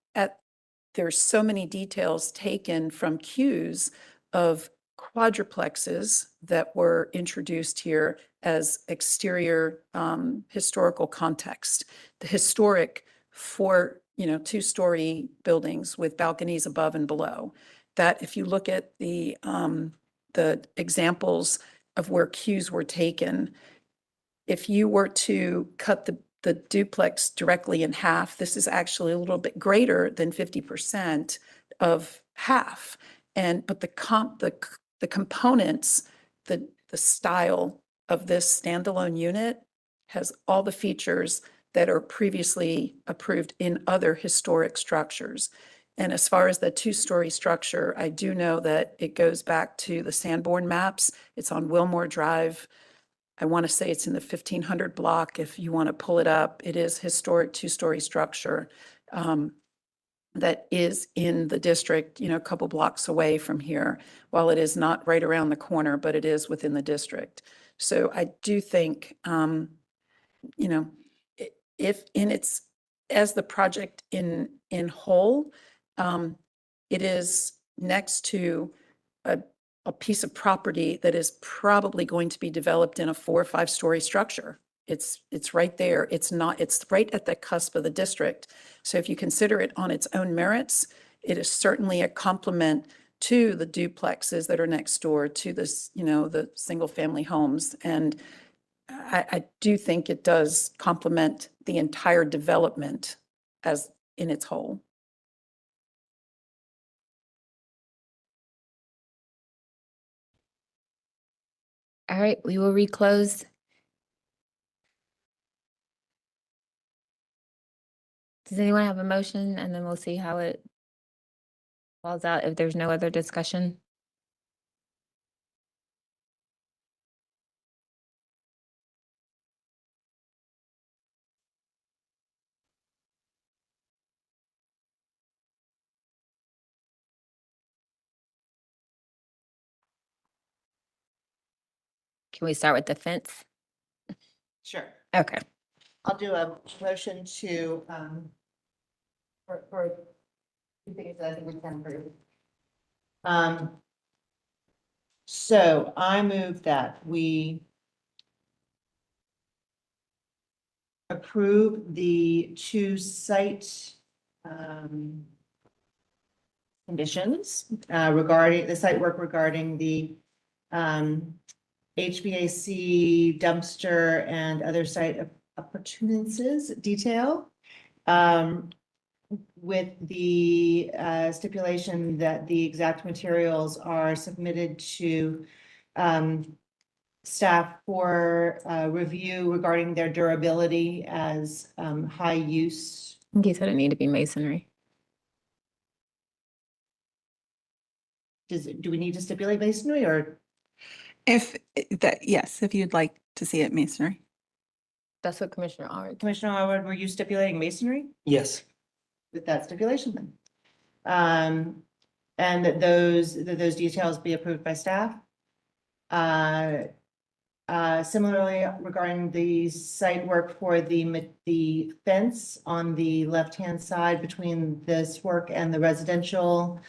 there's so many details taken from cues of quadruplexes that were introduced here as exterior historical context. The historic four, two-story buildings with balconies above and below. That if you look at the examples of where cues were taken, if you were to cut the duplex directly in half, this is actually a little bit greater than 50% of half. But the components, the style of this standalone unit has all the features that are previously approved in other historic structures. And as far as the two-story structure, I do know that it goes back to the Sanborn maps. It's on Wilmore Drive. I want to say it's in the 1500 block. If you want to pull it up, it is historic two-story structure that is in the district, a couple blocks away from here. While it is not right around the corner, but it is within the district. So I do think, if in its, as the project in whole, it is next to a piece of property that is probably going to be developed in a 4 or 5 story structure. It's right there. It's right at the cusp of the district. So if you consider it on its own merits, it is certainly a complement to the duplexes that are next door to this, the single family homes. And I do think it does complement the entire development as in its whole. All right, we will reclose. Does anyone have a motion? And then we'll see how it falls out if there's no other discussion. Can we start with the fence? Sure. Okay. I'll do a motion to, for two things that I think we can approve. So I move that we approve the 2 site conditions regarding the site work regarding the HVAC dumpster and other site appurtenances detail, with the stipulation that the exact materials are submitted to staff for review regarding their durability as high use. I think you said it needed to be masonry. Do we need to stipulate masonry or? Yes, if you'd like to see it masonry. That's what Commissioner Allred. Commissioner Howard, were you stipulating masonry Yes. with that stipulation then? And that those details be approved by staff? Similarly, regarding the site work for the fence on the left-hand side between this work and the residential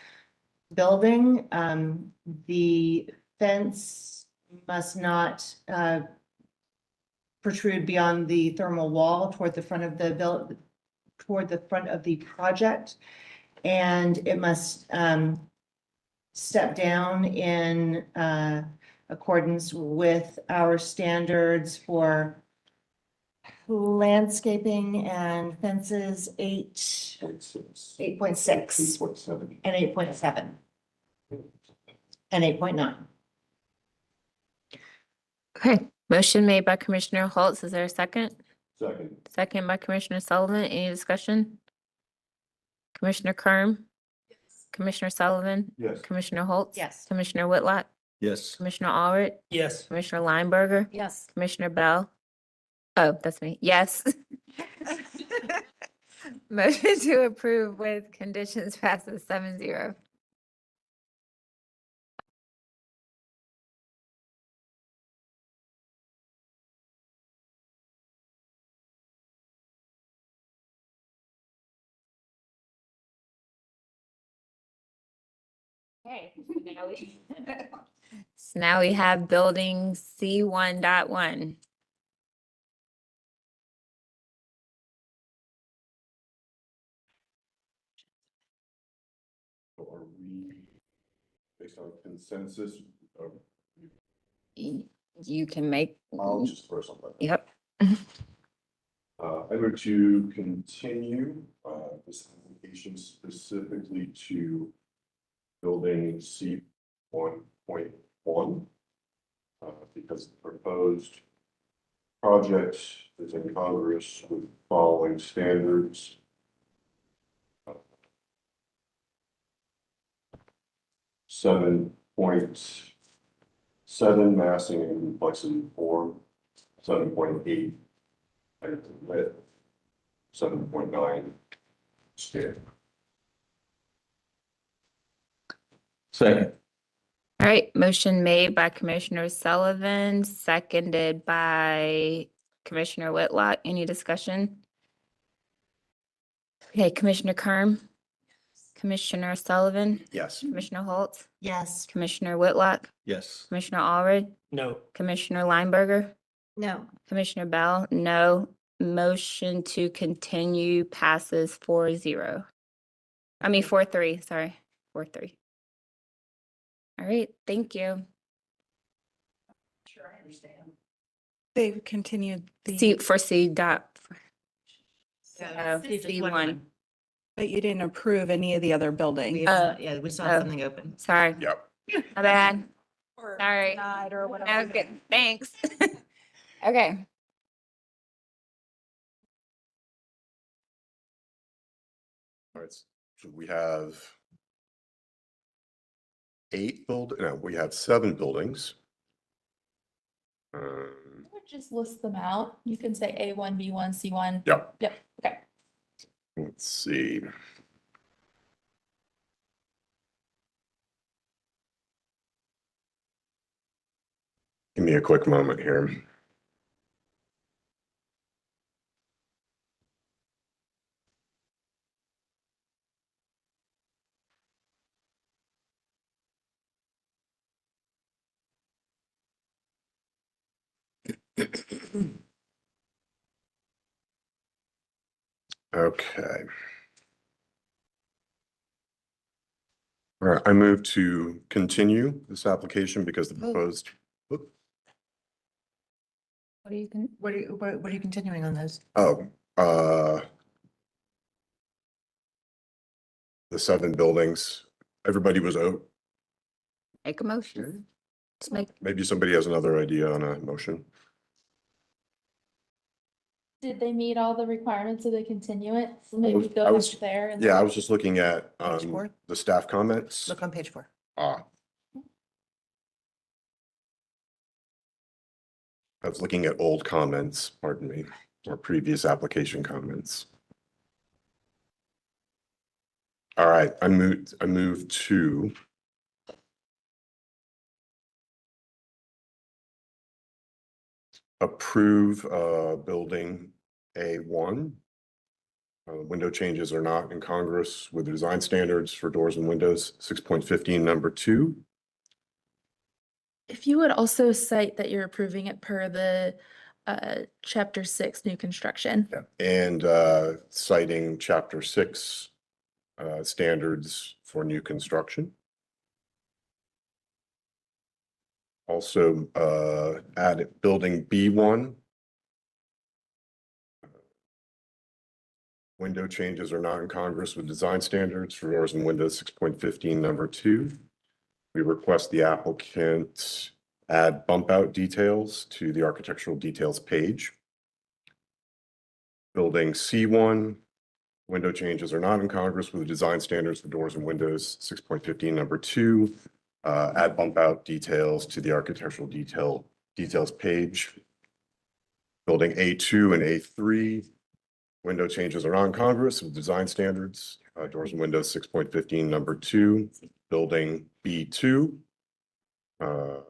building, the fence must not protrude beyond the thermal wall toward the front of the project, and it must step down in accordance with our standards for landscaping and fences 8.6 and 8.7 and 8.9. Okay, motion made by Commissioner Holtz. Is there a second? Second. Second by Commissioner Sullivan. Any discussion? Commissioner Kern? Commissioner Sullivan? Yes. Commissioner Holtz? Yes. Commissioner Whitlock? Yes. Commissioner Allred? Yes. Commissioner Lineberger? Yes. Commissioner Bell? Oh, that's me. Yes. Motion to approve with conditions passes 7-0. Okay. So now we have building C1.1. Are we, based on consensus, You can make. I'll just throw something. Yep. I move to continue, this application specifically to building C 1.1. Because the proposed project is in Congress with following standards. 7.7 massing and complexity 4, 7.8 height and width, 7.9 scale. Second. All right, motion made by Commissioner Sullivan, seconded by Commissioner Whitlock. Any discussion? Okay, Commissioner Kerm? Commissioner Sullivan? Yes. Commissioner Holtz? Yes. Commissioner Whitlock? Yes. Commissioner Allred? No. Commissioner Lineberger? No. Commissioner Bell? No. Motion to continue passes 4-0. I mean 4-3, sorry, 4-3. All right, thank you. Sure, I understand. They've continued C for C dot. C1. C1. But you didn't approve any of the other buildings. Yeah, we still have Oh. something open. Sorry, Yep. my bad. Or Sorry. denied or whatever. Okay, thanks. Okay. All right, so we have we have 7 buildings. I would just list them out. You can say A1, B1, C1. Yep. Yep, okay. Let's see. Give me a quick moment here. Okay. All right, I move to continue this application because the proposed, What are you going? What are you continuing on those? The 7 buildings, everybody was out. Make a motion. Let's make, Maybe somebody has another idea on a motion. Did they meet all the requirements of the continuance? Maybe was- go I was- up there and. Yeah, I was just looking at Page 4? the staff comments. Look on page 4. I was looking at old comments, pardon me, or previous application comments. All right, I moved to approve building A1. Window changes are not incongruous with the design standards for doors and windows, 6.15, number 2. If you would also cite that you're approving it per the chapter 6 new construction. And citing chapter 6 standards for new construction. Also add building B1. Window changes are not incongruous with design standards for doors and windows, 6.15, number 2. We request the applicant add bump out details to the architectural details page. Building C1, window changes are not incongruous with the design standards for doors and windows, 6.15, number 2. Add bump out details to the architectural details page. Building A2 and A3, window changes are not incongruous with design standards, doors and windows, 6.15, number 2. Building B2. The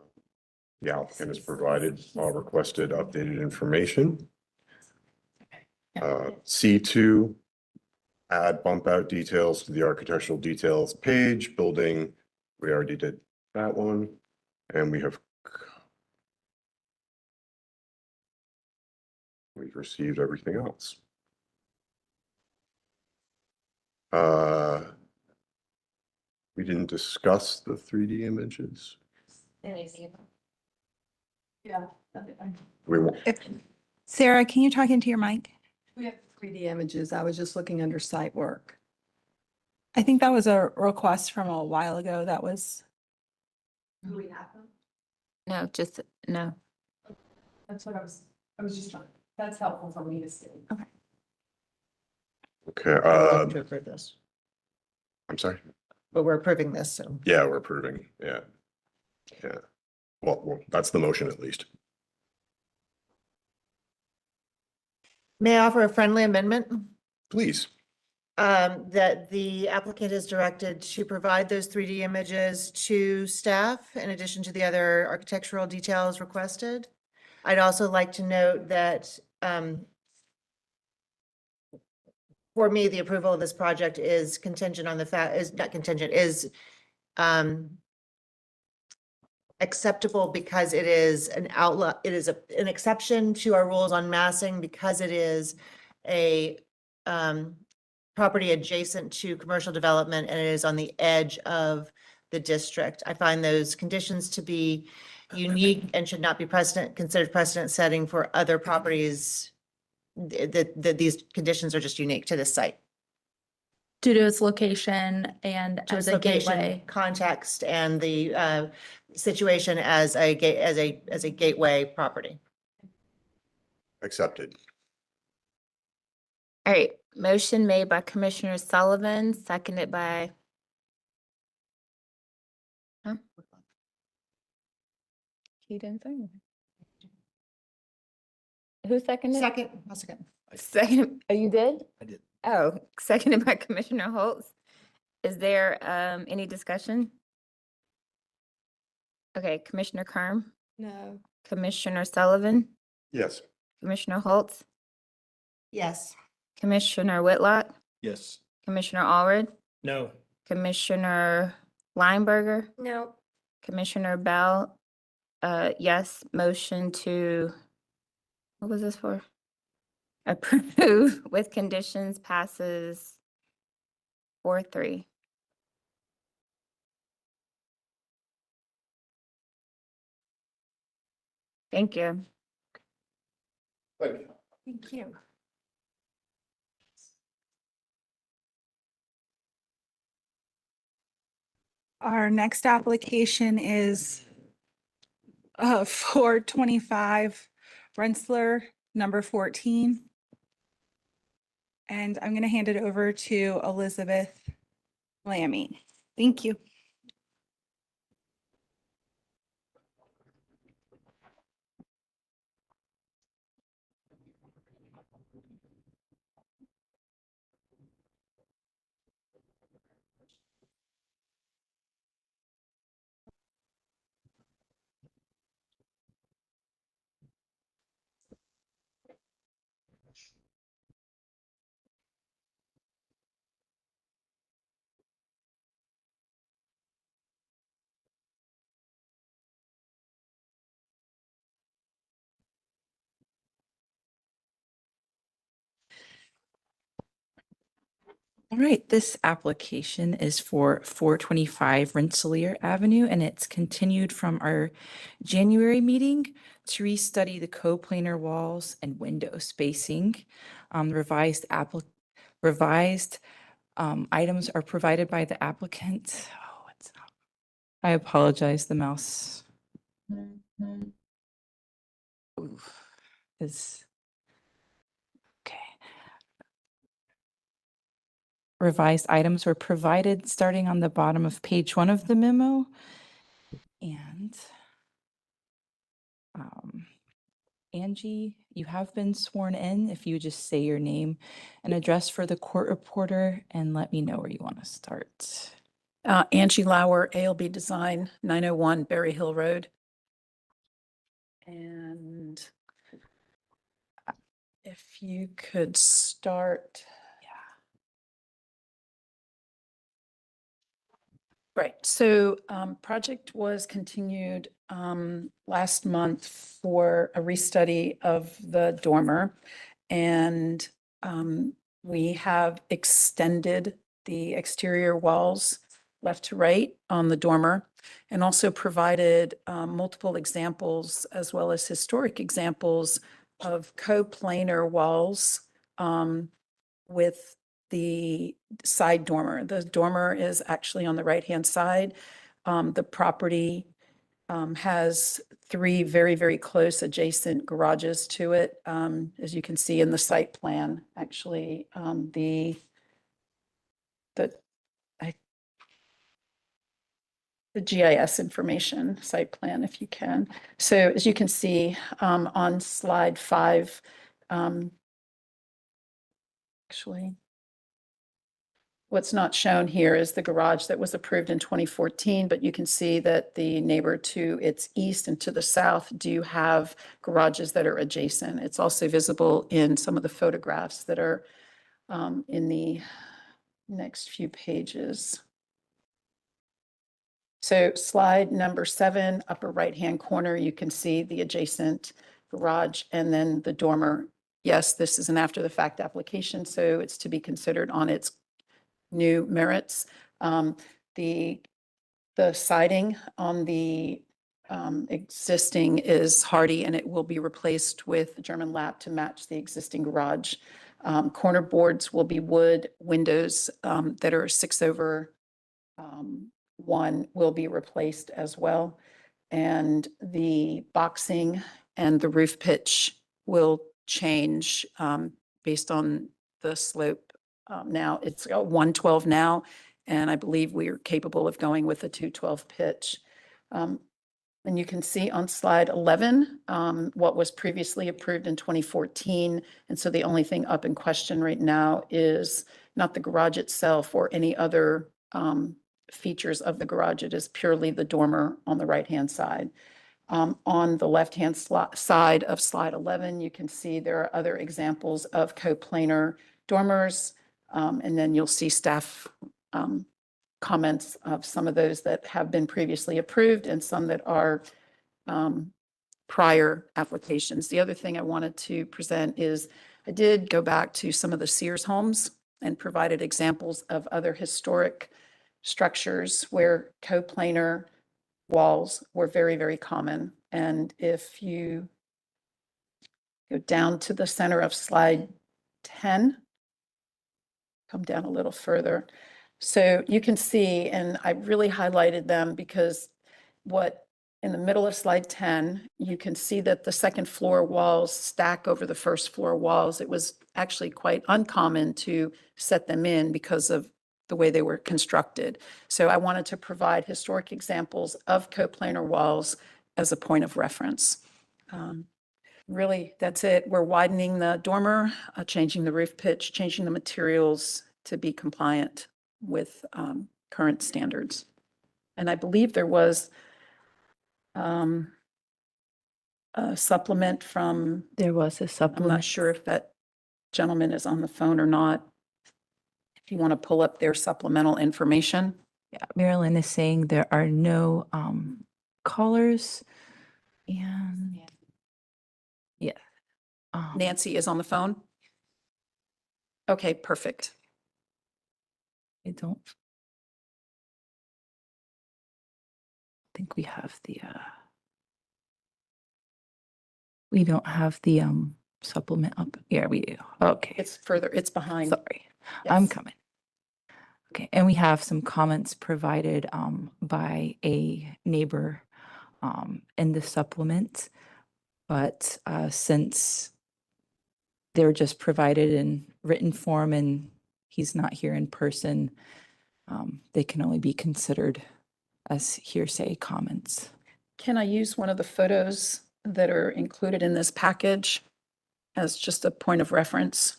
applicant has provided all requested updated information. C2, add bump out details to the architectural details page. Building We already did that one, and we've received everything else. We didn't discuss the 3D images. Yeah. We won't. Sarah, can you talk into your mic? We have 3D images. I was just looking under site work. I think that was a request from a while ago. That was, Do we have them? No, just, no. That's what I was just trying, that's helpful for me to see. okay. Okay, To approve this, I'm sorry. but we're approving this, so. Yeah, we're approving, yeah. Yeah. Well, that's the motion at least. May I offer a friendly amendment? Please. That the applicant is directed to provide those 3D images to staff in addition to the other architectural details requested. I'd also like to note that, for me, the approval of this project is contingent on the fact, is not contingent, is, acceptable because it is an outlet, it is an exception to our rules on massing because it is a, property adjacent to commercial development and it is on the edge of the district. I find those conditions to be unique and should not be considered precedent setting for other properties. That these conditions are just unique to this site. Due to its location and To as its a location, gateway. context, and the situation as a gateway property. Accepted. All right, motion made by Commissioner Sullivan, seconded by. Huh? He didn't say anything. Who seconded? I'll second. Second, oh, you did? I did. Oh, seconded by Commissioner Holtz. Is there any discussion? Okay, Commissioner Kerm, No. Commissioner Sullivan, Yes. Commissioner Holtz, Yes. Commissioner Whitlock, Yes. Commissioner Allred, No. Commissioner Lineberger, No. Commissioner Bell, yes, motion to, what was this for? Approve with conditions passes 4-3. Thank you. Thank you. Thank you. Our next application is 425 Rensselaer, number 14. And I'm going to hand it over to Elizabeth Lammy. Thank you. All right, this application is for 425 Rensselaer Avenue, and it's continued from our January meeting to restudy the coplanar walls and window spacing. Revised items are provided by the applicant. Oh, it's not. I apologize, the mouse. Oof, is okay. Revised items were provided starting on the bottom of page 1 of the memo. And Angie, you have been sworn in. If you just say your name and address for the court reporter and let me know where you want to start. Angie Lauer, ALB Design, 901 Berry Hill Road. And if you could start. Right, so project was continued last month for a restudy of the dormer. And we have extended the exterior walls left to right on the dormer, and also provided multiple examples as well as historic examples of coplanar walls with the side dormer. The dormer is actually on the right-hand side. The property has three very, very close adjacent garages to it. As you can see in the site plan, actually, the GIS information site plan, if you can. So as you can see on slide 5, actually, what's not shown here is the garage that was approved in 2014, but you can see that the neighbor to its east and to the south do have garages that are adjacent. It's also visible in some of the photographs that are in the next few pages. So slide number 7, upper right-hand corner, you can see the adjacent garage and then the dormer. Yes, this is an after-the-fact application, so it's to be considered on its new merits. The siding on the existing is hardy, and it will be replaced with German lap to match the existing garage. Corner boards will be wood. Windows that are 6/1 will be replaced as well. And the boxing and the roof pitch will change based on the slope. Now it's a 112 now, and I believe we are capable of going with a 212 pitch. And you can see on slide 11 what was previously approved in 2014. And so the only thing up in question right now is not the garage itself or any other features of the garage. It is purely the dormer on the right-hand side. On the left-hand side of slide 11, you can see there are other examples of coplanar dormers. And then you'll see staff comments of some of those that have been previously approved and some that are prior applications. The other thing I wanted to present is I did go back to some of the Sears homes and provided examples of other historic structures where coplanar walls were very, very common. And if you go down to the center of slide 10, come down a little further. So you can see, and I really highlighted them because what in the middle of slide 10, you can see that the second floor walls stack over the first floor walls. It was actually quite uncommon to set them in because of the way they were constructed. So I wanted to provide historic examples of coplanar walls as a point of reference. Really, that's it. We're widening the dormer, changing the roof pitch, changing the materials to be compliant with current standards. And I believe there was a supplement from. There was a I'm supplement. not sure if that gentleman is on the phone or not. If you want to pull up their supplemental information. Yeah, Marilyn is saying there are no callers, and yeah. Nancy is on the phone? Okay, perfect. I don't think we have the we don't have the supplement up. Yeah, we do. Okay. It's further, it's behind. Sorry. I'm Yes. coming. Okay, and we have some comments provided by a neighbor in the supplement, but since they're just provided in written form and he's not here in person, they can only be considered as hearsay comments. Can I use one of the photos that are included in this package as just a point of reference?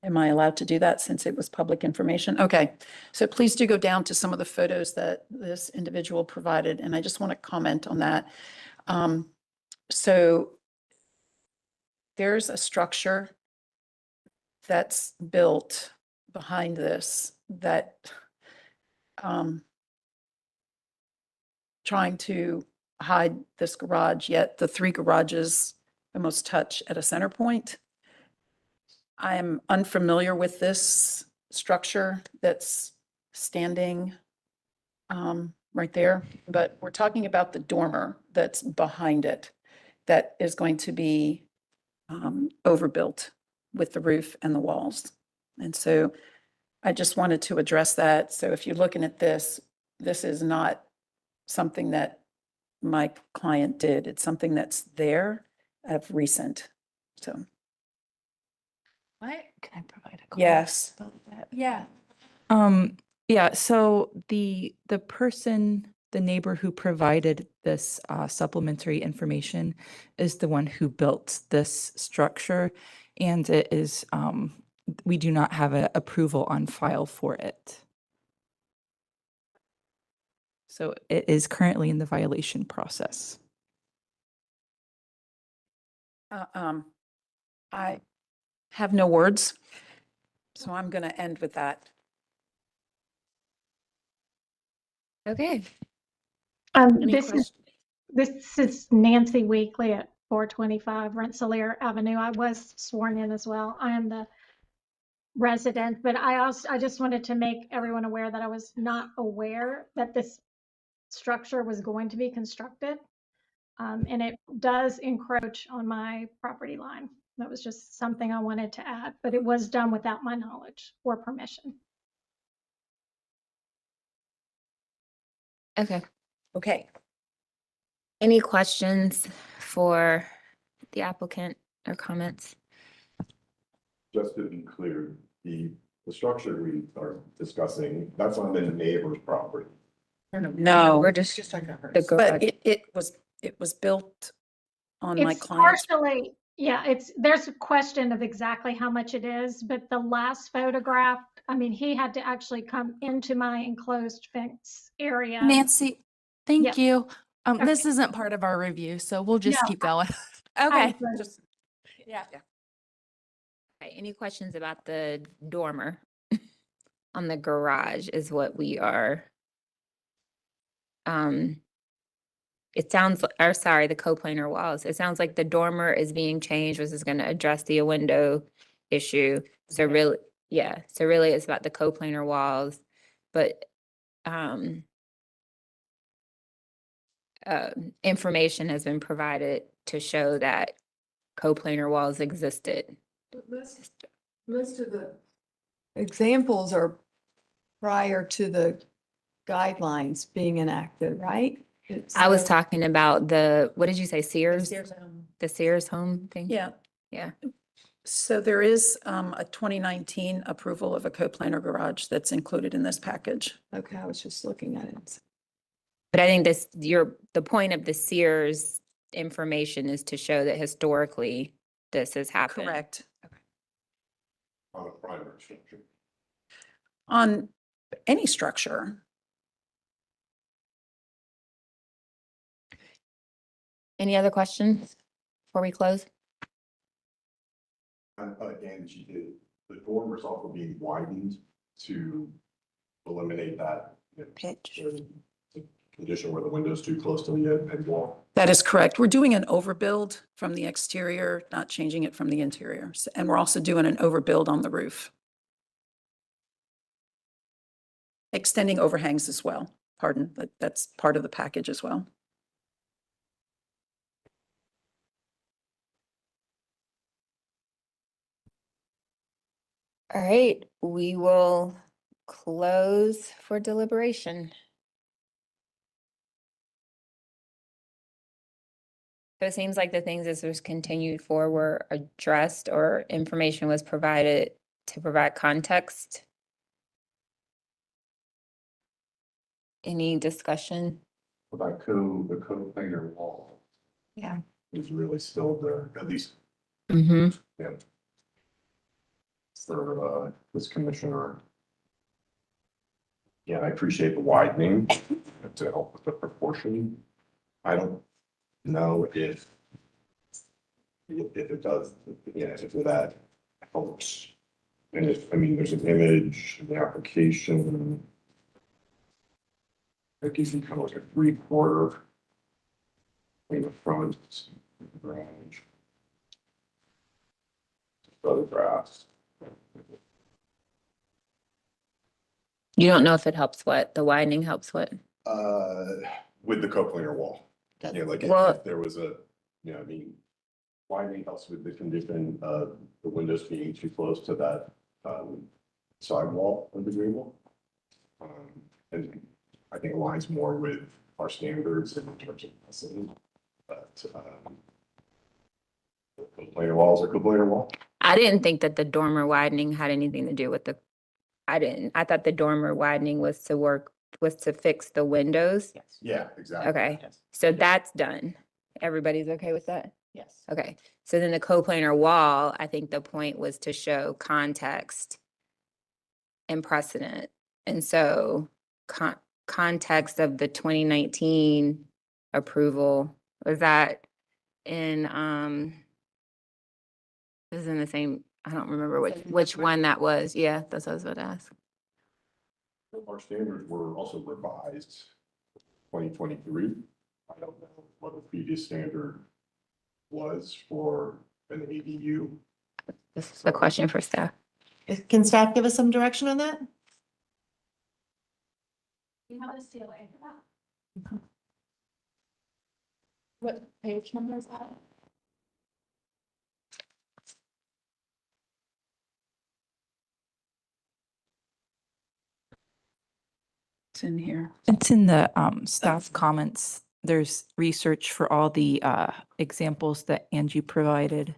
Am I allowed to do that since it was public information? Okay, so please do go down to some of the photos that this individual provided, and I just want to comment on that. So there's a structure that's built behind this that trying to hide this garage, yet the three garages almost touch at a center point. I am unfamiliar with this structure that's standing right there, but we're talking about the dormer that's behind it that is going to be overbuilt with the roof and the walls. And so I just wanted to address that. So if you're looking at this, this is not something that my client did. It's something that's there of recent. So, What? Can I provide a comment yes. about that? Yeah. Yeah, so the person, the neighbor who provided this supplementary information is the one who built this structure, and it is, we do not have an approval on file for it. So it is currently in the violation process. I have no words, so I'm going to end with that. Okay. Any This is Nancy Weekly at 425 Rensselaer Avenue. I was sworn in as well. I am the resident, but I just wanted to make everyone aware that I was not aware that this structure was going to be constructed. And it does encroach on my property line. That was just something I wanted to add, but it was done without my knowledge or permission. Okay. Okay. Any questions for the applicant or comments? Just to be clear, the structure we are discussing, that's on the neighbor's property. No, We're just the but garage. it was built on my It's client's. partially, yeah, there's a question of exactly how much it is, but the last photograph, I mean, he had to actually come into my enclosed fence area. Nancy, thank Yeah. you. This Okay. isn't part of our review, so we'll just No, keep going. I Okay. agree. Yeah. Okay, any questions about the dormer on the garage is what we are. It sounds, or sorry, the coplanar walls. It sounds like the dormer is being changed, which is going to address the window issue. So really, yeah. So really, it's about the coplanar walls, but information has been provided to show that coplanar walls existed. Most of the examples are prior to the guidelines being enacted, right? I was talking about what did you say, Sears? The Sears home thing? Yeah. Yeah. So there is a 2019 approval of a coplanar garage that's included in this package. Okay, I was just looking at it. But I think the point of the Sears information is to show that historically this has happened. Correct. On a primary structure. On any structure. Any other questions before we close? Again, the dormers also being widened to eliminate that pitch condition where the window's too close to the edge wall. That is correct. We're doing an overbuild from the exterior, not changing it from the interior. And we're also doing an overbuild on the roof. Extending overhangs as well. Pardon, but that's part of the package as well. All right, we will close for deliberation. So it seems like the things this was continued for were addressed or information was provided to provide context. Any discussion? That the coplanar wall. Yeah. Is really still there, at least. Mm-hmm. Yeah. For this commissioner. Yeah, I appreciate the widening to help with the proportion. I don't know if it does, yeah, if that helps. And if, I mean, there's an image in the application. It gives you kind of like a 3/4 in the front range. Photographs. You don't know if it helps what? The widening helps what? With the coplanar wall. You know, like Well- if there was a, you know, I mean, widening helps with the condition of the windows being too close to that sidewall of the gable. And I think aligns more with our standards in terms of precedent. But coplanar walls are coplanar wall. I didn't think that the dormer widening had anything to do with the, I thought the dormer widening was to fix the windows. Yeah, exactly. Okay, so that's done. Everybody's okay with that? Yes. Okay, so then the coplanar wall, I think the point was to show context and precedent. And so context of the 2019 approval, was that in, it was in the same, I don't remember which one that was. Yeah, that's what I was about to ask. Our standards were also revised 2023. I don't know what the previous standard was for an ADU. This is a question for staff. Can staff give us some direction on that? You have a CLA for that? What page number is that? It's in here. It's in the staff comments. There's research for all the examples that Angie provided.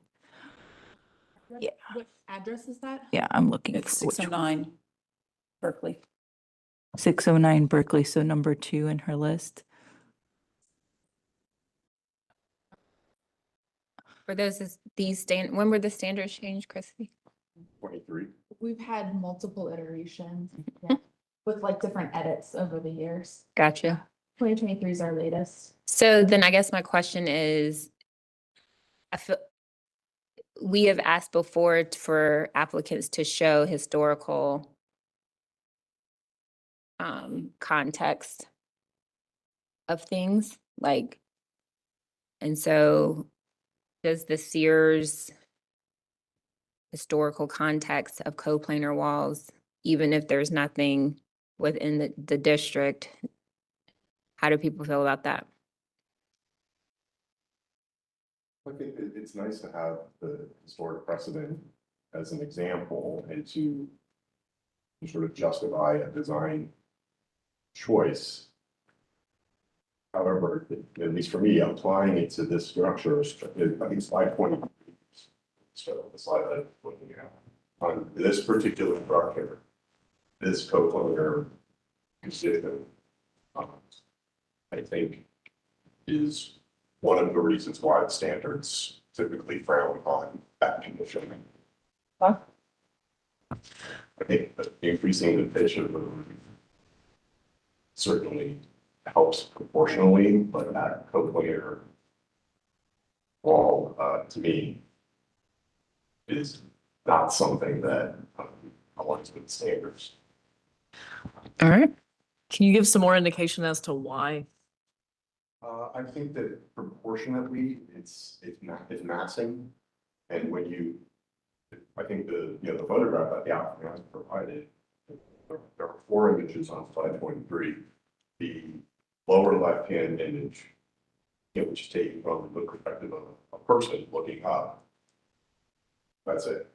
Yeah. What address is that? Yeah, I'm looking It's for which one. 609 Berkeley. 609 Berkeley, so number 2 in her list. For those, when were the standards changed, Christy? 23. We've had multiple iterations, yeah, with like different edits over the years. Gotcha. 2023 is our latest. So then I guess my question is, I feel we have asked before for applicants to show historical context of things, like, and so does the Sears historical context of coplanar walls, even if there's nothing within the district, how do people feel about that? I think it's nice to have the historic precedent as an example and to sort of justify a design choice. However, at least for me, applying it to this structure, I think slide 20. So the slide that I'm looking at on this particular structure, this coplanar condition, I think is one of the reasons why the standards typically frown on that condition. I think that increasing the pitch of the roof certainly helps proportionally, but that coplanar wall, to me, is not something that aligns with standards. All right. Can you give some more indication as to why? I think that proportionately, it's massing, and when you, I think the photograph that the applicant has provided, there are 4 images on slide 23. The lower left-hand image, which is taken from the perspective of a person looking up. That's it.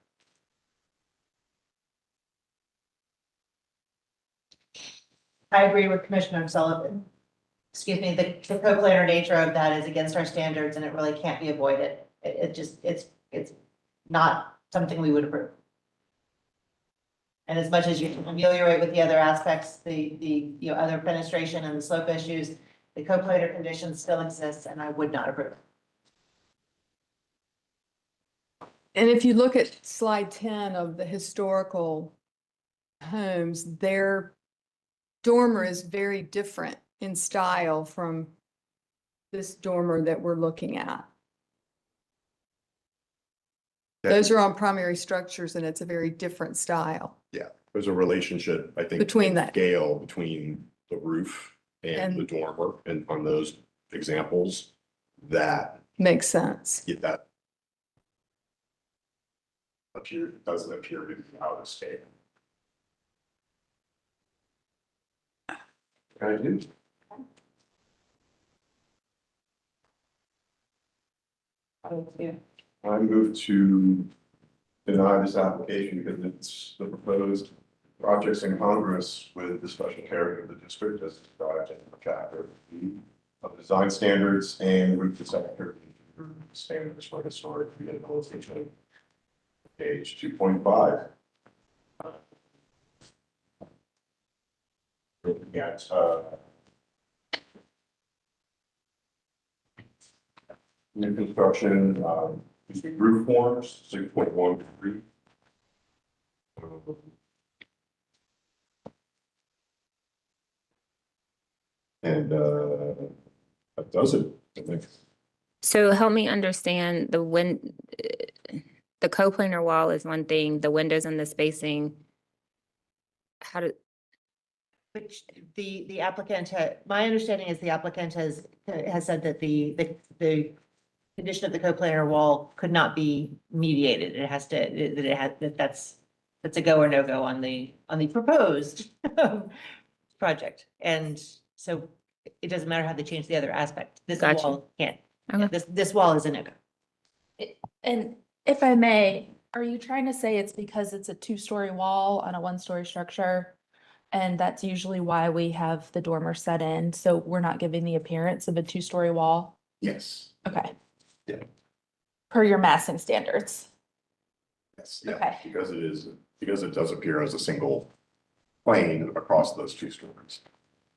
I agree with Commissioner Sullivan. Excuse me, the coplanar nature of that is against our standards and it really can't be avoided. It's not something we would approve. And as much as you can ameliorate with the other aspects, the other fenestration and the slope issues, the coplanar condition still exists and I would not approve. And if you look at slide 10 of the historical homes, their dormer is very different in style from this dormer that we're looking at. Those are on primary structures and it's a very different style. Yeah, there's a relationship, I think, Between that. scale between the roof and the dormer, and on those examples, that, Makes sense. that doesn't appear to be out of state. I do. I move to deny this application because it's the proposed projects in Congress with the special character of the district as described in chapter B of design standards and with the sector standards for historic rehabilitation. Page 2.5. Looking at new construction, roof forms, 6.13. And that does it, I think. So help me understand the coplanar wall is one thing, the windows and the spacing. How do, Which the applicant had, my understanding is the applicant has said that the condition of the coplanar wall could not be mediated. It has to, that's a go or no go on the proposed project. And so it doesn't matter how they change the other aspect. This Gotcha. wall can't. Okay. This wall is a no-go. And if I may, are you trying to say it's because it's a two-story wall on a one-story structure? And that's usually why we have the dormer set in, so we're not giving the appearance of a two-story wall? Yes. Okay. Yeah. Per your massing standards? Yes, yeah, Okay. because it does appear as a single plane across those two stories.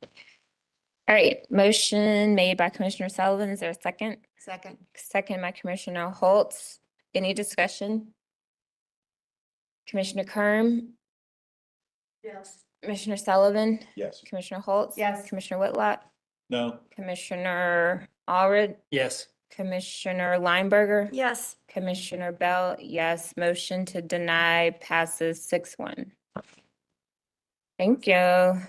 all right, motion made by Commissioner Sullivan. Is there a second? Second. Second by Commissioner Holtz. Any discussion? Commissioner Kerm, Yes. Commissioner Sullivan, Yes. Commissioner Holtz? Yes. Commissioner Whitlock, No. Commissioner Allred, Yes. Commissioner Lineberger? Yes. Commissioner Bell, yes. Motion to deny passes 6-1. Thank you.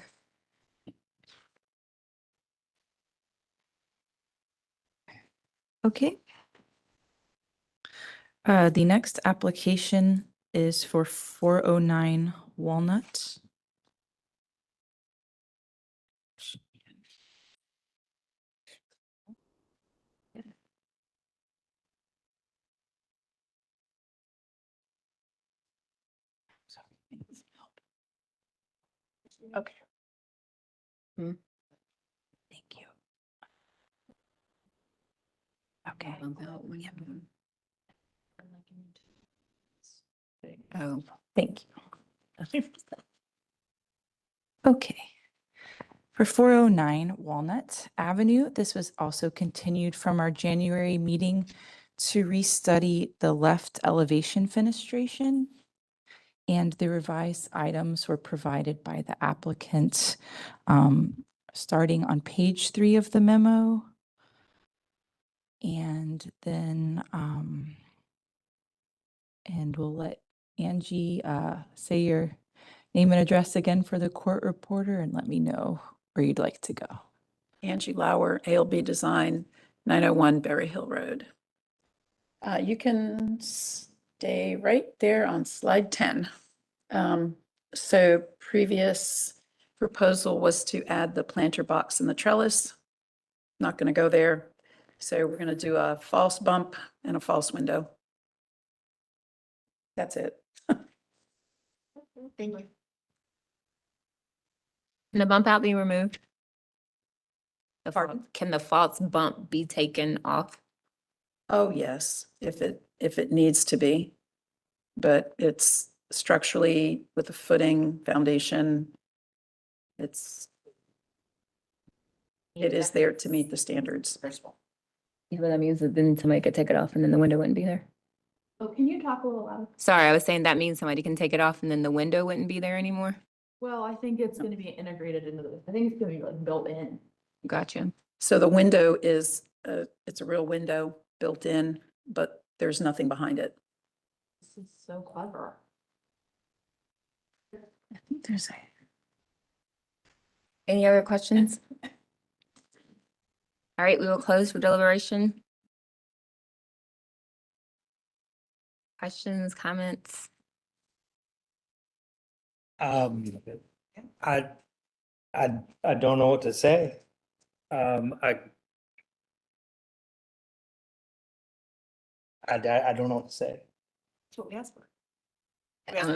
Okay. The next application is for 409 Walnut. Okay. Thank you. Okay. Oh, thank you. Okay. For 409 Walnut Avenue, this was also continued from our January meeting to restudy the left elevation fenestration. And the revised items were provided by the applicant, starting on page 3 of the memo. And then, and we'll let Angie say your name and address again for the court reporter and let me know where you'd like to go. Angie Lauer, ALB Design, 901 Berry Hill Road. You can stay right there on slide 10. So previous proposal was to add the planter box and the trellis. Not going to go there. So we're going to do a false bump and a false window. That's it. Thank you. Can the bump out be removed? Pardon? Can the false bump be taken off? Oh, yes, if it needs to be. But it's structurally with the footing, foundation, it is there to meet the standards. Yeah, but that means that then somebody could take it off and then the window wouldn't be there. Oh, can you talk a little louder? Sorry, I was saying that means somebody can take it off and then the window wouldn't be there anymore. Well, I think it's gonna be integrated into the, I think it's gonna be like built in. Gotcha. So the window is, it's a real window built in, but there's nothing behind it. This is so clever. I think there's Any other questions? All right, we will close for deliberation. Questions, comments? I don't know what to say. I don't know what to say. That's what we asked for.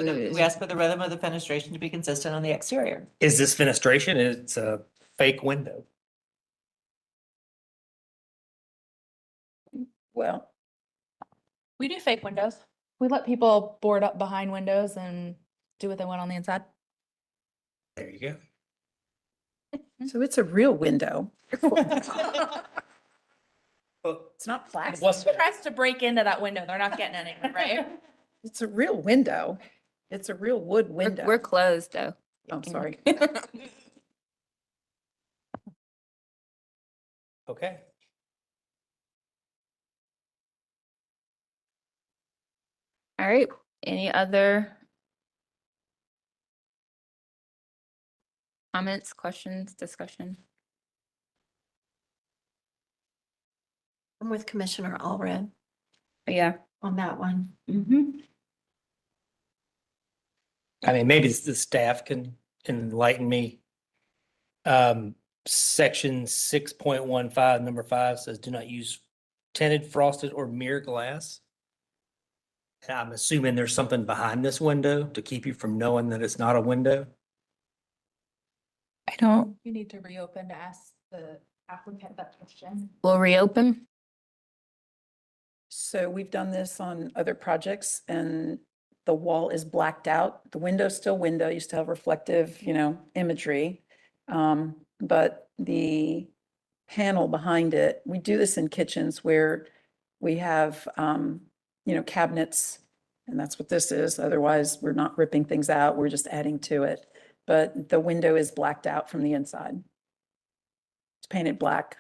know. We asked for the rhythm of the fenestration to be consistent on the exterior. Is this fenestration? It's a fake window. Well, We do fake windows. We let people board up behind windows and do what they want on the inside. There you go. so it's a real window. It's not plastic. What's- Who tries to break into that window? They're not getting anything, right? It's a real window. It's a real wood window. We're closed though. I'm sorry. Okay. All right, any other comments, questions, discussion? I'm with Commissioner Allred Yeah. on that one. Mm-hmm. I mean, maybe the staff can enlighten me. Section 6.15, number 5 says do not use tinted, frosted, or mirror glass. And I'm assuming there's something behind this window to keep you from knowing that it's not a window. I don't, You need to reopen to ask the applicant that question. we'll reopen. So we've done this on other projects and the wall is blacked out. The window's still window, you still have reflective, imagery. But the panel behind it, we do this in kitchens where we have, cabinets. And that's what this is. Otherwise, we're not ripping things out. We're just adding to it. But the window is blacked out from the inside. It's painted black.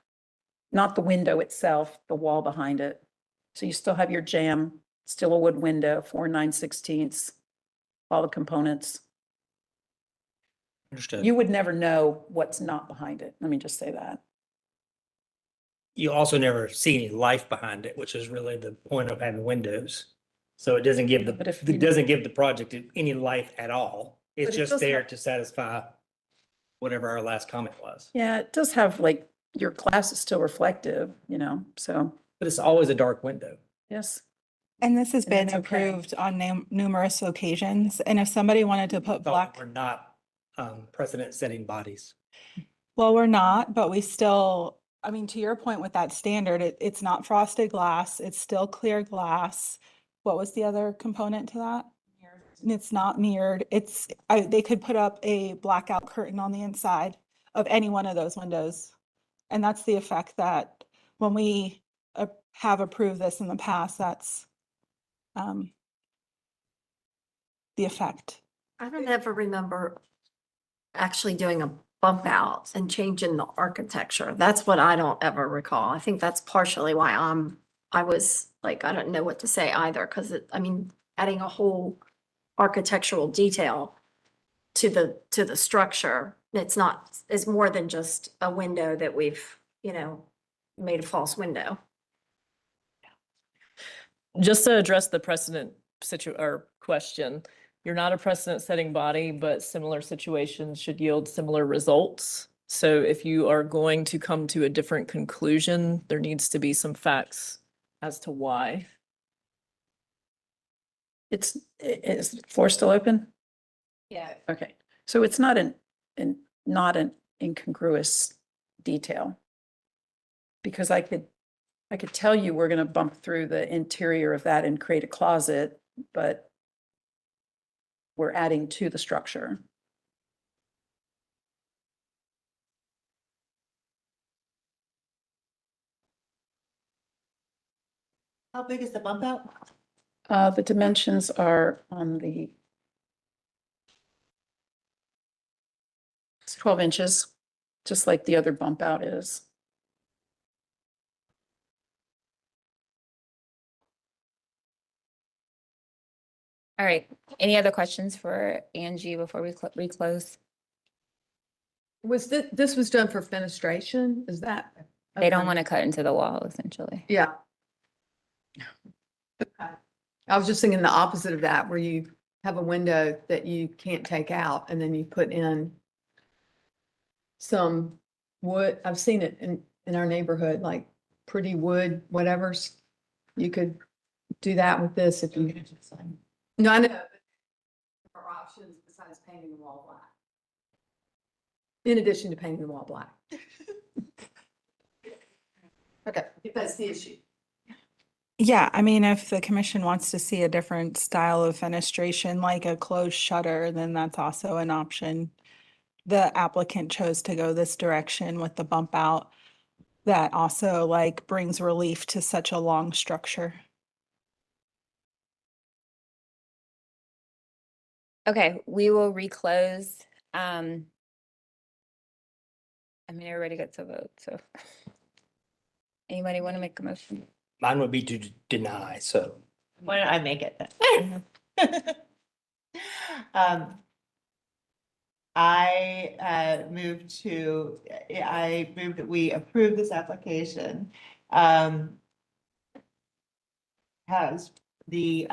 Not the window itself, the wall behind it. So you still have your jamb, still a wood window, 4 9/16, all the components. Understood. You would never know what's not behind it. Let me just say that. You also never see any life behind it, which is really the point of having windows. So it doesn't give But if it you- doesn't give the project any life at all. It's But it just does there have- to satisfy whatever our last comment was. Yeah, it does have your glass is still reflective, so But it's always a dark window. yes. And this has And been it's okay. approved on numerous occasions. And if somebody wanted to put Thought black, we're not precedent-setting bodies. well, we're not, but we still, I mean, to your point with that standard, it's not frosted glass, it's still clear glass. What was the other component to that? And it's not mirrored. They could put up a blackout curtain on the inside of any one of those windows. And that's the effect that when we have approved this in the past, that's the effect. I don't ever remember actually doing a bump out and changing the architecture. That's what I don't ever recall. I think that's partially why I was like, I don't know what to say either, because adding a whole architectural detail to the structure, it's more than just a window that we've, made a false window. Just to address the precedent question, you're not a precedent setting body, but similar situations should yield similar results. So if you are going to come to a different conclusion, there needs to be some facts as to why. Is the floor still open? Yeah. Okay, so it's not not an incongruous detail. Because I could tell you we're gonna bump through the interior of that and create a closet, but we're adding to the structure. How big is the bump out? The dimensions are on it's 12 inches, just like the other bump out is. All right, any other questions for Angie before we close? This was done for fenestration? Is that They don't Okay. want to cut into the wall essentially. Yeah. I was just thinking the opposite of that, where you have a window that you can't take out and then you put in some wood. I've seen it in our neighborhood, like pretty wood, whatever's. You could do that with this if you. No, I know. but There are options besides painting the wall black. In addition to painting the wall black. Okay, if that's the issue. Yeah, I mean, if the commission wants to see a different style of fenestration, like a closed shutter, then that's also an option. The applicant chose to go this direction with the bump out that also like brings relief to such a long structure. Okay, we will reclose. I mean, everybody gets a vote, so. Anybody want to make a motion? Mine would be to deny, so. Why don't I make it then? I move that we approve this application. Has the,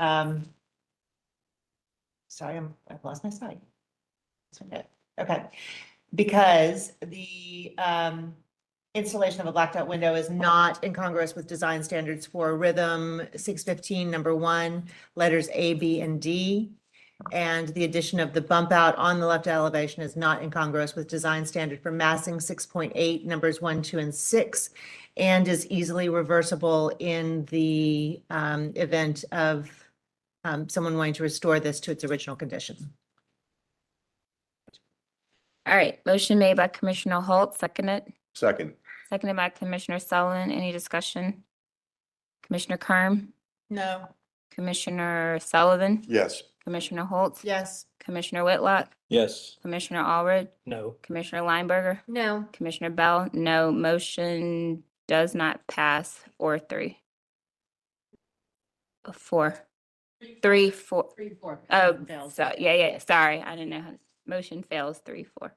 sorry, I've lost my slide. Okay, because the installation of a blacked out window is not incongruous with design standards for rhythm 615, number 1, letters A, B, and D. And the addition of the bump out on the left elevation is not incongruous with design standard for massing 6.8, numbers 1, 2, and 6, and is easily reversible in the event of someone wanting to restore this to its original condition. All right, motion made by Commissioner Holt, seconded Second. by Commissioner Sullivan. Any discussion? Commissioner Kerm, No. Commissioner Sullivan, Yes. Commissioner Holt, Yes. Commissioner Whitlock, Yes. Commissioner Allred, No. Commissioner Lineberger, No. Commissioner Bell. No, motion does not pass. 4-3. 4. 3, 4. 3-4. Oh, so, yeah, sorry, I didn't know how, motion fails 3-4.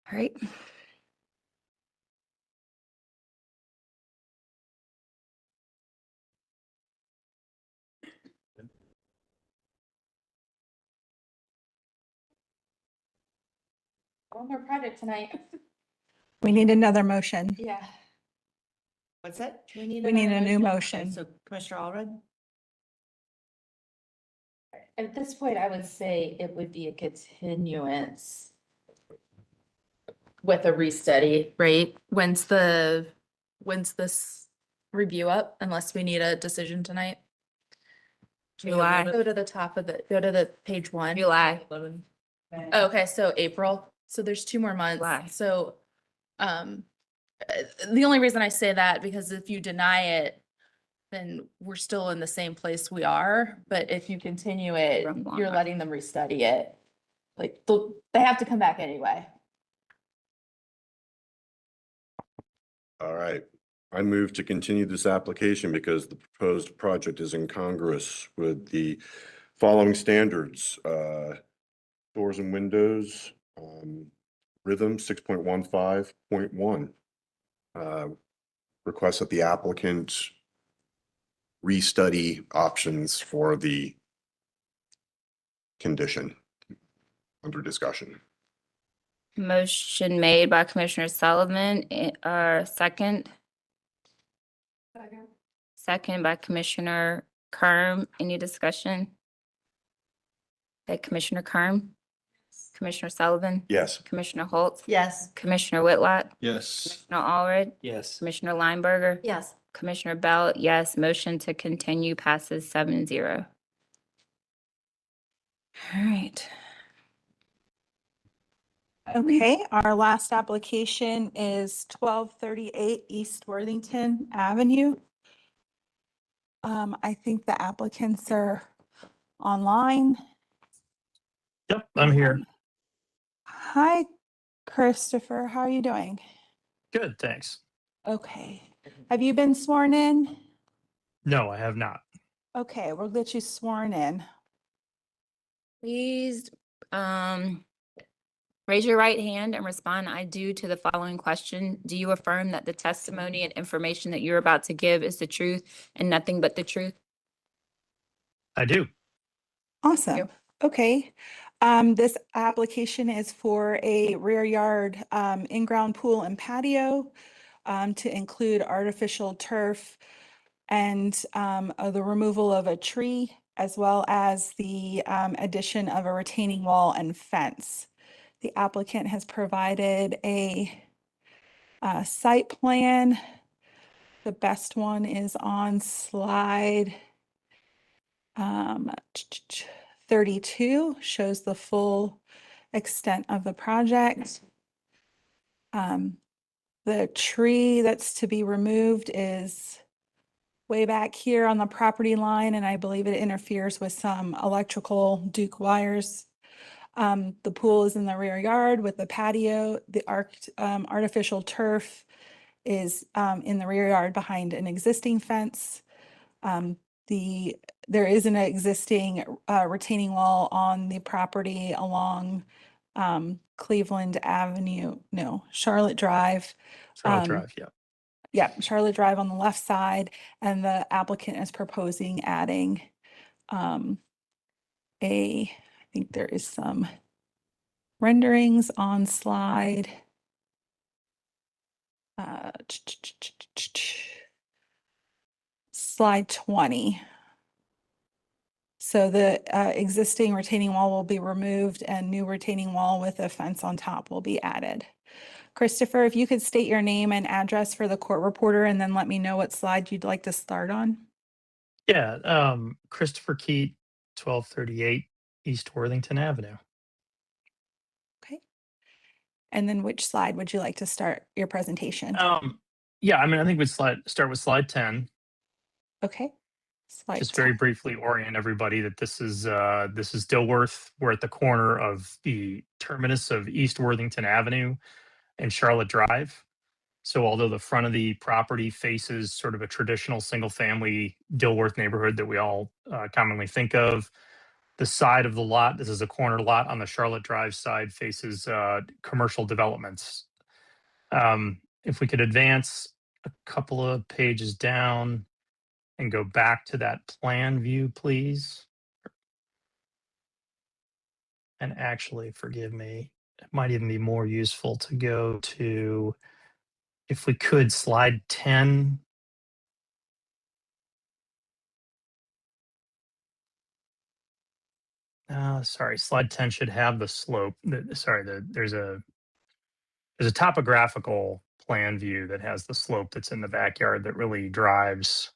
All right. One more project tonight. We need another motion. Yeah. What's that? We need a new motion. So Commissioner Allred? At this point, I would say it would be a continuance with a restudy, right? When's this review up, unless we need a decision tonight? July. Go to the top of go to the page 1. July. Oh, okay, so April. So there's 2 more months. July. So, the only reason I say that, because if you deny it, then we're still in the same place we are. But if you continue it, you're letting them restudy it. Like, they have to come back anyway. All right. I move to continue this application because the proposed project is incongruous with the following standards. Doors and windows, rhythm 6.15.1. Request that the applicant restudy options for the condition under discussion. Motion made by Commissioner Sullivan, second. Second by Commissioner Kerm. Any discussion? Okay, Commissioner Kerm, Commissioner Sullivan, Yes. Commissioner Holt, Yes. Commissioner Whitlock, Yes. Commissioner Allred, Yes. Commissioner Lineberger, Yes. Commissioner Bell. Yes, motion to continue passes 7-0. All right. Okay, our last application is 1238 East Worthington Avenue. I think the applicants are online. Yep, I'm here. Hi, Christopher. How are you doing? Good, thanks. Okay. Have you been sworn in? No, I have not. Okay, we'll get you sworn in. Please, Raise your right hand and respond, "I do," to the following question. Do you affirm that the testimony and information that you're about to give is the truth and nothing but the truth? I do. Awesome. Okay. This application is for a rear yard in-ground pool and patio to include artificial turf and the removal of a tree, as well as the addition of a retaining wall and fence. The applicant has provided a site plan. The best one is on slide 32, shows the full extent of the project. The tree that's to be removed is way back here on the property line, and I believe it interferes with some electrical Duke wires. The pool is in the rear yard with the patio. The artificial turf is in the rear yard behind an existing fence. There is an existing retaining wall on the property along Cleveland Avenue, no, Charlotte Drive. Charlotte Drive, yeah. Yeah, Charlotte Drive on the left side, and the applicant is proposing adding I think there is some renderings on slide slide 20. So the existing retaining wall will be removed and new retaining wall with a fence on top will be added. Christopher, if you could state your name and address for the court reporter and then let me know what slide you'd like to start on. Yeah, Christopher Keat, 1238 East Worthington Avenue. Okay. And then which slide would you like to start your presentation? Yeah, I mean, I think we'd start with slide 10. Okay. Slide Just very 10. briefly orient everybody that this is Dilworth. We're at the corner of the terminus of East Worthington Avenue and Charlotte Drive. So although the front of the property faces sort of a traditional single-family Dilworth neighborhood that we all commonly think of, the side of the lot, this is a corner lot on the Charlotte Drive side, faces commercial developments. If we could advance a couple of pages down and go back to that plan view, please. And actually, forgive me, it might even be more useful to go to, if we could, slide 10. Sorry, slide 10 should have the slope. There's a topographical plan view that has the slope that's in the backyard that really drives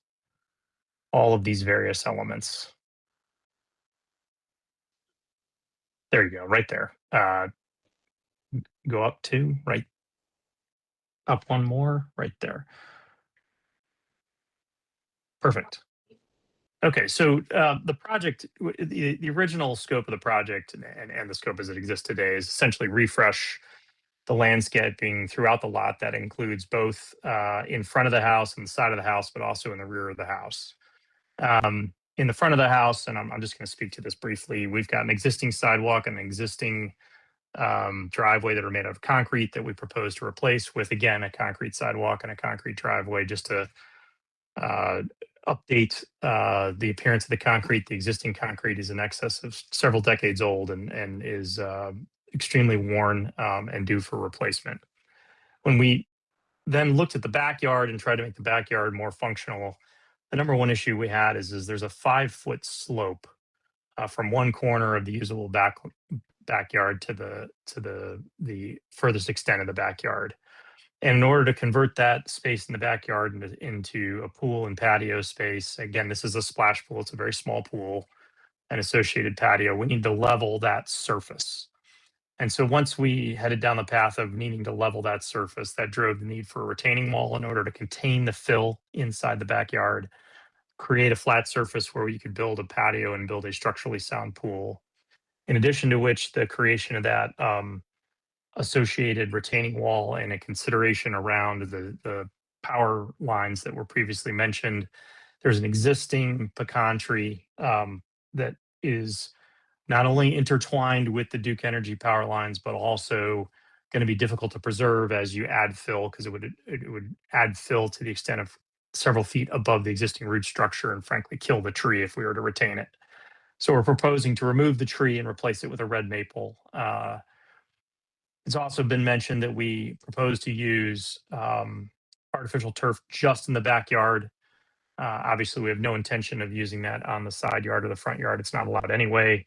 all of these various elements. There you go, right there. Go up two, right up one more, right there. Perfect. Okay, so the project, the original scope of the project and the scope as it exists today is essentially refresh the landscaping throughout the lot. That includes both in front of the house and the side of the house, but also in the rear of the house. In the front of the house, and I'm just going to speak to this briefly, we've got an existing sidewalk and an existing driveway that are made out of concrete that we propose to replace with, again, a concrete sidewalk and a concrete driveway, just to update the appearance of the concrete. The existing concrete is in excess of several decades old and is extremely worn and due for replacement. When we then looked at the backyard and tried to make the backyard more functional, the number one issue we had is there's a 5-foot slope from one corner of the usable backyard to the furthest extent of the backyard. And in order to convert that space in the backyard into a pool and patio space, again, this is a splash pool. It's a very small pool and associated patio. We need to level that surface. And so once we headed down the path of needing to level that surface, that drove the need for a retaining wall in order to contain the fill inside the backyard, create a flat surface where you could build a patio and build a structurally sound pool. In addition to which, the creation of that associated retaining wall and a consideration around the power lines that were previously mentioned. There's an existing pecan tree that is not only intertwined with the Duke Energy power lines, but also going to be difficult to preserve as you add fill, because it would add fill to the extent of several feet above the existing root structure and frankly kill the tree if we were to retain it. So we're proposing to remove the tree and replace it with a red maple. It's also been mentioned that we propose to use artificial turf just in the backyard. Obviously, we have no intention of using that on the side yard or the front yard. It's not allowed anyway.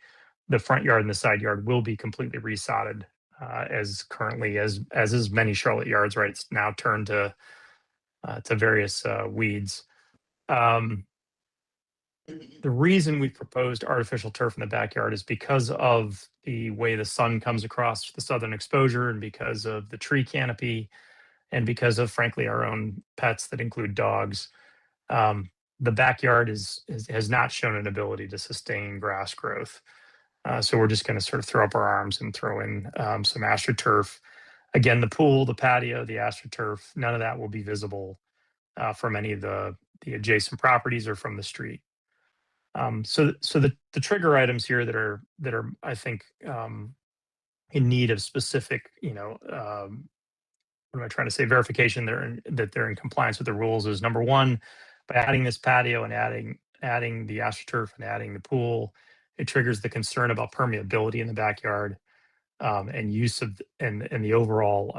The front yard and the side yard will be completely resodded as currently as is many Charlotte yards, right? It's now turned to various weeds. The reason we proposed artificial turf in the backyard is because of the way the sun comes across the southern exposure and because of the tree canopy and because of, frankly, our own pets that include dogs. The backyard has not shown an ability to sustain grass growth. So we're just going to sort of throw up our arms and throw in some AstroTurf. Again, the pool, the patio, the AstroTurf, none of that will be visible from any of the adjacent properties or from the street. So the trigger items here that are I think in need of specific, what am I trying to say, verification that they're in compliance with the rules is, number one, by adding this patio and adding the AstroTurf and adding the pool, it triggers the concern about permeability in the backyard and use of and the overall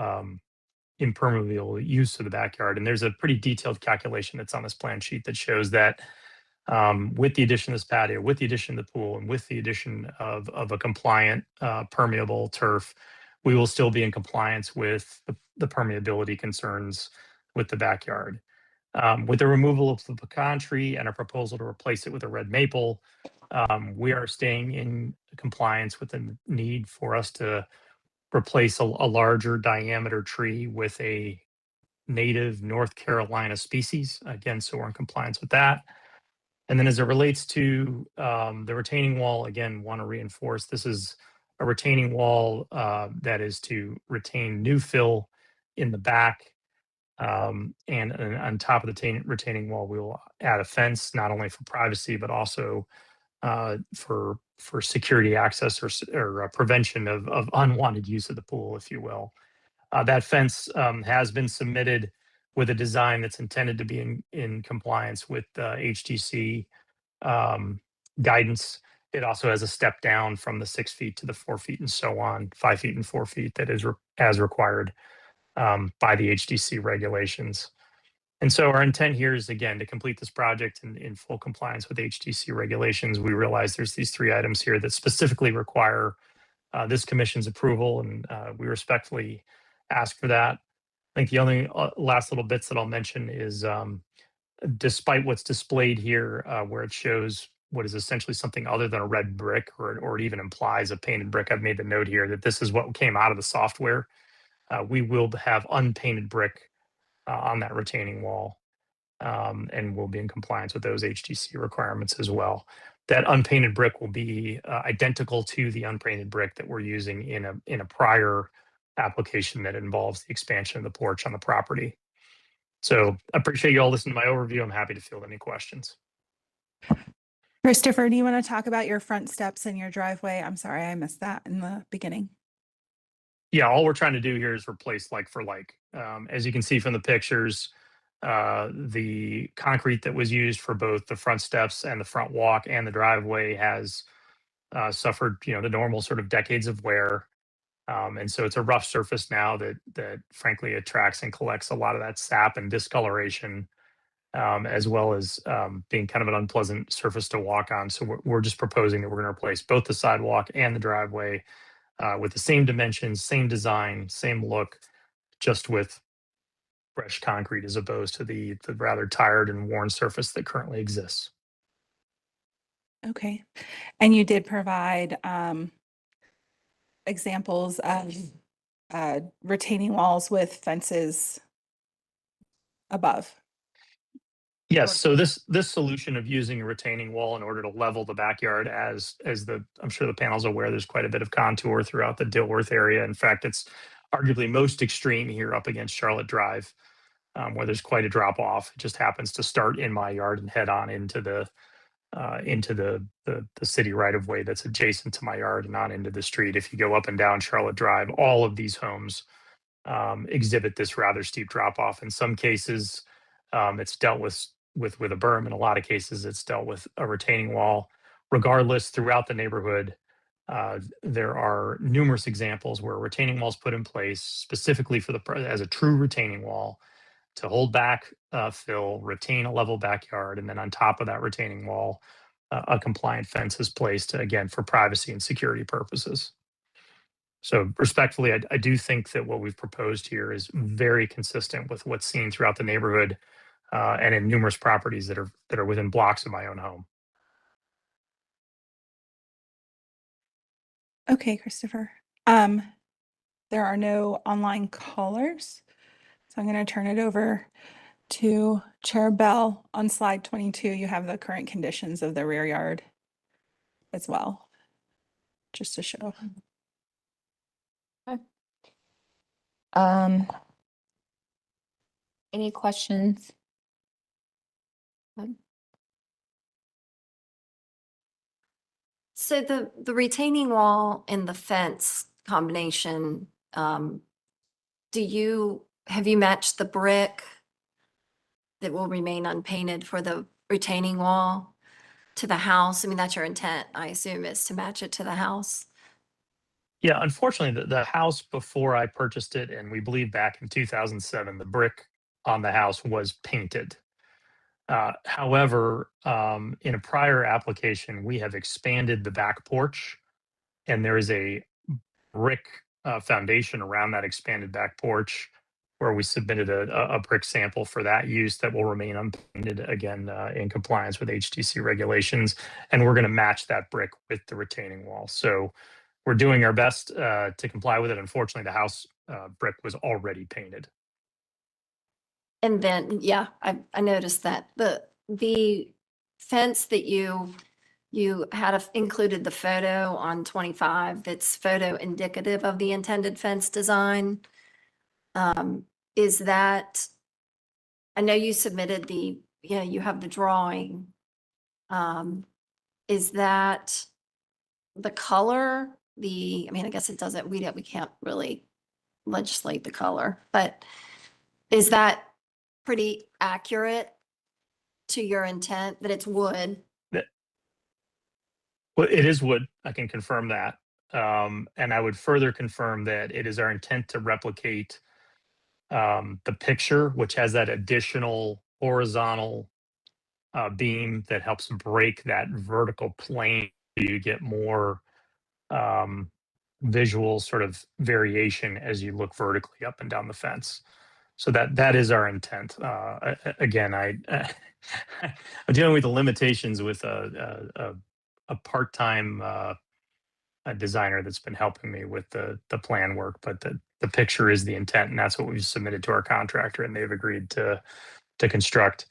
impermeable use of the backyard. And there's a pretty detailed calculation that's on this plan sheet that shows that with the addition of this patio, with the addition of the pool, and with the addition of a compliant permeable turf, we will still be in compliance with the permeability concerns with the backyard. With the removal of the pecan tree and a proposal to replace it with a red maple, we are staying in compliance with the need for us to replace a larger diameter tree with a native North Carolina species. Again, so we're in compliance with that. And then as it relates to the retaining wall, again, want to reinforce this is a retaining wall that is to retain new fill in the back. And on top of the retaining wall, we will add a fence, not only for privacy, but also for security access or prevention of unwanted use of the pool, if you will. That fence has been submitted with a design that's intended to be in compliance with HTC guidance. It also has a step down from the 6 feet to the 4 feet and so on, 5 feet and 4 feet that is as required by the HDC regulations. And so our intent here is, again, to complete this project in full compliance with HDC regulations. We realize there's these 3 items here that specifically require this commission's approval, and we respectfully ask for that. I think the only last little bits that I'll mention is despite what's displayed here, where it shows what is essentially something other than a red brick, or it even implies a painted brick, I've made the note here that this is what came out of the software. We will have unpainted brick on that retaining wall, and we'll be in compliance with those HDC requirements as well. That unpainted brick will be identical to the unpainted brick that we're using in a prior application that involves the expansion of the porch on the property. So I appreciate you all listening to my overview. I'm happy to field any questions. Christopher, do you want to talk about your front steps and your driveway? I'm sorry, I missed that in the beginning. Yeah, all we're trying to do here is replace like for like. As you can see from the pictures, the concrete that was used for both the front steps and the front walk and the driveway has suffered, the normal sort of decades of wear. And so it's a rough surface now that frankly attracts and collects a lot of that sap and discoloration, as well as being kind of an unpleasant surface to walk on. So we're just proposing that we're going to replace both the sidewalk and the driveway with the same dimensions, same design, same look, just with fresh concrete as opposed to the rather tired and worn surface that currently exists. Okay. And you did provide examples of retaining walls with fences above. Yes, so this solution of using a retaining wall in order to level the backyard, I'm sure the panel's aware, there's quite a bit of contour throughout the Dilworth area. In fact, it's arguably most extreme here up against Charlotte Drive, where there's quite a drop off. It just happens to start in my yard and head on into the into the city right of way that's adjacent to my yard and not into the street. If you go up and down Charlotte Drive, all of these homes exhibit this rather steep drop off. In some cases, it's dealt with a berm. In a lot of cases, it's dealt with a retaining wall. Regardless, throughout the neighborhood, there are numerous examples where retaining walls put in place specifically for as a true retaining wall to hold back fill, retain a level backyard, and then on top of that retaining wall, a compliant fence is placed, again, for privacy and security purposes. So respectfully, I do think that what we've proposed here is very consistent with what's seen throughout the neighborhood and in numerous properties that are within blocks of my own home. Okay, Christopher. There are no online callers, so I'm going to turn it over to Chair Bell. On slide 22, you have the current conditions of the rear yard as well, just to show. Any questions? So the retaining wall and the fence combination, have you matched the brick that will remain unpainted for the retaining wall to the house? I mean, that's your intent, I assume, is to match it to the house. Yeah, unfortunately, the house before I purchased it, and we believe back in 2007, the brick on the house was painted. However, in a prior application, we have expanded the back porch, and there is a brick foundation around that expanded back porch where we submitted a brick sample for that use that will remain unpainted, again, in compliance with HTC regulations. And we're going to match that brick with the retaining wall. So we're doing our best to comply with it. Unfortunately, the house brick was already painted. And then, yeah, I noticed that the fence that you had included the photo on 25, that's photo indicative of the intended fence design. Is that, I know you submitted you have the drawing. Is that the color? I mean, I guess it doesn't, we can't really legislate the color, but is that pretty accurate to your intent that it's wood? Well, it is wood. I can confirm that. And I would further confirm that it is our intent to replicate the picture, which has that additional horizontal beam that helps break that vertical plane. You get more visual sort of variation as you look vertically up and down the fence. So that is our intent. Again, I'm dealing with the limitations with a part-time designer that's been helping me with the plan work, but the picture is the intent, and that's what we've submitted to our contractor, and they've agreed to construct.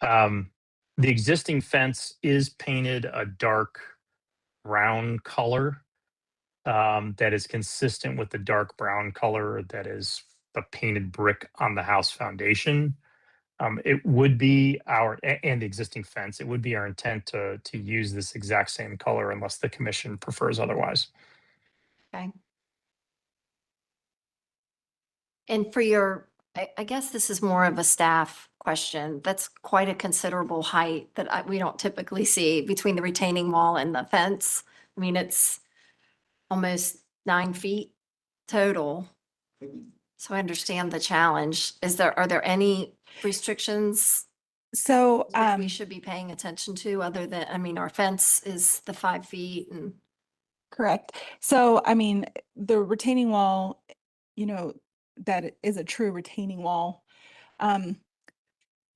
The existing fence is painted a dark brown color that is consistent with the dark brown color that is the painted brick on the house foundation. It would be and the existing fence, it would be our intent to use this exact same color unless the commission prefers otherwise. Okay. And I guess this is more of a staff question. That's quite a considerable height that we don't typically see between the retaining wall and the fence. I mean, it's almost 9 feet total. So I understand the challenge. Are there any restrictions So that we should be paying attention to other than, I mean, our fence is the 5 feet and. correct. So, I mean, the retaining wall, that is a true retaining wall.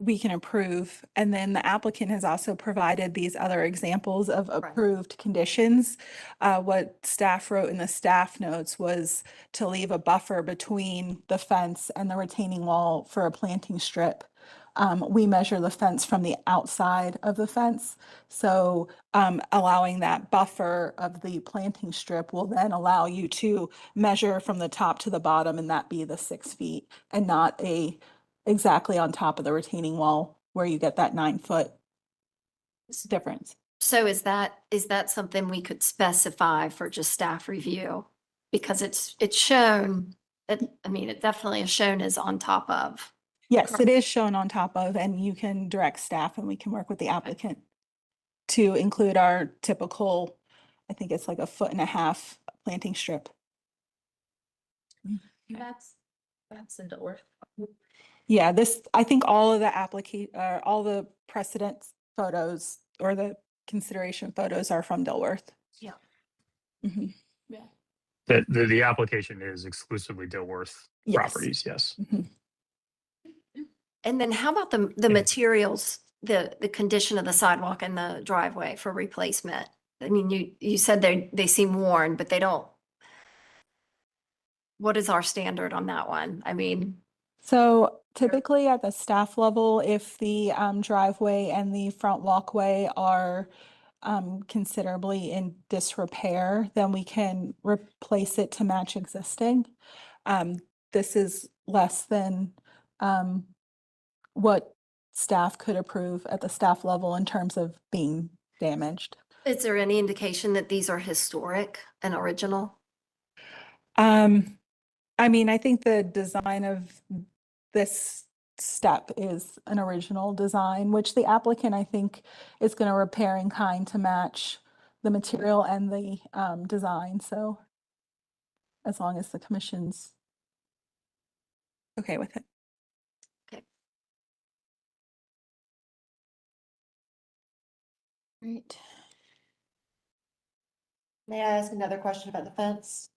We can approve. And then the applicant has also provided these other examples of approved conditions. What staff wrote in the staff notes was to leave a buffer between the fence and the retaining wall for a planting strip. We measure the fence from the outside of the fence. So allowing that buffer of the planting strip will then allow you to measure from the top to the bottom, and that be the 6 feet and not exactly on top of the retaining wall where you get that 9 foot difference. So is that something we could specify for just staff review? Because it's shown, it definitely is shown as on top of. Yes, it is shown on top of, and you can direct staff and we can work with the applicant to include our typical, I think it's like 1.5 foot planting strip. That's in Dilworth. Yeah, I think all of the all the precedence photos or the consideration photos are from Dilworth. Yeah. Mhm. Yeah. The application is exclusively Dilworth Yes. properties, yes. Mhm. And then how about the materials, the condition of the sidewalk and the driveway for replacement? I mean, you said they seem worn, but they don't. What is our standard on that one? I mean, So typically at the staff level, if the driveway and the front walkway are considerably in disrepair, then we can replace it to match existing. This is less than what staff could approve at the staff level in terms of being damaged. is there any indication that these are historic and original? I mean, I think the design of this step is an original design, which the applicant, I think, is going to repair in kind to match the material and the design. So as long as the commission's okay with it. Right. May I ask another question about the fence?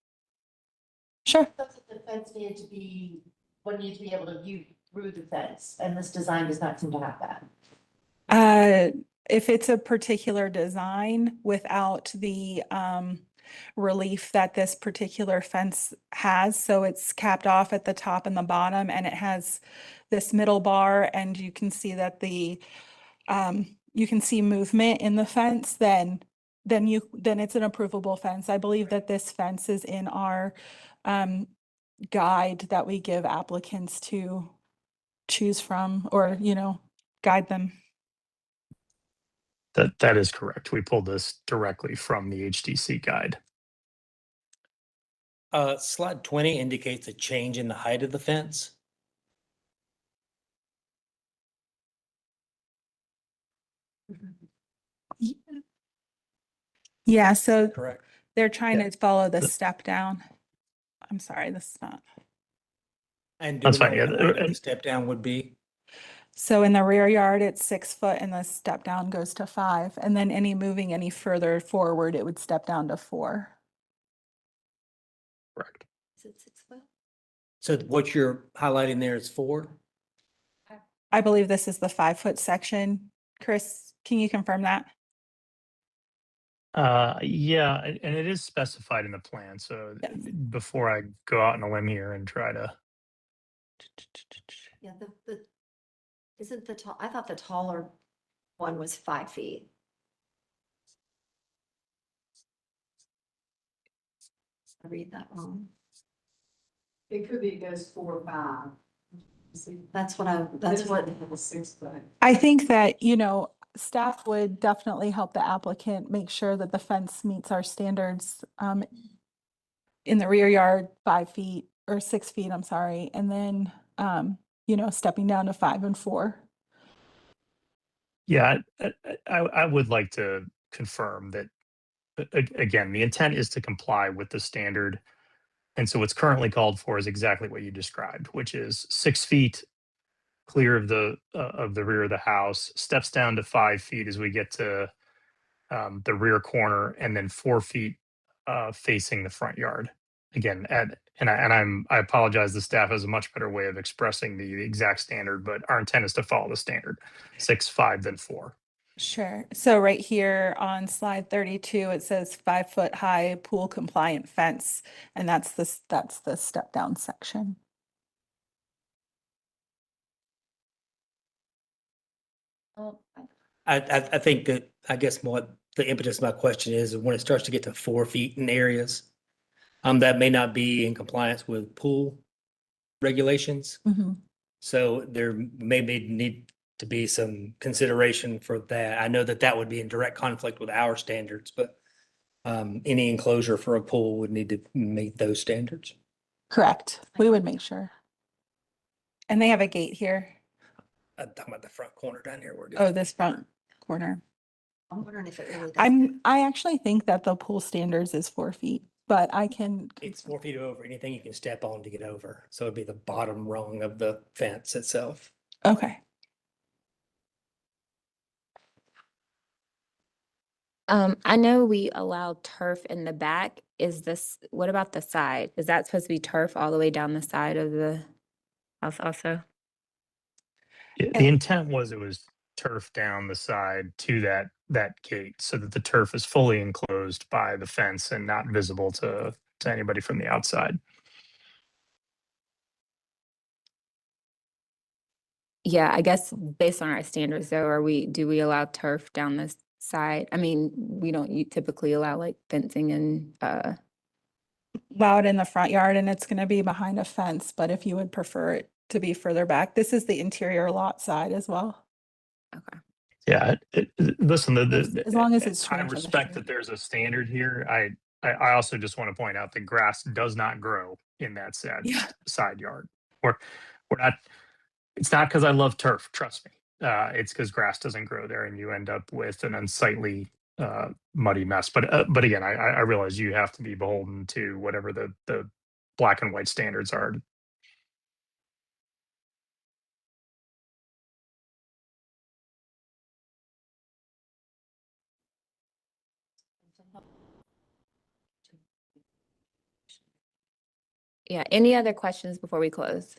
Sure. The fence needed to be, one needs to be able to view through the fence, and this design does not seem to have that. If it's a particular design without the relief that this particular fence has, so it's capped off at the top and the bottom, and it has this middle bar, and you can see that you can see movement in the fence, then it's an approvable fence. I believe that this fence is in our guide that we give applicants to choose from, or guide them. That is correct. We pulled this directly from the HDC guide. Slide 20 indicates a change in the height of the fence. Yeah, so Correct. they're trying Yeah. to follow the step down. I'm sorry, this is not. And do we That's know fine, what yeah, the height of and- the step down would be? So in the rear yard, it's 6 foot and the step down goes to 5. And then moving any further forward, it would step down to 4. Correct. Is it 6 foot? So what you're highlighting there is 4? I believe this is the 5-foot section. Chris, can you confirm that? Yeah, and it is specified in the plan, so before I go out on a limb here and try to. Yeah, isn't I thought the taller one was 5 feet. I read that wrong. It could be, it goes 4 or 5. That's what. 6 foot. I think that, staff would definitely help the applicant make sure that the fence meets our standards in the rear yard, 5 feet or 6 feet, I'm sorry. And then, stepping down to 5 and 4. Yeah, I would like to confirm that, again, the intent is to comply with the standard. And so what's currently called for is exactly what you described, which is 6 feet clear of the rear of the house, steps down to 5 feet as we get to the rear corner, and then 4 feet facing the front yard. Again, I apologize, the staff has a much better way of expressing the exact standard, but our intent is to follow the standard, 6, 5, then 4. Sure. So right here on slide 32, it says 5-foot high pool compliant fence, and that's the step down section. I think that, I guess what the impetus of my question is when it starts to get to 4 feet in areas, that may not be in compliance with pool regulations. Mhm. So there may be to be some consideration for that. I know that that would be in direct conflict with our standards, but any enclosure for a pool would need to meet those standards. Correct. We would make sure. And they have a gate here. I'm talking about the front corner down here. We're Oh, this front corner. I'm wondering if it really does. I actually think that the pool standards is 4 feet, but I can. It's 4 feet over anything you can step on to get over. So it'd be the bottom rung of the fence itself. Okay. I know we allow turf in the back. What about the side? Is that supposed to be turf all the way down the side of the house also? Yeah, the intent was it was turf down the side to that gate so that the turf is fully enclosed by the fence and not visible to anybody from the outside. Yeah, I guess based on our standards though, do we allow turf down this side? I mean, we don't typically allow like fencing and Allow it in the front yard and it's going to be behind a fence, but if you would prefer it to be further back, this is the interior lot side as well. okay. Yeah, listen, As long as it's I shown for the respect street. that there's a standard here. I also just want to point out that grass does not grow in that Yeah. side yard. We're not, it's not because I love turf, trust me. It's because grass doesn't grow there and you end up with an unsightly muddy mess. But again, I realize you have to be beholden to whatever the black and white standards are. Yeah, any other questions before we close?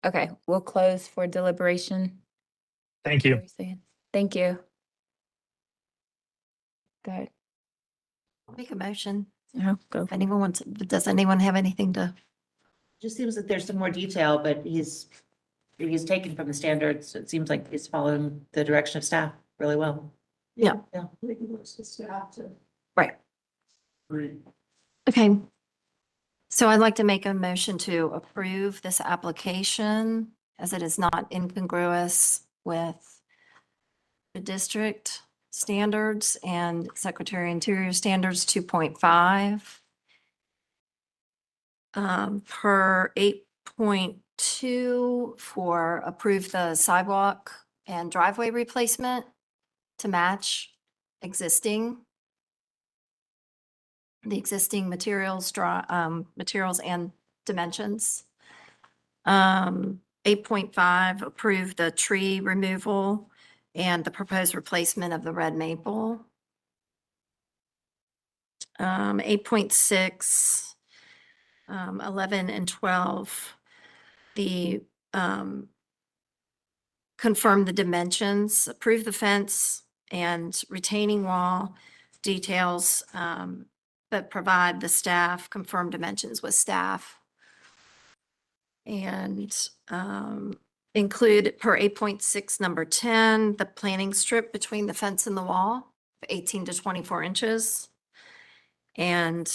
Okay, we'll close for deliberation. Thank you. Thank you. Good. Make a motion. No, go. If anyone wants, does anyone have anything to? Just seems that there's some more detail, but he's taken from the standards. It seems like he's following the direction of staff really well. Yeah. Yeah. Right. Okay. So I'd like to make a motion to approve this application as it is not incongruous with the district standards and Secretary of Interior Standards 2.5. Per 8.2 for approve the sidewalk and driveway replacement to match the existing materials, materials and dimensions. 8.5, approve the tree removal and the proposed replacement of the red maple. 8.6, 11 and 12, confirm the dimensions, approve the fence and retaining wall details, but provide the staff confirmed dimensions with staff. And include per 8.6, number 10, the planting strip between the fence and the wall, 18 to 24 inches. And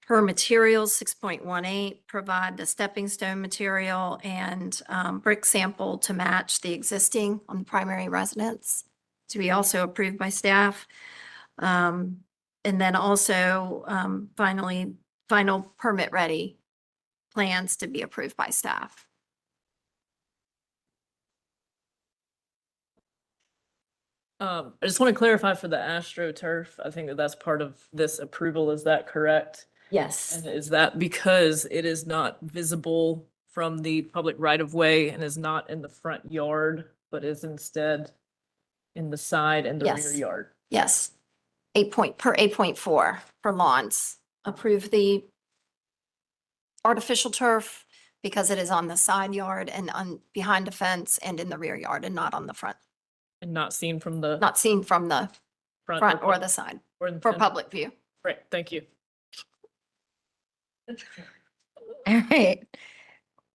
per materials 6.18, provide the stepping stone material and brick sample to match the existing on the primary residence to be also approved by staff. And then also finally, final permit ready plans to be approved by staff. I just want to clarify for the AstroTurf. I think that that's part of this approval. Is that correct? Yes. And is that because it is not visible from the public right of way and is not in the front yard, but is instead in the side and the rear Yes. yard? Yes. 8.4 for lawns. Approve the artificial turf because it is on the side yard and on behind a fence and in the rear yard and not on the front. And not seen from the Not seen from the front or public- the side or in- for public view. Right, thank you. All right.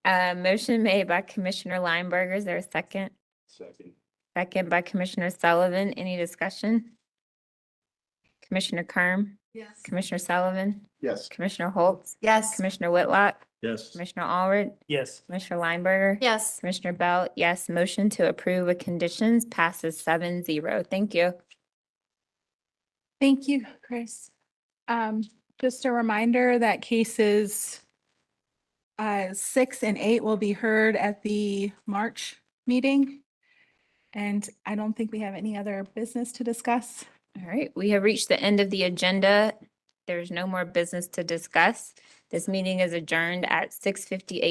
Motion made by Commissioner Lineberger. Is there a second? Second. Second by Commissioner Sullivan. Any discussion? Commissioner Kerm? Yes. Commissioner Sullivan? Yes. Commissioner Holtz? Yes. Commissioner Whitlock? Yes. Commissioner Allred, Yes. Commissioner Lineberger. Yes. Commissioner Belt, yes. Motion to approve with conditions passes 7-0. Thank you. Thank you, Chris. Just a reminder that cases 6 and 8 will be heard at the March meeting. And I don't think we have any other business to discuss. All right, we have reached the end of the agenda. There's no more business to discuss. This meeting is adjourned at 6:58